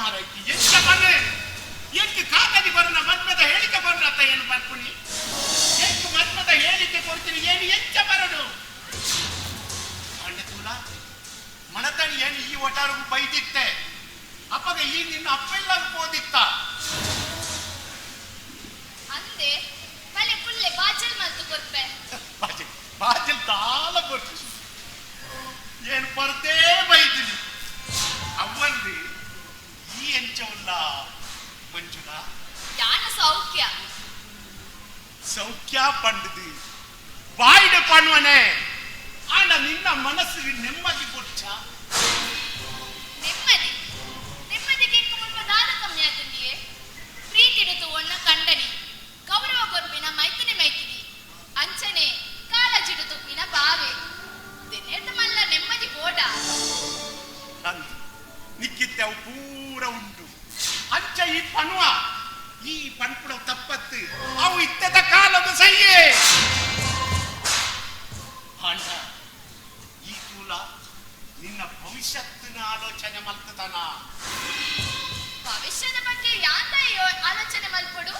ಮಾರೈತಿ ಎಂತ ಮನೆ ಎಂಟು ಕಾಕದಿ ಬರ್ನ ಮನ್ಮದ ಹೇಳಿಕೆ ಬರ್ನತ್ತ ಏನು ಬರ್ಪುನಿ ಎಂಟು ಮನ್ಮದ ಹೇಳಿಕೆ ಕೊಡ್ತೀನಿ ಏನು ಎಂಚ ಬರಡು ಅಂಡತೂಲ ಮನತನಿ ಏನು ಈ ಒಟಾರು ಬೈದಿತ್ತೆ ಅಪ್ಪಗ ಈ ನಿನ್ನ ಅಪ್ಪ ಇಲ್ಲ ಓದಿತ್ತ ಅಂದೆ ಮಲೆ ಪುಲ್ಲೆ ಬಾಜಲ್ ಮಲ್ತು ಕೊರ್ಪೆ ಬಾಜಲ್ ತಾಳ ಕೊರ್ಪೆ ಏನು ಪರದೇ ಬೈದಿನಿ ಅವ್ವಂದು ಈ ಎಂಚವಲ್ಲ ಮಂಜುಳ ಯಾನ ಸೌಖ್ಯ ಸೌಖ್ಯ ಪಂಡದು ಬಾಯಿಡ ಪಣ್ವನೆ ಆಂಡ ನಿನ್ನ ಮನಸ್ಸಿಗೆ ನೆಮ್ಮದಿ ಕೊಡ್ಚ ನೆಮ್ಮದಿ ನೆಮ್ಮದಿಗೆ ಮುಲ್ಪ ದಾದ ಕಮ್ಮಿ ಆತಂದಿಯೇ ಪ್ರೀತಿಡುತ್ತು ಒಣ್ಣ ಕಂಡನಿ ಗೌರವ ಕೊರ್ಪಿನ ಮೈತಿನಿ ಅಂಚನೆ ಕಾಳಜಿಡು ತುಪ್ಪಿನ ಬಾವೆ ದಿನೇತ ಮಲ್ಲ ನೆಮ್ಮದಿ ಬೋಡ ನಿಕ್ಕಿತ್ತೆ ಅವು ಪೂರ ಉಂಟು ಅಂಚ ಈ ಪನ್ವ ಈ ಪನ್ಪುಡವು ತಪ್ಪತ್ತು ಅವು ಇತ್ತದ ಕಾಲದ ಸಹಿಯೇ ಹಾಂಡ ಈ ಕೂಲ ನಿನ್ನ ಭವಿಷ್ಯತ್ತಿನ ಆಲೋಚನೆ ಮಲ್ತದನ ಭವಿಷ್ಯದ ಬಗ್ಗೆ ಯಾಂತ ಆಲೋಚನೆ ಮಲ್ಪಡು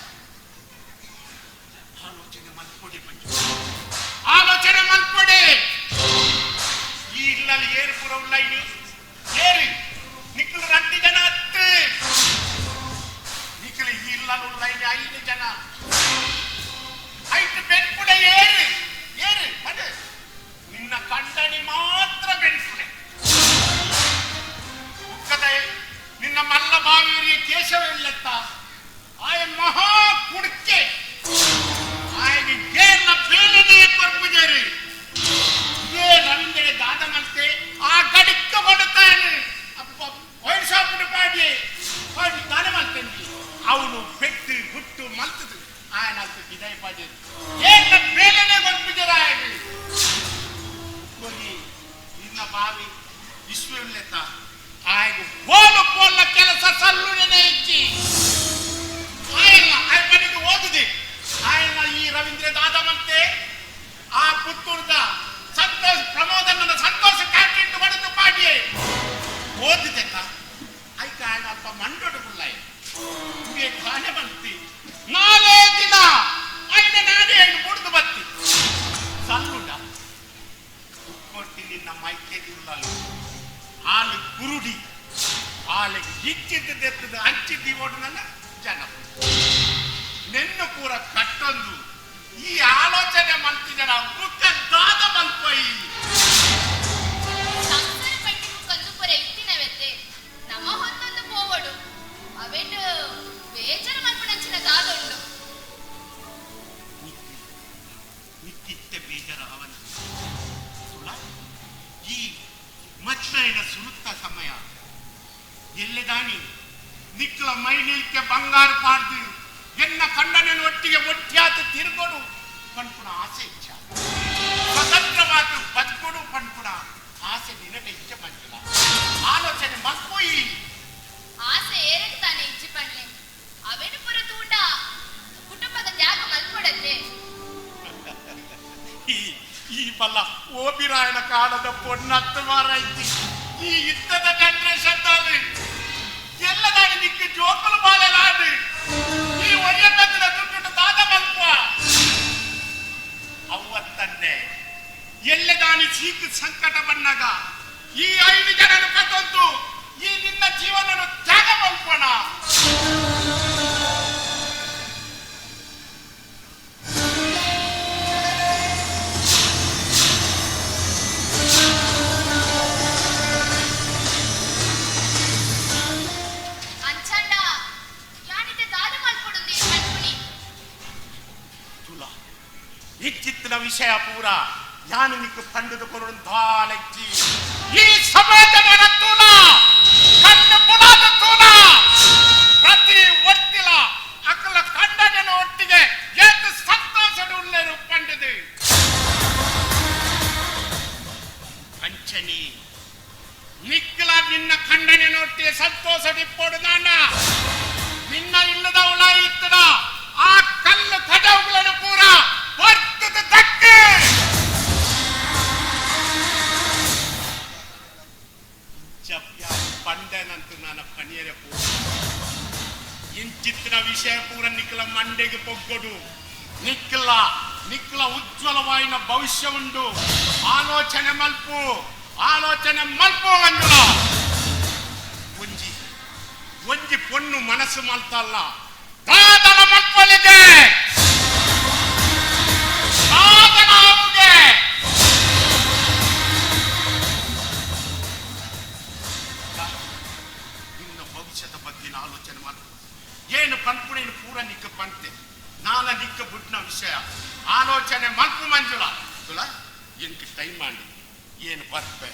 ಆಲೋಚನೆ ಮಲ್ಪೊಡಿ ಆಲೋಚನೆ ಮಲ್ಪೊಡೆ ಈ ಇಲ್ಲಲ್ಲಿ ಏರು ಪುರ ಉಲ್ಲ ಇನಿ ಏರಿ ನಿಕ್ಕಲು 2 ಜನ ಹತ್ತು ನಿಕ್ಕಲು ಈ ಇಲ್ಲಲ್ಲಿ ಉಲ್ಲ ಇನಿ 5 ಜನ 5 ಬೆನ್ಪುಡೆ ಏರು ಏರು ಪಡೆ ನಿನ್ನ ಕಂಡನಿ ಮಾತ್ರ ಬೆನ್ಪುಡೆ ಉಕ್ಕದ ನಿನ್ನ ಮಲ್ಲ ಬಾವಿಯರಿಗೆ ಕೇಶವಿಲ್ಲತ್ತ ಆಯ ಮಹಾ ಕುಡ್ಕೆ ಆಯ್ಗೆ ಏರ್ನ ಬೇಲನೆ ಕೊರ್ಪುಜೇರಿ ಇದೇ ರವೀಂದ್ರ ದಾದ ಮಲ್ತೆ ಆ ಗಡಿಕ್ಕ ಬಡುತ್ತಾನೆ ಅಪ್ಪ ವಯಸ್ಸಾಪುಡು ಪಾಡಿ ಪಾಡಿ ದಾನ ಮಲ್ತಂಡಿ ಅವನು ಪೆಟ್ಟು ಹುಟ್ಟು ಮಲ್ತದು ಆಯನ ಅಲ್ತು ವಿದಾಯ ಪಾಡಿ ಏರ್ನ ಬೇಲನೆ ಕೊರ್ಪುಜೇರ ಆಯ್ಗೆ ನಿನ್ನ ಬಾವಿ ವಿಶ್ವವಿಲ್ಲತ್ತ ಆಯ್ಗೆ ಹೋಲು ಪೋಲ್ಲ ಕೆಲಸ ಸಲ್ಲುನೆ ಇಚ್ಚಿ ಆಯಲ್ಲ ಆಯ ಬನಿಗೆ ಓದಿದೆ ಆಯನ ಈ ರವೀಂದ್ರ ದಾದ ಮತ್ತೆ ಆ ಪುತ್ತೂರ್ದ ಸಂತೋಷ ಪ್ರಮೋದನ ಸಂತೋಷ ಕ್ಯಾಂಟೀನ್ ಬಡದು ಪಾಡಿಯೇ ಓದಿದೆ ಆಯ್ತು ಆಯನ ಅಲ್ಪ ಮಂಡೋಡು ಕುಳ್ಳಾಯ ನಿಮಗೆ ಖಾನೆ ಬಂತಿ 4 ದಿನ ಆಯ್ನ ನಾನೇ ಹೆಣ್ಣು ಮುಡ್ದು ಬತ್ತಿ ಸಲ್ಲುಂಡ ಕೊಟ್ಟಿ ನಿನ್ನ ಮೈಕೆದಿಲ್ಲ ಹಾಲು ಕುರುಡಿ ಹಾಲಿಗೆ ಇಚ್ಚಿದ್ದೆತ್ತದ ಹಂಚಿದ್ದಿ ಓಡು ನನ್ನ ಜನ ನೆನ್ನು ಪೂರ ಕಟ್ಟೊಂದು ಈ ಆಲೋಚನೆ ಮಲ್ತಿದರ ಮುಖ ದಾದ ಮಲ್ಪೈ ಸಂಸಾರ ಪಟ್ಟಿಗೂ ಕಂದು ಪುರ ಇತ್ತಿನವೆತ್ತೆ ನಮ್ಮ ಹೊತ್ತೊಂದು ಪೋವಡು ಅವೆಂಡು ಬೇಜಾರು ಮಲ್ಪನಂಚಿನ ದಾದೊಂಡು ನಿಕ್ಕಿತ್ತೆ ಬೇಜಾರ ಅವನ ಈ ಮಚ್ಚೈನ ಸುರುತ್ತ ಸಮಯ ಎಲ್ಲೆದಾನಿ ನಿಕ್ಕಲ ಮೈ ನಿಲ್ಕೆ ಬಂಗಾರ ಪಾಡ್ದು ಎನ್ನ ಕಂಡನ ಒಟ್ಟಿಗೆ ಒಟ್ಟಿಯಾತ ತಿರುಗೋಡು ಪನ್ಪುಣ ಆಸೆ ಇಚ್ಛ ಸ್ವತಂತ್ರವಾದ ಬದುಕೋಡು ಪನ್ಪುಣ ಆಸೆ ನಿನಗೆ ಇಚ್ಛ ಬಂದಿಲ್ಲ ಆಲೋಚನೆ ಮಕ್ಕುಯಿ ಆಸೆ ಏರಕ್ಕೆ ತಾನೆ ಇಜ್ಜಿ ಪಣ್ಲೆ ಅವೆನು ಪುರ ತೂಟ ಕುಟುಂಬದ ತ್ಯಾಗ ಮಲ್ಪೊಡತ್ತೆ ಈ ಬಲ್ಲ ಓಬಿರಾಯನ ಕಾಲದ ಪೊನ್ನತ್ತು ಮಾರೈತಿ ಈ ಯುದ್ಧದ ಜನರೇಷನ್ ಎಲ್ಲದಾಡಿ ನಿಕ್ಕೆ ಜೋಕಲು ಬಾಲೆಲಾಡು ಈ ಒಯ್ಯದ ದುಡ್ಡು ದಾದ ಮಲ್ಪ ಅವತ್ತನ್ನೇ ಎಲ್ಲದಾನಿ ಸೀಕ್ ಸಂಕಟ ಬಂದಾಗ ಈ 5 ಜನರು ಕತ್ತೊಂದು ಈ ನಿನ್ನ ಜೀವನ ತ್ಯಾಗ ಮಲ್ಪಣ ಅಂಚಂಡ ಯಾನಿದೆ ದಾದ ಮಲ್ಪೊಡುಂದಿ ಮಲ್ಪುನಿ ಇಚ್ಚಿತ್ತಿನ ವಿಷಯ ಪೂರ ಯಾನು ನಿಕ್ಕು ಪಂಡದು ಕೊರಡು ಧಾಲೆಚ್ಚಿ ಈ ಸಮಾಜದ ತೂಲ ಕಣ್ಣು ಪುಲಾದ ತೂಲ ಪ್ರತಿ ಒಟ್ಟಿಲ ಅಕ್ಕಲ ಕಂಡನ ಒಟ್ಟಿಗೆ ಎಷ್ಟು ಸಂತೋಷದ ಉಳ್ಳೇರು ಪಂಡದು ಅಂಚನಿ ನಿಕ್ಕಲ ನಿನ್ನ ಕಂಡನ ಒಟ್ಟಿಗೆ ಸಂತೋಷ ಡಿಪ್ಪೋಡು ನಾನ ನಿನ್ನ ಇಲ್ಲದ ಉಳ ಇತ್ತದ ಆ ಕಲ್ಲು ಕಡವುಗಳನ್ನು ಪೂರ ವರ್ತದ ದಕ್ಕೆ ಪಂಡ ಬಂದೇನಂತ ನನ್ನ ಪನಿಯರ ಪೂರ ಇಂಚಿತ್ತಿನ ವಿಷಯ ಪೂರ ನಿಕ್ಕಲ ಮಂಡೆಗೆ ಪೊಗ್ಗೊಡು ನಿಕ್ಕಲ ಉಜ್ವಲವಾಯಿನ ಭವಿಷ್ಯ ಉಂಡು ಆಲೋಚನೆ ಮಲ್ಪು ಮಂಜುಳ ಒಂಜಿ ಪೊಣ್ಣು ಮನಸ್ಸು ಮಲ್ತಲ್ಲ ದಾದನ ಮಕ್ಕಳಿಗೆ ನಿನ್ನ ಭವಿಷ್ಯದ ಬಗ್ಗೆ ಆಲೋಚನೆ ಮಾಡು ಏನು ಪಂಪುಣೇನು ಪೂರ ನಿಕ್ಕ ಪಂತೆ ನಾನ ನಿಕ್ಕ ಬುಟ್ನ ವಿಷಯ ಆಲೋಚನೆ ಮಲ್ಪು ಮಂಜುಳ ತುಳ ಎಂಟು ಟೈಮ್ ಮಾಡಿ ಏನು ಬರ್ಪೆ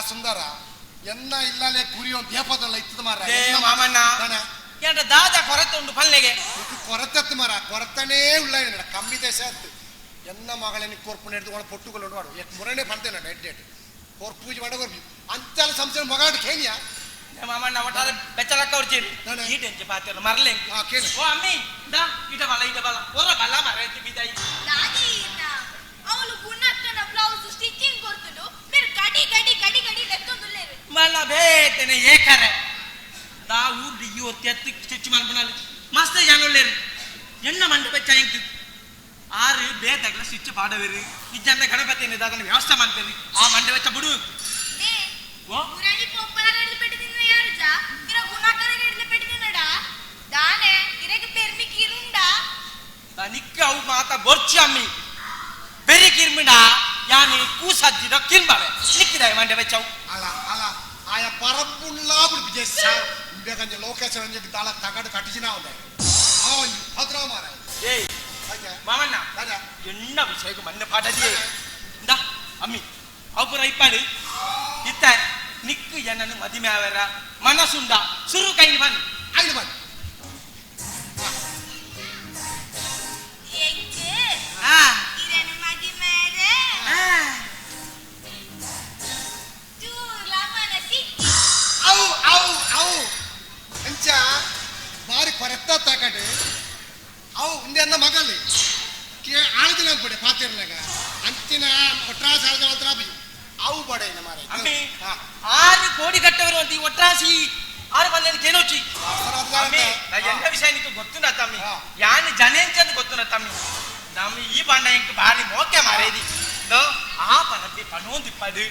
ಸುಂದರ ಎನ್ನ ಇಲ್ಲಲೆ ಕುರಿಯೋ ದೇಪದಲ್ಲ ಇತ್ತದ ಮಾರ ಮಾಮಣ್ಣ ಎಂಟ ದಾದ ಕೊರತೆ ಉಂಟು ಪಲ್ಲೆಗೆ ಕೊರತೆತ್ತು ಮಾರ ಕೊರತನೇ ಉಳ್ಳ ಕಮ್ಮಿ ದೇಶ ಅತ್ತು ಎನ್ನ ಮಗಳೇ ಕೊರ್ಪು ಹಿಡಿದು ಪೊಟ್ಟುಗಳು ನೋಡು ಮುರನೇ ಬಂತೇನೆ ಡೇಟ್ ಕೊರ್ ಪೂಜೆ ಮಾಡ ಅಂತೆಲ್ಲ ಸಂಸ್ಥೆ ಮಗಾಡು ಕೇನಿಯಾ ಮಾಮಣ್ಣ ಒಟ್ಟಾರೆ ಬೆಚ್ಚಲಕ್ಕ ಹೊಡ್ತೀರಿ ಈ ಟೆಂಚೆ ಪಾತಿಯಲ್ಲ ಮರಲೆ ಓ ಅಮ್ಮಿ ದಾ ಇಟ ಬಲ ಒರ ಬಲ ಮರೈತಿ ಬಿದಾಯಿ ಅವಳು ಗುಣಕ್ಕನ ಬ್ಲೌಸ್ ಸ್ಟಿಚಿಂಗ್ ಕೊಡ್ತುಡು ಮೇರೆ ಗಡಿ ಲೆಕ್ಕೊಂದುಲ್ಲೇರು ಮಲ್ಲ ಬೇತನೆ ಏಕರೆ ದಾ ಊರ್ಡಿ ಇವತ್ತು ಎತ್ತು ಸ್ಟಿಚ್ ಮಾಡ್ಬಿಡಲ್ಲ ಮಸ್ತ್ ಜನೊಳ್ಳೇರು ಎನ್ನ ಮಂಡ ಬೆಚ್ಚ ಹೆಂಗ್ ಆರು ಬೇತಗಲ ಸ್ಟಿಚ್ ಪಾಡವೇರು ಇಜ್ಜನ್ನ ಗಣಪತಿ ಅದನ್ನ ವ್ಯವಸ್ಥೆ ಮಾಡ್ತೇವೆ ಆ ಮಂಡ ಬೆಚ್ಚ ಬಿಡು ಓ ಗುರಾಣಿ ಪೊಪ್ಪಲ ರೆಡ್ಲಿ ಪೆಟ್ಟಿದಿನ ಯಾರುಜಾ ಇರ ಗುಣಕ್ಕನ ರೆಡ್ಲಿ ಪೆಟ್ಟಿದಿನಡ ದಾನೆ ಇರೆಗೆ ಪೆರ್ಮಿ ಕಿರುಂಡಾ ನಿಕ್ಕ ಅವು ಮಾತಾ ಗೊರ್ಚಿ ಅಮ್ಮಿ ಬೆರಿ ಕಿರ್ಮಿಡ ಯಾನಿ ಕೂಸಜ್ಜಿದ ಕಿರ್ಬಾವೆ ನಿಕ್ಕಿದಾವೆ ಮಂಡೆ ಬೆಚ್ಚವು ಅಲ್ಲ ಆಯ ಪರಪುಳ್ಳ ಬಿಡು ಜೆಸ್ಸ ಇಂಬೆಗಂಜ ಲೋಕೇಶ್ ರಂಜೆ ದಾಳ ತಗಡು ಕಟ್ಟಿಸಿನ ಅವದೆ ಅವನ್ ಭದ್ರ ಮಾರ ಏಯ್ ಮಾಮಣ್ಣ ಎಣ್ಣ ವಿಷಯಕ್ಕೆ ಮಣ್ಣೆ ಪಾಠದಿ ಇಂದ ಅಮ್ಮಿ ಅವುಪುರ ಇಪ್ಪಾಡು ಇತ್ತ ನಿಕ್ಕು ಏನನ್ನು ಮದಿಮೆ ಅವರ ಮನಸ್ಸುಂಡ ಸುರು ಕೈಲಿ ಬನ್ನಿ ಐದು ಬನ್ನಿ ಇದನ್ನು ಮದಿಮೇರೆ ಚೂರ್ಲ ಮನಸ್ಸಿ ಅವು ಅಂಚ ಬಾರಿ ಕೊರೆತ್ತ ತಕಡು ಅವು ಇಂದೆ ಅಂದ ಮಗಲ್ಲಿ ಆಳುದಿನ ಬಿಡೆ ಪಾತಿರ್ನಾಗ ಅಂಚಿನ ಒಟ್ರಾಸ ಆಳ್ದ ಅವು ಬಡೆ ಮಾರ ಆರು ಕೋಡಿ ಕಟ್ಟವರು ಅಂತ ಈ ಒಟ್ರಾಸಿ ಆರು ಬಂದ ಕೇಳೋಚಿ ಎಂತ ವಿಷಯ ನಿಂತು ಗೊತ್ತುಂಡ ತಮ್ಮಿ ಯಾನು ಜನೇಂಚಂದು ಗೊತ್ತುಂಡ ತಮ್ಮಿ ನಮ್ಮ ಈ ಬಣ್ಣ ಇಂಕ ಭಾರಿ ಮೋಕೆ ಮಾರೇದಿ ಆ ಪನಪ್ಪಿ ಪಣೋಂದಿಪ್ಪದು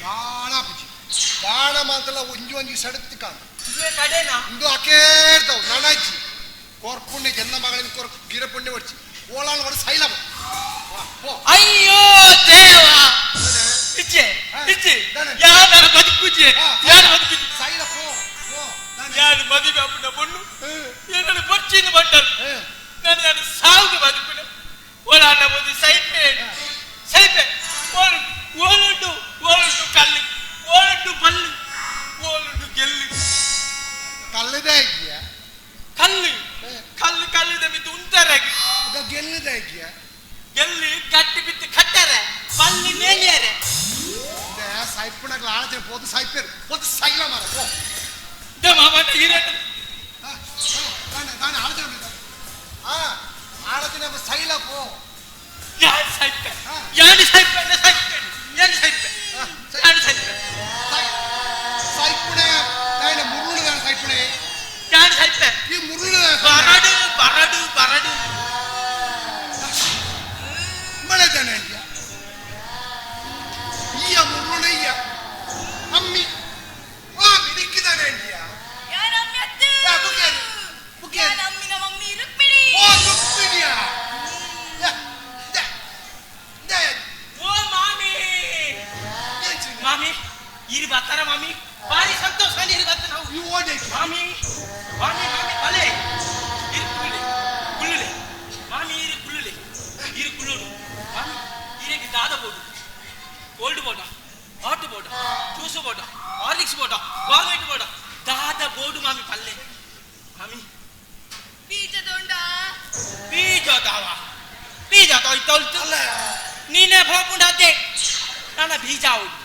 ಬಾಣ ಮಾತಲ್ಲ ಒಂಜಿ ಸಡತ್ತಿ ಕಾಣ ಇವೇ ಕಡೆನಾ ಇಂದು ಅಕೇರ್ತಾವ್ ನಣಾಯ್ಚಿ ಕೊರ್ಪುಣ್ಣೆ ಜನ್ನ ಮಗಳಿನ ಕೊರ್ಪು ಗಿರಪುಣ್ಣೆ ಹೊಡ್ಚಿ ಓಳಾಳ ಹೊಡ ಸೈಲ ಅಯ್ಯೋ ದೇವ ಇಚ್ಚೆ ಯಾರ ಬದುಕುಜೆ ಯಾರ ಬದುಕು ಸೈಲ ಪೋ ಯಾರು ಮದುವೆ ಅಪ್ಪನ பொண்ணு என்னோட பொச்சின்னு பட்டார் நான் சாவுக்கு பதுக்குன ஓலாண்ட போது சைப்பே ஓலண்டு கல்லு ஓலண்டு பல்லு ஓலண்டு ಗೆಲ್ಲು ಕಲ್ಲದೆ ಇದೆಯಾ ಕಲ್ಲು ದಮಿತು ಉಂಟರಾಗಿ ಇದು ಗೆಲ್ಲದೆ ಇದೆಯಾ ಗೆಲ್ಲಿ ಗಟ್ಟಿ ಬಿತ್ತು ಕಟ್ಟರೆ ಪಲ್ಲಿ ಮೇಲಿಯರೆ ಸೈಪುಣಗಳ ಆಳತೆ ಪೋದು ಸೈಪೇರು ಪೋದು ಸೈಲ ಮಾರ ಪೋ ಮಾಮಣ್ಣ ಹಿರೇಟ ನಾನು ಆಳತೆ ಆಳತಿನ ಸೈಲ ಪೋ ಯಾರು ಸೈಪೆ ಸೈಪುಣೆ ತಾಯಿನ ಮುರುಳು ಸೈಪುಣೆ ಯಾರು ಸೈಪೆ ಈ ಮುರುಳು ಬರಡು ಬೀಜದಾವ ಬೀಜ ತೊಯ್ತೊಳ್ತು ನೀನೇ ಹೋಗ್ಬಿಡತ್ತೆ ನನ್ನ ಬೀಜ ಹೌದು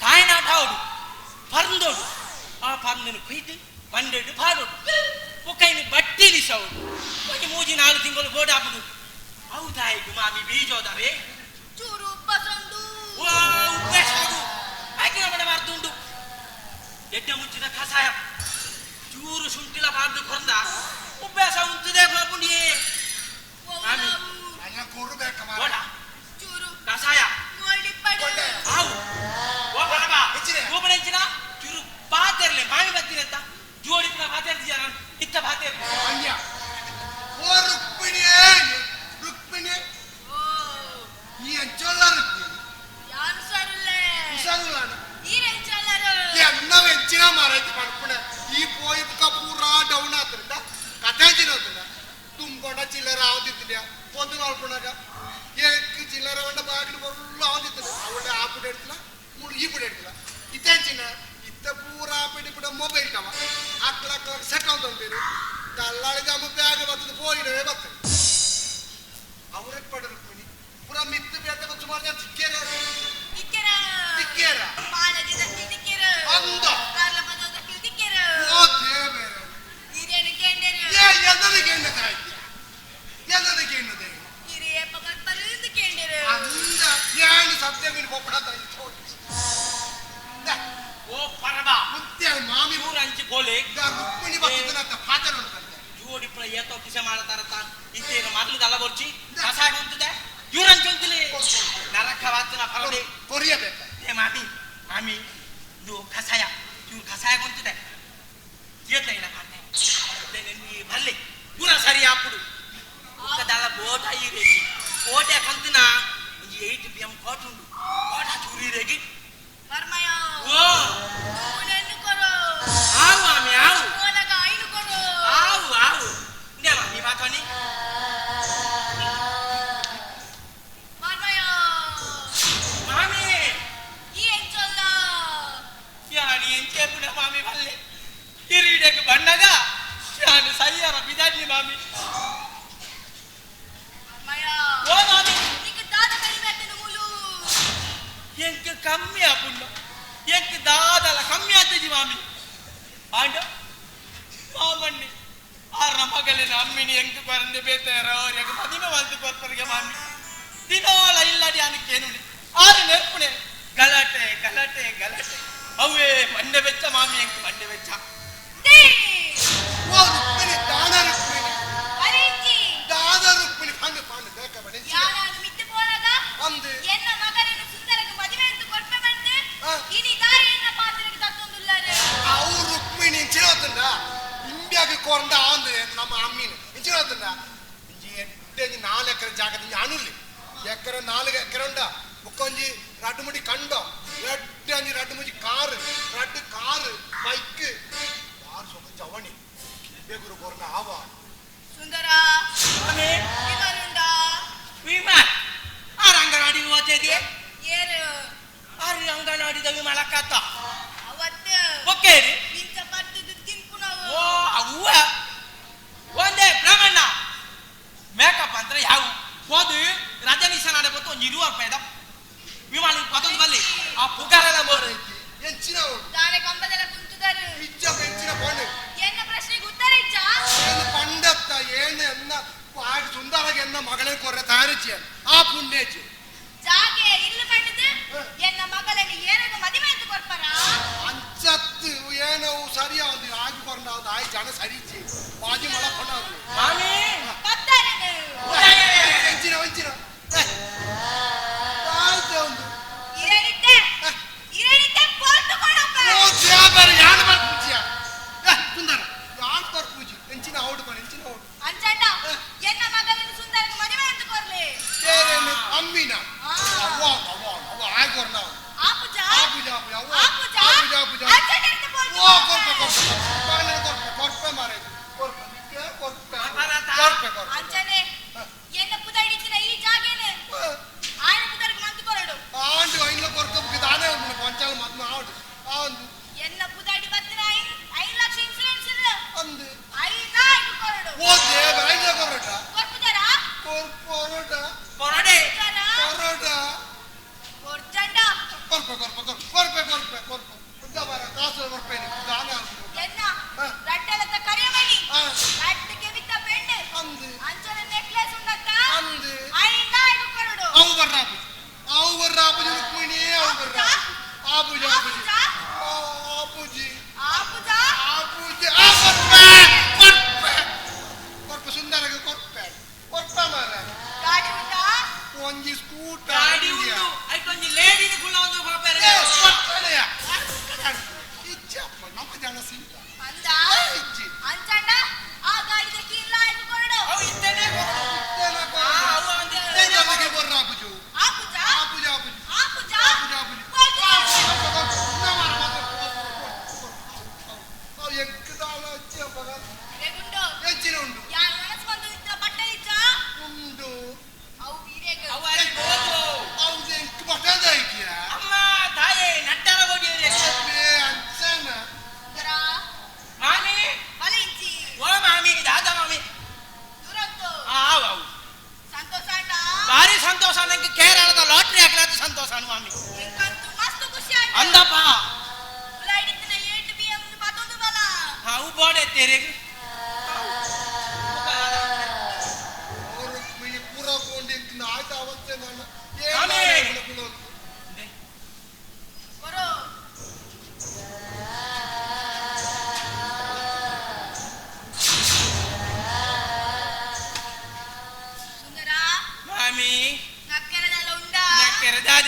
ಕಾಯಿನಾಟ ಹೌದು ಪರ್ಂದೋಡು ಆ ಪರ್ಂದನು ಕೊಯ್ದು ಬಂಡೆಡು ಪಾಡೋಡು ಒಕ್ಕೈನು ಬಟ್ಟಿಲಿ ಸೌಡು ಒಂದು 3-4 ತಿಂಗಳು ಗೋಡಾಬಿಡು ಹೌದಾ ಈಗ ಮಾಮಿ ಬೀಜೋದವೇ ಚೂರು ಉಪ್ಪಸೊಂದು ಉಪ್ಪೆ ಸಾಗು ಹಾಕಿನ ಬಡ ಬಾರ್ದುಂಡು ಎಡ್ಡೆ ಮುಚ್ಚಿದ ಕಸಾಯ ಚೂರು ಶುಂಠಿಲ ಬಾರ್ದು ಕೊಂದ ಉಪ್ಪೆಸ ಉಂಟದೆ ಬಾಬುಂಡಿಯೇ ಮಾಮಿ ಗೋಡ ಚೂರು ಕಸಾಯ ಆವು ಗೋಬನೆಂಚಿನ ಚೂರು ಬಾತೆರ್ಲೆ ಮಾಮಿ ಬತ್ತಿರಂತ ಜೋಡಿನ ಬಾತೆರ್ದಿಯ ನಾನು ಇತ್ತ ಬಾತೆರ್ ಓ ರುಕ್ಮಿಣಿ ಈ ಅಂಚೋಲ್ಲ ರುಕ್ಮಿಣಿ ಯಾರು ಸರುಲೆ ಸರುಲಾನ ಈ ರೆಂಚಲ್ಲರು ಎನ್ನ ವೆಂಚಿನ ಮಾರೈತಿ ಪಡ್ಪುಣ ಈ ಪೋಯಿ ಬುಕ್ಕ ಪೂರ ಡೌನ್ ಆದ್ರಿಂದ ಕಥೆ ಚಿರೋದಿಲ್ಲ ತುಂಬಿಕೊಂಡ ಚಿಲ್ಲರೆ ಆವದಿತ್ತಿಲ್ಲ ಒಂದು ನೋಡ್ಕೊಂಡಾಗ ಏಕ್ ಚಿಲ್ಲರೆ ಒಂಡ ಬಾಗಿಲು ಬರುಲ್ಲ ಆವದಿತ್ತಿಲ್ಲ ಅವಳೆ ಆ ಪುಡ ಇಡ್ತಿಲ್ಲ ಈ ಪುಡ ಇಡ್ತಿಲ್ಲ ಇತ್ತೇಂಚಿನ ಇತ್ತ ಪೂರ ಪಿಡಿ ಪುಡ ಮೊಬೈಲ್ ಟವ ಅಕ್ಕಳ ಸೆಟ್ ಆಗುತ್ತಂತೀರಿ ದಲ್ಲಾಳಿದ ಅಮ್ಮ ಬ್ಯಾಗ್ ಬರ್ತದೆ ಹೋಗಿಡವೇ ಬರ್ತದೆ ಅವರೇ ಪಡರು ಪುರ ಮಿತ್ತು ಬೇತ ಸುಮಾರು ಜನ ತಿಕ್ಕೇರ ಮಾನದಿದ ತಿಕ್ಕೇರ ಅಂದ ಕಾರ್ಲ ಬದದ ತಿಕ್ಕೇರ ಓ ದೇವರೇ ಹಿರಿಯನ ಕೇಂದ್ರ ಎಂದನಿಗೆ ಎಣ್ಣೆ ಕಾಯ್ತೀಯ ಎಂದನಿಗೆ ಎಣ್ಣದೆ ಹಿರಿಯ ಪಕ್ಕದ ಕೇಂದ್ರ ಅಂದ ಏನು ಸತ್ಯ ಮೀನು ಒಪ್ಪಡ ಓ ಪರಬ ಮುತ್ಯ ಮಾಮಿ ಮೂರು ಅಂಚಿ ಗೋಲೆ ರುಕ್ಮಿಣಿ ಬರ್ತದಂತ ಪಾತ್ರ ನೋಡ್ತಾರೆ ಜೋಡಿ ಪ್ರ ಏತೋ ಕಿಸ ಮಾಡ್ತಾರತ ಇತ್ತೇನು ಮಾತುದು ಅಲ್ಲ ಬರ್ಚಿ ಕಸಾಯ ಹೊಂತದೆ ಇವ್ರಂಚ ಹೊಂತಿಲಿ ನರಕ ವಾತನ ಫಲದೆ ಕೊರಿಯಬೇಕ ಏ ಮಾಮಿ ಮಾಮಿ ಇದು ಕಸಾಯ ಇವ್ರು ಕಸಾಯ ಹೊಂತಿದೆ ಏತ ಇಲ್ಲ ಕಾಣೆ ನೀ ಬಲ್ಲೆ ಪೂರ ಸರಿ ಹಾಪುಡು ಉಕ್ಕದಲ್ಲ ಬೋಟ ಈ ರೇಗಿ ಕೋಟೆ ಕಂತಿನ 8 BM ಕೋಟ ಉಂಡು ಕೋಟ ಚೂರಿ ರೇಗಿ ಬರ್ಮಯ ಓ ಓನೆನ್ನು ಕೊರೋ ಆವು ಮಾಮಿ ಆವು ಓನಗ ಐನು ಕೊರೋ ಆವು ನೇ ಮಾಮಿ ಮಾತೋನಿ ಬರ್ಮಯ ಮಾಮಿ ಈ ಎಂಚಲ್ಲ ಯಾನಿ ಎಂಚೆ ಪುಡ ಮಾಮಿ ಬಲ್ಲೆ ಹಿರಿಡೆಗೆ ಬಂಡಗ ಯಾನಿ ಸಯ್ಯಾರ ಬಿದಾಡಿ ಮಾಮಿ ಬರ್ಮಯ ಓ ಮಾಮಿ ನಿಕ್ಕೆ ದಾದ ಕಡಿಮೆ ಆತನು ಮೂಲು ಎಂಕೆ ಕಮ್ಮಿ ಆಪುಂಡು ಎಂಕೆ ದಾದಲ ಕಮ್ಮಿ ಆತದಿ ಮಾಮಿ ಆಂಡ ಮಾಮಣ್ಣಿ ಆರ ಮಗಲಿನ ಅಮ್ಮಿನಿ ಎಂಕೆ ಬರಂದೆ ಬೇತಾರೋ ಎಂಕೆ ಮದಿಮೆ ವಾಲ್ತು ಕೊರ್ಪರಿಗೆ ಮಾಮಿ ದಿನೋಲ ಇಲ್ಲಡಿ ಅನಕ್ಕೇನು ಆರು ನೆರ್ಪುಣೆ ಗಲಾಟೆ ಗಲಾಟೆ ಗಲಾಟೆ ಅವೇ ಮಂಡೆ ಬೆಚ್ಚ ಮಾಮಿ ಎಂಕೆ ಮಂಡೆ ಬೆಚ್ಚ ಓ ರುಕ್ಮಿಣಿ ದಾನ ರುಕ್ಮಿಣಿ ಅರಿಚಿ ದಾದ ರುಕ್ಮಿಣಿ ಪಾಂಡು ಪಾಂಡು ಬೇಕ ಬಡಿ ಯಾರಾನು ಮಿತ್ತು ಪೋನಗ ಅಂದೆ ಎನ್ನ ಮಗನನ್ನು ಸುಂದರಕ್ಕೆ ಮದುವೆ ಅಂತ ಕೊರ್ಪೆ ಬಂದೆ ಇನಿ ದಾರಿ ಎನ್ನ ಪಾತ್ರೆಗೆ ತತ್ತೊಂದುಲ್ಲಾರೆ ಅವು ರುಕ್ಮಿಣಿ ಇಂಚಿರೋತಂಡ ಇಂಬ್ಯಾಗ ಕೊರಂಡ ಆಂದು ನಮ್ಮ ಅಮ್ಮಿನ ಇಂಚಿರೋತಂಡ ಇಂಜಿ 4 ಎಕರೆ ಜಾಗದ ಅನುಲ್ಲಿ ಎಕರೆ 4 ಎಕರೆ ಉಂಡ ಬುಕ್ಕೊಂಜಿ ರಡ್ಡು ಮುಡಿ ಕಂಡ ಎಡ್ಡೆ ಅಂಜಿ ರಡ್ಡು ಮುಜಿ ಕಾರು ರಡ್ಡು ಕಾರು ಬೈಕ್ ಯಾರು ಸೊಕ್ಕ ಜವಣಿ ಬೇಗುರು ಕೊರಂಡ ಆವ ಸುಂದರ ಮಾಮಿ ವಿಮಾನುಂಡ ವಿಮಾನ ಆರು ಅಂಗನವಾಡಿಗೆ ಓದ್ತಿದ್ಯೆ ಏರು ಆರು ಅಂಗನವಾಡಿದ ವಿಮಾನಕ್ಕಾತ ಅವತ್ತು ಒಕ್ಕೇರಿ ನಿಂತ ಪಟ್ಟದು ತಿನ್ಪು ನಾವು ಓ ಅವ್ವ ಒಂದೇ ಬ್ರಹ್ಮಣ್ಣ ಮೇಕಪ್ ಅಂದ್ರೆ ಯಾವ ಹೋದು ರಜನೀಶ ನಾಡೆ ಬತ್ತು ಒಂದು 20 ರೂಪಾಯಿದ ವಿಮಾನ ಪದೊಂದು ಬಲ್ಲಿ ಆ ಪುಗಾರೆಲ್ಲ ಬೋರ್ ಎಂಚಿನ ದಾನೆ ಕಂಬದೆಲ್ಲ ಕುಂತುದರು ಇಜ್ಜ ಎಂಚಿನ ಪಂಡು ಎನ್ನ ಪ್ರಶ್ನೆಗೆ ಉತ್ತರ ಇಜ್ಜ ಏನು ಪಂಡತ್ತ ಏನು ಎನ್ನ ಆಗ ಸುಂದರಗೆ ಎನ್ನ ಮಗಳೇ ಕೊರ್ರೆ ತಯಾರಿಸಿ ಆ ಪುಣ್ಯಚ್ಚು ಜಾಗೆ ಇಲ್ಲಿ ಪಂಡದು ಎನ್ನ ಮಗಳನ್ನು ಏನಕ್ಕೆ ಮದುವೆ ಅಂತ ಕೊರ್ಪರ ಅಂಚತ್ತು ಏನೋ ಸರಿಯಾದ ಆಗಿ ಕೊಂಡಾದ ಆಯ್ ಜನ ಸರಿಚಿ ಬಾಜಿ ಮಳ ಕೊಂಡಾದು ಮಾಮಿ ಕತ್ತಾರೆನು ಎಂಚಿನ ಎಂಚಿನ ಆಯ್ತು ಒಂದು ಇರೇನಿತ್ತೆ ಪೋರ್ಟು ಕೊಡಪ್ಪ ಓ ದೇವರ ಯಾನ್ ಬರ್ ಪೂಜಿಯ ಸುಂದರ ಯಾನ್ ಬರ್ ಪೂಜಿ ಎಂಚಿನ ಔಡು ಬರ್ ಎಂಚಿನ ಔಡು ಅಂಚಣ್ಣ ಎನ್ನ ಮಗಳನ್ನು ಸುಂದರಕ್ಕೆ ಮದುವೆ ಅಂತ ಕೊರ್ಲೆ ಬೇರೆ ಅಮ್ಮಿನ ಅವ್ವ ಅವ್ವ ಅವ್ವ ಆಗಿ ಕೊಂಡಾವ ಆಪುಜ ಆಪುಜ ಅವ್ವ ಆಪುಜ ಆಪುಜ ಆಪುಜ ಅಂಚಣ್ಣ ಇರ್ತ ಪೋರ್ಟು ಓ ಕೊರ್ಪೆ ಕೊರ್ಪೆ ಮಾರೆ ಕೊರ್ಪೆ ಕೊರ್ಪೆ ಕೊರ್ಪೆ ಕೊರ್ಪೆ ಅಂಚನೆ ಎನ್ನ ಪುದ ಹಿಡಿತಿನ ಈ ಜಾಗೇನೆ ಆಯ್ನ ಪುದರಿಗೆ ಮಂತು ಕೊರಡು ಆಂಡು ಐನ ಕೊರ್ಕ ದಾನೆ ಒಂದು ಕೊಂಚಾಲ ಮದ್ನ ಆಡು ಆಂದು ಎನ್ನ ಪುದಾಡಿ ಬತ್ತಿನ 5 ಲಕ್ಷ ಇನ್ಸೂರೆನ್ಸ್ ಇಲ್ಲ ಅಂದು ಐದು ಕೊರಡು ಓ ದೇವ ಐನ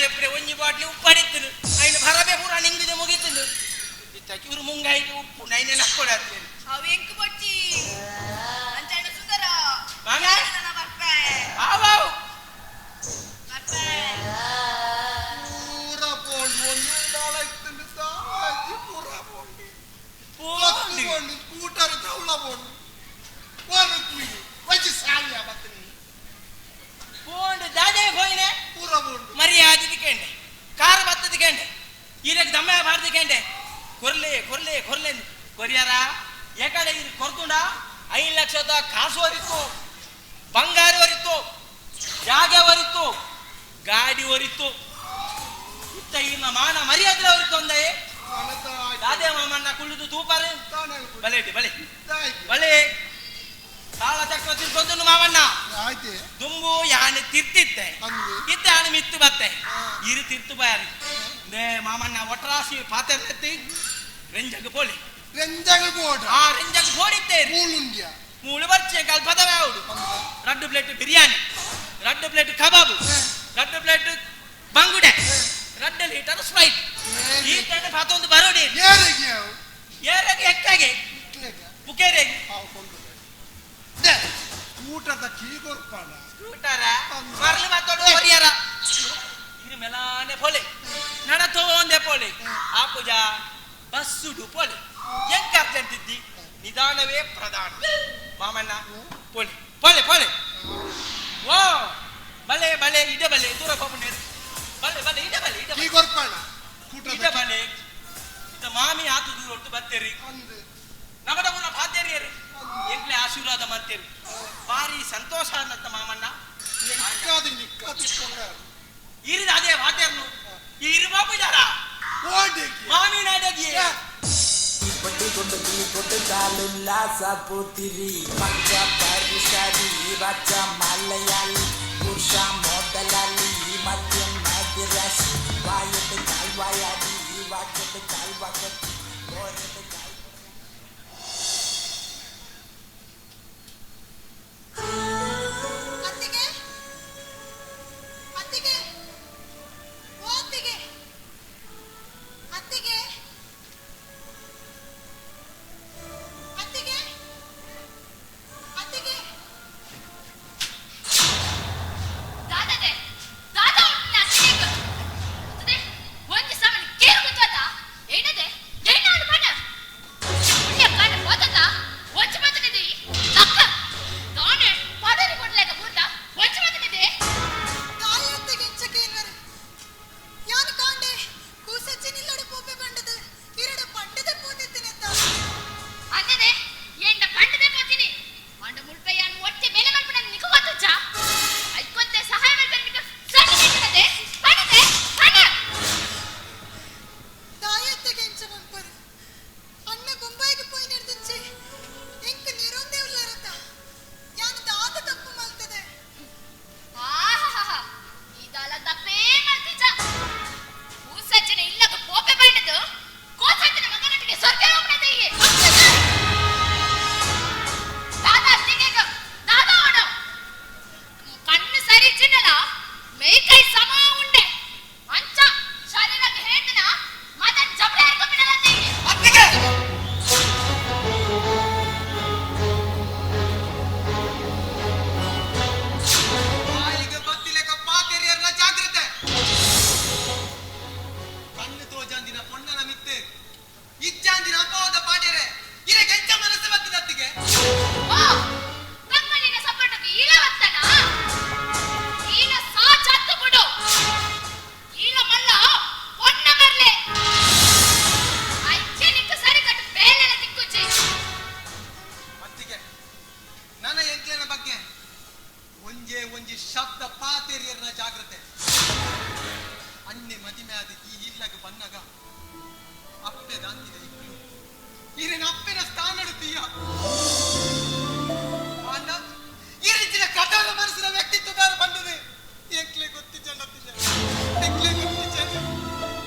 ಎಪ್ಪಡೆ ಒಂಜಿ ಬಾಟ್ಲಿ ಉಪ್ಪು ಅಡಿತನು ಐನು ಬರಬೆ ಪೂರ ನಿಂಗಿದೆ ಮುಗಿತನು ಇತ್ತಕ್ಕೆ ಇವ್ರು ಮುಂಗಾಯ್ತು ಉಪ್ಪು ನೈನೆ ನಕ್ಕೊಡತ್ತೆ ಅವು ಎಂಕ್ ಬೊಚ್ಚಿ ಅಂಚಣ್ಣ ಸುಂದರ ಮಾಮ ನನ್ನ ಬರ್ಪೆ ಆವಾವು ಬರ್ಪೆ ಪೂರ ಪೋಂಡು ಒಂದು ದಾಳ ಇತ್ತಂದು ತಾಯಿ ಪೂರ ಪೋಂಡು ಪೋಂಡು ಸ್ಕೂಟರ್ ತೌಳ ಪೋಂಡು ಪೋಂಡು ಕುಯ್ದು ವಚ್ಚಿ ಸಾಲ್ಯ ಬತ್ತನಿ ಪೋಂಡು ದಾದೆ ಹೋಯ್ನೆ ಪೂರ ಪೋಂಡು ಮರ್ಯಾದೆ ದಿಕೆಂಡೆ ಕಾರ ಬತ್ತ ದಿಕೆಂಡೆ ಈರಕ್ಕೆ ದಮ್ಮ ಬಾರ್ ದಿಕೆಂಡೆ ಕೊರ್ಲೆ ಕೊರ್ಲೆ ಕೊರ್ಲೆ ಕೊರಿಯಾರ ಏಕಡೆ ಇದು ಕೊರ್ತುಂಡ 5 ಲಕ್ಷದ ಕಾಸು ಹೊರಿತು ಬಂಗಾರ ಹೊರಿತು ಜಾಗ ಹೊರಿತು ಗಾಡಿ ಹೊರಿತು ಇತ್ತ ಇನ್ನ ಮಾನ ಮರ್ಯಾದೆ ಹೊರಿತು ಅಂದೆ ದಾದೆ ಮಾಮಣ್ಣ ಕುಳಿದು ತೂಪಾರೆ ಬಲೆ ಬಲೆ ಬಲೆ ತಾಳ ಚಕ್ರ ತಿರ್ಕೊಂಡು ಮಾವಣ್ಣ ದುಂಬು ಯಾನೆ ತಿರ್ತಿತ್ತೆ ಇತ್ತ ಯಾನೆ ಮಿತ್ತು ಬತ್ತೆ ಇರು ತಿರ್ತು ಬಾರಿ ನೇ ಮಾಮಣ್ಣ ಒಟ್ರಾಸಿ ಪಾತ್ರೆ ಎತ್ತಿ ರೆಂಜಗ್ ಪೋಳಿ ರೆಂಜಗ್ ಬೋಡ್ ಆ ರೆಂಜಗ್ ಪೋಡಿತ್ತೆ ಮೂಳುಂಡ್ಯ ಮೂಳು ಬರ್ಚೆ ಕಲ್ಪದವೇ ಹೌದು 2 ಪ್ಲೇಟ್ ಬಿರಿಯಾನಿ 2 ಪ್ಲೇಟ್ ಕಬಾಬು 2 ಪ್ಲೇಟ್ ಬಂಗುಡೆ 2 ಲೀಟರ್ ಸ್ಪ್ರೈಟ್ ಈ ತಂಡ ಪಾತೊಂದು ಬರೋಡಿ ಏರಗೆ ಎಕ್ಕಗೆ ಪುಕೇರೆಗೆ ಸ್ಕೂಟರ್ದ ಕೀ ಕೊರ್ಪಾಡ ಸ್ಕೂಟರ ಮರಳು ಮಾತಾಡೋ ಹೊರಿಯಾರ ಇದು ಮೆಲಾನೆ ಪೊಲೆ ನಡತೋಂದೆ ಪೊಲೆ ಆ ಪೂಜಾ ಬಸ್ಸುಡು ಪೊಲೆ ಎಂಕ ಅರ್ಜೆಂಟಿದ್ದಿ ನಿಧಾನವೇ ಪ್ರಧಾನ ಮಾಮಣ್ಣ ಪೊಲೆ ಪೊಲೆ ಪೊಲೆ ಓ ಬಲೆ ಬಲೆ ಇಡ ಬಲೆ ದೂರ ಹೋಗ್ಬಿಟ್ಟು ಬಲೆ ಬಲೆ ಇಡ ಬಲೆ ಇಡ ಕೀ ಕೊರ್ಪಾಡ ಇಡ ಬಲೆ ಇದ ಮಾಮಿ ಆತು ದೂರ ಹೊಟ್ಟು ಬರ್ತೇರಿ ನಮಡ ಊರ ಬಾಧ್ಯರಿಯರು ಎಂಕ್ಲೆ ಆಶೀರ್ವಾದ ಮಾಡ್ತೇರಿ ಭಾರಿ ಸಂತೋಷ ಅನ್ನತ್ತ ಮಾಮಣ್ಣ ಇರಿದ ಅದೇ ವಾದ್ಯರ್ನು ಇರುವ ಪೂಜಾರ ಮಾಮಿ ನಾಡಗಿ ಪಟ್ಟಿ ಕೊಟ್ಟು ಕಾಲುಲ್ಲಾಸ ಪೂತಿರಿ ಪಂಚ ಪರಿಸರಿ ರಚ ಮಲಯಾಳಿ ಪುರುಷ ಮೊದಲಲ್ಲಿ ಮಧ್ಯ ಮಧ್ಯರಾಶಿ ವಾಯದ ಕಾಲ್ವಾಯಾದಿ ವಾಕ್ಯದ ಕಾಲ್ವಾಕತಿ ಓರದ ಕಾಲ್ ಅತ್ತಿಗೆ ಅತ್ತಿಗೆ ಓ ಅತ್ತಿಗೆ ಅತ್ತಿಗೆ ಅತ್ತಿಗೆ ಅತ್ತಿಗೆ ದಾದದೆ ದಾದ ಉಂಟು ಅತ್ತಿಗೆ ಅತ್ತದೆ ಒಂದು ಸಮಯ ಕೇರು ಗೊತ್ತಾದ ಏನದೆ ಏನಾಡು ಬಣ್ಣ ಪುಣ್ಯ ಕಾಣ ಹೋದದ ಒಂಚ ಮಾತನಿದೆ ಅಕ್ಕ ತಾನೆ ಪಡರಿ ಕೊಡ್ಲೇಕ ಬೂಟ ಒಂಚ ಮಾತನಿದೆ ತಾಯತ್ತಿಗೆ ಇಂಚಕೇನರು ಯಾನು ಕಾಂಡೆ ಕೂಸಚ್ಚಿ ನಿಲ್ಲಡು ಪೋಪೆ ಬಂಡದು ಇರಡು ಪಂಡದೆ ಪೋತಿತ್ತಿನ ಅಂತ ಅತ್ತದೆ ಎಂಡ ಪಂಡದೆ ಪೋತಿನಿ ಅಂಡ ಮುಳ್ಪೆ ಯಾನು ಒಟ್ಟೆ ಮೇಲೆ ಮಲ್ಪನ ನಿಕ ಗೊತ್ತುಚ್ಚ ಐಕೊಂತೆ ಸಹಾಯ ಮಾಡ್ಕೊಂಡು ನಿಕ ಸಣ್ಣ ನಿಕ್ಕದೆ ಪಡದೆ ಪಡ ತಾಯತ್ತಿಗೆ ಇಂಚ ಬಂಪರು ಅಣ್ಣ ಬೊಂಬಾಯಿಗೆ ಪೋಯಿ ನಿರ್ದಿಂಚಿ ಎಂಕ ನೀರೊಂದೇ ಉಳ್ಳಾರತ್ತ ಯಾನು ದಾದ ತಪ್ಪು ಮಲ್ತದೆ ಆಹಾಹಾ ಇದಲ್ಲ ತಪ್ಪೇ ಮಲ್ತಿಜ ಕೂಸಜ್ಜನ ಇಲ್ಲಕ ಪೋಪೆ ಬಂಡದು ಕೋಸಜ್ಜನ ಮಗನಟ್ಟಿಗೆ ಸ್ವರ್ಗ ಹೋಗ್ನದೆ ಹೀಗೆ ದಾದ ಅತ್ತಿಗೆಗ ದಾದ ಓಡ ಕಣ್ಣು ಸರಿ ಚಿನ್ನಲ ಮೇಕೈ ಸಮ ಉಂಡೆ ಅಂಚ ಶರೀರಕ್ಕೆ ಹೇಳ್ತನ ಮದನ್ ಜಬಳೆ ಹರ್ಕೊಂಬಿಡಲತ್ತೆ ಹೀಗೆ ಅತ್ತಿಗೆ ಈಗ ಗೊತ್ತಿಲ್ಲಕ ಪಾತೆರಿಯರ್ನ ಜಾಗ್ರತೆ ಕಣ್ಣು ತೋಜಾಂದಿನ ಪೊಣ್ಣನ ಮಿತ್ತೆ ಇಜ್ಜಾಂದಿನ ಅಪವಾದ ಪಾಡ್ಯರೆ ಇರಗೆ ಎಂಚ ಮನಸ್ಸು ಬರ್ತದೆ ಅತ್ತಿಗೆ ಓ ಕಮ್ಮಲಿನ ಸಪೋರ್ಟಕ್ಕೆ ಈಲ ವತ್ತನ ಈಲ ಸಾ ಚತ್ತು ಬಿಡು ಈಲ ಮಲ್ಲ ಪೊಣ್ಣ ಬರ್ಲೆ ಐಚೆನಿಕ ಸರಿ ಕಟ್ಟು ಬೇಲೆಲ ತಿಕ್ಕುಚ್ಚಿ ಅತ್ತಿಗೆ ನನ್ನ ಎಂಕ್ಲೆನ ಬಗ್ಗೆ ಒಂಜಿ ಶಬ್ದ ಪಾತೆರಿಯರ್ನ ಜಾಗ್ರತೆ ಅನ್ನೆ ಮದಿಮೆ ಆದ ಈ ಇಲ್ಲಗ ಬನ್ನಗ ಅಪ್ಪೆ ದಾಂತಿದೆ ಇಕ್ಕಲು ಇರಿನ ಅಪ್ಪೆನ ಸ್ಥಾನಡುತ್ತೀಯ ಅಣ್ಣ ಈ ರೀತಿಯ ಕಠೋರ ಮನಸ್ಸಿನ ವ್ಯಕ್ತಿತ್ವ ಬೇರೆ ಬಂದಿದೆ ಎಂಕ್ಲೆ ಗೊತ್ತಿದ್ದ ಎಂಕ್ಲೆ ಗೊತ್ತಿದ್ದ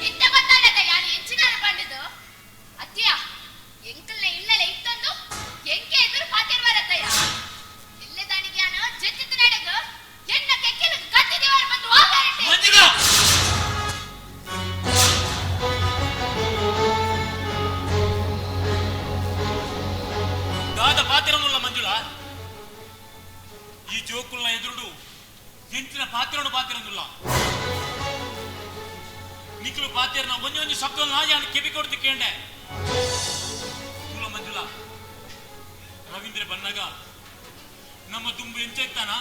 ಇಂತ ಗೊತ್ತಾಡದ ಯಾರು ಎಂಚಿನಾರ ಬಂಡದು ಅತ್ತಿಯ ಎಂಕಲ್ನ ಇಲ್ಲಲೆ ಇತ್ತಂದು ಎಂಕೆ ಎದುರು ಪಾತಿರ್ ಬರತ್ತಯ್ಯ ಇಲ್ಲೆ ದಾಣಿಗೆ ಯಾನ ಜೆತ್ತಿತ್ತು ನಡೆದು ಎನ್ನ ಕೆಕ್ಕೆಲ ಗತ್ತಿದಿವಾರ ಬಂದು ಹೋಗಾರಟ್ಟೆ ಎಂಚಿನ ಪಾತಿರಂದಿಲ್ಲ ನಿಕ್ಲು ಪಾತಿರ ನಾ ಒಂಜಿ ಶಬ್ದ ನಾನು ಕೆಬಿ ಕೊಡ್ತು ಕೇಂಡೆ ತುಳ ಮಂಜುಲ ರವೀಂದ್ರ ಬನ್ನಾಗ ನಮ್ಮ ತುಂಬು ಎಂಚ ಇತ್ತಾನ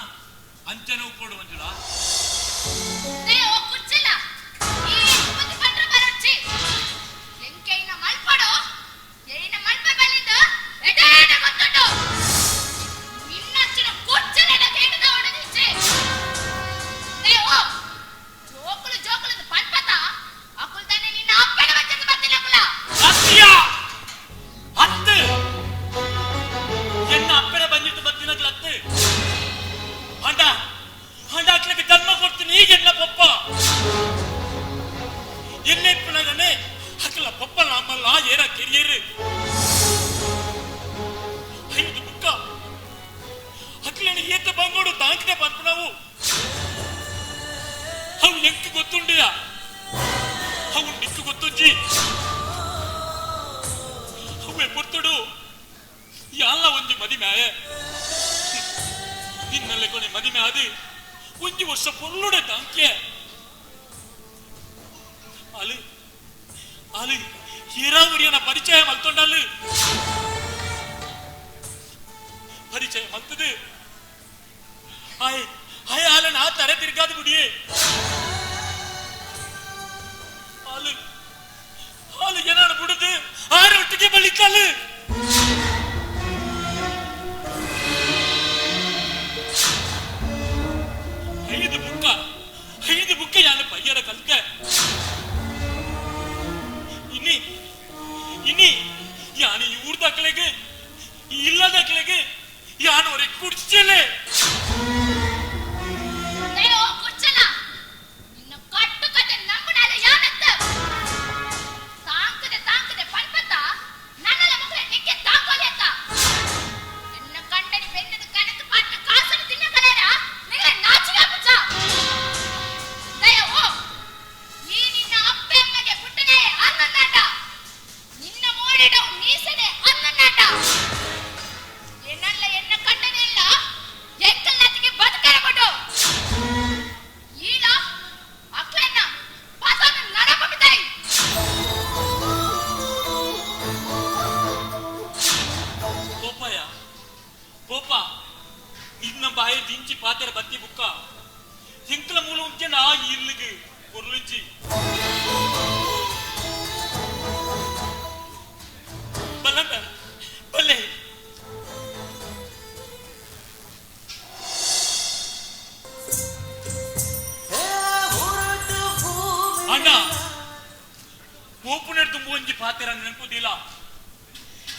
ಅಂಚನೆ ಉಪ್ಪೋಡು ಮಂಜುಲ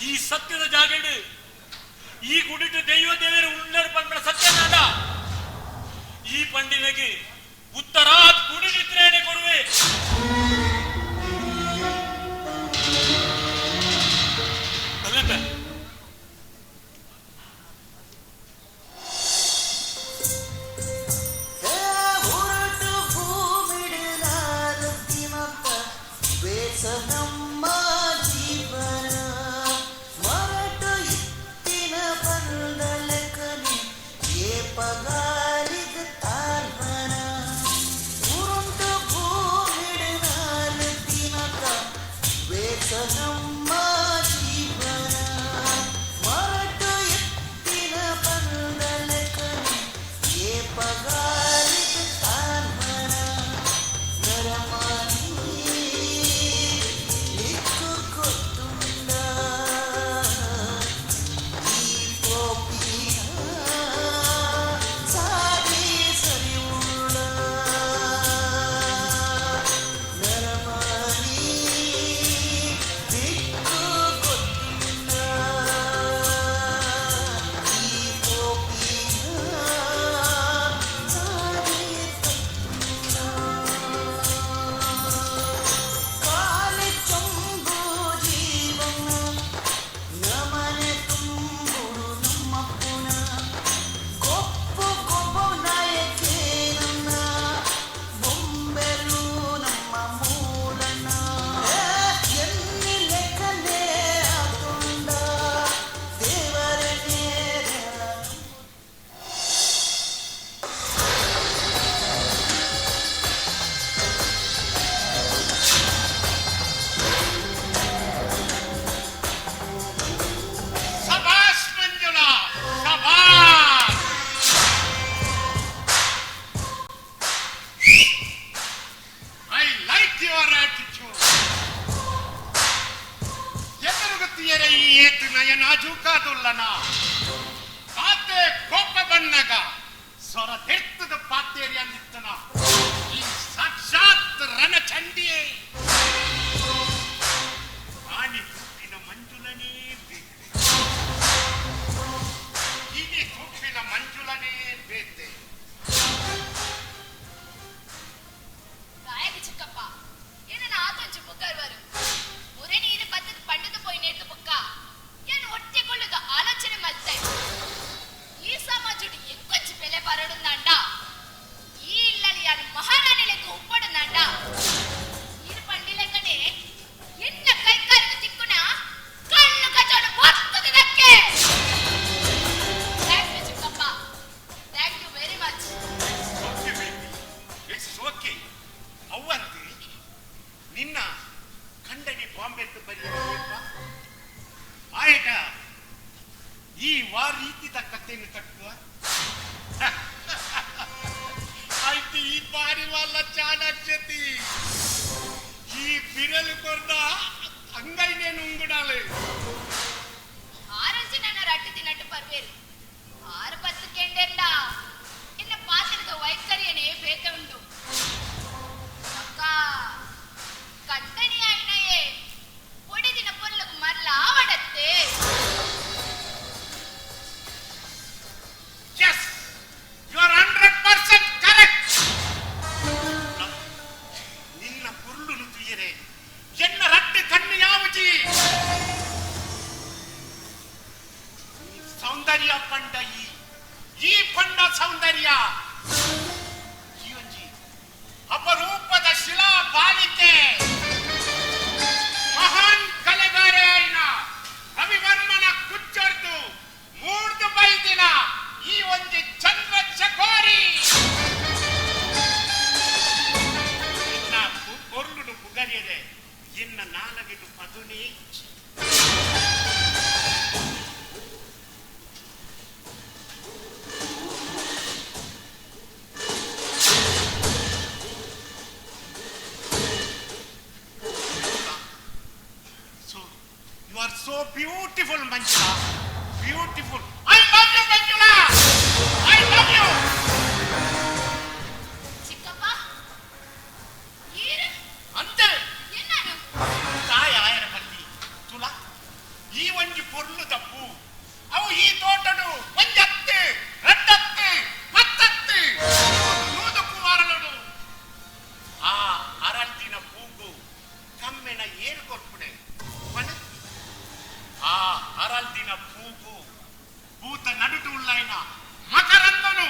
ಈ ಸತ್ಯದ ಜಾಗಡು ಈ ಗುಡಿಟ್ಟು ದೈವ ದೇವರು ಉನ್ನರ್ ಪಂಡ ಸತ್ಯನಾದ ಈ ಪಂಡಿನೆಗೆ ಉತ್ತರ ಗುಡಿ ನಿತ್ರೇನೆ ಕೊಡುವೆ ತಾನೇ ಬೇತೆ காயக்கு சிக்கப்பா என்ன ஆதஞ்சு புக்கர் வரும் ஒரே நீரு பத்தது பண்டது போய் நேத்து புக்கா என்ன ஒட்டி கொள்ளுக ஆலோசನೆ ಮಲ್ತೆ ಈ ಸಮಾಜುಡು ಎಂಕೊಂಚು ಬೆಲೆ ಬರಡುಂದಾಂಡ ಈ ಇಲ್ಲಲ್ಲಿ ಯಾರು ಮಹಾರಾಣಿಲೆಗೆ ಉಪ್ಪಡುಂದಾಂಡ ನೀರು ಪಂಡಿಲೆಕ್ಕನೆ ಎನ್ನ ಕೈಕಾರಿಗೆ ತಿಕ್ಕುನ ಕಣ್ಣು ಕಚೋಡು ಬರ್ತದಕ್ಕೆ ಥ್ಯಾಂಕ್ ಯು ಚಿಕ್ಕಪ್ಪ thank you very much okay baby it's okay ಅವ್ವಂತೆ ನಿನ್ನ ಖಂಡನೆ ಬಾಂಬೆಟ್ಟು ಬರೆಯಪ್ಪ ಆಯ್ತ ಈ ರೀತಿದ ಕಥೆಯನ್ನು ಕಟ್ಟುವ ಆಯ್ತು ಈ ಬಾರಿ ವಲ್ಲ ಚಾಣಾಕ್ಷತಿ ಈ ಬಿರಲು ಕೊರ್ದ ಅಂಗೈನೇ ನುಂಗುಡಾಲೆ ஆரஞ்சு நான் ரட்டு தின்னட்டு பர்வேரு 6-10 கேண்டேண்டா என்ன பாத்திರದ ವೈಖರಿಯನೇ ಬೇಕೆ ಉಂಟು ಅಕ್ಕ ಕಟ್ಟಣಿ ಆಯ್ನಯೇ ಒಡಿದಿನ ಪೊರ್ಲಗು ಮರ್ಲ ಆವಡತ್ತೆ Yes, you are 100% correct. ನಿನ್ನ ಪುರುಳು ತುಯ್ಯರೆ ಎನ್ನ ರಟ್ಟು ಕಣ್ಣು ಯಾವುಜಿ ಸೌಂದರ್ಯ ಪಂಡ ಈ ಪಂಡ ಸೌಂದರ್ಯ ಜೀವಂಜಿ ಅಪರೂಪದ ಶಿಲಾ ಬಾಲಿಕೆ ಮಹಾನ್ ಕಲೆಗಾರೆ ಆಯ್ನ ರವಿವರ್ಮನ ಕುಚ್ಚರ್ದು ಮೂರ್ದು ಬೈದಿನ ಈ ಒಂದು ಚಂದ್ರ ಚಕೋರಿ ಇನ್ನ ಪೊರ್ಲು ಪುಗರಿಯದೆ ಇನ್ನ ನಾಲಗಿದು ಪದುನೇ So, you are so beautiful, Manjula. Beautiful. I love you, Manjula. I love you. ಚಿಕ್ಕಪ್ಪ ಈರು ಅಂತೆ ಎನ್ನಾನು ತಾಯ ಆಯರ ಬಲ್ಲಿ ತುಲ ಈ ಒಂಜಿ ಪೊರ್ಲು ತಪ್ಪು ಅವು ಈ ತೋಟಡು ಒಂಜತ್ತು ರಟ್ಟತ್ತು ಪತ್ತತ್ತು ನೂದಪ್ಪು ವಾರಲಡು ಆ ಅರಳ್ತಿನ ಪೂಗು ಕಮ್ಮೆನ ಏರು ಕೊರ್ಪುಡೆ ಮನ ಆ ಅರಳ್ತಿನ ಪೂಗು ಭೂತ ನಡುಟು ಉಳ್ಳಾಯ್ನ ಮಕರಂದನು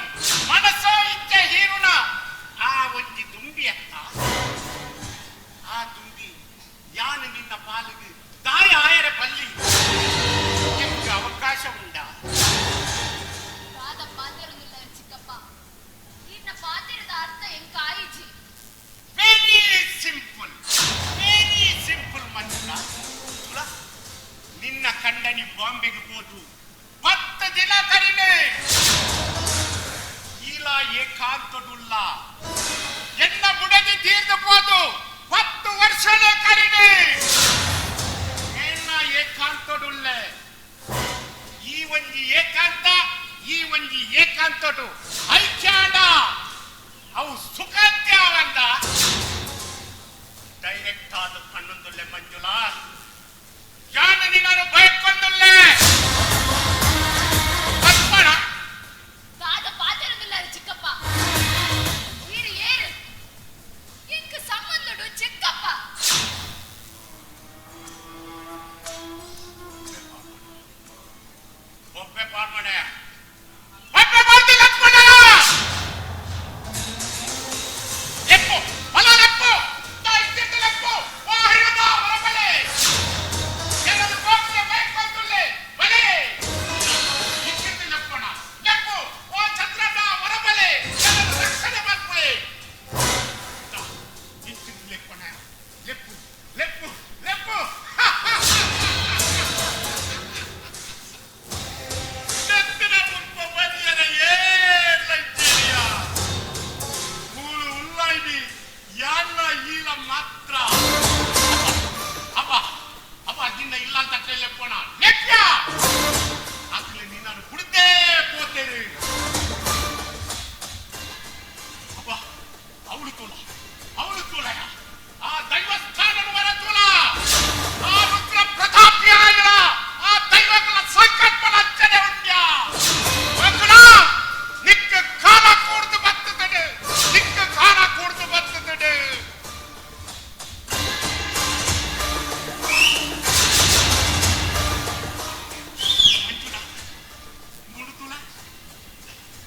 ಮನಸೋ ಇಚ್ಛೆ ಹೀರುನ ಆ ಒಂಜಿ ದುಂಬಿ ಅತ್ತ ಆ ದುಂಬಿ ಯಾನು ನಿನ್ನ ಪಾಲಿಗೆ ತಾಯಿ ಆಯರ ಬಲ್ಲಿ ನಿಮ್ಗೆ ಅವಕಾಶ ಉಂಟಾ ಪಾದ ಪಾತಿರುವುದಿಲ್ಲ ಚಿಕ್ಕಪ್ಪ ಇನ್ನ ಪಾತಿರದ ಅರ್ಥ ಎಂಕ ಆಯಿಜಿ ವೆರಿ ಸಿಂಪಲ್ ಮಂಜುಳ ತುಲ ನಿನ್ನ ಕಂಡನಿ ಬಾಂಬೆಗೆ ಹೋದು 10 ದಿನ ಕಡಿಮೆ ಇಲ್ಲ ಏಕಾಂತಡುಲ್ಲ ಎನ್ನ ಬುಡದಿ ತೀರ್ದು ಹೋದು 10 ವರ್ಷನೇ ಕಡಿಮೆ ಎನ್ನ ಏಕಾಂತಡುಲ್ಲೆ ಈ ಒಂಜಿ ಏಕಾಂತಡು ಐಕ್ಯಾಂಡ ಅವು ಸುಖತ್ಯಾವಂದ ಡೈರೆಕ್ಟ್ ಆದ ಕಣ್ಣೊಂದುಲ್ಲೆ ಮಂಜುಳಾ ಯಾನ ನೀನು ಭಯಕೊಂಡುಲ್ಲೆ ಪದ್ಮಣ ಪಾದ ಪಾತಿರುವುದಿಲ್ಲ ಚಿಕ್ಕಪ್ಪ ಈರು ಏರು ಎಂಕ ಸಂಬಂಧಡು ಚಿಕ್ಕಪ್ಪ ಒಬ್ಬೆ ಪಾಡ್ಮಣೆ ಒಬ್ಬೆ ಮಾಡ್ತಿ ಲಕ್ಷ್ಮಣ ಲೆಪ್ಪು ಹೊಲ ಲೆಪ್ಪು ಇದ್ದಿದ್ದು ಲೆಪ್ಪು ಓ ಹಿಡಿದ ಹೊರಬಲೆ ಎಲ್ಲರೂ ಕೋಪಕ್ಕೆ ಭಯಕೊಂಡುಲ್ಲೆ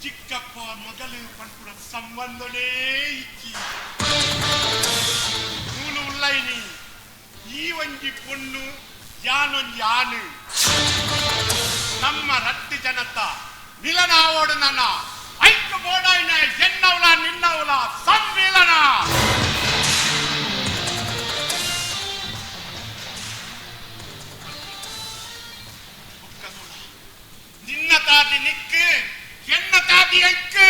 ಚಿಕ್ಕಪ್ಪ ಮಗಳು ಪಂಪುರ ಸಂಬಂಧನೇ ಇಕ್ಕಿ ನೂಲು ಉಳ್ಳೈನಿ ಈ ಒಂಜಿ ಪೊಣ್ಣು ಯಾನೊಂಜಿ ಆನು ನಮ್ಮ ರಟ್ಟಿ ಜನತ ಮಿಲನಾವೋಡು ನನ್ನ ಐಕ್ಯ ಬೋಡಾಯ್ನ ಎನ್ನವಲ ನಿನ್ನವಲ ಸಮ್ಮಿಲನ ನಿನ್ನ ತಾತಿ ನಿಕ್ಕು ಎನ್ನ ತಾತಿ ಅಂಕು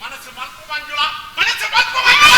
ಮನಸ್ಸು ಮಲ್ಪು ಮಂಜುಳ ಮನಸ್ಸು ಮಲ್ಪು ಮಂಜುಳ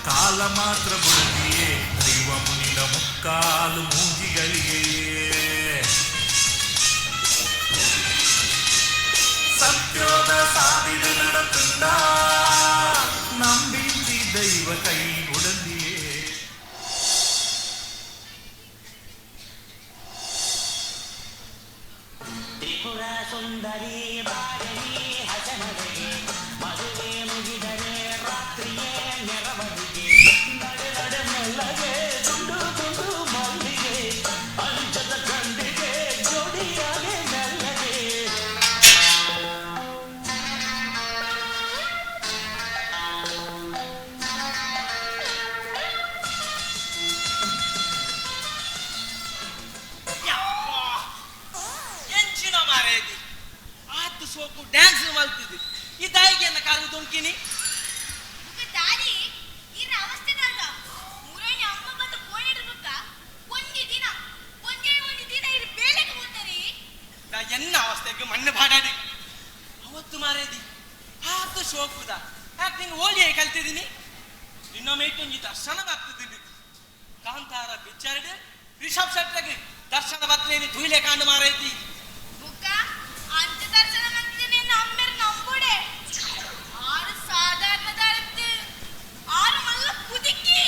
ಕಾಲ ಮಾತ್ರ ಬುದ್ಧಿಯೇ ದೈವ ಮುನಿದ ಮುಕ್ಕಾಲು ಮೂಜಿಗಳಿಗೆ ಸತ್ಯೋದ ಸಾಧಿದು ನಡತುಂಡ ನಂಬಿಸಿ ದೈವ ಕೈ ಉಡಲಿಯೇ ತ್ರಿಪುರ ಸುಂದರಿ ಬಾಗಿನಿ ಹಸನಗಳಿಗೆ ಮದುವೆ ಮುಗಿದರೆ ರಾತ್ರಿಯೇ ಮೆರವಣಿಗೆ ನಡೆ ನಡೆ ಮೆಲ್ಲಗೆ ದುಂಡು ದುಂಡು ಮಲ್ಲಿಗೆ ಅಂಜದ ಗಂಡಿಗೆ ಜೋಡಿಯಾಗೆ ಮೆಲ್ಲಗೆ ಎಂಚಿನ ಮಾರೇದಿ ಆತು ಸೋಕು ಡ್ಯಾನ್ಸ್ ಮಲ್ತಿದ್ದು ಈ ದಾಯಿಗೆ ಅನ್ನ ಕಾರು ತೊಂಕಿನಿ ದಾರಿ ಇರ ಅವಸ್ಥೆದಾಗ ಮುರಳಿ ಅಮ್ಮ ಬಂದು ಕೋಣಿಡ್ಬೇಕ ಒಂದಿ ದಿನ ಇರು ಬೇಲೆಗೆ ಹೋಗ್ತಾರಿ ನಾ ಎನ್ನ ಅವಸ್ಥೆಗೆ ಮಣ್ಣು ಬಾಡಾಡಿ ಅವತ್ತು ಮಾರೇದಿ ಆತು ಸೋಕುದ ಆಕ್ಟಿಂಗ್ ಓಲಿಯಾಗಿ ಕಲ್ತಿದ್ದೀನಿ ಇನ್ನೊಮ್ಮೆ ಇಟ್ಟೊಂಜಿ ದರ್ಶನ ಆಗ್ತಿದ್ದೀನಿ ಕಾಂತಾರ ಬಿಚ್ಚಾರಡೆ ರಿಷಬ್ ಶೆಟ್ಟರ್ಗೆ ದರ್ಶನ ಬತ್ತಲೇನಿ ತುಯಿಲೆ ಕಾಂಡು ಮಾರೈತಿ ಬುಕ್ಕ ಅಂಚ ದರ್ಶನ ಮಾಡ್ತಿದ್ದೀನಿ ನಮ್ಮೆರ್ ನಂಬುಡೆ ಆರು ಸಾಧಾರಣದಾರತ್ತು ಆರು ಮಲ್ಲ ಕುದಿಕ್ಕಿ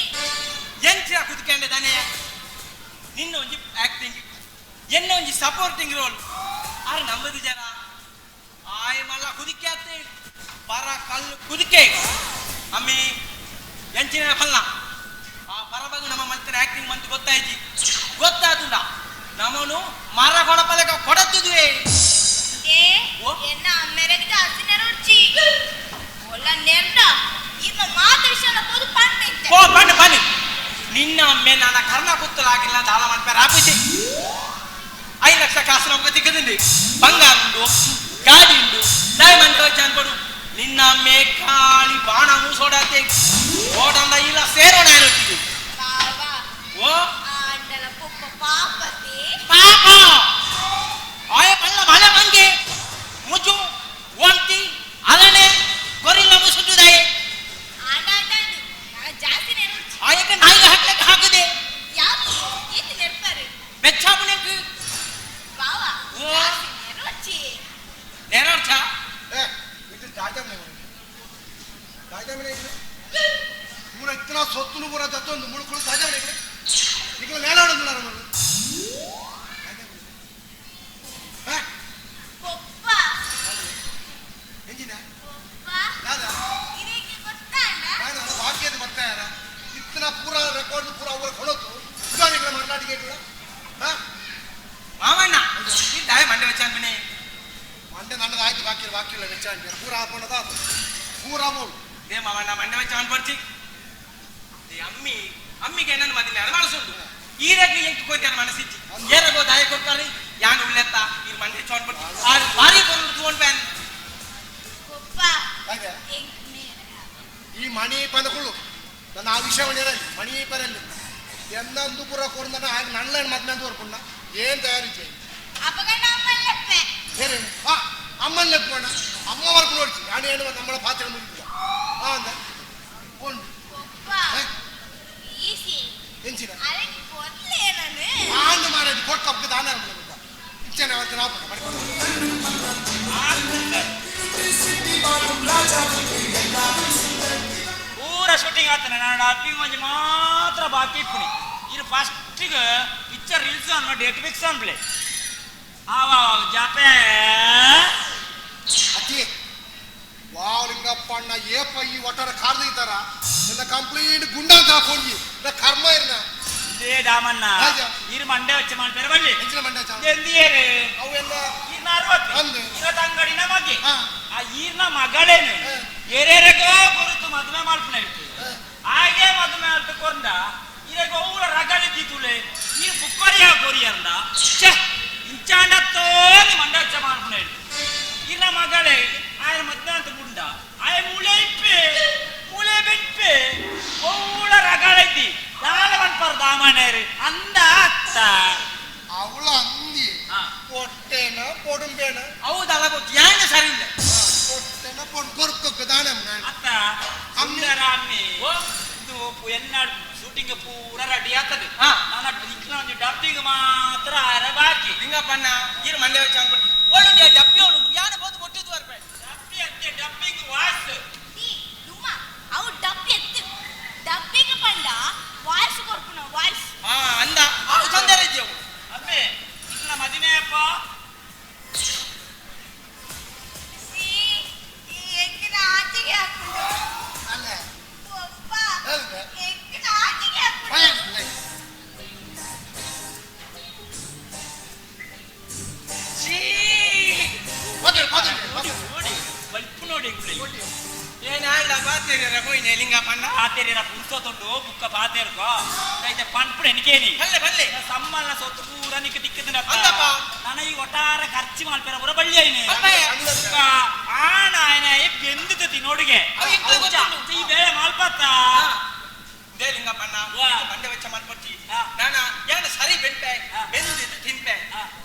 ಎಂಚಿನ ಕುದಿಕೊಂಡೆ ದನೆಯ ನಿನ್ನ ಒಂಜಿ ಆಕ್ಟಿಂಗ್ ಎನ್ನ ಒಂಜಿ ಸಪೋರ್ಟಿಂಗ್ ರೋಲ್ ಆರು ನಂಬದು ಜನ ಆಯ್ ಮಲ್ಲ ಕುದಿಕ್ಕೆ ಆತ್ತೆ ಪರ ಕಲ್ಲು ಕುದಿಕೆ ಅಮ್ಮಿ ಎಂಚಿನ ಫಲ್ಲ ಆ ಪರಬಾಗ ನಮ್ಮ ಮಂತ್ರ ಆಕ್ಟಿಂಗ್ ಮಂತ್ ಗೊತ್ತಾಯ್ತು ನಮ್ಮನು ಮರ ಕೊಡಪಲಕ ಕೊಡತ್ತಿದ್ವಿ ಏ ಎನ್ನ ಅಮ್ಮೆರಗಿದ ಹಸಿನ ರುಚಿ ಒಲ್ಲ ನೆರ್ಡ ಇನ್ನು ಮಾತು ವಿಷಯ ಪೋದು ಪಣ್ಣೈತೆ ಓ ಬನ್ನಿ ನಿನ್ನ ಅಮ್ಮೆ ನನ್ನ ಕರ್ಣ ಕುತ್ತಲಾಗಿಲ್ಲ ಅಂತ ಆಲ ಮಾಡ್ತಾರೆ ಆಪಿಸಿ 5 ಲಕ್ಷ ಕಾಸು ನಮ್ಗೆ ತಿಕ್ಕದಿಂಡಿ ಬಂಗಾರ ಉಂಡು ಗಾಡಿ ಉಂಡು ಡೈಮಂಡ್ ಖರ್ಚು ಅನ್ಕೊಡು साजा में पूरा इतना सोतुनु पूरा जतो मुड़कुल साजा में निकल लेना उड़ना रहा हाँ पप्पा ಎಂಜಿನ पप्पा दादा ಇದಕ್ಕೆ ಗೊತ್ತಾಯ್ತಾ ನಾನು ಬಾಕಿಯದು ಬರ್ತಾ ಯಾರ ಇतना पूरा ರೆಕಾರ್ಡ್ पूरा ಅವರ ಕೊಡೋದು ಉದಾಹರಣೆಗಳ ಮಾತಾಡಿಗೆ ಹಾ ಮಾವಣ್ಣ ಈ ದಾಯ ಮಂಡೆ ವಚಾನ್ ಬನೆ ಮಂಡೆ ನನ್ನದು ಆಯ್ತು ಬಾಕಿ ಇಲ್ಲ ವಚಾನ್ पूरा ಹಾಕೊಂಡದ पूरा ಬೋಲ್ ದೇ ಮಾವಣ್ಣ ಮಂಡೆ ವಚಾನ್ ಬರ್ತಿ ದೇ ಅಮ್ಮಿಗೆ ನನ್ನ ಮದಿನ ಅರಮಾನಸುಂಡು ಈರಗೆ ಎಂಟು ಕೋತಿಯ ಮನಸ್ಸಿಚ್ಚಿ ಏರಗೋ ದಾಯ ಕೊಡ್ತಾರೆ ಯಾನು ಉಳ್ಳೆತ್ತ ಈ ಮಂಡೆ ಚೋನ್ ಬರ್ತಿ ಆ ಬಾರಿ ಕೊಡು ತಗೊಂಡ್ ಬ್ಯಾನ್ ಪಪ್ಪ ಹಾಗೆ ಈ ಮಣಿ ಪದಗಳು ನನ್ನ ಆ ವಿಷಯವನ್ನಿರಲಿ ಮಣಿ ಪರಲ್ಲಿ ಎಂದಂದು ಪೂರ ಕೊಡ್ದಾನ ಆಗ ನನ್ನ ಮದ್ಮೆ ಅಂತ ಹೊರ್ಕೊಂಡ ಏನ್ ತಯಾರಿ చేయి ಅಪ್ಪಗಣ್ಣ ಅಮ್ಮಲ್ಲಪ್ಪೆ ಬೇರೆ ಅಮ್ಮನ ಲೆಪ್ಪೋಣ ಅಮ್ಮ ವರ್ಕ್ ನೋಡ್ತಿ ನಾನು ಏನು ನಮ್ಮ ಪಾತ್ರ ಮುಗಿದ ಹಾ ಅಂದ ಕೊಂಡು ಪಪ್ಪ ಈಸಿ ಎಂಚಿನ ಅದಕ್ಕೆ ಕೊಡ್ಲೇ ನಾನು ಆಂದು ಮಾರದಿ ಕೊಟ್ಟಪ್ಪ ದಾನ ಮಾಡ್ಬಿಟ್ಟ ಇಚ್ಛೆನ ಅವತ್ತು ನಾವು ಮಾಡ್ಕೊಂಡು ಪೂರ ಶೂಟಿಂಗ್ ಆಗ್ತಾನೆ ನಾನು ಡಬ್ಬಿಂಗ್ ಮಂಜಿ ಮಾತ್ರ ಬಾಕಿ ಇಪ್ಪುನಿ ಇದು ಫಸ್ಟಿಗೆ ಪಿಕ್ಚರ್ ರಿಲೀಸ್ ಅನ್ನೋ ಡೇಟ್ ಫಿಕ್ಸ್ ಅನ್ಪ್ಲೆ ಆವ ಜಾಪೆ ಅತಿ ವಾವ್ ಲಿಂಗಪ್ಪ ಅಣ್ಣ ಏಪ ಈ ಒಟ್ಟಾರ ಕಾರ್ದ ಇದ್ದಾರ ನನ್ನ ಕಂಪ್ಲೀಟ್ ಗುಂಡ ಅಂತ ಹಾಕೊಂಡಿ ನಾ ಕರ್ಮ ಇರ್ನ ಇದೇ ದಾಮಣ್ಣ ಇರು ಮಂಡೆ ವಚ್ಚ ಮಾಡ್ತಾರೆ ಬಳ್ಳಿ ಎಂಚಿನ ಮಂಡ ಎಂದಿಯೇರು ಅವು ಎಲ್ಲ ಈರ್ನ 60 ಅಂದು ಇವತ್ತು ಅಂಗಡಿನ ಬಗ್ಗೆ ಆ ಈರ್ನ ಮಗಳೇನು ಏರೇರೆಗೋ ಗುರುತು ಮದುವೆ ಮಾಡ್ಪನ ಇತ್ತು ಹಾಗೆ ಮದುವೆ ಮಾಡ್ತು ಕೊಂಡ ಇರಗ ಊರ ರಗಳಿದ್ದಿತ್ತುಲೆ ಈ ಬುಕ್ಕರಿಯ ಕೊರಿಯರ್ನ ಛೆ ಇಂಚಾಂಡತ್ತೋ ಮಂಡೆ ವಚ್ಚ ಮಾಡ್ಪನ ಇತ್ತು ಈರ್ನ ಮಗಳೇ ಆಯ್ನ ಮದುವೆ ಅಂತ ಗುಂಡ ಆಯ ಮೂಳೆ ಬಿಟ್ಪೆ ಊಳ ರಗಳಿದ್ದಿ ಯಾರ ಮನ್ಪರ್ ದಾಮನೇರು ಅಂದ ಅತ್ತ ಅವಳ ಅಂದಿ పొట్టేన పొడుంబేన ಹೌದಲ್ಲ ಗೊತ್ತು ಯಾನ ಸರಿ ಇಲ್ಲ పొట్టేన పొడుకొర్కొక్క దానం ಅತ್ತ ಅಮ್ಮರಾಮಿ ಇದು ಎನ್ನಾಡು ಶೂಟಿಂಗ್ ಪೂರ ರೆಡಿ ಆಗ್ತದೆ ನಾನು ದಿಕ್ಕಿನ ಒಂದು ಡಬ್ಬಿಗೆ ಮಾತ್ರ ಅರ ಬಾಕಿ ಲಿಂಗಪ್ಪಣ್ಣ ಇರು ಮಂಡೆ ವಚಾನ್ ಬರ್ತಿ ಓಡು ಡಬ್ಬಿ ಓಡು ಯಾನ ಬೋದು ಕೊಟ್ಟಿದ್ದು ಬರ್ಬೇಡ ಡಬ್ಬಿ ಅತ್ತೆ ಡಬ್ಬಿಗೆ ವಾಸ್ ದುಮ್ಮ ಅವು ಡಬ್ಬಿ ಎತ್ತು ಡಬ್ಬಿಗೆ ಬಂದ ವಾಯ್ಸ್ ಕೊರ್ಪುನ ವಾಯ್ಸ್ ಅಂದ ಅವು ತೊಂದರೆ ಇದೆಯವು ಅಮ್ಮೆ ಇಲ್ಲ ಮದಿನೆಯಪ್ಪ ಎಕ್ಕಿನ ಆಚೆಗೆ ಹಾಕೊಂಡು ಅಲ್ಲ ಪಪ್ಪ ಹೌದಾ ಎಕ್ಕಿನ ಆಚೆಗೆ ಹಾಕೊಂಡು ಏನಾಯ್ಡ ಬಾತೇರ ಹೋಯ್ನೆ ಲಿಂಗಪ್ಪಣ್ಣ ಪಾತೇರಿರ ಪುಂಸೋತುಂಡು ಬುಕ್ಕ ಪಾತೇರ್ಕೋ ಐತೆ ಪಂಪುಡು ಎನಿಕೇನಿ ಬಲ್ಲೆ ಸಮ್ಮಲ್ಲ ಸೊತ್ತು ಪೂರ ನಿಕ್ಕ ದಿಕ್ಕದಿನಪ್ಪ ಅಂದಪ್ಪ ನನ್ನ ಈ ಒಟ್ಟಾರೆ ಖರ್ಚು ಮಾಡ್ಪೇರ ಪೂರ ಬಳ್ಳಿ ಐನೆ ಆಣ ಆಯ್ನ ಬೆಂದು ತಿನ್ನೋಡಿಗೆ ಈ ಬೇಳೆ ಮಾಲ್ಪತ್ತ ದೇ ಲಿಂಗಪ್ಪಣ್ಣ ಮಂಡೆ ವೆಚ್ಚ ಮಾಡ್ಕೊಡ್ತಿ ನಾನ ಯಾನ ಸರಿ ಬೆಂಪೆ ಬೆಂದಿದ್ದು ತಿಂಪೆ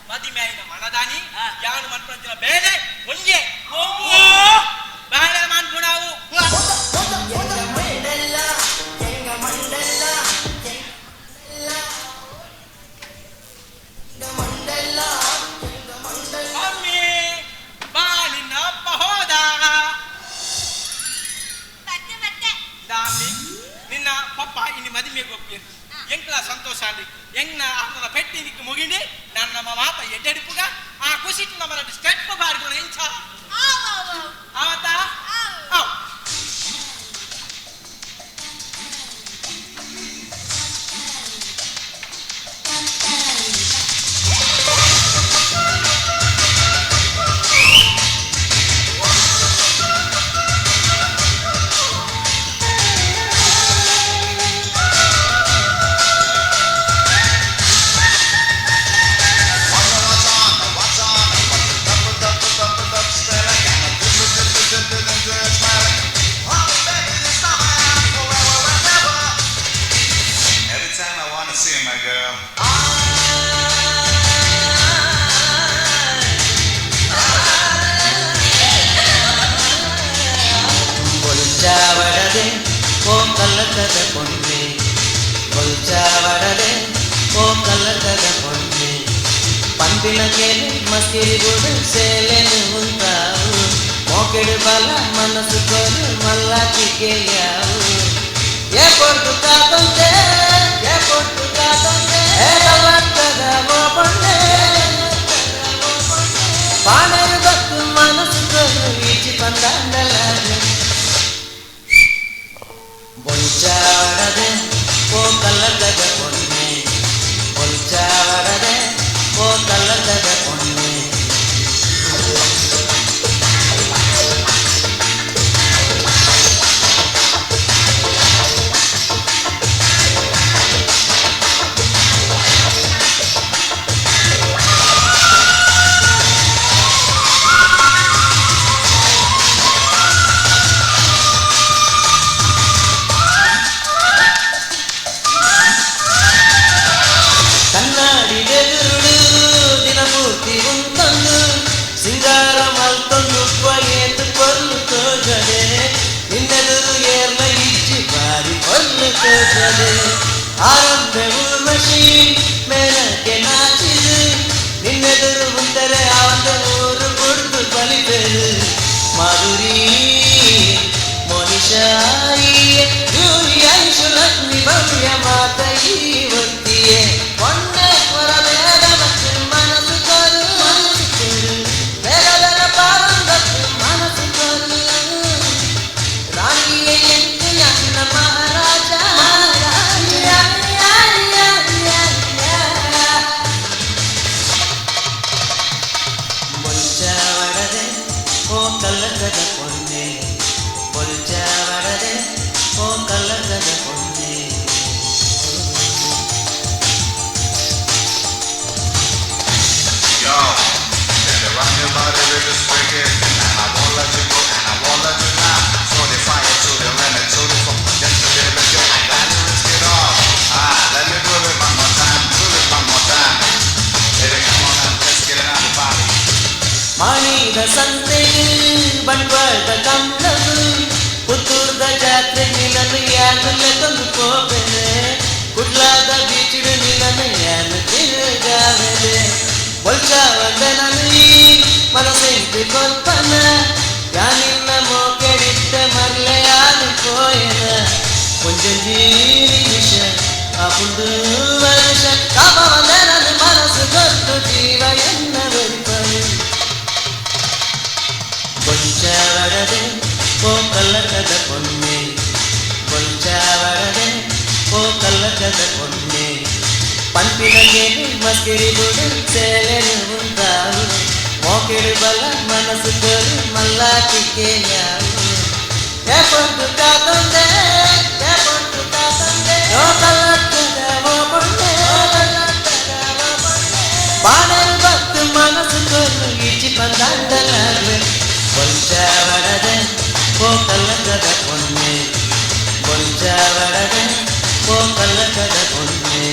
ಮದಿಮೇಯಿನ ಮನದಾನಿ ಯಾನು ಮಾಡ್ಕೊಂತಿನ ಬೇಳೆ ಒಂಜೆ ಬೇಳೆ ಮಾಡ್ಕೊಡಾವು ಮಮ್ಮಿ ಬಾ ನಿನ್ನ ಅಪ್ಪ ಹೋದ ದಾಮಿ ನಿನ್ನ ಪಪ್ಪ ಇನ್ನು ಮದಿಮೆಗೆ ಹೋಗ್ತೀನಿ ಎಂಕ್ಲ ಸಂತೋಷ ಅಂಡಿ ಎಂಗ್ನ ಅಪ್ಪನ ಪೆಟ್ಟಿ ನಿಕ್ಕು ಮುಗಿಂಡಿ ನಾನು ನಮ್ಮ ಮಾತ ಎಡ್ಡೆಡಿಪುಗ ಆ ಖುಷಿಟ್ಟು ನಮ್ಮ ಸ್ಟೆಪ್ ಬಾರ್ಗೋಣ ಎಂಚ ಆವತ್ತ ಆವ್ Every time I want to see my girl. కొల్చావడదే ఓ కల్లకద పొన్నే కొల్చావడదే ఓ కల్లకద పొన్నే పంపిన కేలి మస్కిరి గుడు సేలెను ఉంటావు ಮೋಕೆಡು ಬಲ ಮನಸ್ಸು ಕೊರು ಮಲ್ಲ ಚಿಕೆಯಾವು ಏ ಕೊಟ್ಟು ಕಾತೊಂದೆ ಏ ಕಲ್ಲಕ್ಕದ ಮೋಪಣ್ಣೆ ಪಾಣರು ಬತ್ತು ಮನಸ್ಸು ಕೊರು ಈಚಿ ಪಂದಾಂಡಲಾದೆ ಬೊಂಚಾವಡದೆ ಓ ಕಲ್ಲಕ್ಕದ ಪೊನ್ನೆ ಬೊಂಚಾವಡದೆ ಓ ಕಲ್ಲಕ್ಕದ ಪೊನ್ನೆ ಆರಂಭ ಊರ್ವಶಿ ಮೇಲಕ್ಕೆ ನಾಚಿದು ನಿನ್ನೆದುರು ಮುಂದರೆ ಆವಂದ ಊರು ಕುಡ್ದು ಬಲಿಪೆರು ಮಾಧುರಿ ಮೋನಿಶಾಯಿಯೇ ಯೂರಿ ಐಶು ಲಕ್ಷ್ಮಿ ಭವ್ಯ ಮಾತಯಿ ಒತ್ತಿಯೇ ಮೊನ್ನೆ ಹೊರಬೇಡ ಮತ್ತು ಮನಸ್ಸು ಕೊರು ಬೇಗ ಬೇಗ ಪಾರಂದತ್ತು ಮನಸ್ಸು ಕೊರು ರಾಣಿಯೇ ಎಂದು ನನ್ನ ಮಹಾರಾಜ ಬೊಲ್ಚಾವಡದೆ ಓ ಕಲ್ಲಕ್ಕದ ಪೊನ್ನೆ ಬೊಲ್ಚಾವಡದೆ ಓ ಕಲ್ಲಕ್ಕದ ಪೊನ್ನೆ Yo, if you rock your body with this wicked, and I won't let you go, and I won't let you now. So the fire to the limit, to the fuck, just a little bit, I got to risk it all. Let me do it one more time, do it one more time. Baby, come on now, let's get it out of the body. ಮಾಡಿದ ಸಂತೆಗೆ ಬಂಡವಾಳದ ಕಂಬಳು ಪುತ್ತೂರ್ದ ಜಾತ್ರೆ ನಿಲನು ಯಾನು ತಂದು ಕೋಪೆನೆ ಕುಡ್ಲಾದ ಬೀಚಿಡು ನಿಲನು ಯಾನು ತಿರುಗಾವೆನೆ ಬೊಲ್ಚಾವಂದ ನನೀ ಮನಸ್ಸೆಂದು ಕೊಲ್ಪನ ಯಾನಿನ್ನ ಮೋಕೆಡಿಟ್ಟ ಮರ್ಲೆ ಯಾನು ಕೋಯನ ಕೊಂಜಿ ನಿಮಿಷ ಆ ಪುಂಡು ವರ್ಷ ಕಾಮವಂದ ನನ್ನ ಮನಸ್ಸು ಗೊತ್ತು ಜೀವ ಎನ್ನ ಬೆರಿಪರು ಬೊಲ್ಚಾವಡದೆ ಓ ಕಲ್ಲಕ್ಕದ ಪೊನ್ನೆ ಬೊಲ್ಚಾವಡದೆ ಓ ಕಲ್ಲಕ್ಕದ ಪೊನ್ನೆ ಪಂಪಿನಗೆ ಮಸ್ಕಿರಿ ಗುಡು ಸೇಲೆನು ಉಂಟಾವು ಮೋಕೆಡು ಬಲ ಮನಸ್ಸು ಕೊರು ಮಲ್ಲ ಚಿಕೆಯಾವು ಏ ಪೊಂಟು ಕಾತೊಂದೆ ಓ ಕಲ್ಲಕ್ಕದ ಓ ಪೊನ್ನೆ ಬಾಣರು ಬತ್ತು ಮನಸ್ಸು ಕೊರು ಈಚಿ ಪಂದಾಂಡಲಾಗ್ವೆ ಬೊಲ್ಚಾವಡದೆ ಓ ಕಲ್ಲಕ್ಕದ ಪೊನ್ನೆ ಬೊಲ್ಚಾವಡದೆ ಓ ಕಲ್ಲಕ್ಕದ ಪೊನ್ನೆ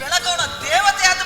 ಬೆಳಗೋಣ ದೇವತೆ ಆದ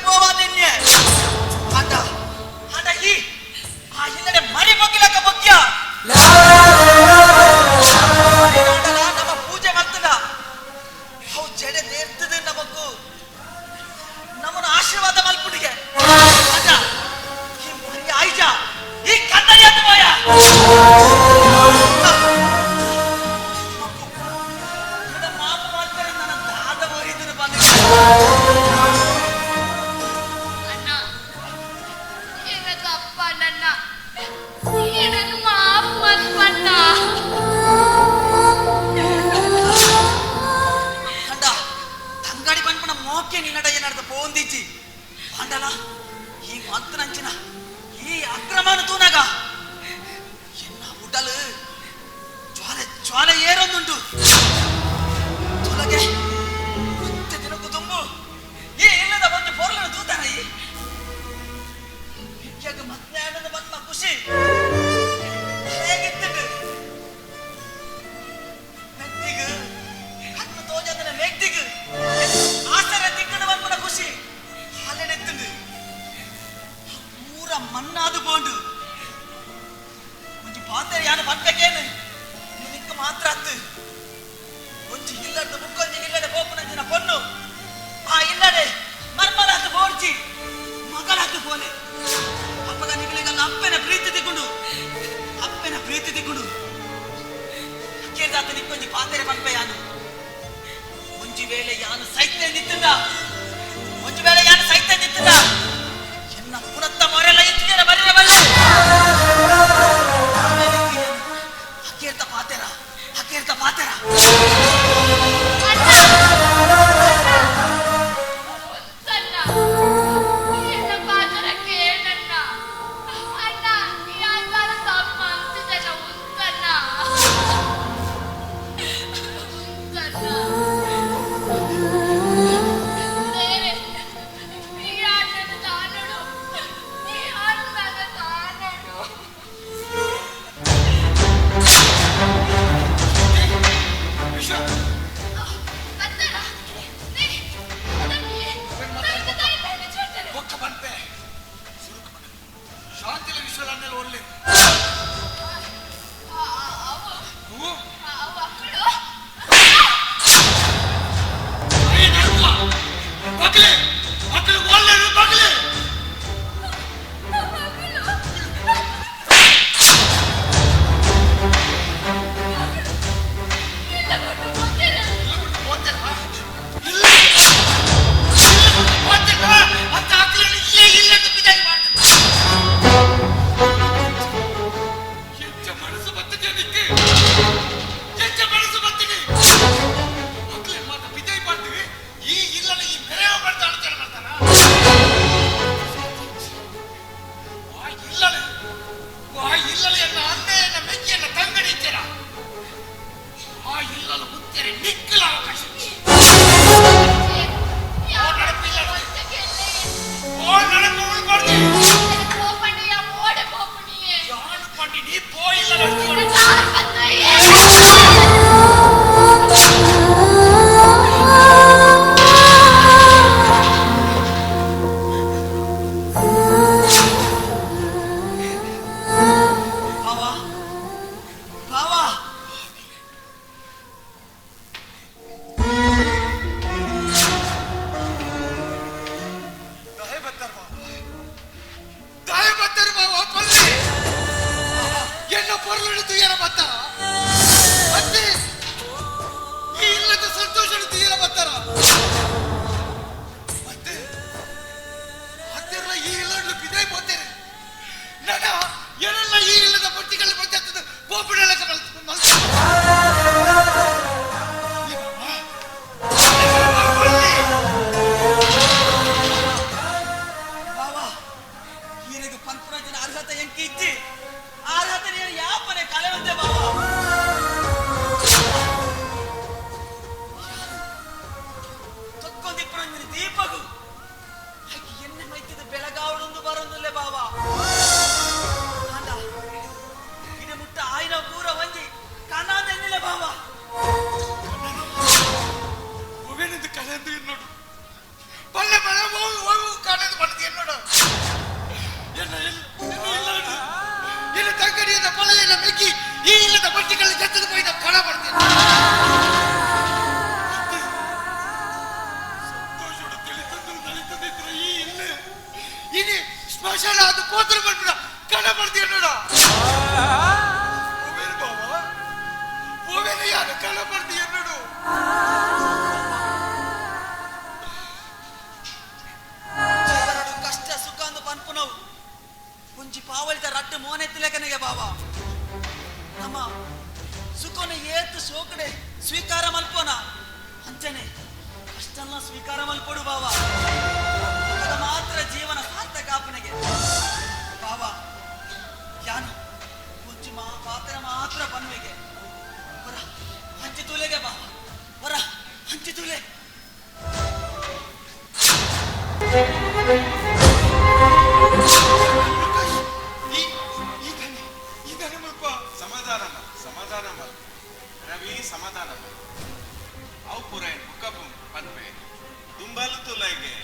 ಆಂಡಲ ಈ ಮಂತ್ರನಂಚಿನ ಈ ಅಕ್ರಮನು ತೂನಗ ಎನ್ನ ಉಡಲು ಜ್ವಾಲೆ ಜ್ವಾಲೆ ಏರೊಂದುಂಟು ತೊಲಗೆ ಮತ್ತೆ ದಿನಕ್ಕೂ ತುಂಬು ಈ ಇಲ್ಲದ ಒಂದು ಪೊರ್ಲನ್ನು ತೂತಾರ ಈ ವಿದ್ಯಾಗ ಮಧ್ಯಾಹ್ನದ ಬಂದ ಖುಷಿ ಹೇಗಿತ್ತು ಮೆತ್ತಿಗೆ ಕಣ್ಣು ತೋಜಂದನ ಮೆತ್ತಿಗೆ ಆಸರ ತಿಕ್ಕನ ಬಂದ ಖುಷಿ ಹಾಲೆಡೆತ್ತುಂಡು ಪೂರ ಮಣ್ಣಾದು ಬೋಂಡು ಒಂಜಿ ಪಾತ್ರೆ ಯಾನು ಬಟ್ಟಕೇನು ನಿನಕ್ಕೆ ಮಾತ್ರ ಅತ್ತು ಒಂಜಿ ಇಲ್ಲದ ಮುಕ್ಕೊಂಜಿ ಇಲ್ಲದೆ ಕೋಪನಂಚಿನ ಪೊನ್ನು ಆ ಇಲ್ಲದೆ ಮರ್ಮಲಾತು ಬೋರ್ಚಿ ಮಗಳಾತು ಪೋಲೆ ಅಪ್ಪಗ ನಿಗಲಿಗಲ್ಲ ಅಪ್ಪನ ಪ್ರೀತಿ ತಿಕ್ಕೊಂಡು ಕೇರ್ದಾತ ನಿಕ್ಕೊಂಜಿ ಪಾತ್ರೆ ಬಂಪೆ ಯಾನು ಒಂಜಿ ವೇಳೆ ಯಾನು ಸೈತ್ಯ ನಿಂತದ ಎನ್ನ ಪುನತ್ತ ಮೊರೆಲ್ಲ ಇತ್ತಿನ ಬರಿರಬಲ್ಲ ಅಕೇರ್ತ ಪಾತೆರ ಸ್ವೀಕಾರ ಮಲ್ಪೋಣ ಅಂಚನೆ ಕಷ್ಟನ್ನ ಸ್ವೀಕಾರ ಮಲ್ಪಡು ಬಾವ ಆಗ ಮಾತ್ರ ಜೀವನ ಸಾರ್ಥಕ ಆಪನೆಗೆ ಬಾವ ಯಾನು ಕುಂಚು ಪಾತ್ರ ಮಾತ್ರ ಬನ್ವೆಗೆ ಹೊರ ಹಂಚಿ ತುಲೆಗೆ ಬಾವ ಹೊರ ಹಂಚಿ ತುಲೆ ಸಮಾಧಾನ ರವಿ ಸಮಾಧಾನ ಅವು ಪುರ ಬುಕ್ಕ ಪನ್ಪೆ ದುಂಬಲು ತುಲೈಗೆ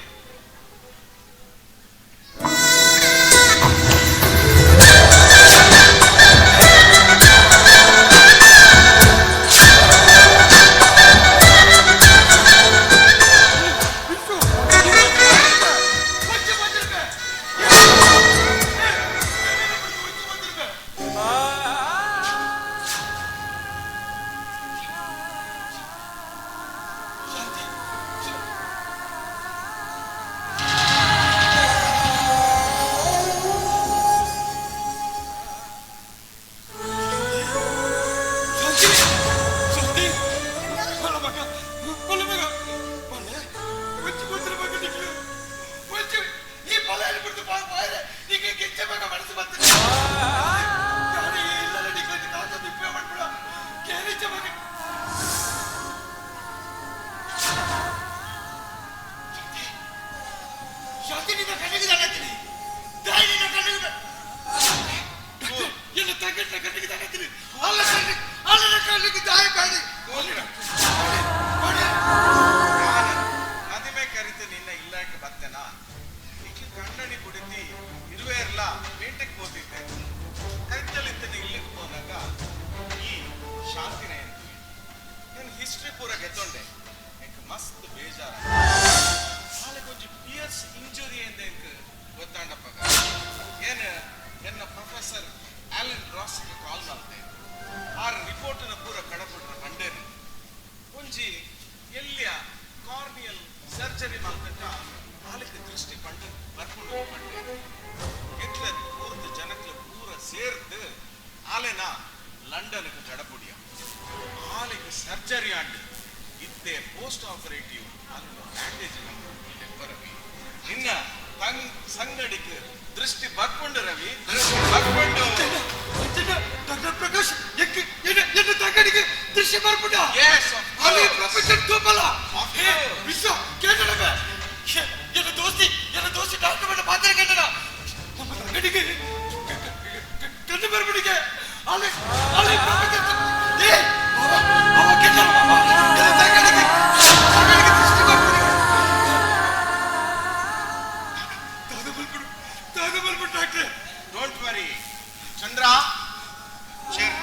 ನದಿಮೆ ಕರಿತು ನಿನ್ನ ಇಲ್ಲಕ್ಕೆ ಬರ್ತೇನಾ ಕಣ್ಣಡಿ ಕುಡಿತಿ ಇರುವೆ ಇರಲ್ಲ ಬೇಟೆಗೆ ಹೋಗಿದ್ದೆ ಕೈತಲ್ಲಿದ್ದ ಇಲ್ಲಿಗೆ ಹೋದಾಗ ಈ ಶಾಂತಿನೇ నేను ಹಿಸ್ಟ್ರಿ ಪೂರ ಗೆತ್ತೊಂಡೆ ಮಸ್ತ್ ಬೇಜಾರ ನಾಳೆ ಕೊಂಚ ಪಿಯರ್ಸ್ ಇಂಜುರಿ ಎಂದ ಗೊತ್ತಾಂಡಪ್ಪ ಏನು ಎನ್ನ ಪ್ರೊಫೆಸರ್ ಆಲನ್ ರಾಸ್ಗೆ ಕಾಲ್ ಮಾಡ್ತೆ ಆ ರಿಪೋರ್ಟ್ನ ಪೂರ ಕಡಪುಟ್ರ ಕಂಡೇರಿ ಒಂಜಿ ಎಲ್ಲಿಯ ಕಾರ್ನಿಯಲ್ ಸರ್ಜರಿ ಮಾಡ್ತಕ್ಕ ಆಲಕ್ಕೆ ದೃಷ್ಟಿ ಕಂಡು ಬರ್ಕೊಂಡು ಕಂಡೆ ಎತ್ಲ ಪೂರ್ತ ಜನಕ್ಲ ಪೂರ ಸೇರ್ದು ಆಲೆನ ಲಂಡನ್ಗೆ ಕಡಪುಡಿಯ ಆಲೆಗೆ ಸರ್ಜರಿ ಆಂಡು ಇದ್ದೆ ಪೋಸ್ಟ್ ಆಪರೇಟಿವ್ ಅಲ್ಲ ಬ್ಯಾಂಡೇಜ್ ಬರವಿ ನಿನ್ನ ಸಂಗಡಿಗೆ ದೃಷ್ಟಿ ಬರ್ಕೊಂಡು ರವಿ ದೃಷ್ಟಿ ಬರ್ಕೊಂಡು ಡಾಕ್ಟರ್ ಪ್ರಕಾಶ್ என்ன தங்கடிக்கு திருஷ்டி பார்ப்புடா எஸ் அலி ப்ரொஃபசர் தூபல விஸ்வ கேட்டடமே என்ன தோஸ்தி டாக்டர் கிட்ட பாத்தற கேட்டடா நம்ம தங்கடிக்கு கண்ணு பார்ப்புடிங்க அலி ப்ரொஃபசர் ஏய் அவ கேட்டடா என்ன தங்கடிக்கு திருஷ்டி பார்ப்புடிங்க தாதபல் doctor don't worry Chandra Sher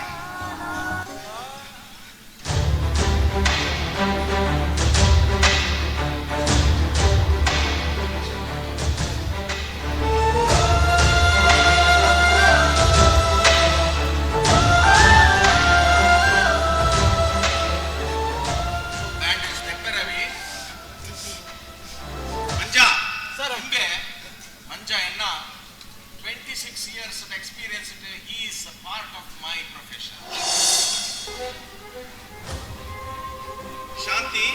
Shanti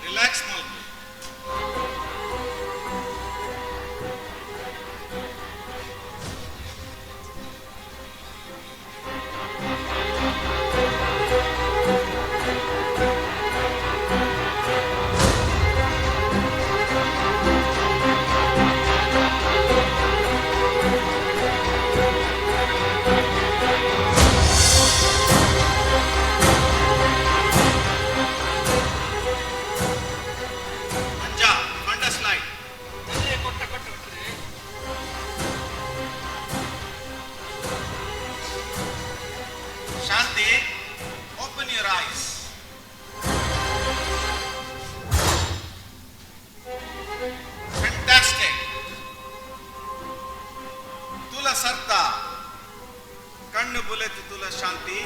relax ಮಾಡ್ಕೊ Shanti, open your eyes. Fantastic. Tula sarta. Kannu buletu tula Shanti.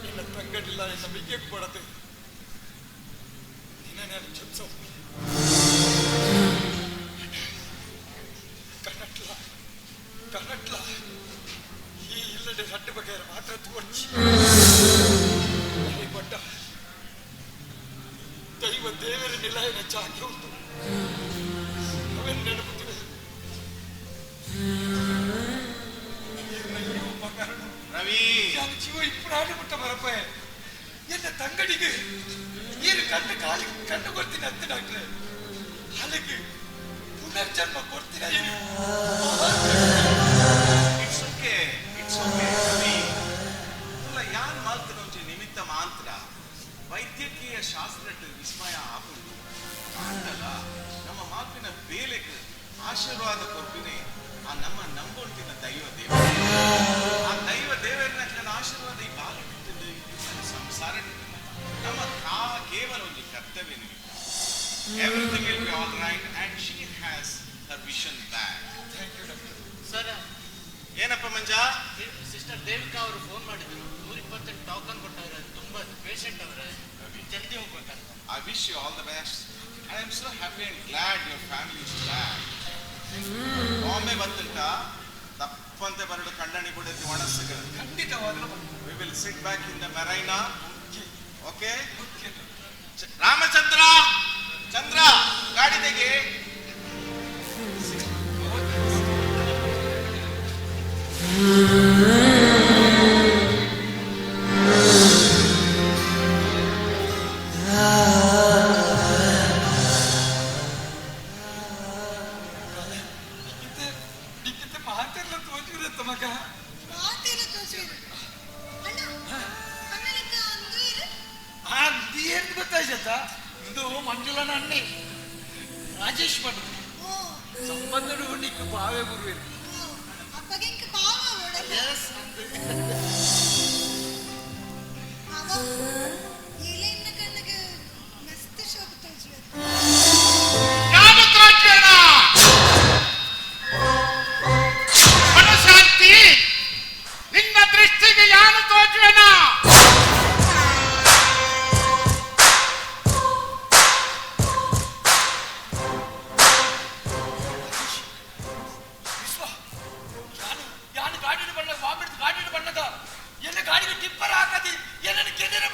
என்ன தங்கடில்லா என்ன மிக்க படத்தை నేను చెప్తాను ಕನ್ನಟ್ಲ ಈ ಇಲ್ಲದೆ ಹಟ್ಟು ಬಗೆಯ ಮಾತ್ರ ತೋರ್ಚಿ ಬಡ್ಡ ದೈವ ದೇವರ ನಿಲಯನ ಚಾಕಿ ಉಂಟು ಅವೆಲ್ಲ ನೆನಪುತ್ತಿವೆ ರವಿ ನಾನು ಜೀವ ಇಪ್ಪು ಆಡಿಬಿಟ್ಟ ಬರಪ್ಪ ಎನ್ನ ತಂಗಡಿಗೆ ನೀರು ಕಣ್ಣು ಕಾಲಿ ಕಣ್ಣು ಕೊಡ್ತೀನಿ ಅಂತ ಡಾಕ್ಟ್ರೆ ಅಲ್ಲಿಗೆ ಪುನರ್ಜನ್ಮ ಕೊಡ್ತೀರ ಇಟ್ಸ್ ಓಕೆ ರವಿ ತುಲ ಯಾನ್ ಮಾಲ್ತನ ಒಂಚೆ ನಿಮಿತ್ತ ಮಾತ್ರ ವೈದ್ಯಕೀಯ ಶಾಸ್ತ್ರಕ್ಕೆ ವಿಸ್ಮಯ ಆಗುಂಟು ಅಂತಲ್ಲ ನಮ್ಮ ಮಾತಿನ ಬೇಲೆಗೆ ಆಶೀರ್ವಾದ ಕೊಡ್ತೀನಿ ಆ ನಮ್ಮ ನಂಬೋಳ್ತಿನ ದೈವ ದೇವ ಆ ದೈವ ದೇವರನ್ನ ನನ್ನ ಆಶೀರ್ವಾದ ಈ ಬಾಲ ಬಿಟ್ಟಿದ್ದು ಸಂಸಾರ ನಮ್ಮ ಕೇವಲ ಒಂದು ಕರ್ತವ್ಯ ನಿಮಿತ್ತ everything will be all right and she has her vision back. Thank you doctor. Sir ಏನಪ್ಪ ಮಂಜ ಸಿಸ್ಟರ್ ದೇವಿಕಾ ಅವರು ಫೋನ್ ಮಾಡಿದ್ರು 120 ಟೋಕನ್ ಕೊಟ್ಟವ್ರೆ ತುಂಬಾ ಪೇಷಂಟ್ ಅವರೇ ಜಲ್ದಿ ಹೋಗ್ಬೇಕಂತ. I wish you all the best. I am so happy and glad your family is back. Bombay ಬಂತಂತ ತಪ್ಪಂತೆ ಬರಡು ಕಣ್ಣಣಿ ಬಿಡುತ್ತೆ ಒಣಸಗ ಖಂಡಿತವಾಗಲೂ we will sit back in the marina. Okay? Ramachandra ಚಂದ್ರ ಗಾಡಿ ತೆಗೆ ಮಾತೆಲ್ಲ ತೋಚಿರತ್ತ ಮಗ ಏನು ಗೊತ್ತಾಯ್ತ ಇದು ಮಂಜುಳನ ಅಣ್ಣೆ ರಾಜೇಶ್ ಪಟ್ಟು ಸಂಬಂಧ ನಿಕ್ಕು ಬಾವೇ ಬರುವೇನು ಮನಶಾಂತಿ ನಿನ್ನ ದೃಷ್ಟಿಗೆ ಯಾರು ತೋಚುವೆನ ಗಾಡಿ ಬಣ್ಣದ ಬಾಂಬಿಡ್ದು ಗಾಡಿ ಬಣ್ಣದ ಎಲ್ಲ ಗಾಡಿಗೆ ಟಿಪ್ಪರ್ ಹಾಕದಿ ಎಲ್ಲ ಕೆದಿರ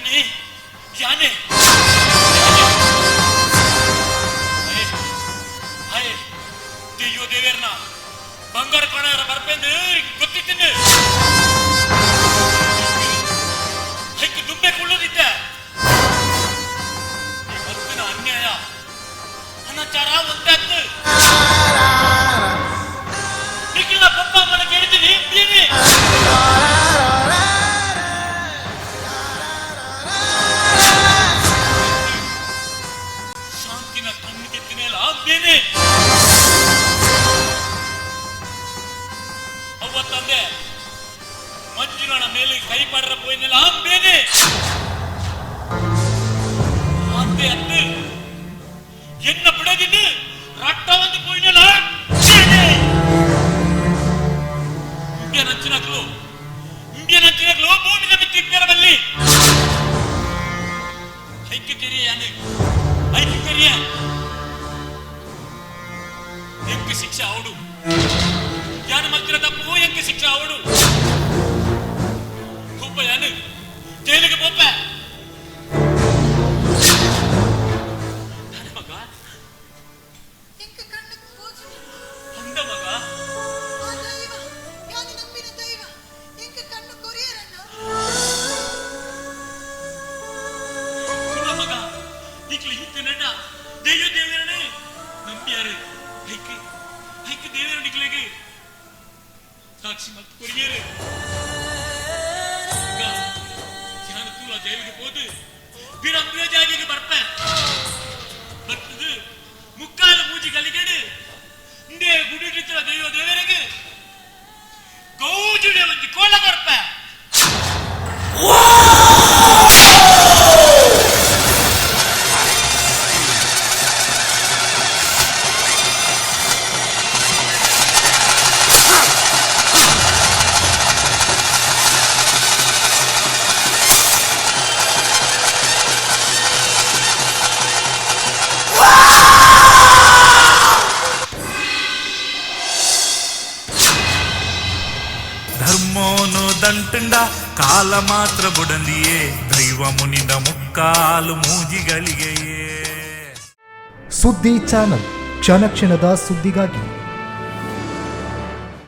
ಯಾನೆ ಯಾನೆ ಹಾಯ್ ದೇಯೋ ದೇವೇರ್ನ ಬಂಗಾರ ಕಣರ ಬರ್ಪೆಂದು ಗೊತ್ತಿದ್ದೀನಿ ಹೆಕ್ ದುಂಬೆ ಕುಳ್ಳದಿದ್ದೆ ಭಕ್ತನ ಅನ್ಯಾಯ ಅನಾಚಾರ ಒಂದಾಗ್ತು ನಿಖಿಲ್ನ ಪಪ್ಪ ಅಮ್ಮನ ಕೇಳ್ತೀನಿ ಬೀನಿ ಶಾಂತಿನ ಕಣ್ಣು ಕೆತ್ತಿನೇಲ ಬೀನಿ ಅವತ್ತಂದೆ ಮಂಜುನ ಮೇಲೆ ಕೈ ಪಡ್ರ ಪೋಯಿನೆಲ್ಲ ಬೇನೆ ಅಂತೆ ಅತ್ತು ಎನ್ನ ಬಿಡದಿದ್ದು ರಟ್ಟ ಒಂದು ಪೋಯಿನೆಲ್ಲ ಇಂಡಿಯನ್ ಹಂಚಿನಕ್ಲು ಭೂಮಿನ ಬಿತ್ತಿಪ್ಪೆರಬಲ್ಲಿ ಐಕ್ಯ ತೆರಿಯ ಐಕ್ಯ ತೆರಿಯ ಎಂಕ ಶಿಕ್ಷೆ ಅವಡು ಯಾನ ಮಕ್ಕಳ ತಪ್ಪು ಎಂಕ ಶಿಕ್ಷೆ ಅವಡು ಕೂಪ ಯಾನು ಜೈಲಿಗೆ ಪೋಪ ಮಗ ಅಂದ ಮಗ ಮಗ ಈಗಲೇ ಇತ್ತು ನಡ ದೇವ ದೇವರನೇ ನಂಬಿಯಾರೆ ಐಕ್ಯ ಐಕ್ಯ ದೇವರ ನಿಕ್ಲೆಗೆ ಸಾಕ್ಷಿ ಮತ್ತು ಕೊರಿಯರು ನಾನು ತೂಲ ಜೈಲಿಗೆ ಹೋದು ಬಿರಂಬೆ ಜಾಗಿಗೆ ಬರ್ಪೆ ಬರ್ತದು ಮುಕ್ಕಾಲ ಮೂಜಿ ಗಲಿಗೇಡು ಇಂದೇ ಗುಡಿಡಿತರ ದೈವ ದೇವರಿಗೆ ಗೌಜುಡೆ ಒಂದು ಕೋಲ ಬರ್ಪೆ ಧರ್ಮೋನು ದಂಟುಂಡ ಕಾಲ ಮಾತ್ರ ಬುಡಂದಿಯೇ ದೈವ ಮುನಿಂದ ಮುಕ್ಕಾಲು ಮೂಜಿಗಳಿಗೆಯೇ. ಸುದ್ದಿ ಚಾನಲ್ ಕ್ಷಣ ಕ್ಷಣದ ಸುದ್ದಿಗಾಗಿ